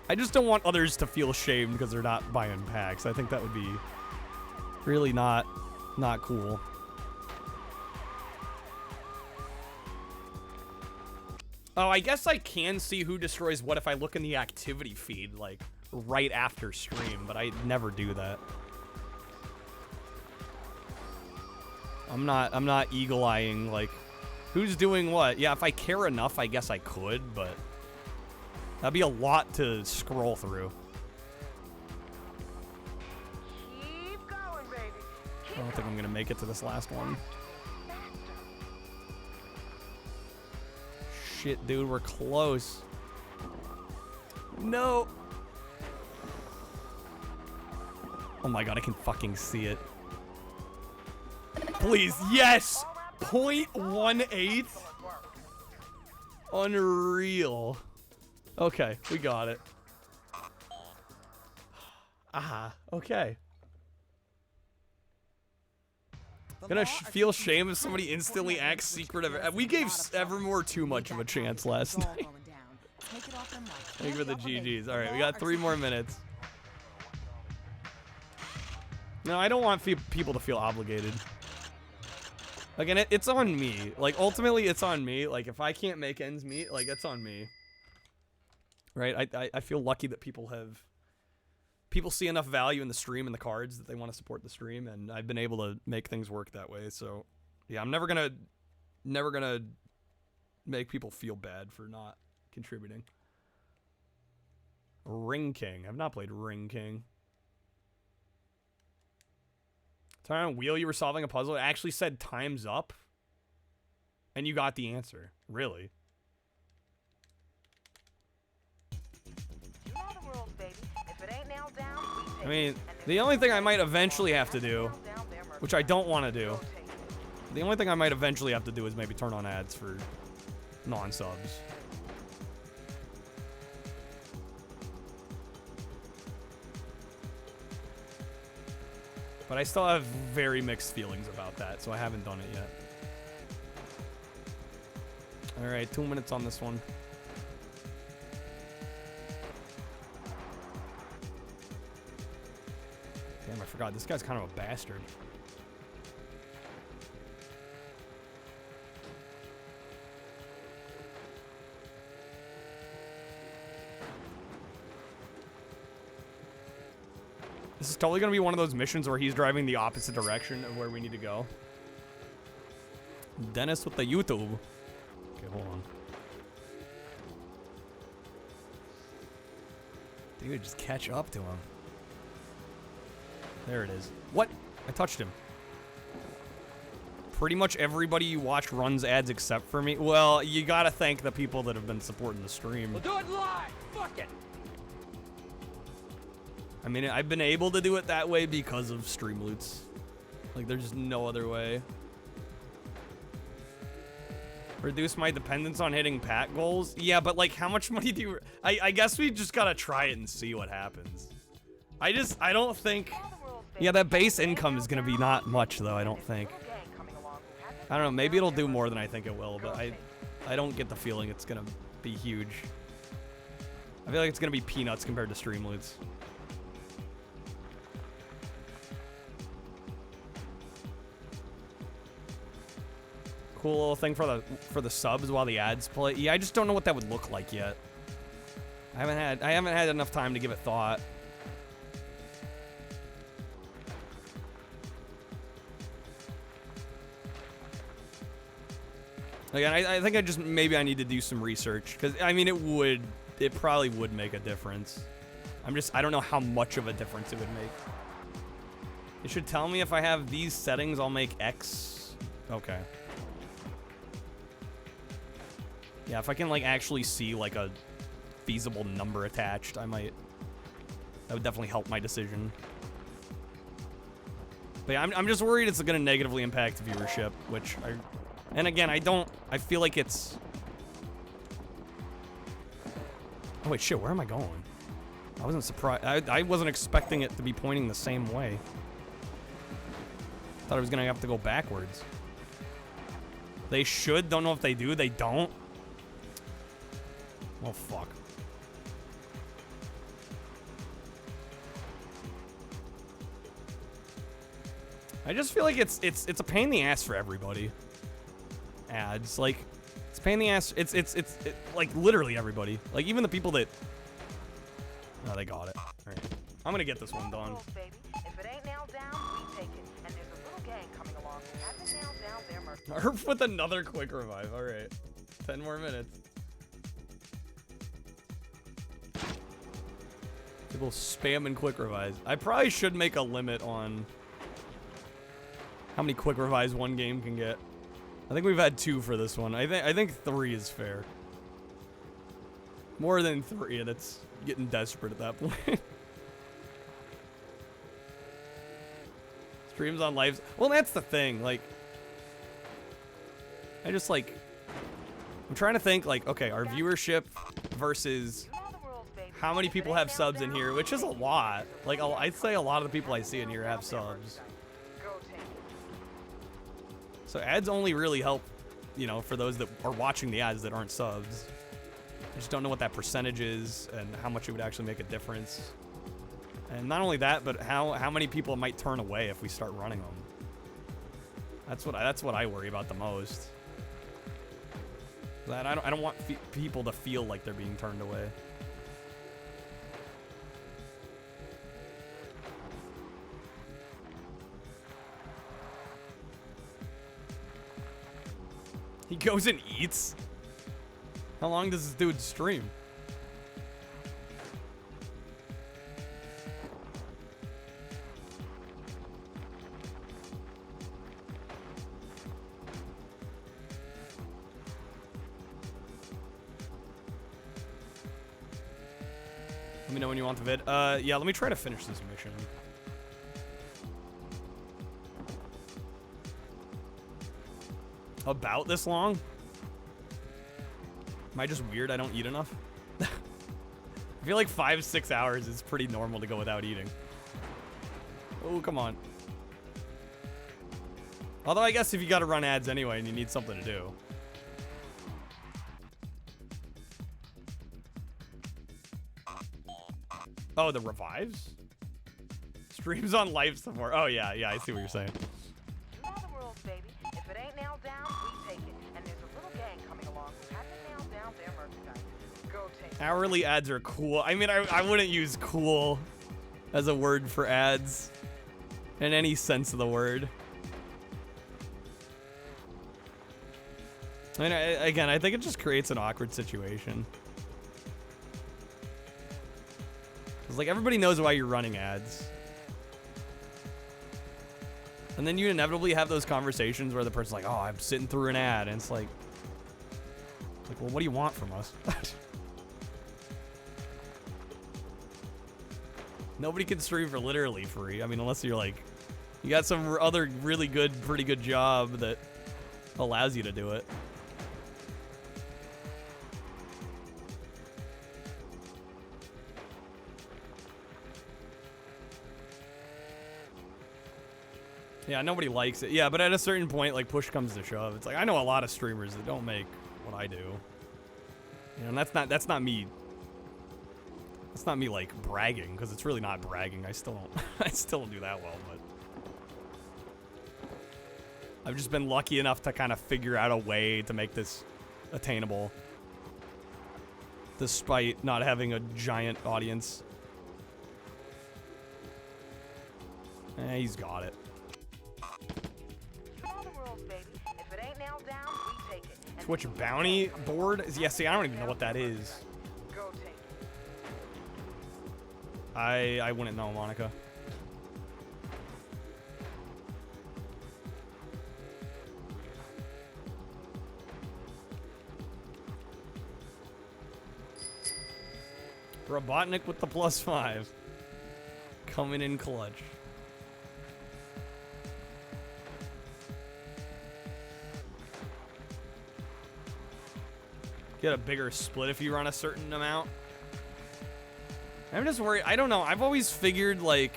I just don't want others to feel shamed because they're not buying packs. I think that would be really not cool. Oh, I guess I can see who destroys what if I look in the activity feed, like, right after stream, but I never do that. I'm not eagle-eyeing, like, who's doing what? Yeah, if I care enough, I guess I could, but that'd be a lot to scroll through. Keep going, baby. I don't think I'm gonna make it to this last one. Shit, dude, we're close. No. Oh my god, I can fucking see it. Please, yes! 0.18? Unreal. Okay, we got it. Okay. Gonna feel shame if somebody instantly acts secretive. We gave Evermore too much of a chance last night. Thank you for the GGs. All right, we got 3 more minutes. No, I don't want people to feel obligated. Again, it's on me. Like, ultimately, it's on me. Like, if I can't make ends meet, like, it's on me. Right? I feel lucky that people see enough value in the stream and the cards that they want to support the stream, and I've been able to make things work that way. So, yeah, I'm never gonna make people feel bad for not contributing. Ring King. I've not played Ring King. Time on wheel, you were solving a puzzle. It actually said time's up, and you got the answer. Really? I mean, the only thing I might eventually have to do, which I don't want to do, the only thing I might eventually have to do is maybe turn on ads for non-subs. But I still have very mixed feelings about that, so I haven't done it yet. Alright, 2 minutes on this one. Damn, I forgot. This guy's kind of a bastard. This is totally going to be one of those missions where he's driving the opposite direction of where we need to go. Dennis with the YouTube. Okay, hold on. Dude, just catch up to him. There it is. What? I touched him. Pretty much everybody you watch runs ads except for me. Well, you gotta thank the people that have been supporting the stream. We'll do it live! Fuck it! I mean, I've been able to do it that way because of stream loots. Like, there's no other way. Reduce my dependence on hitting pack goals? Yeah, but, like, how much money do you... I guess we just gotta try it and see what happens. I don't think... Yeah, that base income is gonna be not much, though, I don't think. I don't know, maybe it'll do more than I think it will, but I don't get the feeling it's gonna be huge. I feel like it's gonna be peanuts compared to stream loots. Cool little thing for the subs while the ads play. Yeah, I just don't know what that would look like yet. I haven't had enough time to give it thought. Again, I think maybe I need to do some research, because I mean it probably would make a difference. I don't know how much of a difference it would make. It should tell me if I have these settings, I'll make X. Okay. Yeah, if I can, like, actually see, like, a feasible number attached, that would definitely help my decision. But yeah, I'm just worried it's going to negatively impact viewership, and again, I feel like it's... Oh, wait, shit, where am I going? I wasn't surprised. I wasn't expecting it to be pointing the same way. Thought I was going to have to go backwards. They should. Don't know if they do. They don't. Oh, fuck. I just feel like it's a pain in the ass for everybody. Ads, like, it's a pain in the ass. It's like literally everybody. Like, even the people that... Oh, they got it. All right. I'm gonna get this one done. Nerf with another quick revive. All right. 10 more minutes. People spamming quick revives. I probably should make a limit on how many quick revives one game can get. I think we've had 2 for this one. I think 3 is fair. More than 3, and it's getting desperate at that point. Streams on lives. Well, that's the thing. Like, I'm trying to think, like, okay, our viewership versus how many people have subs in here, which is a lot. Like, I'd say a lot of the people I see in here have subs. So ads only really help, you know, for those that are watching the ads that aren't subs. I just don't know what that percentage is and how much it would actually make a difference. And not only that, but how many people might turn away if we start running them. That's what I worry about the most. That I don't want people to feel like they're being turned away. He goes and eats? How long does this dude stream? Let me know when you want the vid. Yeah, let me try to finish this mission. About this long? Am I just weird I don't eat enough? I feel like 5-6 hours is pretty normal to go without eating. Oh, come on. Although I guess if you gotta run ads anyway and you need something to do. Oh, the revives? Streams on live support. Oh, yeah, I see what you're saying. You know the rules, baby. If it ain't nailed down, we take it. And there's a little gang coming along who hasn't nailed down their merchandise. Go take it. Hourly ads are cool. I mean, I wouldn't use cool as a word for ads in any sense of the word. I mean, again, I think it just creates an awkward situation. It's like everybody knows why you're running ads. And then you inevitably have those conversations where the person's like, oh, I'm sitting through an ad. And it's like, well, what do you want from us? Nobody can stream for literally free. I mean, unless you're like, you got some other really good, pretty good job that allows you to do it. Yeah, nobody likes it. Yeah, but at a certain point, like, push comes to shove. It's like, I know a lot of streamers that don't make what I do. You know, and that's not me. That's not me, like, bragging, because it's really not bragging. I still don't do that well, but I've just been lucky enough to kind of figure out a way to make this attainable, despite not having a giant audience. He's got it. Twitch bounty board? Yeah, see, I don't even know what that is. I wouldn't know, Monica. Robotnik with the +5. Coming in clutch. Get a bigger split if you run a certain amount. I'm just worried. I don't know. I've always figured like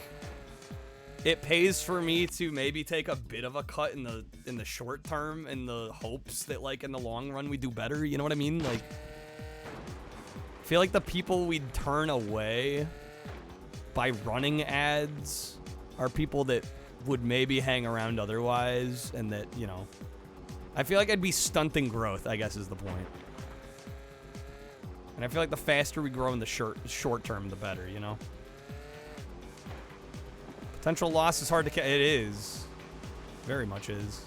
it pays for me to maybe take a bit of a cut in the short term in the hopes that like in the long run we do better. You know what I mean? Like I feel like the people we'd turn away by running ads are people that would maybe hang around otherwise, and that, you know, I feel like I'd be stunting growth, I guess is the point. And I feel like the faster we grow in the short term, the better, you know? Potential loss is hard to it is. Very much is.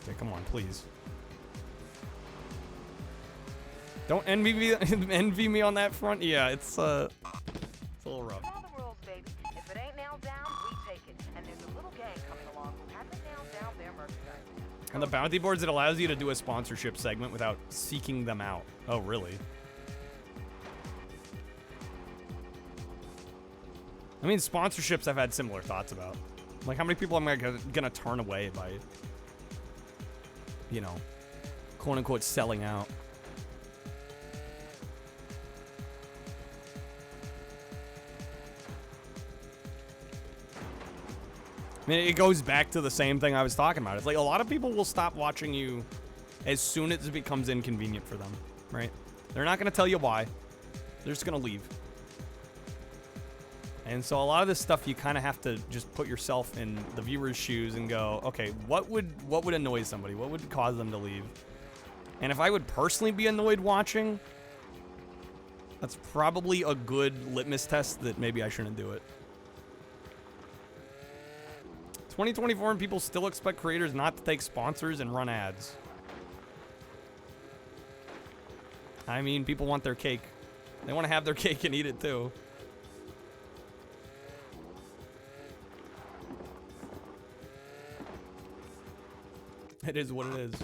Okay, come on, please. Don't envy me on that front. Yeah, it's a little rough. Follow the rules, baby. If it ain't nailed down, we take it. And there's a little gang coming along who hasn't nailed down their merchandise. On the bounty boards, it allows you to do a sponsorship segment without seeking them out. Oh, really? I mean, sponsorships I've had similar thoughts about. Like, how many people am I gonna turn away by, you know, quote-unquote selling out? I mean, it goes back to the same thing I was talking about. It's like a lot of people will stop watching you as soon as it becomes inconvenient for them, right? They're not going to tell you why. They're just going to leave. And so a lot of this stuff you kind of have to just put yourself in the viewer's shoes and go, okay, what would annoy somebody? What would cause them to leave? And if I would personally be annoyed watching, that's probably a good litmus test that maybe I shouldn't do it. 2024 and people still expect creators not to take sponsors and run ads. I mean, people want their cake. They want to have their cake and eat it too. It is what it is.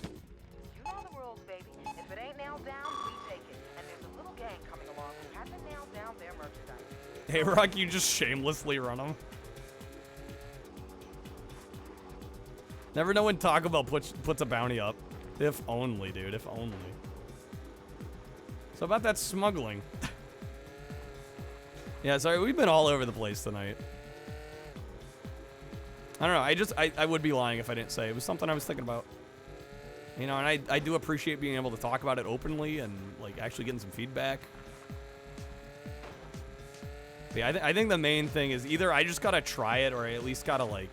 You know the rules, baby. If it ain't nailed down, we take it. And there's a little gang coming along who hasn't nailed down their merchandise. Hey, Rock, you just shamelessly run them. Never know when Taco Bell puts a bounty up. If only, dude. If only. So about that smuggling. Yeah, sorry, we've been all over the place tonight. I don't know, I would be lying if I didn't say it was something I was thinking about. You know, and I do appreciate being able to talk about it openly and, like, actually getting some feedback. But yeah, I think the main thing is either I just gotta try it or I at least gotta, like,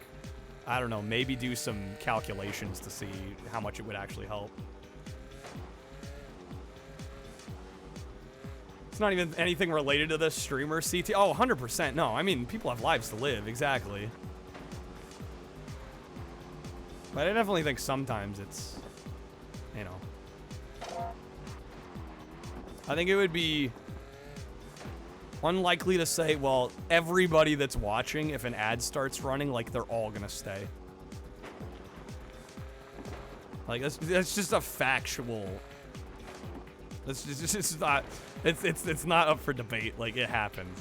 I don't know, maybe do some calculations to see how much it would actually help. It's not even anything related to the streamer CT. Oh, 100%. No, I mean, people have lives to live, exactly. But I definitely think sometimes it's, you know. I think it would be unlikely to say, well, everybody that's watching, if an ad starts running, like, they're all gonna stay. Like, that's just a factual. It's not. It's not up for debate. Like, it happened.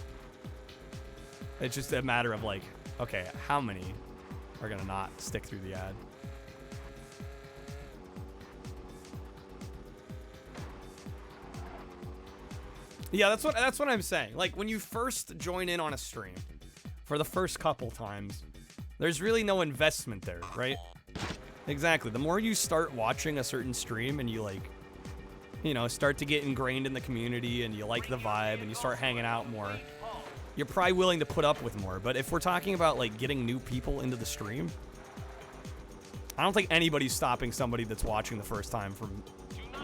It's just a matter of, like, okay, how many are gonna not stick through the ad? Yeah, that's what I'm saying. Like, when you first join in on a stream, for the first couple times, there's really no investment there, right? Exactly. The more you start watching a certain stream and you, like, you know, start to get ingrained in the community and you like the vibe and you start hanging out more, you're probably willing to put up with more. But if we're talking about, like, getting new people into the stream, I don't think anybody's stopping somebody that's watching the first time from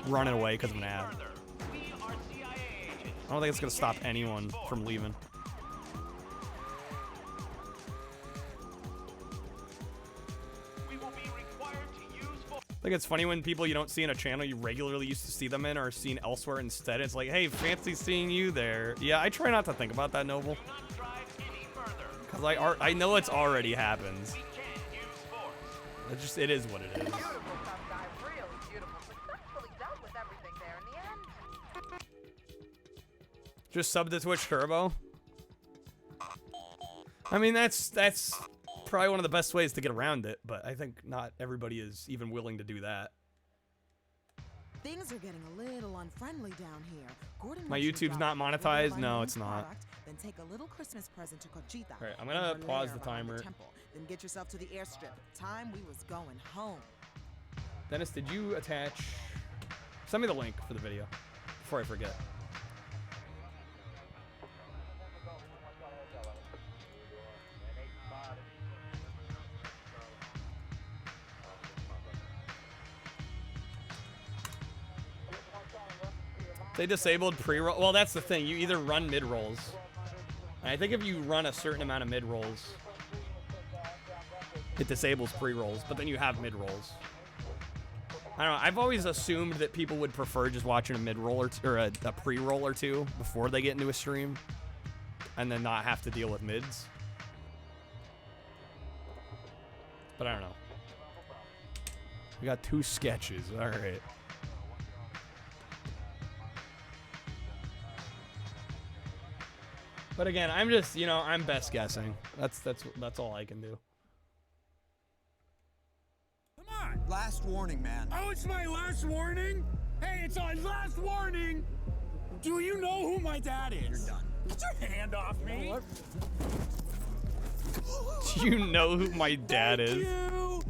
running away because of an ad. I don't think it's gonna stop anyone from leaving. I think it's funny when people you don't see in a channel you regularly used to see them in are seen elsewhere instead. It's like, hey, fancy seeing you there. Yeah, I try not to think about that, Noble. Because I know it's already happened. It is what it is. Just sub to Twitch Turbo. I mean, that's probably one of the best ways to get around it, but I think not everybody is even willing to do that. Things are getting a little unfriendly down here. Gordon, my YouTube's not monetized? No, it's not. Then take a little Christmas present to Conchita. All right, I'm gonna pause the timer. Then get yourself to the airstrip. Time we was going home. Dennis, did you attach? Send me the link for the video before I forget. They disabled pre-roll. Well, that's the thing. You either run mid-rolls. I think if you run a certain amount of mid-rolls, it disables pre-rolls, but then you have mid-rolls. I don't know. I've always assumed that people would prefer just watching a mid-roll or a pre-roll or two before they get into a stream and then not have to deal with mids. But I don't know. We got 2 sketches. All right. But again, I'm just, you know, I'm best guessing. That's all I can do. Come on! Last warning, man. Oh, it's my last warning? Hey, it's our last warning! Do you know who my dad is? You're done. Get your hand off me! Do you know who my dad is? You.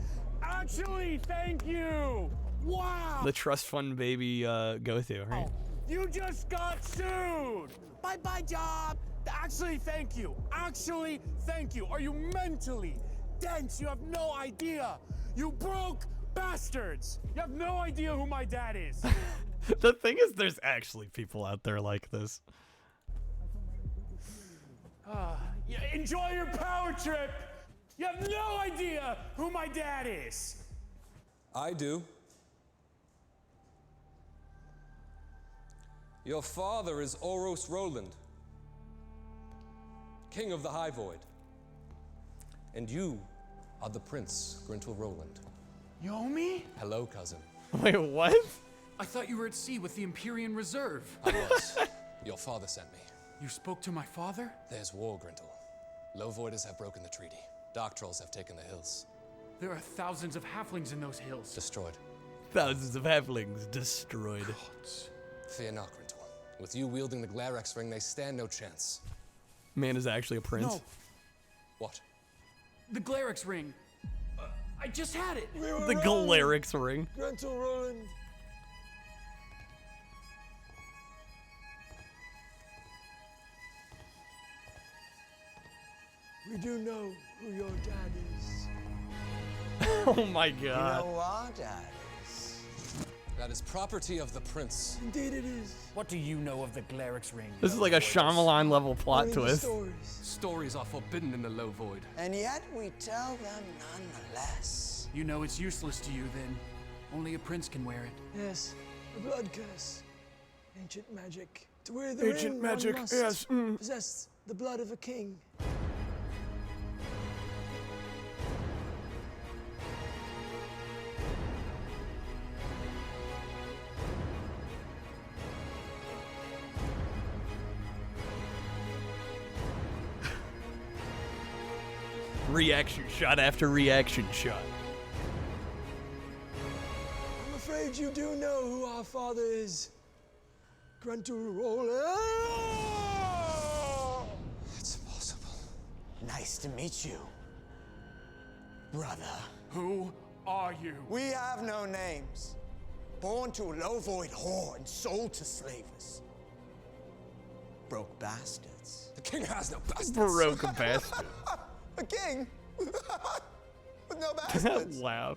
Actually, thank you. Wow. The trust fund baby go-to, right? You just got sued. Bye-bye job. Actually, thank you. Actually, thank you. Are you mentally dense? You have no idea. You broke bastards. You have no idea who my dad is. The thing is, there's actually people out there like this. Yeah, enjoy your power trip. You have no idea who my dad is. I do. Your father is Oros Roland, King of the High Void. And you are the Prince, Grintle Roland. Yomi? Hello, cousin. Wait, what? I thought you were at sea with the Empyrean Reserve. I was. Your father sent me. You spoke to my father? There's war, Grintle. Low Voiders have broken the treaty. Dark Trolls have taken the hills. There are thousands of halflings in those hills. Destroyed. Thousands of halflings destroyed. Gods. Fear not, Grintle. With you wielding the Glarex ring, they stand no chance. Man is actually a prince. No. What? The Glarex ring. I just had it. The Glarex ring. Grintle Roland. We do know who your dad is. Oh my god. You know our dad is. That is property of the prince. Indeed it is. What do you know of the Glarex ring? This is like a Shyamalan level plot twist. Stories are forbidden in the Low Void. And yet we tell them nonetheless. You know it's useless to you then. Only a prince can wear it. Yes, the blood curse. Ancient magic. To wear the Ancient ring, magic, one must yes. possess the blood of a king. Reaction shot after reaction shot. I'm afraid you do know who our father is. Gruntle Roller. It's impossible. Nice to meet you, brother. Who are you? We have no names. Born to a low void whore and sold to slavers. Broke bastards. The king has no bastards. Broke bastard. A king? With no bastards? Laugh.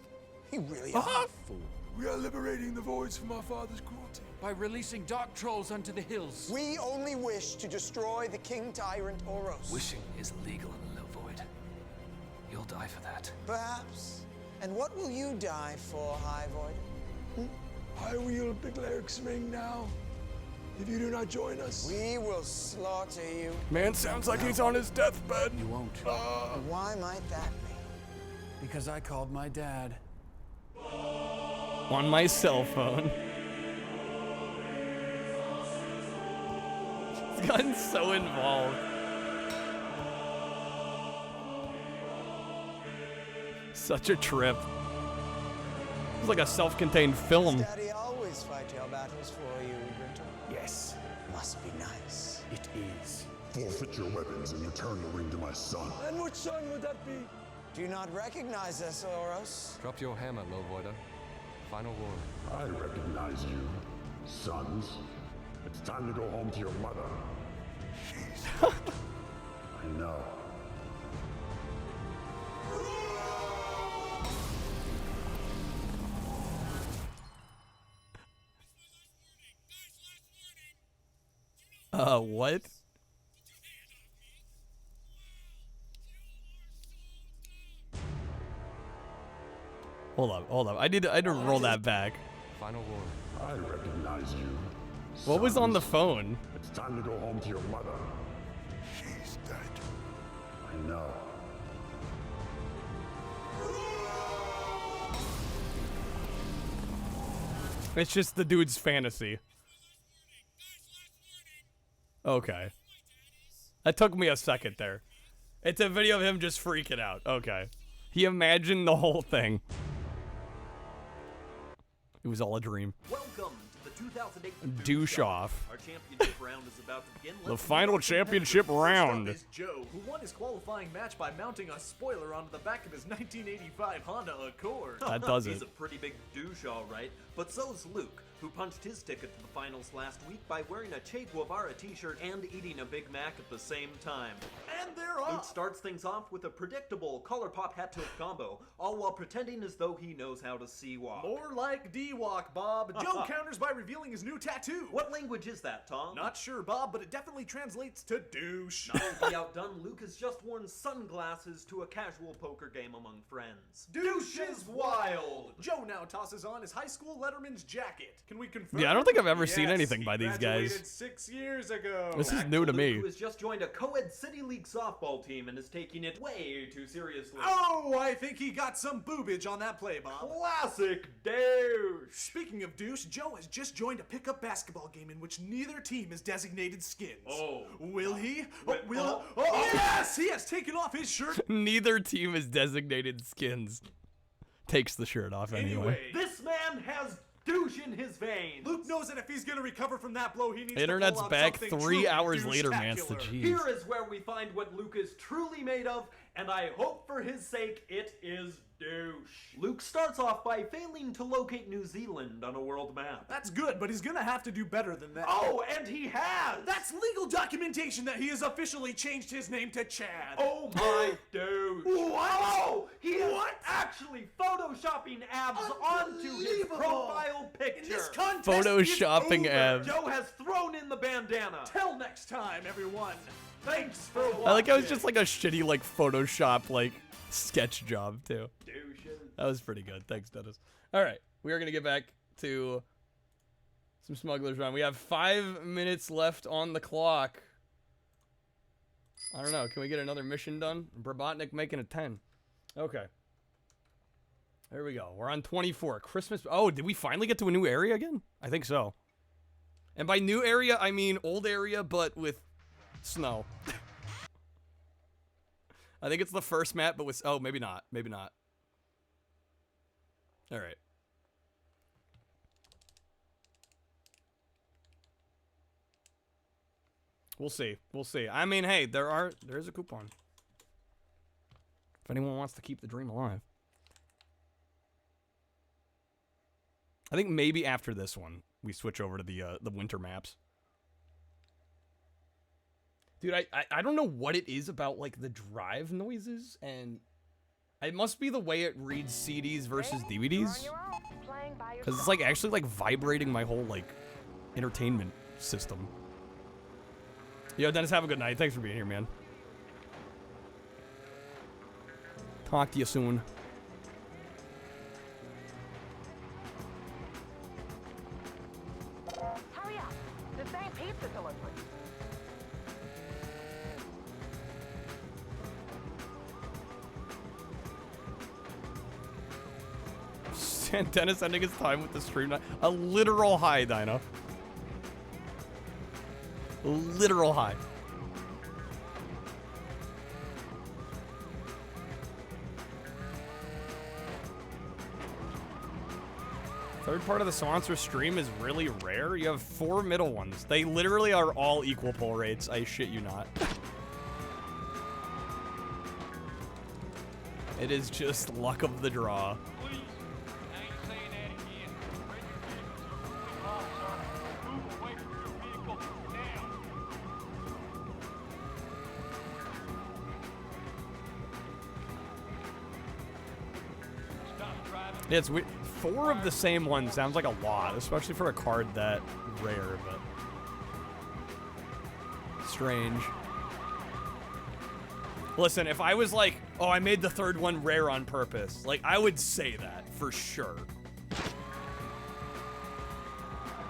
You really are a fool. We are liberating the voids from our father's cruelty. By releasing dark trolls onto the hills. We only wish to destroy the king tyrant Oros. Wishing is illegal in the Low Void. You'll die for that. Perhaps. And what will you die for, High Void? I wield the Glarex ring now. If you do not join us, we will slaughter you. Man sounds like he's on his deathbed. You won't. Why might that be? Because I called my dad. On my cell phone. It's gotten so involved. Such a trip. It's like a self-contained film. Does Daddy always fight your battles for you, Grintle? Yes. Must be nice. It is. Forfeit your weapons and return the ring to my son. And which son would that be? Do you not recognize us, Oros? Drop your hammer, Low Voider. Final word. I recognize you, sons. It's time to go home to your mother. I know. What? Hold up. I need to roll that back. Final word. I recognize you. What was on the phone? It's time to go home to your mother. She's dead. I know. It's just the dude's fantasy. Okay. That took me a second there. It's a video of him just freaking out. Okay. He imagined the whole thing. It was all a dream. Welcome to the Douche off. Our championship round is about to begin. The final championship round. Is Joe, who won his qualifying match by mounting a spoiler onto the back of his 1985 Honda Accord. That does He's it. a pretty big douche, all right. But so's Luke, who punched his ticket to the finals last week by wearing a Che Guevara t-shirt and eating a Big Mac at the same time. And they're off! Luke starts things off with a predictable collar pop hat tilt combo, all while pretending as though he knows how to sea-walk. More like D-walk, Bob. Joe counters by revealing his new tattoo. What language is that, Tom? Not sure, Bob, but it definitely translates to douche. Not to be outdone, Luke has just worn sunglasses to a casual poker game among friends. Douche is wild! Joe now tosses on his high school letterman's jacket. Can we confirm? Yeah, I don't think I've ever seen anything by these guys. Graduated 6 years ago. This is new to me. Luke, who has just joined a co-ed City League softball team and is taking it way too seriously. Oh, I think he got some boobage on that play, Bob. Classic douche! Speaking of douche, Joe has just joined a pickup basketball game in which neither team is designated skins. Oh. Will he? Yes! He has taken off his shirt. Neither team is designated skins. Takes the shirt off anyway. This man has douche in his veins. Luke knows that if he's gonna recover from that blow, he needs Internet's to pull out back something 3 hours later, man. douche-tacular. Jeez. Here is where we find what Luke is truly made of, and I hope for his sake it is douche. Luke starts off by failing to locate New Zealand on a world map. That's good, but he's gonna have to do better than that. Oh, and he has! That's legal documentation that he has officially changed his name to Chad. Oh my douche. What? Oh, he is actually photoshopping abs onto his profile picture. In this contest, Photoshopping abs. Joe has thrown in the bandana. Till next time, everyone. Thanks for watching. I like how it's just like a shitty like Photoshop like sketch job too. That was pretty good. Thanks, Dennis. All right, we are gonna get back to some Smugglers Run. We have 5 minutes left on the clock. I don't know. Can we get another mission done? Brabotnik making a 10. Okay. There we go. We're on 24. Christmas. Oh, did we finally get to a new area again? I think so. And by new area, I mean old area, but with snow. I think it's the first map, but with... Oh, maybe not. Maybe not. All right. We'll see. We'll see. I mean, hey, there's a coupon. If anyone wants to keep the dream alive. I think maybe after this one, we switch over to the winter maps. Dude, I don't know what it is about, like, the drive noises, and it must be the way it reads CDs versus DVDs. Because it's, like, actually, like, vibrating my whole, like, entertainment system. Yo, Dennis, have a good night. Thanks for being here, man. Talk to you soon. Hurry up. The same pizza delivery. Dennis ending his time with the stream. A literal high, Dino. A literal high. Third part of the sponsor stream is really rare. You have 4 middle ones. They literally are all equal pull rates. I shit you not. It is just luck of the draw. Yeah, it's weird. 4 of the same one sounds like a lot, especially for a card that rare, but strange. Listen, if I was like, oh, I made the 3rd one rare on purpose, like, I would say that for sure.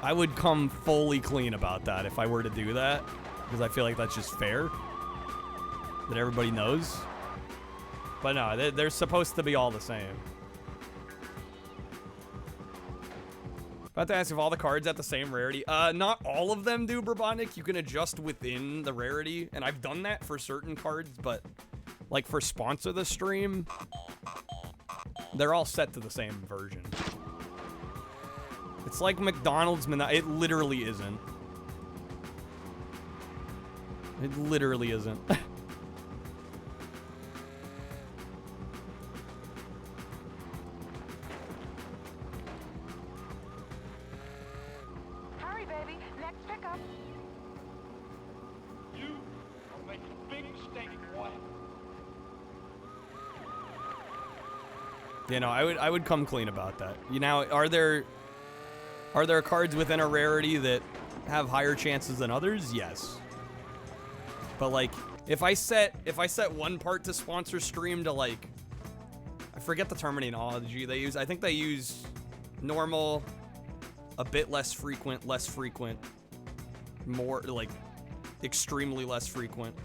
I would come fully clean about that if I were to do that, because I feel like that's just fair, that everybody knows. But no, they're supposed to be all the same. About to ask if all the cards at the same rarity. Not all of them do, Brabonic. You can adjust within the rarity, and I've done that for certain cards, but like for sponsor the stream, they're all set to the same version. It's like McDonald's, it literally isn't. It literally isn't. Hurry, baby. Next pickup. You are making a big mistake, boy. You know, I would come clean about that. You know, are there cards within a rarity that have higher chances than others? Yes. But like, if I set one part to sponsor stream to like, I forget the terminology they use. I think they use normal, a bit less frequent, more like extremely less frequent.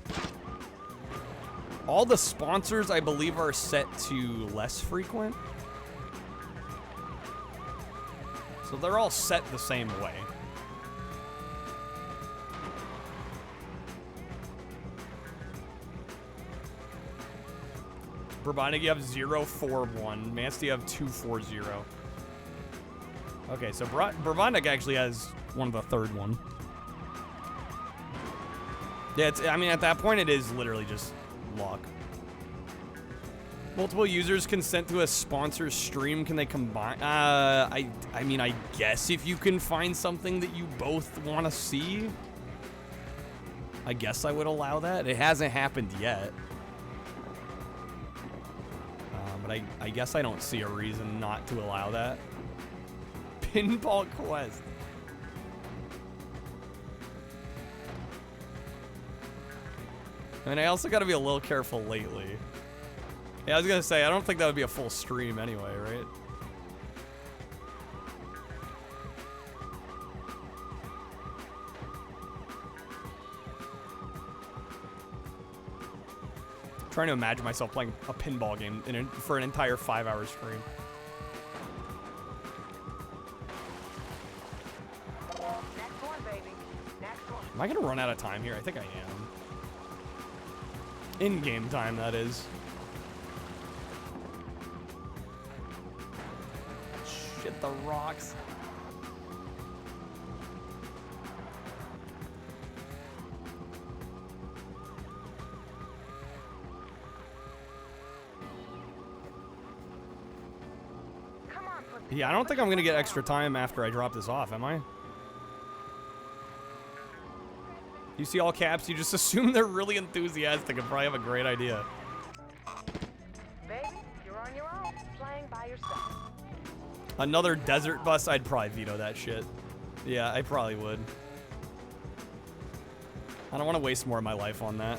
All the sponsors, I believe, are set to less frequent. So they're all set the same way. Brabonic, you have 041. Manst, you have 240. Okay, so Brabonic actually has one of the third one. Yeah, I mean, at that point, it is literally just luck. Multiple users consent to a sponsor's stream. Can they combine? I mean, I guess if you can find something that you both want to see, I guess I would allow that. It hasn't happened yet. But I guess I don't see a reason not to allow that. Pinball Quest. I mean, I also gotta be a little careful lately. Yeah, I was gonna say, I don't think that would be a full stream anyway, right? Trying to imagine myself playing a pinball game for an entire 5-hour stream. Next one, baby. Next one. Am I gonna run out of time here? I think I am. In-game time, that is. Shit, the rocks. Yeah, I don't think I'm gonna get extra time after I drop this off, am I? You see all caps, you just assume they're really enthusiastic and probably have a great idea. Baby, you're on your own, playing by yourself. Another desert bus, I'd probably veto that shit. Yeah, I probably would. I don't want to waste more of my life on that.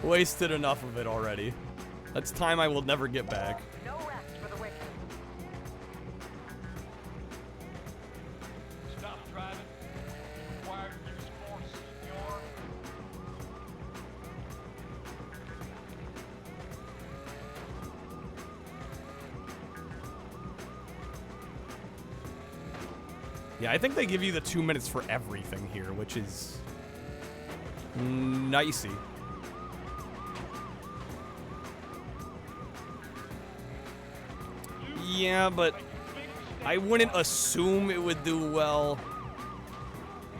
Wasted enough of it already. That's time I will never get back. No rest for the wicked. Stop driving. Required use force, senor. Yeah, I think they give you the 2 minutes for everything here, which is nicey. Yeah, but I wouldn't assume it would do well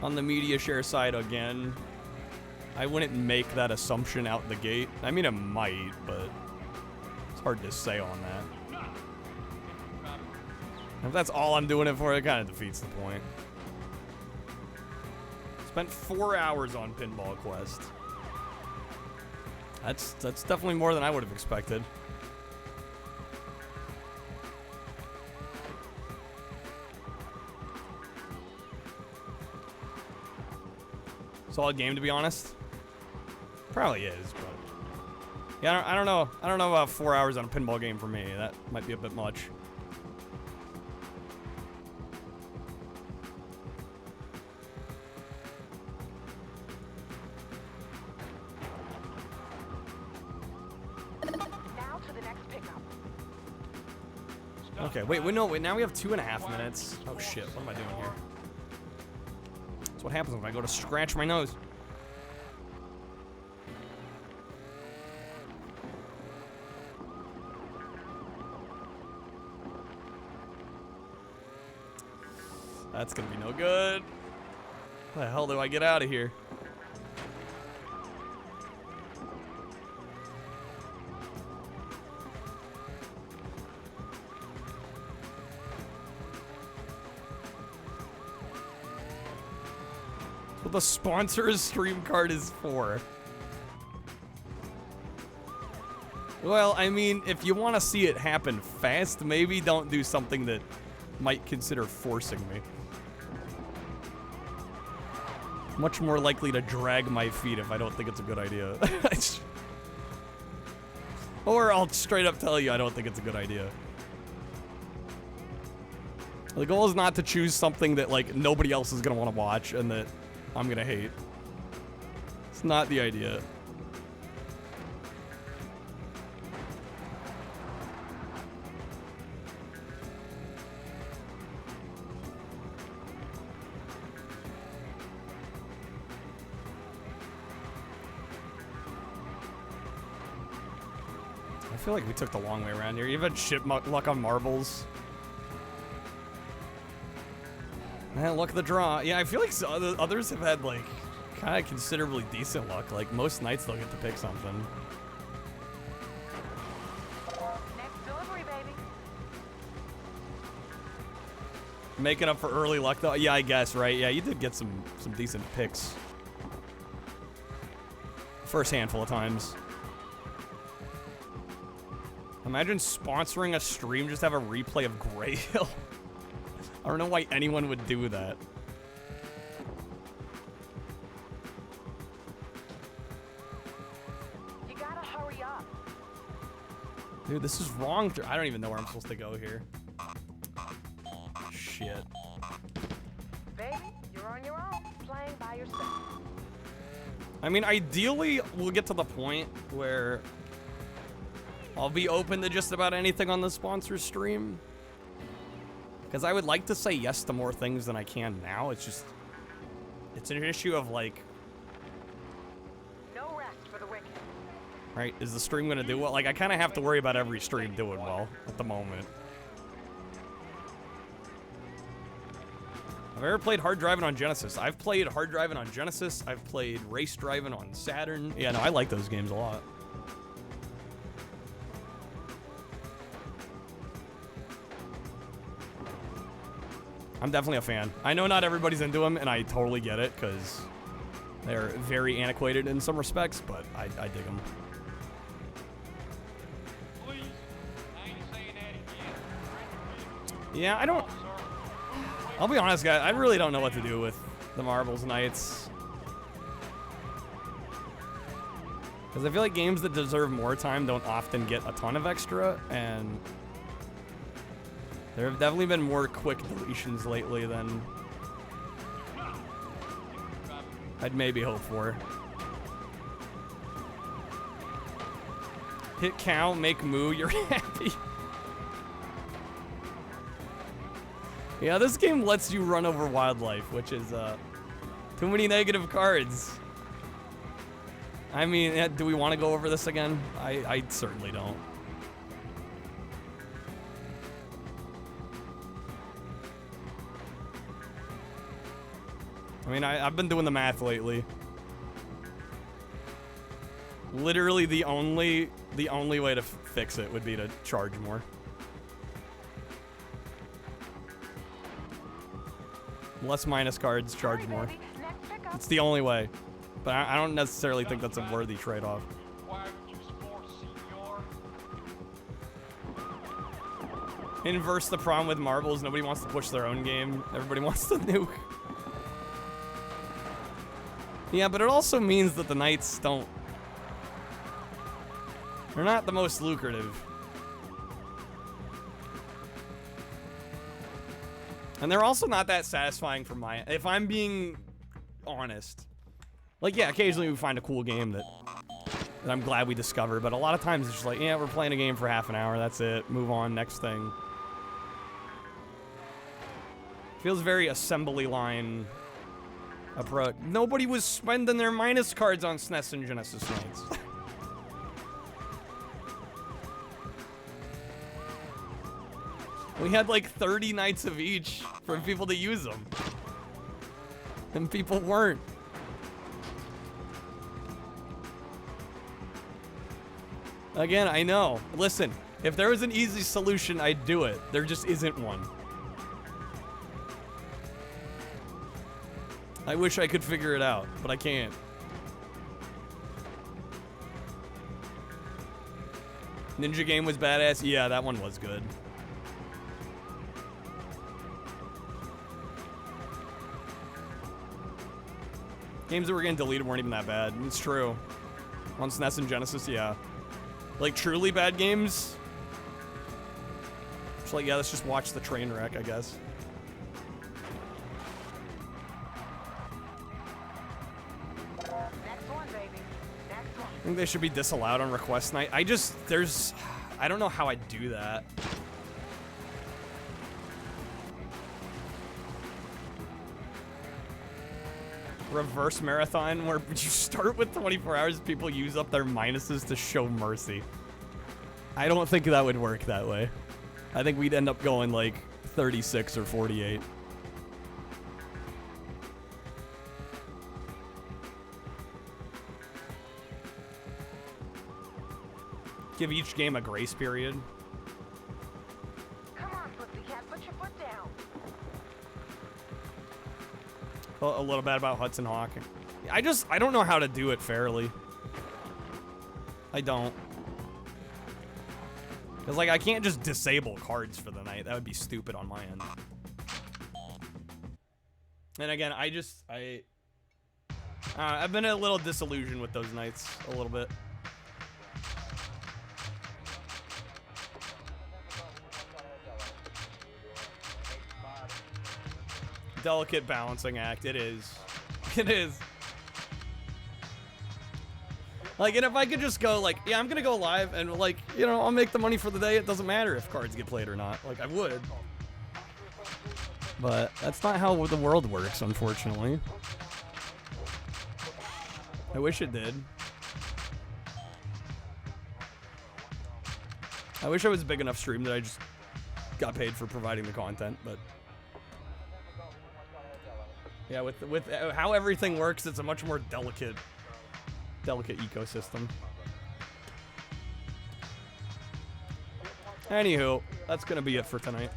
on the media share side again. I wouldn't make that assumption out the gate. I mean, it might, but it's hard to say on that. If that's all I'm doing it for, it kind of defeats the point. Spent 4 hours on Pinball Quest. That's definitely more than I would have expected. Solid game, to be honest. Probably is, but yeah, I don't know. I don't know about 4 hours on a pinball game for me. That might be a bit much. Now to the next pickup. Okay, wait, no, wait. Now we have 2.5 minutes. Oh shit! What am I doing here? That's what happens when I go to scratch my nose. That's gonna be no good. How the hell do I get out of here? What the sponsor's stream card is for. Well, I mean, if you want to see it happen fast, maybe don't do something that might consider forcing me. Much more likely to drag my feet if I don't think it's a good idea. Or I'll straight up tell you I don't think it's a good idea. The goal is not to choose something that, like, nobody else is going to want to watch and that I'm going to hate. It's not the idea. I feel like we took the long way around here. You've had shit luck on marbles. Man, luck of the draw. Yeah, I feel like others have had, like, kind of considerably decent luck. Like, most nights they'll get to pick something. Next delivery, baby. Making up for early luck, though. Yeah, I guess, right? Yeah, you did get some decent picks. First handful of times. Imagine sponsoring a stream, just have a replay of Grey Hill. I don't know why anyone would do that. You gotta hurry up. Dude, this is wrong. I don't even know where I'm supposed to go here. Shit. Baby, you're on your own, playing by yourself. I mean, ideally, we'll get to the point where I'll be open to just about anything on the sponsor stream. Because I would like to say yes to more things than I can now. It's just, it's an issue of, like, no rest for the wicked. Right? Is the stream gonna do well? Like, I kind of have to worry about every stream doing well at the moment. Have I ever played hard driving on Genesis? I've played hard driving on Genesis. I've played race driving on Saturn. Yeah, no, I like those games a lot. I'm definitely a fan. I know not everybody's into them, and I totally get it, because they're very antiquated in some respects, but I dig them. Yeah, I don't... I'll be honest, guys, I really don't know what to do with the Marbles Nights. Because I feel like games that deserve more time don't often get a ton of extra, and there have definitely been more quick deletions lately than I'd maybe hope for. Hit cow, make moo, you're happy. Yeah, this game lets you run over wildlife, which is too many negative cards. I mean, do we want to go over this again? I certainly don't. I mean, I've been doing the math lately. Literally, the only way to fix it would be to charge more. Less minus cards, charge more. It's the only way. But I don't necessarily think that's a worthy trade-off. Inverse the problem with marbles. Nobody wants to push their own game. Everybody wants to nuke. Yeah, but it also means that the Knights don't... They're not the most lucrative. And they're also not that satisfying for my... If I'm being honest. Like, yeah, occasionally we find a cool game that I'm glad we discovered, but a lot of times it's just like, yeah, we're playing a game for half an hour, that's it, move on, next thing. Feels very assembly line approach. Nobody was spending their minus cards on SNES and Genesis Knights. We had like 30 nights of each for people to use them. And people weren't. Again, I know. Listen, if there was an easy solution, I'd do it. There just isn't one. I wish I could figure it out, but I can't. Ninja game was badass. Yeah, that one was good. Games that were getting deleted weren't even that bad. It's true. On SNES and Genesis, yeah. Like, truly bad games? It's like, yeah, let's just watch the train wreck, I guess. Next one, baby. Next one. I think they should be disallowed on request night. I don't know how I'd do that. Reverse marathon where you start with 24 hours, people use up their minuses to show mercy. I don't think that would work that way. I think we'd end up going like 36 or 48. Give each game a grace period. Come on, pussycat, put your foot down. A little bit about Hudson Hawk. I don't know how to do it fairly. I don't. Because, like, I can't just disable cards for the night. That would be stupid on my end. And again, I've been a little disillusioned with those nights a little bit. Delicate balancing act. It is. It is. Like, and if I could just go, like, yeah, I'm gonna go live and, like, you know, I'll make the money for the day. It doesn't matter if cards get played or not. Like, I would. But that's not how the world works, unfortunately. I wish it did. I wish I was a big enough stream that I just got paid for providing the content, but yeah, with how everything works, it's a much more delicate ecosystem. Anywho, that's gonna be it for tonight.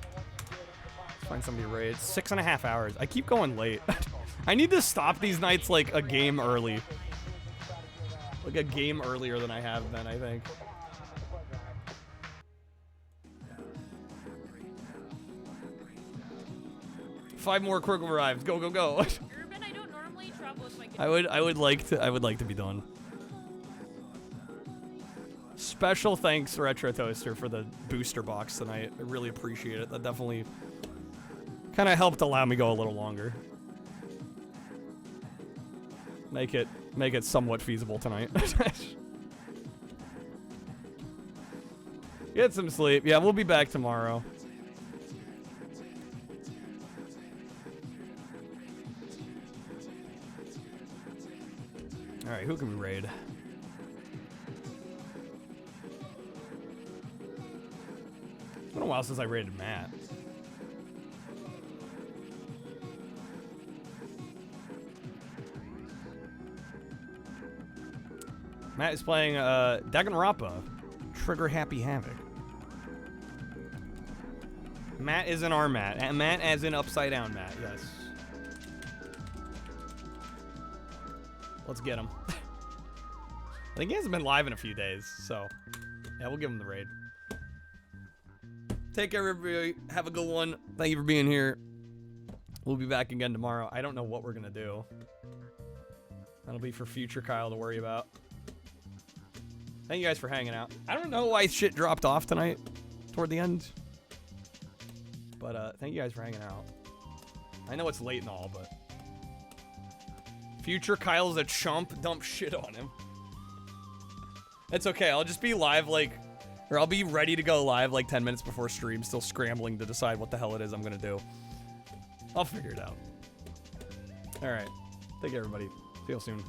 Let's find somebody to raid. 6.5 hours. I keep going late. I need to stop these nights like a game early. Like a game earlier than I have been, I think. Five more quick arrives. Go, go, go. Urban, I don't normally travel with my I would like to be done. Special thanks, Retro Toaster, for the booster box tonight. I really appreciate it. That definitely kind of helped allow me go a little longer. Make it somewhat feasible tonight. Get some sleep. Yeah, we'll be back tomorrow. All right, who can we raid? It's been a while since I raided Matt. Matt is playing Danganronpa, Trigger Happy Havoc. Matt is in our Matt. And Matt as in upside down Matt, yes. Let's get him. I think he hasn't been live in a few days, so yeah, we'll give him the raid. Take care, everybody. Have a good one. Thank you for being here. We'll be back again tomorrow. I don't know what we're gonna do. That'll be for future Kyle to worry about. Thank you guys for hanging out. I don't know why shit dropped off tonight toward the end, but thank you guys for hanging out. I know it's late and all, but future Kyle's a chump. Dump shit on him. It's okay. I'll just be live or I'll be ready to go live like 10 minutes before stream, still scrambling to decide what the hell it is I'm gonna do. I'll figure it out. All right. Take care, everybody. See you soon.